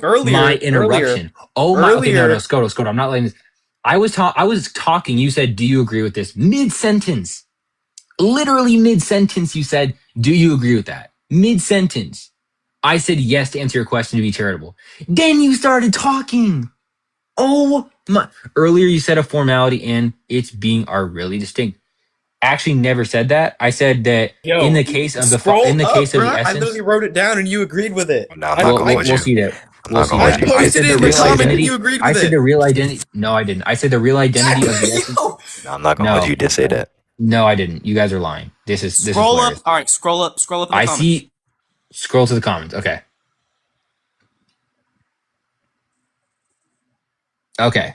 Speaker 9: earlier,
Speaker 1: my interruption. Okay, no, Scoto, I'm not letting this. I was talking. You said, "Do you agree with this?" Mid sentence, literally mid sentence. You said, "Do you agree with that?" Mid sentence. I said yes to answer your question to be charitable. Then you started talking. Oh my! Earlier you said a formality and its being are really distinct. Actually, never said that. I said that in the case of the essence.
Speaker 9: I literally wrote it down and you agreed with it.
Speaker 10: No, I'm not going with you.
Speaker 1: We'll see that.
Speaker 9: I posted it in the comment and you agreed with it.
Speaker 1: I said the real identity. No, I didn't. I said the real identity of the essence.
Speaker 10: No, I'm not going with you. You did say that.
Speaker 1: No, I didn't. You guys are lying. This is
Speaker 7: Scroll up.
Speaker 1: hilarious.
Speaker 7: All right, scroll up in the
Speaker 1: I
Speaker 7: comments.
Speaker 1: see. Scroll to the comments. Okay. Okay.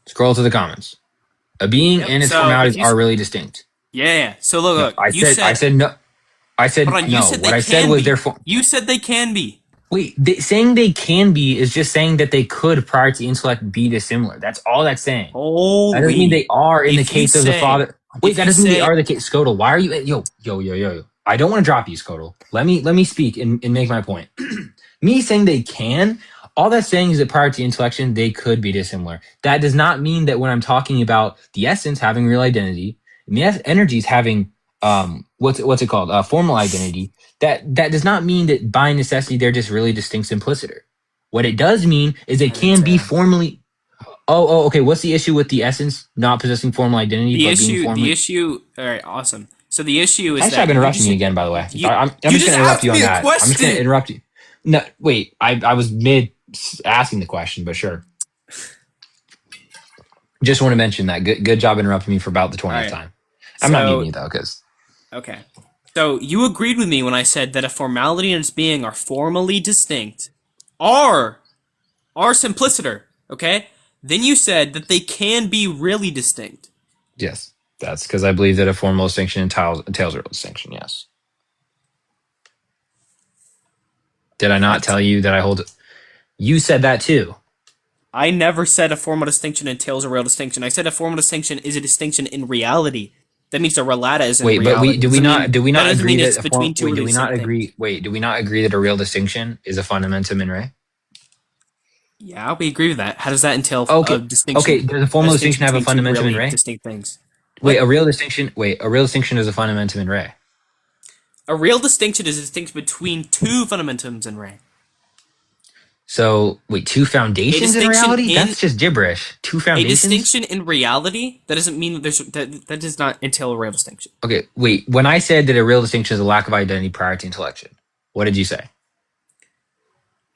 Speaker 1: Scroll to the comments. A being
Speaker 7: Yep.
Speaker 1: and its
Speaker 7: So
Speaker 1: formalities
Speaker 7: if you
Speaker 1: are really distinct.
Speaker 7: yeah. So look,
Speaker 1: No,
Speaker 7: look.
Speaker 1: I
Speaker 7: You
Speaker 1: said no. I said
Speaker 7: hold on. You
Speaker 1: no.
Speaker 7: said
Speaker 1: What
Speaker 7: they
Speaker 1: I said
Speaker 7: can
Speaker 1: was
Speaker 7: be.
Speaker 1: their form.
Speaker 7: You said they can be.
Speaker 1: Wait, saying they can be is just saying that they could, prior to intellect, be dissimilar. That's all that's saying. That doesn't mean
Speaker 7: Holy.
Speaker 1: they are in the
Speaker 7: If you
Speaker 1: case of the
Speaker 7: say,
Speaker 1: Father. Wait, that
Speaker 7: you
Speaker 1: doesn't mean they
Speaker 7: say,
Speaker 1: are the case. Scoto, why are you? Yo. I don't want to drop you, Scoto. Let me speak and make my point. Me saying they can, all that's saying is that prior to intellection, they could be dissimilar. That does not mean that when I'm talking about the essence having real identity, and the energies having what's it called? Formal identity. That does not mean that by necessity they're just really distinct simpliciter. What it does mean is they
Speaker 7: I didn't
Speaker 1: can
Speaker 7: say
Speaker 1: be
Speaker 7: that.
Speaker 1: formally. Okay. What's the issue with the essence not possessing formal identity
Speaker 7: The
Speaker 1: but being
Speaker 7: issue,
Speaker 1: formally?
Speaker 7: all right, awesome. So the issue is
Speaker 1: I stop
Speaker 7: that
Speaker 1: interrupting you again. By the way, I'm
Speaker 7: you
Speaker 1: just
Speaker 7: just
Speaker 1: going to interrupt
Speaker 7: asked
Speaker 1: you on
Speaker 7: me a
Speaker 1: that. I'm just going to
Speaker 7: question.
Speaker 1: interrupt you. No, wait. I was mid asking the question, but sure. Just want to mention that. Good job interrupting me for about the 20th
Speaker 7: All right.
Speaker 1: time. I'm not muting
Speaker 7: So
Speaker 1: you though, because
Speaker 7: okay. So you agreed with me when I said that a formality and its being are formally distinct, are simpliciter. Okay. Then you said that they can be really distinct.
Speaker 1: yes, that's because I believe that a formal distinction entails a real distinction. Yes. Did I not
Speaker 7: What?
Speaker 1: tell you that I hold? You said that too.
Speaker 7: I never said a formal distinction entails a real distinction. I said a formal distinction is a distinction in reality. That means a relata is in
Speaker 1: Wait, but
Speaker 7: reality.
Speaker 1: do we not
Speaker 7: That doesn't
Speaker 1: agree
Speaker 7: mean
Speaker 1: that
Speaker 7: it's between two
Speaker 1: wait, do
Speaker 7: really
Speaker 1: we not
Speaker 7: distinct things.
Speaker 1: agree? Wait, do we not agree that a real distinction is a fundamentum in re?
Speaker 7: Yeah, we agree with that. How does that entail a
Speaker 1: Okay,
Speaker 7: distinction?
Speaker 1: does a
Speaker 7: A
Speaker 1: formal distinction
Speaker 7: distinction
Speaker 1: have a
Speaker 7: between two
Speaker 1: fundamentum in
Speaker 7: really
Speaker 1: re?
Speaker 7: distinct things.
Speaker 1: Wait,
Speaker 7: What?
Speaker 1: a real distinction. Wait, a real distinction is a fundamentum in re.
Speaker 7: A real distinction is a distinction between two fundamentums in Ray.
Speaker 1: So wait, two
Speaker 7: A
Speaker 1: foundations in
Speaker 7: distinction
Speaker 1: reality?
Speaker 7: in
Speaker 1: That's just gibberish. Two
Speaker 7: a
Speaker 1: foundations.
Speaker 7: distinction in reality. That doesn't mean that that does not entail a real distinction.
Speaker 1: Okay, wait. When I said that a real distinction is a lack of identity prior to intellection, what did you say?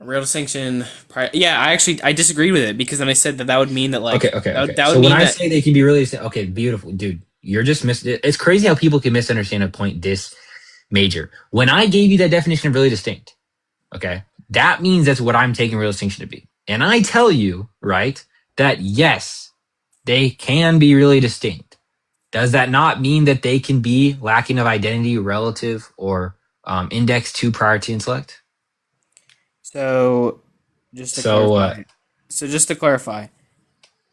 Speaker 7: A real distinction. Yeah, I disagreed with it because then I said that would mean that like
Speaker 1: Okay.
Speaker 7: that
Speaker 1: So
Speaker 7: would
Speaker 1: when
Speaker 7: mean
Speaker 1: I
Speaker 7: that
Speaker 1: say they can be really distinct, okay, beautiful, dude. You're just It's crazy how people can misunderstand a point this major. When I gave you that definition of really distinct, okay, that means that's what I'm taking real distinction to be. And I tell you, right, that yes, they can be really distinct. Does that not mean that they can be lacking of identity relative or indexed to prior to intellect?
Speaker 7: So just to
Speaker 1: So
Speaker 7: clarify. So just to clarify,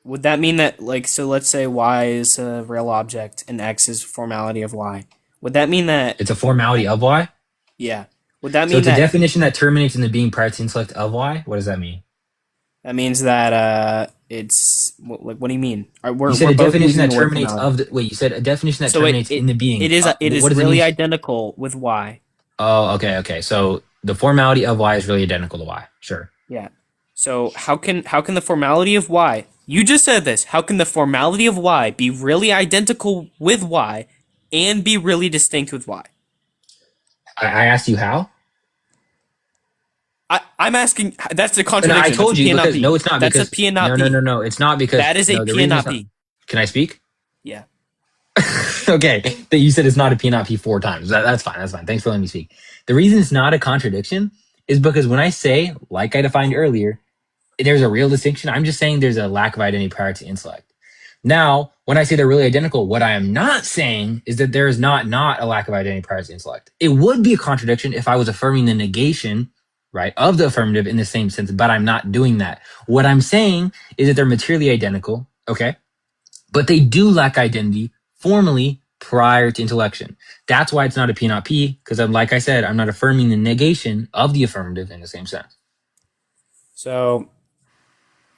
Speaker 7: would that mean that like so let's say y is a real object and x is formality of y. Would that mean that
Speaker 1: it's a formality of Y?
Speaker 7: yeah. Would that
Speaker 1: So
Speaker 7: mean
Speaker 1: it's a
Speaker 7: that
Speaker 1: definition that terminates in the being prior to intellect of Y? What does that mean?
Speaker 7: that means that it's like what do you mean?
Speaker 1: You said
Speaker 7: We're
Speaker 1: a
Speaker 7: both
Speaker 1: definition
Speaker 7: using
Speaker 1: that
Speaker 7: the word
Speaker 1: terminates
Speaker 7: formality.
Speaker 1: of the wait, you said a definition that
Speaker 7: So
Speaker 1: terminates in the being.
Speaker 7: it is
Speaker 1: What does it
Speaker 7: really
Speaker 1: mean?
Speaker 7: identical with y.
Speaker 1: Oh, okay. So the formality of Y is really identical to Y. Sure.
Speaker 7: Yeah. So how can the formality of y? You just said this. How can the formality of y be really identical with y and be really distinct with y?
Speaker 1: I asked you how?
Speaker 7: I'm asking. That's a
Speaker 1: And I
Speaker 7: contradiction. That's a
Speaker 1: told
Speaker 7: P
Speaker 1: you
Speaker 7: and not
Speaker 1: because
Speaker 7: P.
Speaker 1: no, it's not
Speaker 7: That's a
Speaker 1: because
Speaker 7: P and not P.
Speaker 1: no, it's not because
Speaker 7: That is a
Speaker 1: no, the
Speaker 7: P and
Speaker 1: reason
Speaker 7: not
Speaker 1: it's not.
Speaker 7: P.
Speaker 1: Can I speak?
Speaker 7: Yeah.
Speaker 1: Okay, that you said it's not a P not P four times. That's fine. That's fine. Thanks for letting me speak. The reason it's not a contradiction is because when I say, like I defined earlier, there's a real distinction. I'm just saying there's a lack of identity prior to intellect. Now, when I say they're really identical, what I am not saying is that there is not a lack of identity prior to intellect. It would be a contradiction if I was affirming the negation, right, of the affirmative in the same sense, but I'm not doing that. What I'm saying is that they're materially identical, okay, but they do lack identity formally prior to intellection. That's why it's not a P not P, because like I said, I'm not affirming the negation of the affirmative in the same sense.
Speaker 7: So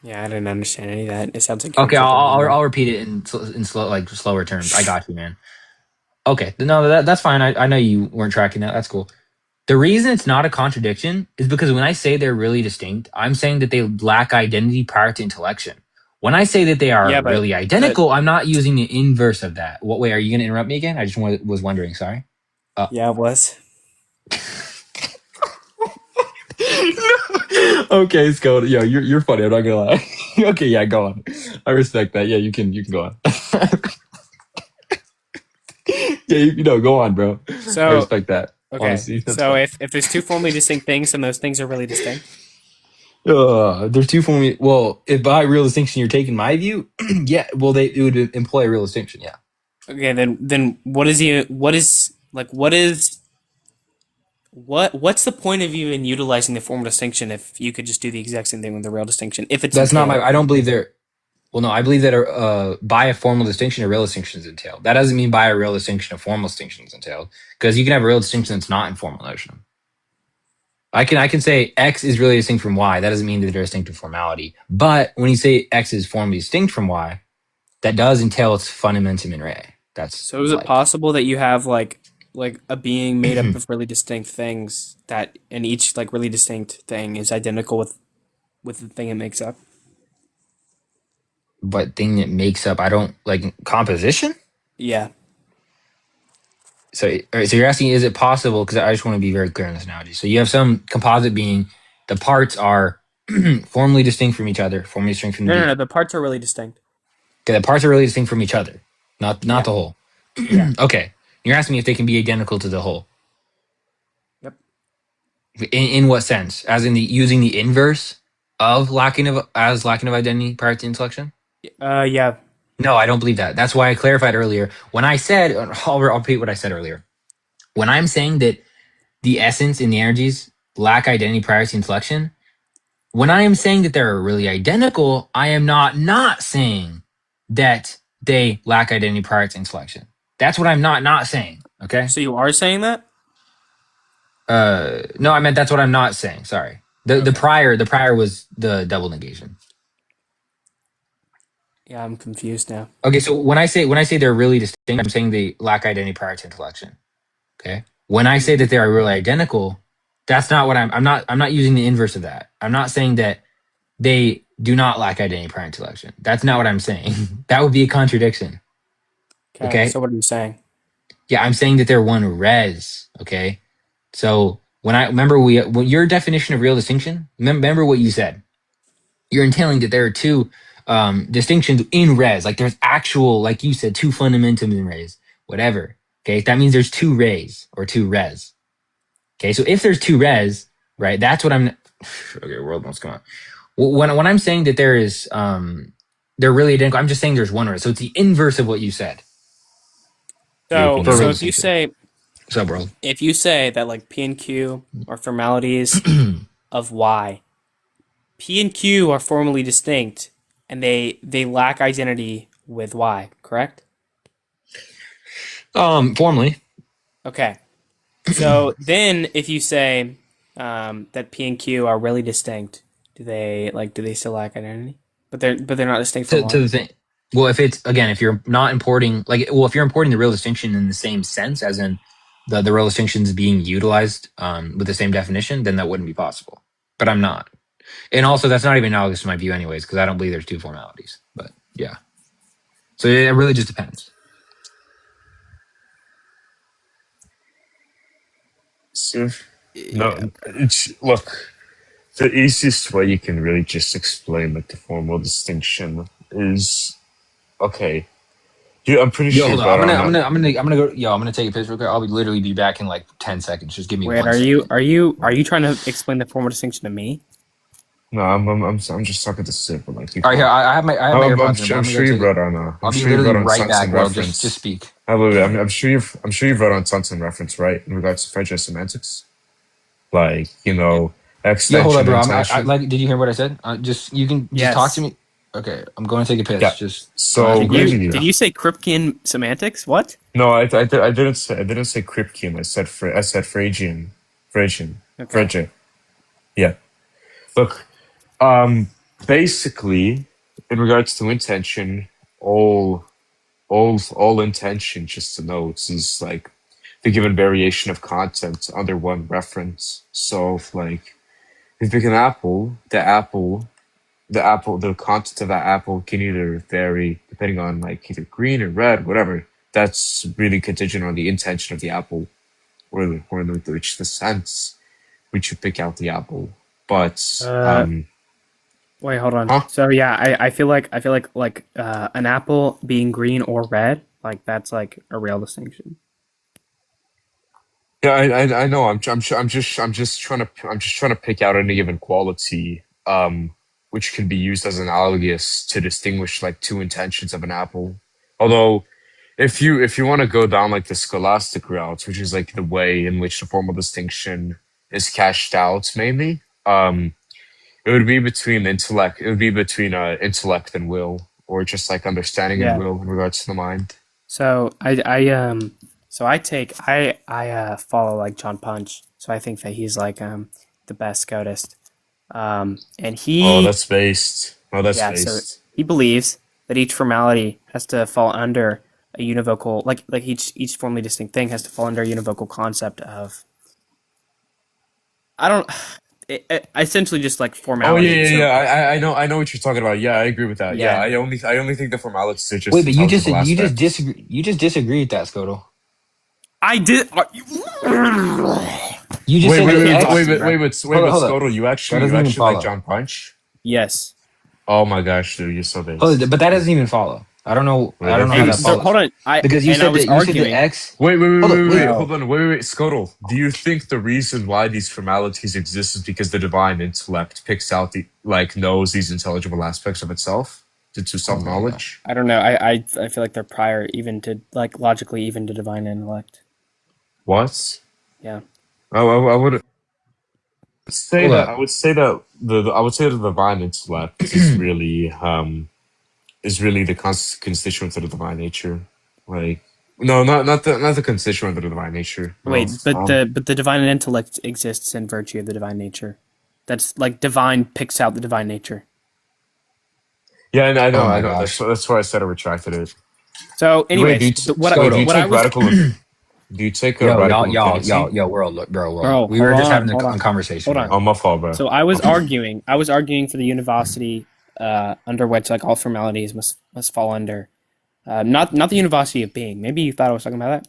Speaker 7: yeah, I didn't understand any of that. It sounds like
Speaker 1: Okay, I'll repeat it in slower terms. I got you, man. Okay, no, that's fine. I know you weren't tracking that. That's cool. The reason it's not a contradiction is because when I say they're really distinct, I'm saying that they lack identity prior to intellection. When I say that they are really identical, I'm not using the inverse of that. What way are you going to interrupt me again? I just was wondering. Sorry.
Speaker 7: Yeah, it was.
Speaker 1: Okay, let's go. Yo, you're funny. I'm not gonna lie. Okay, yeah, go on. I respect that. Yeah, you can go on. Go on, bro. I
Speaker 7: So
Speaker 1: respect that.
Speaker 7: okay,
Speaker 1: Honestly, that's
Speaker 7: so
Speaker 1: fine.
Speaker 7: if there's two formally distinct things and those things are really distinct,
Speaker 1: There's two form. Well, if by real distinction you're taking my view, yeah. Well, it would employ a real distinction. Yeah.
Speaker 7: okay, then what's the point of even utilizing the formal distinction if you could just do the exact same thing with the real distinction if it's
Speaker 1: That's not my.
Speaker 7: entailed?
Speaker 1: I don't believe there. Well, no, I believe that by a formal distinction, a real distinction is entailed. That doesn't mean by a real distinction, a formal distinction is entailed. Because you can have a real distinction that's not in formal notion. I can say X is really distinct from Y. That doesn't mean that they're distinct in formality. But when you say X is formally distinct from Y, that does entail its fundamentum in re. That's
Speaker 7: So is it
Speaker 1: like
Speaker 7: possible that you have like a being made up of really distinct things that and each like really distinct thing is identical with the thing it makes up?
Speaker 1: what thing that makes up. I don't like composition.
Speaker 7: Yeah.
Speaker 1: So, all right, so you're asking, is it possible? Because I just want to be very clear on this analogy. So you have some composite being, the parts are formally distinct from each other, formally distinct from the
Speaker 7: No,
Speaker 1: being.
Speaker 7: the parts are really distinct.
Speaker 1: Okay, the parts are really distinct from each other, not
Speaker 7: Yeah.
Speaker 1: the whole.
Speaker 7: Yeah.
Speaker 1: Okay, you're asking me if they can be identical to the whole.
Speaker 7: Yep.
Speaker 1: In what sense? As in the using the inverse of lacking of identity prior to intellection?
Speaker 7: Yeah.
Speaker 1: No, I don't believe that. That's why I clarified earlier. When I said, I'll repeat what I said earlier. When I'm saying that the essence and the energies lack identity prior to intellection, when I am saying that they're really identical, I am not saying that they lack identity prior to intellection. That's what I'm not saying. Okay.
Speaker 7: So you are saying that?
Speaker 1: No, I meant that's what I'm not saying. Sorry. The prior was the double negation.
Speaker 7: Yeah, I'm confused now.
Speaker 1: Okay, so when I say they're really distinct, I'm saying they lack identity prior to intellection. Okay. When I say that they are really identical, that's not what I'm not using the inverse of that. I'm not saying that they do not lack identity prior to intellection. That's not what I'm saying. That would be a contradiction.
Speaker 7: Okay.
Speaker 1: Okay.
Speaker 7: So what are you saying?
Speaker 1: Yeah, I'm saying that they're one res. Okay. So when I remember when your definition of real distinction, remember what you said. You're entailing that there are two distinctions in res. Like there's actual, like you said, two fundamentums in res, whatever. Okay, that means there's two res or two res. Okay, so if there's two res, right, that's what I'm. Okay, world notes, come on. When I'm saying that there is, they're really identical, I'm just saying there's one res. So it's the inverse of what you said
Speaker 7: So
Speaker 1: for real
Speaker 7: so
Speaker 1: distinction. What's up, world?
Speaker 7: if you say that like P and Q are formalities of Y, P and Q are formally distinct and they lack identity with Y, correct?
Speaker 1: Formally.
Speaker 7: Okay. So then if you say that P and Q are really distinct, do they still lack identity? But they're not distinct from
Speaker 1: To
Speaker 7: Y.
Speaker 1: the thing. Well, if you're not importing if you're importing the real distinction in the same sense as in the real distinctions being utilized with the same definition, then that wouldn't be possible. But I'm not, and also that's not even analogous to my view, anyways, because I don't believe there's two formalities. But yeah, so it really just depends.
Speaker 11: So,
Speaker 7: Yeah.
Speaker 11: no, look. The easiest way you can really just explain like the formal distinction is okay. I'm pretty
Speaker 1: Yo,
Speaker 11: sure
Speaker 1: hold on.
Speaker 11: better on that.
Speaker 1: I'm gonna go. Yo, I'm gonna take a piss real quick. I'll literally be back in like 10 seconds. Just give me
Speaker 7: Wait,
Speaker 1: one
Speaker 7: are you
Speaker 1: second.
Speaker 7: are you are you trying to explain the formal distinction to me?
Speaker 11: No, I'm just talking to Sid, but like you
Speaker 1: All right, here.
Speaker 11: talk.
Speaker 1: I have my AirPods in, but
Speaker 11: I'm
Speaker 1: I'm gonna go
Speaker 11: sure you've
Speaker 1: take it.
Speaker 11: read on I'm
Speaker 1: I'll be
Speaker 11: sure you've
Speaker 1: literally
Speaker 11: read on
Speaker 1: right
Speaker 11: Sunson
Speaker 1: back, bro. Just
Speaker 11: reference.
Speaker 1: speak.
Speaker 11: I'm sure you've read on Sunson reference, right? In regards to French semantics, like
Speaker 1: Yo, hold up,
Speaker 11: extension,
Speaker 1: bro. I
Speaker 11: intension.
Speaker 1: like. Did you hear what I said? Just you can just talk to
Speaker 7: Yes.
Speaker 1: me. Okay, I'm going to take a piss.
Speaker 11: Yeah.
Speaker 1: Just go ahead.
Speaker 11: So
Speaker 7: Did you
Speaker 11: really,
Speaker 7: did you say Kripkean semantics? What?
Speaker 11: no, I didn't say Kripkean. I said
Speaker 7: Okay.
Speaker 11: Phrygian. Yeah. Look, basically, in regards to intention, all intention, just to note, is like the given variation of content under one reference. So, like, if you pick an apple, the content of that apple can either vary depending on like either green or red, whatever. That's really contingent on the intention of the apple, or in which the sense which you pick out the apple. But
Speaker 7: Wait, hold on.
Speaker 11: huh?
Speaker 7: So yeah, I feel like an apple being green or red, like that's like a real distinction.
Speaker 11: Yeah, I know. I'm just trying to pick out any given quality, which can be used as analogous to distinguish like two intentions of an apple. Although, if you want to go down like the scholastic route, which is like the way in which the formal distinction is cashed out, mainly, it would be between intellect. It would be between intellect and will, or just like understanding and
Speaker 7: Yeah.
Speaker 11: will in regards to the mind.
Speaker 7: So I follow like John Punch. So I think that he's like the best Scotist. And
Speaker 11: Oh,
Speaker 7: he
Speaker 11: that's based. Oh, that's
Speaker 7: yeah, so
Speaker 11: based.
Speaker 7: he believes that each formality has to fall under a univocal like each formally distinct thing has to fall under a univocal concept of I don't essentially just like
Speaker 11: Oh yeah,
Speaker 7: formality.
Speaker 11: yeah,
Speaker 7: So
Speaker 11: yeah. I know what you're talking about. Yeah, I agree with that. Yeah,
Speaker 7: yeah.
Speaker 11: I only think the formalities are
Speaker 1: Wait,
Speaker 11: just
Speaker 1: but you just
Speaker 11: intelligible aspects.
Speaker 1: disagree. You just disagree with that, Scoto.
Speaker 7: I did
Speaker 1: You just said that X.
Speaker 11: Wait, but
Speaker 1: Hold up.
Speaker 11: Scodel,
Speaker 1: That
Speaker 11: you
Speaker 1: doesn't even
Speaker 11: actually like
Speaker 1: follow.
Speaker 11: John Punch?
Speaker 7: Yes.
Speaker 11: Oh my gosh, dude, you're so
Speaker 1: Hold up,
Speaker 11: based.
Speaker 1: but that doesn't even follow. I don't know.
Speaker 11: Wait,
Speaker 1: I don't know
Speaker 11: that's
Speaker 1: how
Speaker 7: And
Speaker 1: that
Speaker 7: so
Speaker 11: based.
Speaker 7: hold
Speaker 1: follows
Speaker 7: on.
Speaker 1: because
Speaker 7: I was
Speaker 1: you said the
Speaker 7: arguing.
Speaker 1: X.
Speaker 11: Wait,
Speaker 1: Wait.
Speaker 7: No.
Speaker 11: wait, Scodel. Do you think the reason why these formalities exist is because the divine intellect picks out the like knows these intelligible aspects of itself to
Speaker 1: Oh
Speaker 11: self
Speaker 1: my god.
Speaker 11: knowledge?
Speaker 7: I don't know. I feel like they're prior even to like logically even to divine intellect.
Speaker 11: What?
Speaker 7: Yeah.
Speaker 11: I would say
Speaker 1: Hold
Speaker 11: that
Speaker 1: up.
Speaker 11: I would say that the divine intellect is really the constituent of the divine nature. Like no, not the constituent of the divine nature. No.
Speaker 7: Wait, but the divine intellect exists in virtue of the divine nature. That's like divine picks out the divine nature.
Speaker 11: Yeah, and
Speaker 1: Oh
Speaker 11: I
Speaker 1: my
Speaker 11: know.
Speaker 1: gosh.
Speaker 11: That's why I said I retracted it.
Speaker 7: So,
Speaker 1: Wait,
Speaker 7: anyways,
Speaker 1: dude,
Speaker 11: Scott, do you
Speaker 1: Scoto.
Speaker 7: what I
Speaker 11: take
Speaker 7: was
Speaker 11: radical? Do you take a
Speaker 1: Yo,
Speaker 11: radical infinity?
Speaker 1: world.
Speaker 7: bro,
Speaker 1: We were
Speaker 7: hold
Speaker 1: just
Speaker 7: on,
Speaker 1: having
Speaker 7: hold
Speaker 1: a
Speaker 7: on,
Speaker 1: conversation,
Speaker 7: hold on.
Speaker 1: bro.
Speaker 11: Oh, my fault, bro.
Speaker 7: So I was arguing for the univocity under which like all formalities must fall under. Not the univocity of being. Maybe you thought I was talking about that.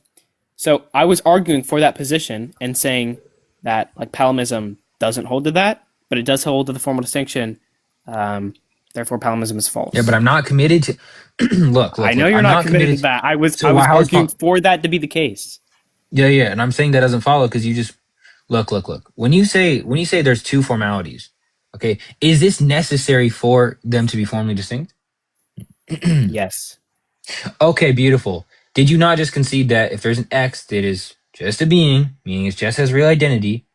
Speaker 7: So I was arguing for that position and saying that like Palimism doesn't hold to that, but it does hold to the formal distinction. Therefore, Palimism is false.
Speaker 1: Yeah, but I'm not committed to.
Speaker 7: I know you're
Speaker 1: I'm
Speaker 7: not
Speaker 1: not
Speaker 7: committed
Speaker 1: committed
Speaker 7: to that.
Speaker 1: to.
Speaker 7: I was
Speaker 1: How is
Speaker 7: arguing for that to be the case.
Speaker 1: Yeah, and I'm saying that doesn't follow because you just look. When you say there's two formalities, okay, is this necessary for them to be formally distinct?
Speaker 7: Yes.
Speaker 1: Okay, beautiful. Did you not just concede that if there's an X that is just a being, meaning it just has real identity,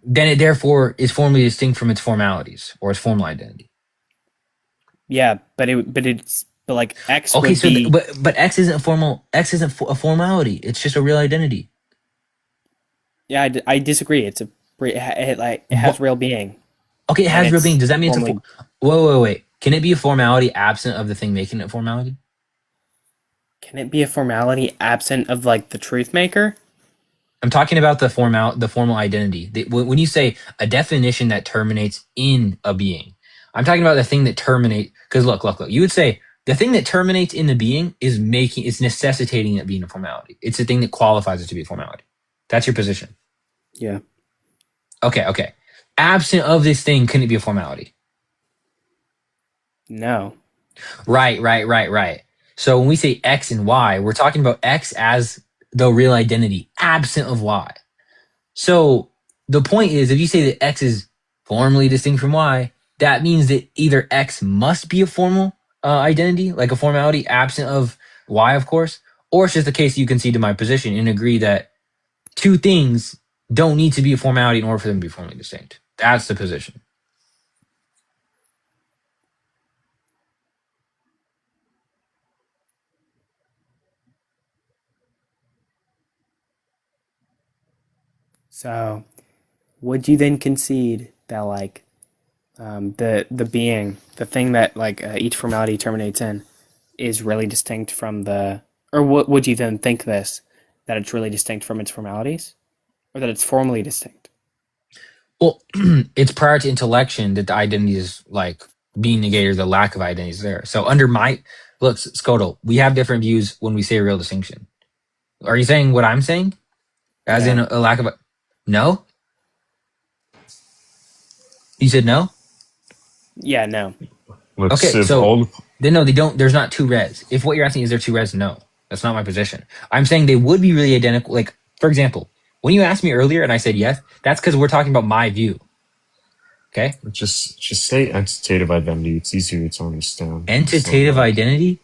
Speaker 1: then it therefore is formally distinct from its formalities or its formal identity?
Speaker 7: Yeah, but like X
Speaker 1: Okay,
Speaker 7: would
Speaker 1: so
Speaker 7: be.
Speaker 1: but X isn't formal. X isn't a formality. It's just a real identity.
Speaker 7: Yeah, I disagree. It has real being,
Speaker 1: Okay, it
Speaker 7: and
Speaker 1: has real being.
Speaker 7: it's
Speaker 1: Does that mean it's a
Speaker 7: formally.
Speaker 1: wait? Can it be a formality absent of the thing making it a formality?
Speaker 7: Can it be a formality absent of like the truth maker?
Speaker 1: I'm talking about the formal identity. When you say a definition that terminates in a being, I'm talking about the thing that terminate. Because look. You would say the thing that terminates in the being is necessitating it being a formality. It's the thing that qualifies it to be a formality. That's your position.
Speaker 7: Yeah.
Speaker 1: Okay. Absent of this thing, couldn't it be a formality?
Speaker 7: No.
Speaker 1: Right. So when we say X and Y, we're talking about X as the real identity, absent of Y. So the point is, if you say that X is formally distinct from Y, that means that either X must be a formal identity, like a formality, absent of Y, of course, or it's just the case you concede to my position and agree that two things don't need to be a formality in order for them to be formally distinct. That's the position.
Speaker 7: So, would you then concede that like the being, the thing that like each formality terminates in, is really distinct from the, or what would you then think this that it's really distinct from its formalities, or that it's formally distinct?
Speaker 1: Well, it's prior to intellection that the identity is like being negated or the lack of identity is there. So under my look, Scoto, we have different views when we say a real distinction. Are you saying what I'm saying? As in
Speaker 7: No.
Speaker 1: a lack of no? You said no?
Speaker 7: Yeah. No.
Speaker 11: Let's
Speaker 1: Okay,
Speaker 11: if
Speaker 1: so
Speaker 11: all
Speaker 1: then no, they don't. There's not two res. If what you're asking is there two res, no, that's not my position. I'm saying they would be really identical. Like For example, when you asked me earlier and I said yes, that's because we're talking about my view. Okay?
Speaker 11: Just say entitative identity. It's easier to understand.
Speaker 1: Entitative identity?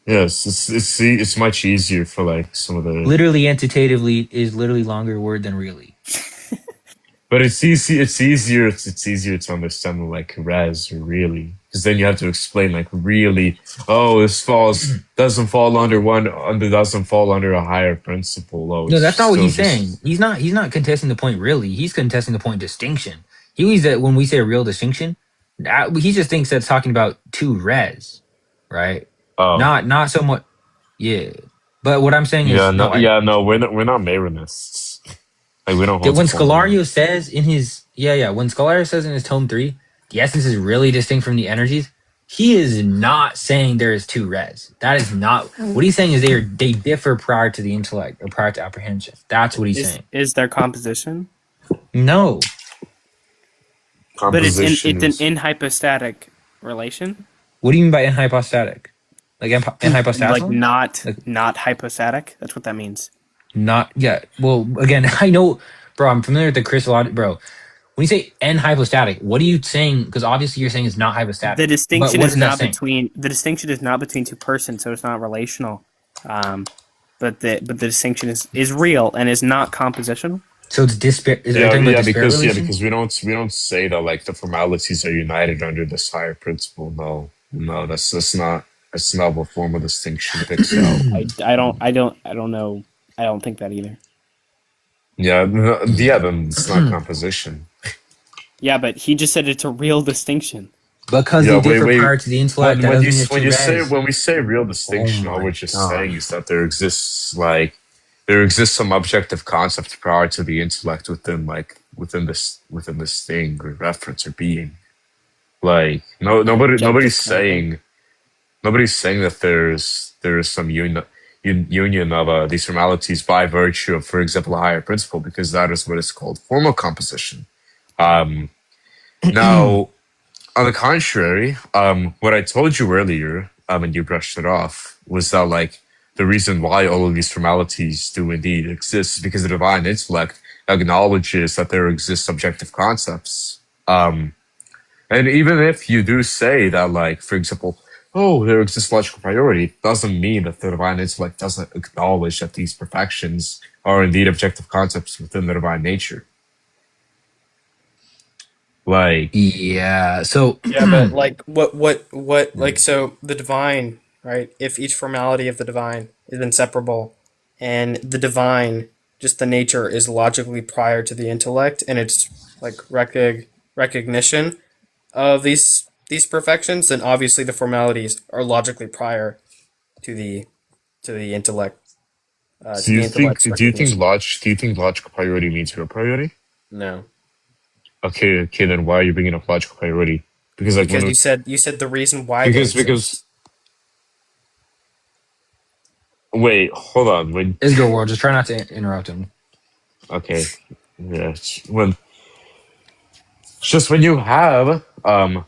Speaker 11: Yes, it's much easier for like some of the.
Speaker 1: Literally, entitatively is literally longer word than really.
Speaker 11: But it's easy. It's easier. It's easier to understand than like res or really, because then you have to explain like really. Oh, this doesn't fall under a higher principle. Oh,
Speaker 1: No, that's not what he's
Speaker 11: just
Speaker 1: saying. He's not contesting the point really. He's contesting the point distinction. He believes that when we say a real distinction, he just thinks that's talking about two res, right?
Speaker 11: oh
Speaker 1: Not so much. Yeah, but what I'm saying
Speaker 11: yeah
Speaker 1: is
Speaker 11: no
Speaker 1: no.
Speaker 11: yeah, no, we're not Maronists. Like we don't hold to
Speaker 1: When
Speaker 11: formal.
Speaker 1: Scholario says in his when Scholario says in his tome 3, the essence is really distinct from the energies. He is not saying there is two res. That is not what he's saying. Is they differ prior to the intellect or prior to apprehension. That's what he's saying.
Speaker 7: Is their composition?
Speaker 1: No,
Speaker 7: But it's an
Speaker 11: Compositions.
Speaker 7: hypostatic relation.
Speaker 1: what do you mean by hypostatic? Like in
Speaker 7: Like
Speaker 1: hypostasis? Like
Speaker 7: not hypostatic. That's what that means.
Speaker 1: not yeah. Well, again, I know, bro. I'm familiar with the crystallology, bro. When you say n hypostatic, what are you saying? Because obviously you're saying it's not hypostatic.
Speaker 7: The
Speaker 1: But
Speaker 7: distinction
Speaker 1: what
Speaker 7: is
Speaker 1: is that
Speaker 7: not
Speaker 1: saying?
Speaker 7: between two persons, so it's not relational. But the distinction is real and is not compositional.
Speaker 1: So it's disparate. Are you
Speaker 11: Yeah,
Speaker 1: talking about
Speaker 11: yeah,
Speaker 1: disparate
Speaker 11: because
Speaker 1: relation?
Speaker 11: we don't say that like the formalities are united under this higher principle. No, no, that's not what formal distinction picks out.
Speaker 7: I don't know. I don't think that either.
Speaker 11: Yeah, yeah, then it's not composition.
Speaker 7: Yeah, but he just said it's a real distinction.
Speaker 1: Because
Speaker 11: Yeah,
Speaker 1: they
Speaker 11: wait,
Speaker 1: differ
Speaker 11: wait.
Speaker 1: prior to the intellect,
Speaker 11: When
Speaker 1: that
Speaker 11: when you
Speaker 1: doesn't mean it's
Speaker 11: when
Speaker 1: two
Speaker 11: you say
Speaker 1: res.
Speaker 11: when we say real
Speaker 1: Oh
Speaker 11: distinction, all
Speaker 1: my
Speaker 11: we're just saying
Speaker 1: god.
Speaker 11: is that there exists some objective concept prior to the intellect within this thing or reference or being. Like no
Speaker 7: Objective content.
Speaker 11: nobody's saying that there is some union of these formalities by virtue of, for example, a higher principle, because that is what is called formal composition. Um, Now, on the contrary, what I told you earlier, and you brushed it off, was that like the reason why all of these formalities do indeed exist is because the divine intellect acknowledges that there exist subjective concepts. And even if you do say that, like, for example, oh, there exists logical priority, it doesn't mean that the divine intellect doesn't acknowledge that these perfections are indeed objective concepts within the divine nature. Like,
Speaker 1: Yeah. So
Speaker 9: Yeah, but like what like so the divine, right? If each formality of the divine is inseparable and the divine, just the nature is logically prior to the intellect and it's like recognition of these perfections, then obviously the formalities are logically prior to the intellect to the intellect's recognition.
Speaker 11: do you think logical priority means real priority?
Speaker 9: No.
Speaker 11: Okay, then why are you bringing up logical priority? Because like
Speaker 9: Because you said the reason why they
Speaker 11: because
Speaker 9: exist.
Speaker 11: wait, hold on. When
Speaker 1: it's good world. Just try not to interrupt him.
Speaker 11: okay, yeah, when just when you have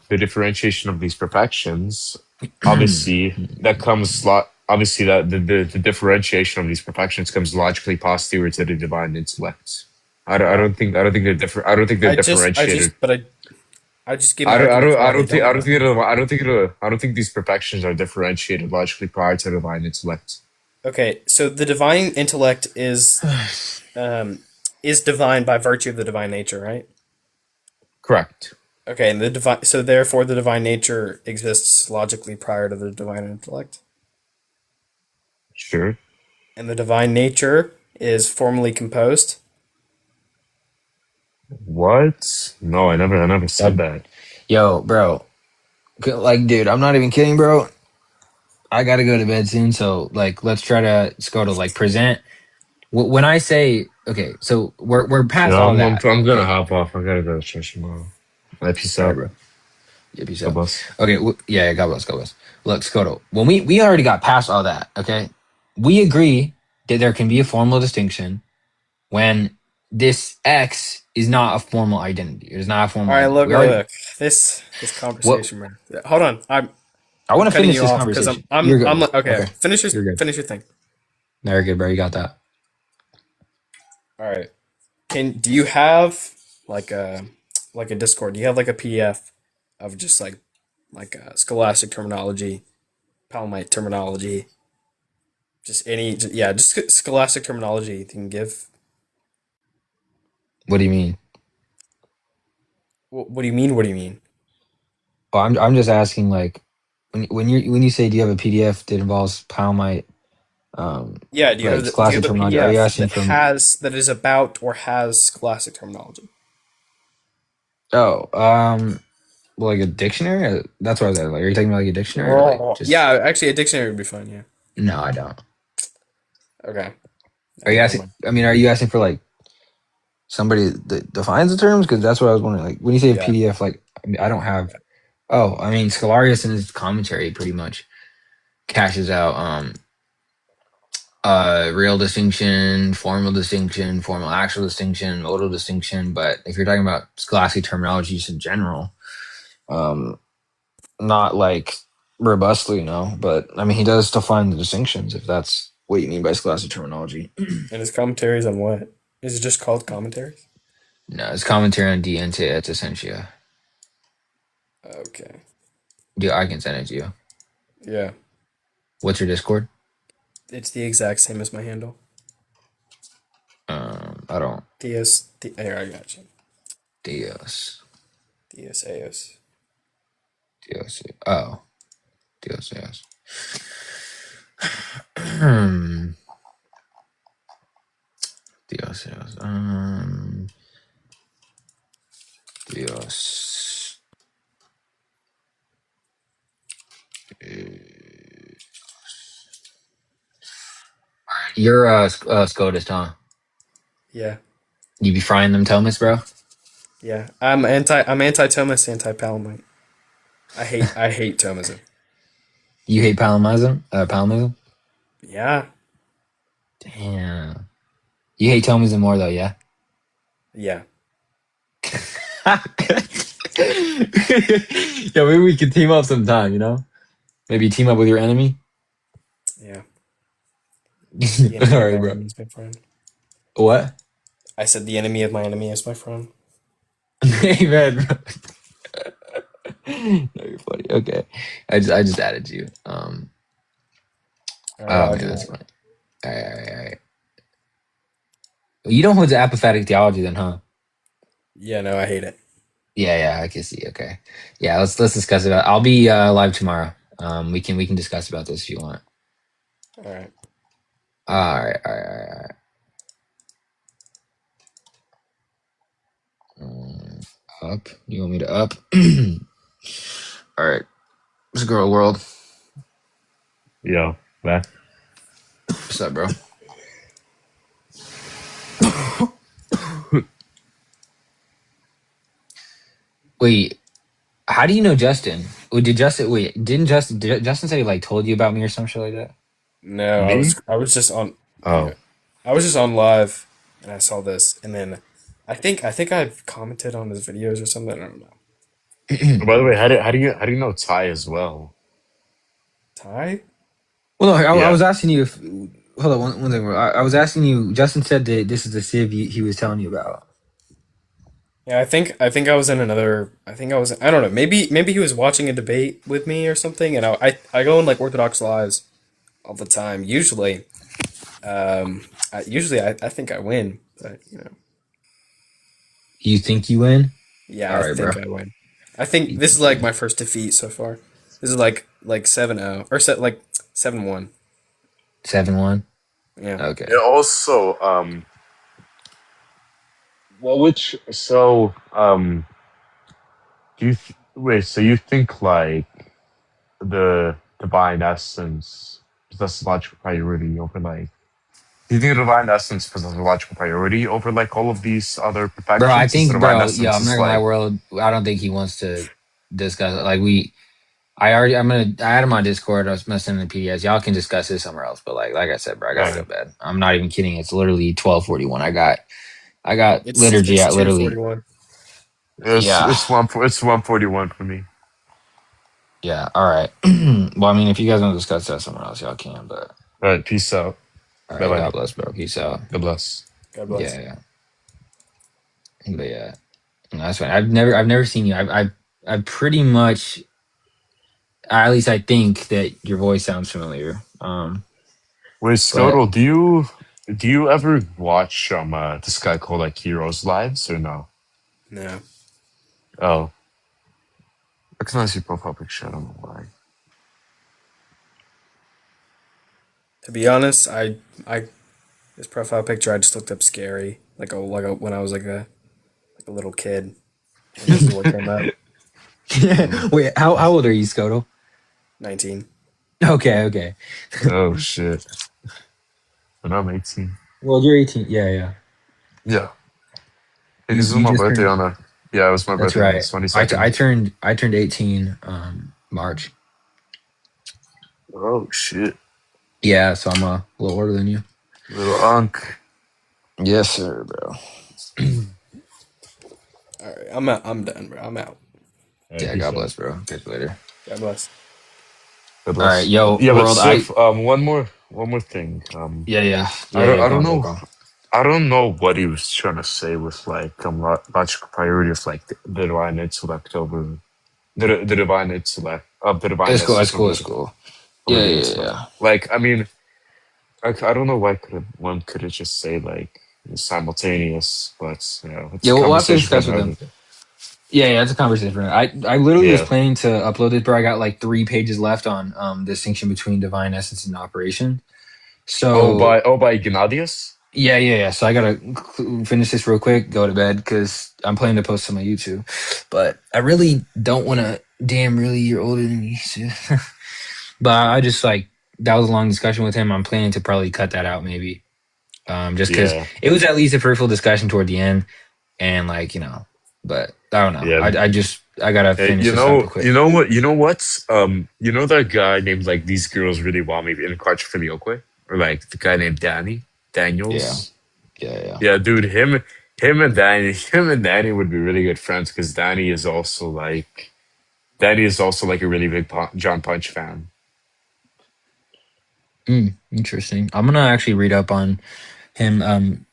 Speaker 11: the differentiation of these perfections, obviously that comes obviously that the differentiation of these perfections comes logically posterior to the divine intellect. I don't think they're different. I don't think they're differentiated.
Speaker 9: I just gave my arguments why they don't.
Speaker 11: I don't think these perfections are differentiated logically prior to divine intellect.
Speaker 9: Okay, so the divine intellect is divine by virtue of the divine nature, right?
Speaker 11: Correct.
Speaker 9: Okay, and so therefore the divine nature exists logically prior to the divine intellect,
Speaker 11: Sure.
Speaker 9: and the divine nature is formally composed.
Speaker 11: What? No, I never said that.
Speaker 1: Yo, bro. Like, dude, I'm not even kidding, bro. I gotta go to bed soon, so like, let's go to like present. When I say okay, so we're past
Speaker 11: Yeah,
Speaker 1: all
Speaker 11: I'm
Speaker 1: that.
Speaker 11: gonna
Speaker 1: Okay,
Speaker 11: hop off. I gotta go to church tomorrow. Peace
Speaker 1: all right,
Speaker 11: out.
Speaker 1: bro. Yeah, peace
Speaker 11: God
Speaker 1: out.
Speaker 11: bless.
Speaker 1: Okay, yeah, God bless, God bless. Look, Scoto, when we already got past all that, okay, we agree that there can be a formal distinction when this X is not a formal identity. It is not a
Speaker 9: All
Speaker 1: formal
Speaker 9: right,
Speaker 1: identity.
Speaker 9: look,
Speaker 1: We already
Speaker 9: look, this
Speaker 1: what
Speaker 9: conversation, man. Hold on,
Speaker 1: I
Speaker 9: I'm
Speaker 1: want to
Speaker 9: cutting
Speaker 1: finish
Speaker 9: you
Speaker 1: this
Speaker 9: off because
Speaker 1: conversation. You're good, bro.
Speaker 9: okay.
Speaker 1: Okay,
Speaker 9: Finish your
Speaker 1: you're good.
Speaker 9: finish your thing.
Speaker 1: Very good, bro. You got that.
Speaker 9: All right. Do you have like a Discord? Do you have like a PDF of just like scholastic terminology, Palmite terminology, just just scholastic terminology you can give?
Speaker 1: What do you mean?
Speaker 9: What do you mean? What do you mean?
Speaker 1: Oh, I'm just asking, like, when you say, do you have a PDF that involves Palmite,
Speaker 9: Yeah,
Speaker 1: like
Speaker 9: do you
Speaker 1: scholastic
Speaker 9: have a
Speaker 1: terminology? Are you
Speaker 9: PDF
Speaker 1: asking from?
Speaker 9: that is about or has scholastic terminology?
Speaker 1: Oh, like a dictionary? That's what I was at. Like, are you talking about like a dictionary or like
Speaker 9: Oh,
Speaker 1: just?
Speaker 9: yeah, actually, a dictionary would be fine. Yeah.
Speaker 1: No, I don't.
Speaker 9: Okay.
Speaker 1: Are you
Speaker 9: Never
Speaker 1: asking?
Speaker 9: mind.
Speaker 1: I mean, are you asking for like somebody that defines the terms? Because that's what I was wondering. Like, when you say a
Speaker 9: Yeah.
Speaker 1: PDF, like, I mean, I don't have. Oh, I mean, Scholarius in his commentary pretty much cashes out real distinction, formal actual distinction, modal distinction. But if you're talking about scholastic terminology just in general, um, not like robustly, no. But I mean, he does define the distinctions if that's what you mean by scholastic terminology.
Speaker 9: And his commentaries on what? Is it just called commentaries?
Speaker 1: No, it's commentary on De Ente et Essentia.
Speaker 9: Okay.
Speaker 1: Yeah, I can send it to you.
Speaker 9: Yeah.
Speaker 1: What's your Discord?
Speaker 9: It's the exact same as my handle.
Speaker 1: I don't.
Speaker 9: Here, I got you.
Speaker 1: Dios.
Speaker 9: DSAOS.
Speaker 1: Dios. Oh, Dios. Yes. Hmm. Dios. Yes. Dios. Alright, you're SCOTUS, huh?
Speaker 9: Yeah.
Speaker 1: You be frying them Thomas, bro?
Speaker 9: Yeah. I'm anti-Thomas, anti-Palamite. I hate Thomism.
Speaker 1: You hate Palimism? Palimism?
Speaker 9: Yeah.
Speaker 1: Damn. You hate Thomism more though, yeah?
Speaker 9: Yeah.
Speaker 1: Yeah, maybe we could team up sometime, you know? Maybe team up with your enemy.
Speaker 9: Yeah. The
Speaker 1: All
Speaker 9: enemy of
Speaker 1: right,
Speaker 9: my
Speaker 1: bro.
Speaker 9: enemy is my friend.
Speaker 1: What?
Speaker 9: I said the enemy of my enemy is my friend.
Speaker 1: Hey, man, bro. No, you're funny. Okay, I just added you.
Speaker 9: All right,
Speaker 1: Oh
Speaker 9: I'll
Speaker 1: man,
Speaker 9: do
Speaker 1: that's
Speaker 9: that.
Speaker 1: funny. All right, all right, all right. You don't hold the apophatic theology, then, huh?
Speaker 9: Yeah, no, I hate it.
Speaker 1: Yeah, yeah, I can see. Okay, yeah, let's discuss about. I'll be live tomorrow. We can discuss about this if you want.
Speaker 9: All right.
Speaker 1: All right, all right, all right, all right. Up. You want me to up? All right. What's girl world?
Speaker 11: Yo, man.
Speaker 1: What's up, bro? Wait, how do you know Justin? Did Justin? Wait, did Justin say he like told you about me or some shit like that?
Speaker 9: No,
Speaker 11: Me?
Speaker 9: I was just on
Speaker 11: Oh.
Speaker 9: yeah. I was just on live and I saw this and then I think I've commented on his videos or something. I don't know.
Speaker 11: By the way, how do you know Ty as well?
Speaker 9: Ty?
Speaker 1: Well, no, I
Speaker 11: Yeah.
Speaker 1: was asking you if. Hold on, one thing. Bro. I was asking you. Justin said that this is the Civ he was telling you about.
Speaker 9: Yeah, I think I was in another. I think I was. I don't know. Maybe he was watching a debate with me or something. And I go in like Orthodox lives all the time. I think I win, but you know.
Speaker 1: You think you win?
Speaker 9: Yeah,
Speaker 1: All
Speaker 9: I
Speaker 1: right, bro.
Speaker 9: think I win. I think
Speaker 1: You
Speaker 9: this is
Speaker 1: think you
Speaker 9: like
Speaker 1: win?
Speaker 9: my first defeat so far. This is like 7-0 or like 7-1.
Speaker 1: 7-1.
Speaker 9: Yeah.
Speaker 1: Okay.
Speaker 11: Yeah, also, well, do you wait, so you think like the divine essence possesses logical priority over like do you think the divine essence possesses logical priority over like all of these other
Speaker 1: Bro, I
Speaker 11: perfections? Since the
Speaker 1: think,
Speaker 11: divine
Speaker 1: bro, yo,
Speaker 11: essence
Speaker 1: I'm not
Speaker 11: is
Speaker 1: gonna lie,
Speaker 11: like
Speaker 1: world. I don't think he wants to discuss it. Like I had him on Discord. I was gonna send him the PDS. Y'all can discuss this somewhere else. But like I said, bro, I gotta go
Speaker 11: yeah,
Speaker 1: to bed. I'm not even kidding. It's literally 12:41. I got liturgy
Speaker 9: It's
Speaker 1: at literally.
Speaker 9: 2:41.
Speaker 1: Yeah,
Speaker 11: it's 141 for me.
Speaker 1: yeah. All right. Well, I mean, if you guys want to discuss that somewhere else, y'all can. But
Speaker 11: All right, peace out.
Speaker 1: all
Speaker 11: Bye
Speaker 1: right.
Speaker 11: bye.
Speaker 1: God bless, bro. Peace out.
Speaker 11: God bless.
Speaker 9: God bless.
Speaker 1: Yeah, but yeah, no, that's fine. I've never seen you. I've pretty much, at least I think that your voice sounds familiar.
Speaker 11: Wait,
Speaker 1: But
Speaker 11: Scoto, do you ever watch this guy called like Heroes Lives or no?
Speaker 9: No.
Speaker 11: Oh, recognize your profile picture. I don't know why.
Speaker 9: To be honest, I this profile picture I just looked up scary, when I was like a little kid, and this is what came up.
Speaker 11: Mm.
Speaker 1: wait, how old are you, Scoto?
Speaker 9: 19.
Speaker 1: Okay.
Speaker 11: Oh shit! When I'm 18.
Speaker 1: Well, you're 18. Yeah.
Speaker 11: Yeah,
Speaker 1: You
Speaker 11: because it was
Speaker 1: you
Speaker 11: my
Speaker 1: just
Speaker 11: birthday
Speaker 1: turned.
Speaker 11: on a. Yeah, it was my
Speaker 1: That's
Speaker 11: birthday on the
Speaker 1: right. I, t-
Speaker 11: 22nd.
Speaker 1: I turned I turned 18 March.
Speaker 11: Oh shit!
Speaker 1: Yeah, so I'm a little older than you.
Speaker 11: Little Unk.
Speaker 1: Yes, sir, bro.
Speaker 9: All right, I'm out. I'm done, bro. I'm out.
Speaker 11: All right,
Speaker 1: Yeah,
Speaker 11: peace
Speaker 1: God
Speaker 11: out.
Speaker 1: bless, bro. Catch you later.
Speaker 9: God bless.
Speaker 11: God
Speaker 1: All right,
Speaker 11: bless.
Speaker 1: yo,
Speaker 11: Yeah, but
Speaker 1: world.
Speaker 11: Sif, one more thing.
Speaker 1: Yeah.
Speaker 11: I
Speaker 1: Go
Speaker 11: don't
Speaker 1: on, bro.
Speaker 11: know.
Speaker 1: Go on.
Speaker 11: I don't know what he was trying to say with like logical priority of like the divine intellect over the divine intellect of the divine
Speaker 1: It's cool. It's
Speaker 11: essence
Speaker 1: cool. It's cool.
Speaker 11: over
Speaker 1: Yeah,
Speaker 11: the
Speaker 1: yeah,
Speaker 11: intellect.
Speaker 1: yeah.
Speaker 11: Like I mean, I don't know why one could have just say like simultaneous, but it's
Speaker 1: Yeah,
Speaker 11: a
Speaker 1: we'll have to
Speaker 11: conversation for
Speaker 1: discuss with
Speaker 11: another
Speaker 1: them.
Speaker 11: day.
Speaker 1: Yeah, it's a conversation. For I literally was
Speaker 11: Yeah.
Speaker 1: planning to upload this, but I got like 3 pages left on distinction between divine essence and operation. So
Speaker 11: By Gennadius.
Speaker 1: yeah. So I gotta finish this real quick, go to bed because I'm planning to post on my YouTube. But I really don't want to. Damn, really, you're older than me. So. But I just like that was a long discussion with him. I'm planning to probably cut that out maybe, just because
Speaker 11: Yeah.
Speaker 1: it was at least a fruitful discussion toward the end, and like but I don't know.
Speaker 11: Yeah.
Speaker 1: I gotta
Speaker 11: Hey,
Speaker 1: finish this up real quick.
Speaker 11: you know what? You know what? You know that guy named like these girls really want me in Quattro Filioque? Or like the guy named
Speaker 1: Yeah,
Speaker 11: Daniels?
Speaker 1: yeah.
Speaker 11: Yeah, dude, him and Danny would be really good friends because Danny is also like a really big John Punch fan.
Speaker 1: Interesting. I'm gonna actually read up on him.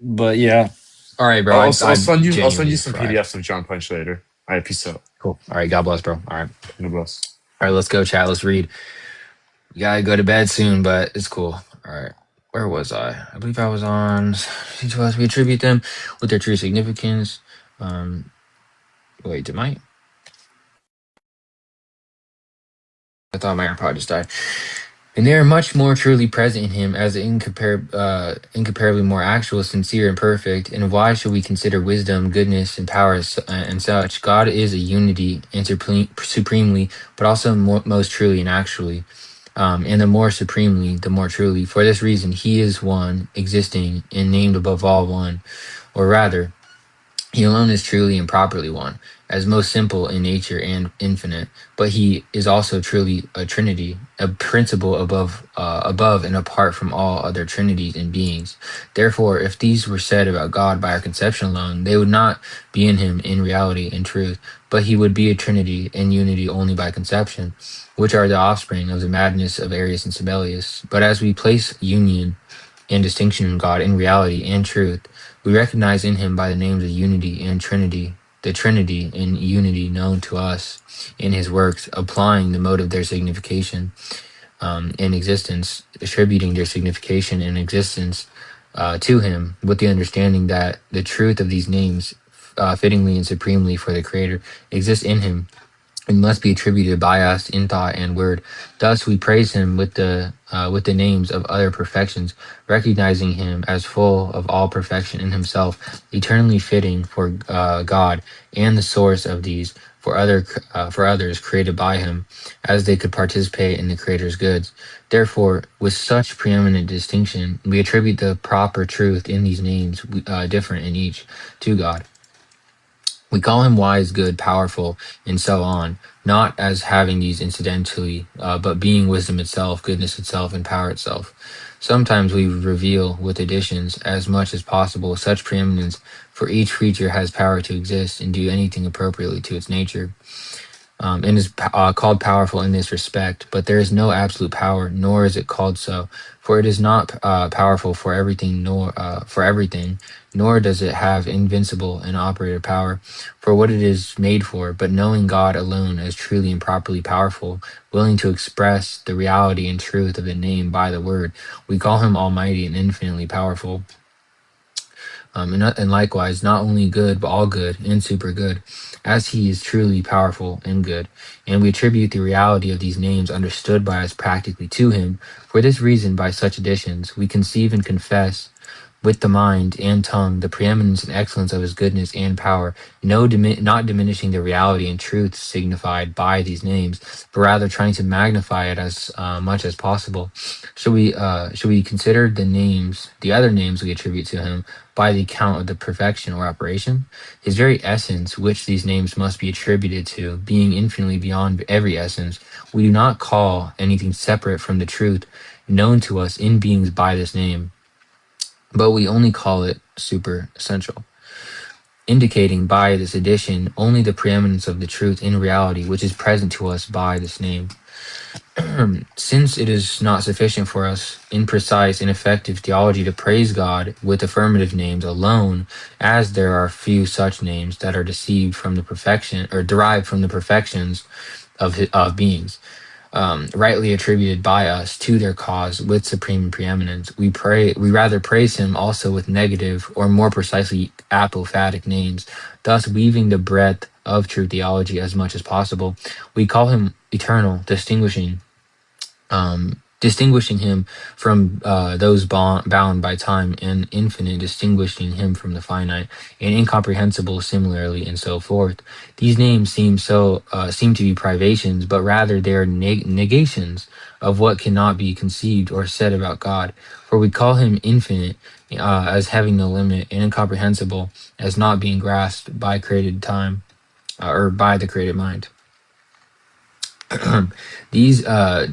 Speaker 1: But yeah. All right, bro.
Speaker 11: I'll
Speaker 1: I
Speaker 11: send you
Speaker 1: genuinely
Speaker 11: some
Speaker 1: fried.
Speaker 11: PDFs of John Punch later. All right, peace out.
Speaker 1: Cool. All right. God bless, bro. All right.
Speaker 11: God bless.
Speaker 1: All right. Let's go, chat. Let's read. We gotta go to bed soon, but it's cool. All right. Where was I? I believe I was on. To us, we attribute them with their true significance. Wait, did my? I thought my AirPod just died. And they are much more truly present in him as incomparably more actual, sincere, and perfect. And why should we consider wisdom, goodness, and power and such? God is a unity and supremely, but also most truly and actually. And the more supremely, the more truly. For this reason, he is one, existing, and named above all one. Or rather, he alone is truly and properly one, as most simple in nature and infinite. But he is also truly a trinity, a principle above and apart from all other trinities and beings. Therefore, if these were said about God by our conception alone, they would not be in him in reality and truth, but he would be a trinity and unity only by conception, which are the offspring of the madness of Arius and Sibelius. But as we place union and distinction in God in reality and truth, we recognize in him by the names of unity and trinity, the trinity and unity known to us in his works, applying the mode of their signification and existence, attributing their signification and existence to him, with the understanding that the truth of these names, fittingly and supremely for the Creator, exists in him and must be attributed by us in thought and word. Thus, we praise him with the names of other perfections, recognizing him as full of all perfection in himself, eternally fitting for God, and the source of these for others created by him, as they could participate in the Creator's goods. Therefore, with such preeminent distinction, we attribute the proper truth in these names, different in each, to God. We call him wise, good, powerful, and so on, not as having these incidentally, but being wisdom itself, goodness itself, and power itself. Sometimes we reveal, with additions, as much as possible, such preeminence, for each creature has power to exist and do anything appropriately to its nature. and is called powerful in this respect, but there is no absolute power, nor is it called so, for it is not powerful for everything, nor does it have invincible and operative power for what it is made for. But knowing God alone as truly and properly powerful, willing to express the reality and truth of the name by the word, we call him Almighty and infinitely powerful. And likewise, not only good, but all good and super good, as he is truly powerful and good. And we attribute the reality of these names understood by us practically to him. For this reason, by such additions, we conceive and confess with the mind and tongue the preeminence and excellence of his goodness and power, not diminishing the reality and truth signified by these names, but rather trying to magnify it as much as possible. Should we consider the other names we attribute to him by the account of the perfection or operation? His very essence, which these names must be attributed to, being infinitely beyond every essence, we do not call anything separate from the truth known to us in beings by this name, but we only call it super essential, indicating by this addition only the preeminence of the truth in reality which is present to us by this name. Since it is not sufficient for us in precise and effective theology to praise God with affirmative names alone, as there are few such names that are deceived from the perfection or derived from the perfections of beings, rightly attributed by us to their cause with supreme preeminence, we rather praise him also with negative, or more precisely apophatic names, thus weaving the breadth of true theology as much as possible. We call him eternal, distinguishing him from those bound by time, and infinite, distinguishing him from the finite, and incomprehensible similarly, and so forth. These names seem to be privations, but rather they are negations of what cannot be conceived or said about God. For we call him infinite as having no limit, and incomprehensible as not being grasped by created time or by the created mind. These are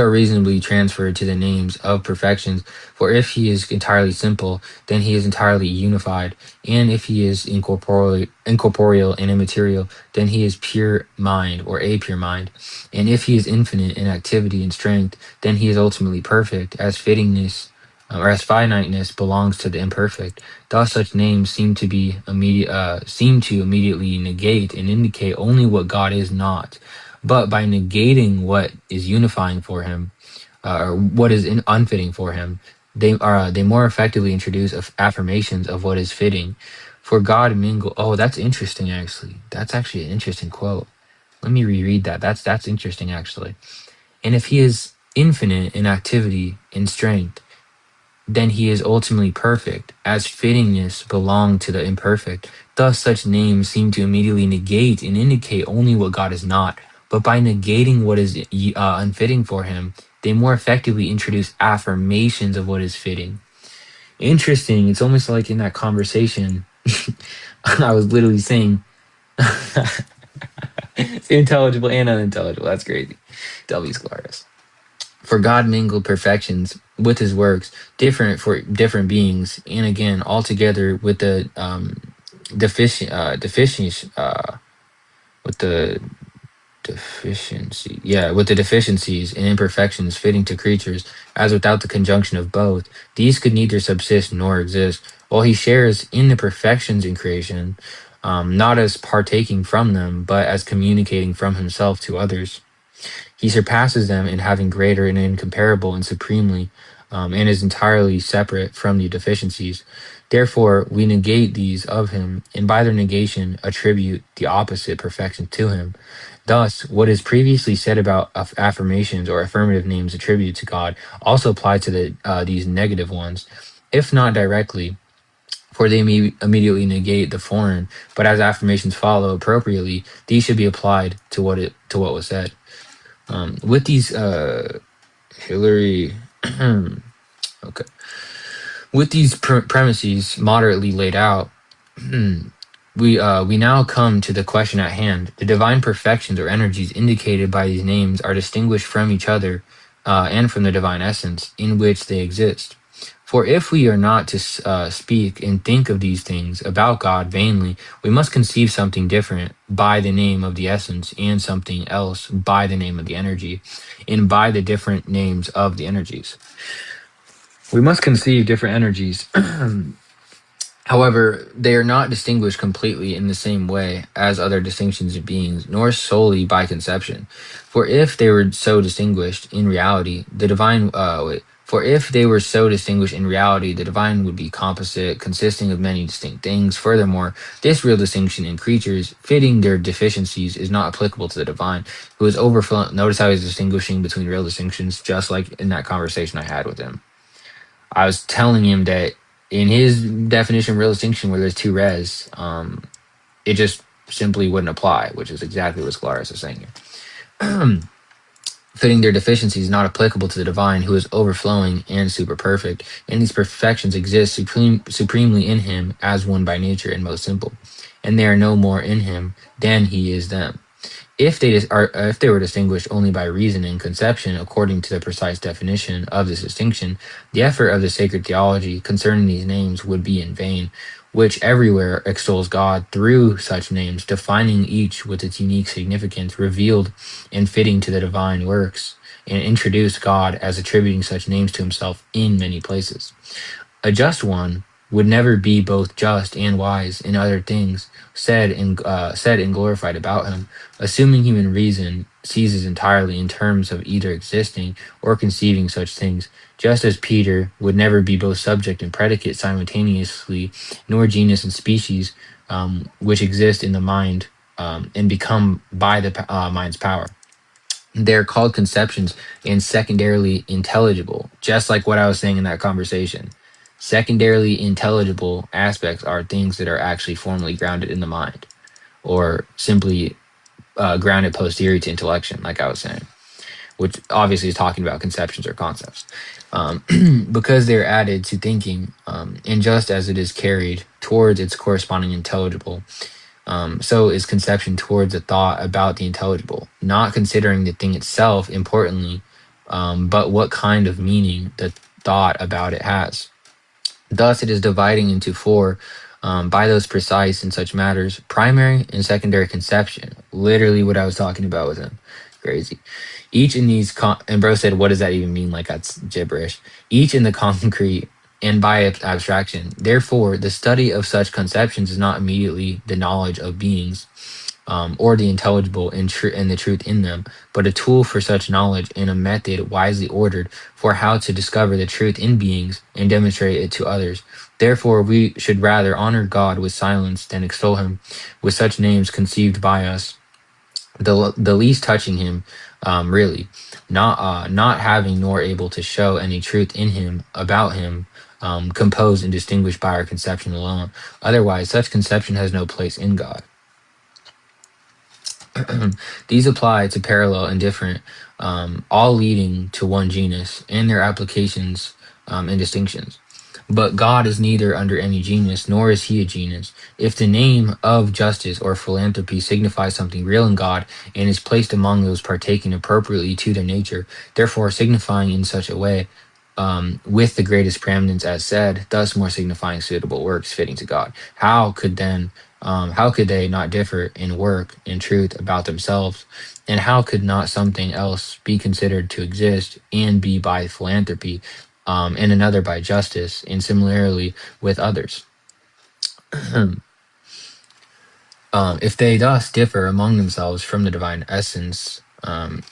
Speaker 1: reasonably transferred to the names of perfections. For if he is entirely simple, then he is entirely unified, and if he is incorporeal and immaterial, then he is pure mind or a pure mind, and if he is infinite in activity and strength, then he is ultimately perfect, as fittingness or as finiteness belongs to the imperfect. Thus, such names seem to immediately negate and indicate only what God is not. But by negating what is unifying for him, or what is unfitting for him, they more effectively introduce affirmations of what is fitting. For God mingle. Oh, that's interesting. Actually, that's actually an interesting quote. Let me reread that. That's interesting actually. And if he is infinite in activity and strength, then he is ultimately perfect, as fittingness belong to the imperfect. Thus, such names seem to immediately negate and indicate only what God is not. But by negating what is unfitting for him, they more effectively introduce affirmations of what is fitting. Interesting. It's almost like in that conversation, I was literally saying, it's intelligible and unintelligible. That's crazy. W. Scholarius. For God mingled perfections with his works, different for different beings, and again, altogether with the with the deficiencies and imperfections fitting to creatures, as without the conjunction of both, these could neither subsist nor exist, while he shares in the perfections in creation, not as partaking from them, but as communicating from himself to others. He surpasses them in having greater and incomparable and supremely, and is entirely separate from the deficiencies. Therefore, we negate these of him, and by their negation attribute the opposite perfection to him. Thus, what is previously said about affirmations or affirmative names attributed to God also apply to these negative ones, if not directly, for they may immediately negate the foreign, but as affirmations follow appropriately, these should be applied to what was said. With these Hillary okay. With these premises moderately laid out, we now come to the question at hand. The divine perfections or energies indicated by these names are distinguished from each other and from the divine essence in which they exist. For if we are not to speak and think of these things about God vainly, we must conceive something different by the name of the essence, and something else by the name of the energy, and by the different names of the energies. We must conceive different energies. However, they are not distinguished completely in the same way as other distinctions of beings, nor solely by conception. For if they were so distinguished in reality, the divine for if they were so distinguished in reality, the divine would be composite, consisting of many distinct things. Furthermore, this real distinction in creatures, fitting their deficiencies, is not applicable to the divine, who is overflowing. Notice how he's distinguishing between real distinctions, just like in that conversation I had with him. I was telling him that in his definition of real distinction, where there's two res, it just simply wouldn't apply, which is exactly what Scholarius is saying here. Fitting their deficiencies is not applicable to the divine, who is overflowing and super perfect, and these perfections exist supremely in him as one by nature and most simple, and they are no more in him than he is them. If they were distinguished only by reason and conception, according to the precise definition of this distinction, the effort of the sacred theology concerning these names would be in vain, which everywhere extols God through such names, defining each with its unique significance, revealed and fitting to the divine works, and introduced God as attributing such names to himself in many places. A just one would never be both just and wise in other things said and glorified about him. Assuming human reason seizes entirely in terms of either existing or conceiving such things, just as Peter would never be both subject and predicate simultaneously, nor genus and species, which exist in the mind and become by the mind's power. They're called conceptions and secondarily intelligible, just like what I was saying in that conversation. Secondarily intelligible aspects are things that are actually formally grounded in the mind, or simply grounded posterior to intellection, like I was saying, which obviously is talking about conceptions or concepts. Because they're added to thinking, and just as it is carried towards its corresponding intelligible, so is conception towards a thought about the intelligible, not considering the thing itself importantly, but what kind of meaning the thought about it has. Thus, it is dividing into four by those precise in such matters: primary and secondary conception. Literally what I was talking about with him. Crazy. Each in these, and bro said, what does that even mean? Like that's gibberish. Each in the concrete and by abstraction. Therefore, the study of such conceptions is not immediately the knowledge of beings, or the intelligible and the truth in them, but a tool for such knowledge and a method wisely ordered for how to discover the truth in beings and demonstrate it to others. Therefore, we should rather honor God with silence than extol him with such names conceived by us, the least touching him, really, not having nor able to show any truth in him about him, composed and distinguished by our conception alone. Otherwise, such conception has no place in God. These apply to parallel and different, all leading to one genus, and their applications and distinctions. But God is neither under any genus, nor is he a genus. If the name of justice or philanthropy signifies something real in God, and is placed among those partaking appropriately to their nature, therefore signifying in such a way, with the greatest preeminence as said, thus more signifying suitable works fitting to God, how could they not differ in work and truth about themselves? And how could not something else be considered to exist and be by philanthropy, and another by justice, and similarly with others? If they thus differ among themselves from the divine essence,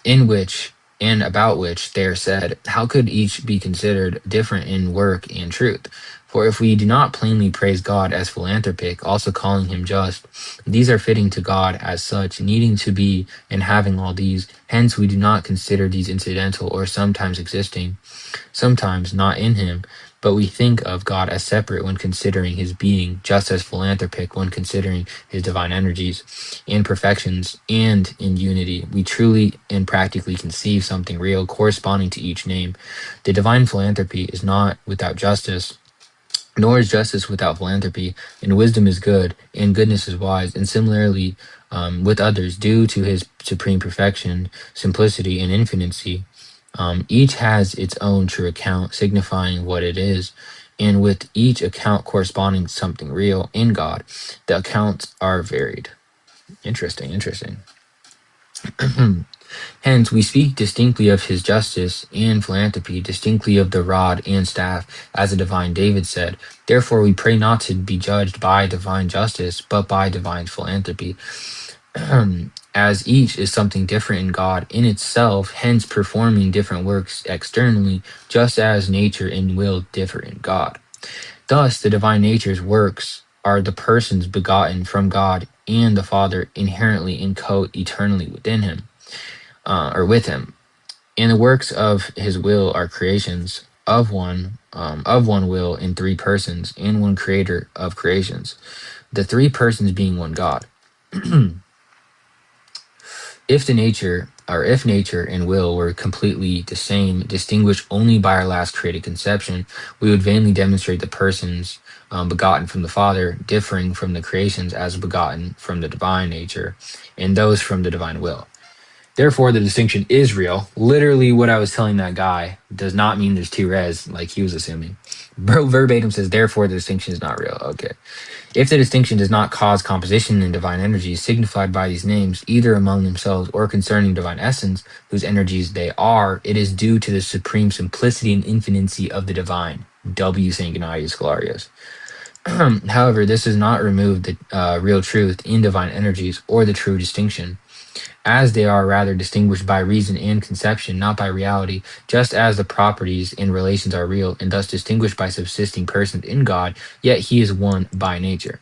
Speaker 1: in which and about which they are said, how could each be considered different in work and truth? For if we do not plainly praise God as philanthropic, also calling him just, these are fitting to God as such, needing to be and having all these. Hence we do not consider these incidental or sometimes existing, sometimes not in him, but we think of God as separate when considering his being, just as philanthropic when considering his divine energies and perfections, and in unity we truly and practically conceive something real corresponding to each name. The divine philanthropy is not without justice, nor is justice without philanthropy, and wisdom is good, and goodness is wise, and similarly with others, due to his supreme perfection, simplicity, and infinity. Each has its own true account, signifying what it is, and with each account corresponding to something real in God, the accounts are varied. Interesting, interesting. Hence, we speak distinctly of his justice and philanthropy, distinctly of the rod and staff, as the divine David said. Therefore, we pray not to be judged by divine justice, but by divine philanthropy. As each is something different in God in itself, hence performing different works externally, just as nature and will differ in God. Thus, the divine nature's works are the persons begotten from God and the Father inherently and co-eternally within him, or with him. And the works of his will are creations of one will in three persons and one creator of creations, the three persons being one God. If nature and will were completely the same, distinguished only by our last created conception, we would vainly demonstrate the persons begotten from the Father, differing from the creations as begotten from the divine nature, and those from the divine will. Therefore, the distinction is real. Literally, what I was telling that guy does not mean there's two res, like he was assuming. Bro, verbatim says, therefore, the distinction is not real. Okay. If the distinction does not cause composition in divine energies signified by these names, either among themselves or concerning divine essence, whose energies they are, it is due to the supreme simplicity and infinity of the divine. W. St. Gennadius Scholarius. However, this does not remove the real truth in divine energies or the true distinction, as they are rather distinguished by reason and conception, not by reality, just as the properties and relations are real, and thus distinguished by subsisting persons in God, yet he is one by nature.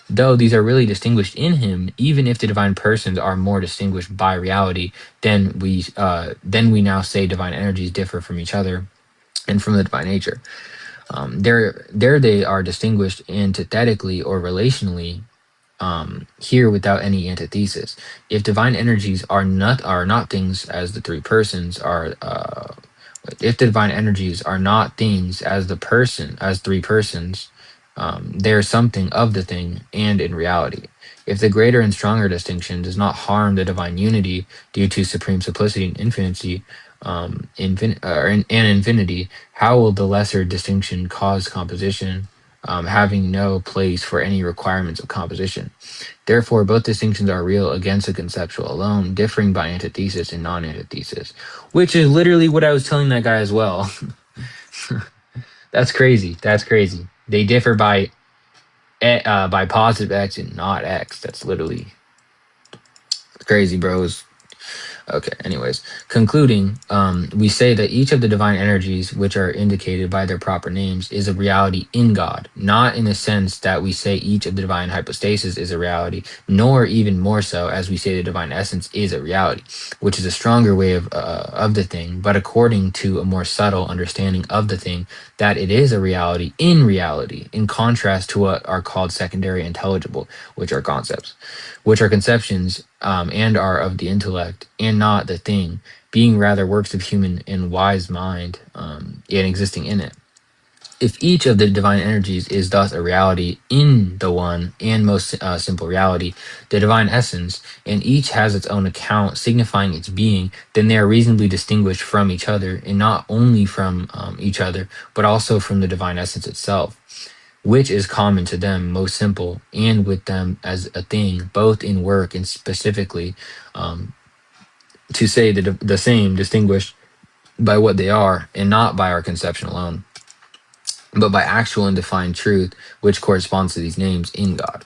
Speaker 1: Though these are really distinguished in him, even if the divine persons are more distinguished by reality, then we now say divine energies differ from each other and from the divine nature. There they are distinguished antithetically or relationally, here without any antithesis. If divine energies are not things as the three persons are, if the divine energies are not things as three persons, they are something of the thing and in reality. If the greater and stronger distinction does not harm the divine unity due to supreme simplicity and infinity, and infinity, how will the lesser distinction cause composition, having no place for any requirements of composition? Therefore, both distinctions are real against the conceptual alone, differing by antithesis and non-antithesis, which is literally what I was telling that guy as well. That's crazy. That's crazy. They differ by positive x and not x. That's literally crazy, bros. Okay, anyways, concluding, we say that each of the divine energies, which are indicated by their proper names, is a reality in God, not in the sense that we say each of the divine hypostases is a reality, nor even more so as we say the divine essence is a reality, which is a stronger way of the thing, but according to a more subtle understanding of the thing, that it is a reality, in contrast to what are called secondary intelligible, which are concepts, which are conceptions, and are of the intellect and not the thing, being rather works of human and wise mind, and existing in it. If each of the divine energies is thus a reality in the one and most simple reality, the divine essence, and each has its own account signifying its being, then they are reasonably distinguished from each other, and not only from each other, but also from the divine essence itself, which is common to them, most simple, and with them as a thing, both in work and specifically, to say the same, distinguished by what they are, and not by our conception alone, but by actual and defined truth, which corresponds to these names in God.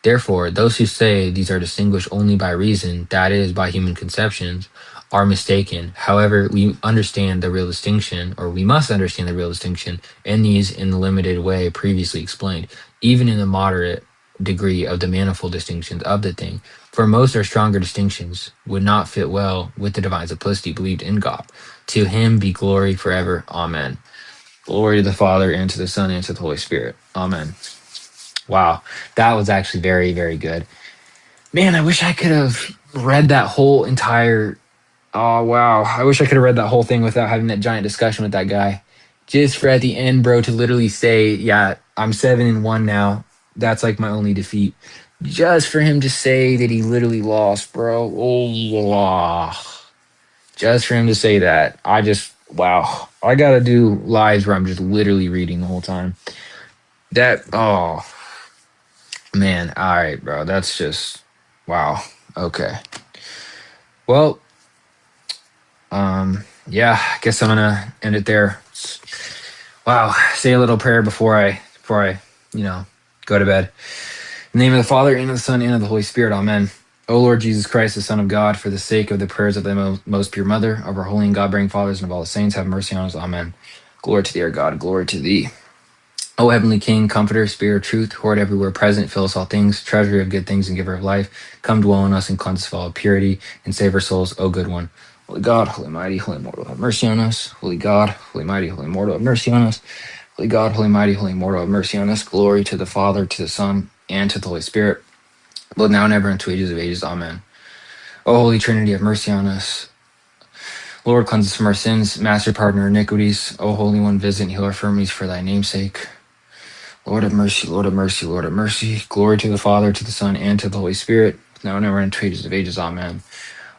Speaker 1: Therefore, those who say these are distinguished only by reason, that is, by human conceptions, are mistaken. However, we understand the real distinction, or we must understand the real distinction, in these in the limited way previously explained, even in the moderate degree of the manifold distinctions of the thing. For most or stronger distinctions would not fit well with the divine simplicity believed in God. To him be glory forever. Amen. Glory to the Father, and to the Son, and to the Holy Spirit. Amen. Wow, that was actually very, very good. Man, I wish I could have read that whole entire. Oh, wow. I wish I could have read that whole thing without having that giant discussion with that guy. Just for at the end, bro, to literally say, yeah, I'm 7-1 now. That's like my only defeat. Just for him to say that he literally lost, bro. Oh, Just for him to say that, wow. I gotta do lives where I'm just literally reading the whole time. Oh, man. All right, bro. That's just, wow. Okay. Well, yeah, I guess I'm gonna end it there. Wow. Say a little prayer before I, go to bed. In the name of the Father, and of the Son, and of the Holy Spirit. Amen. O Lord Jesus Christ, the Son of God, for the sake of the prayers of the most pure Mother, of our holy and God-bearing fathers, and of all the saints, have mercy on us. Amen. Glory to thee, our God. Glory to thee. O heavenly King, Comforter, Spirit of truth, who art everywhere present, fill us all things, treasury of good things and giver of life, come dwell in us and cleanse us of all purity, and save our souls, O good one. Holy God, holy mighty, holy immortal, have mercy on us. Holy God, holy mighty, holy immortal, have mercy on us. Holy God, holy mighty, holy immortal, have mercy on us. Glory to the Father, to the Son, and to the Holy Spirit, both now and ever, and to ages of ages. Amen. O Holy Trinity, have mercy on us. Lord, cleanse us from our sins. Master, pardon our iniquities. O Holy One, visit and heal our infirmities for thy name's sake. Lord have mercy, Lord have mercy, Lord have mercy. Glory to the Father, to the Son, and to the Holy Spirit, now and ever, and to ages of ages. Amen.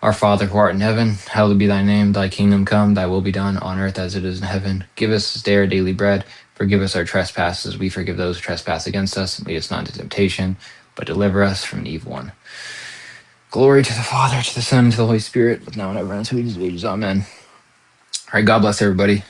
Speaker 1: Our Father, who art in heaven, hallowed be thy name. Thy kingdom come, thy will be done, on earth as it is in heaven. Give us this day our daily bread. Forgive us our trespasses, we forgive those who trespass against us. And lead us not into temptation, but deliver us from the evil one. Glory to the Father, to the Son, and to the Holy Spirit, now and ever, and to ages of ages. Amen. All right, God bless everybody.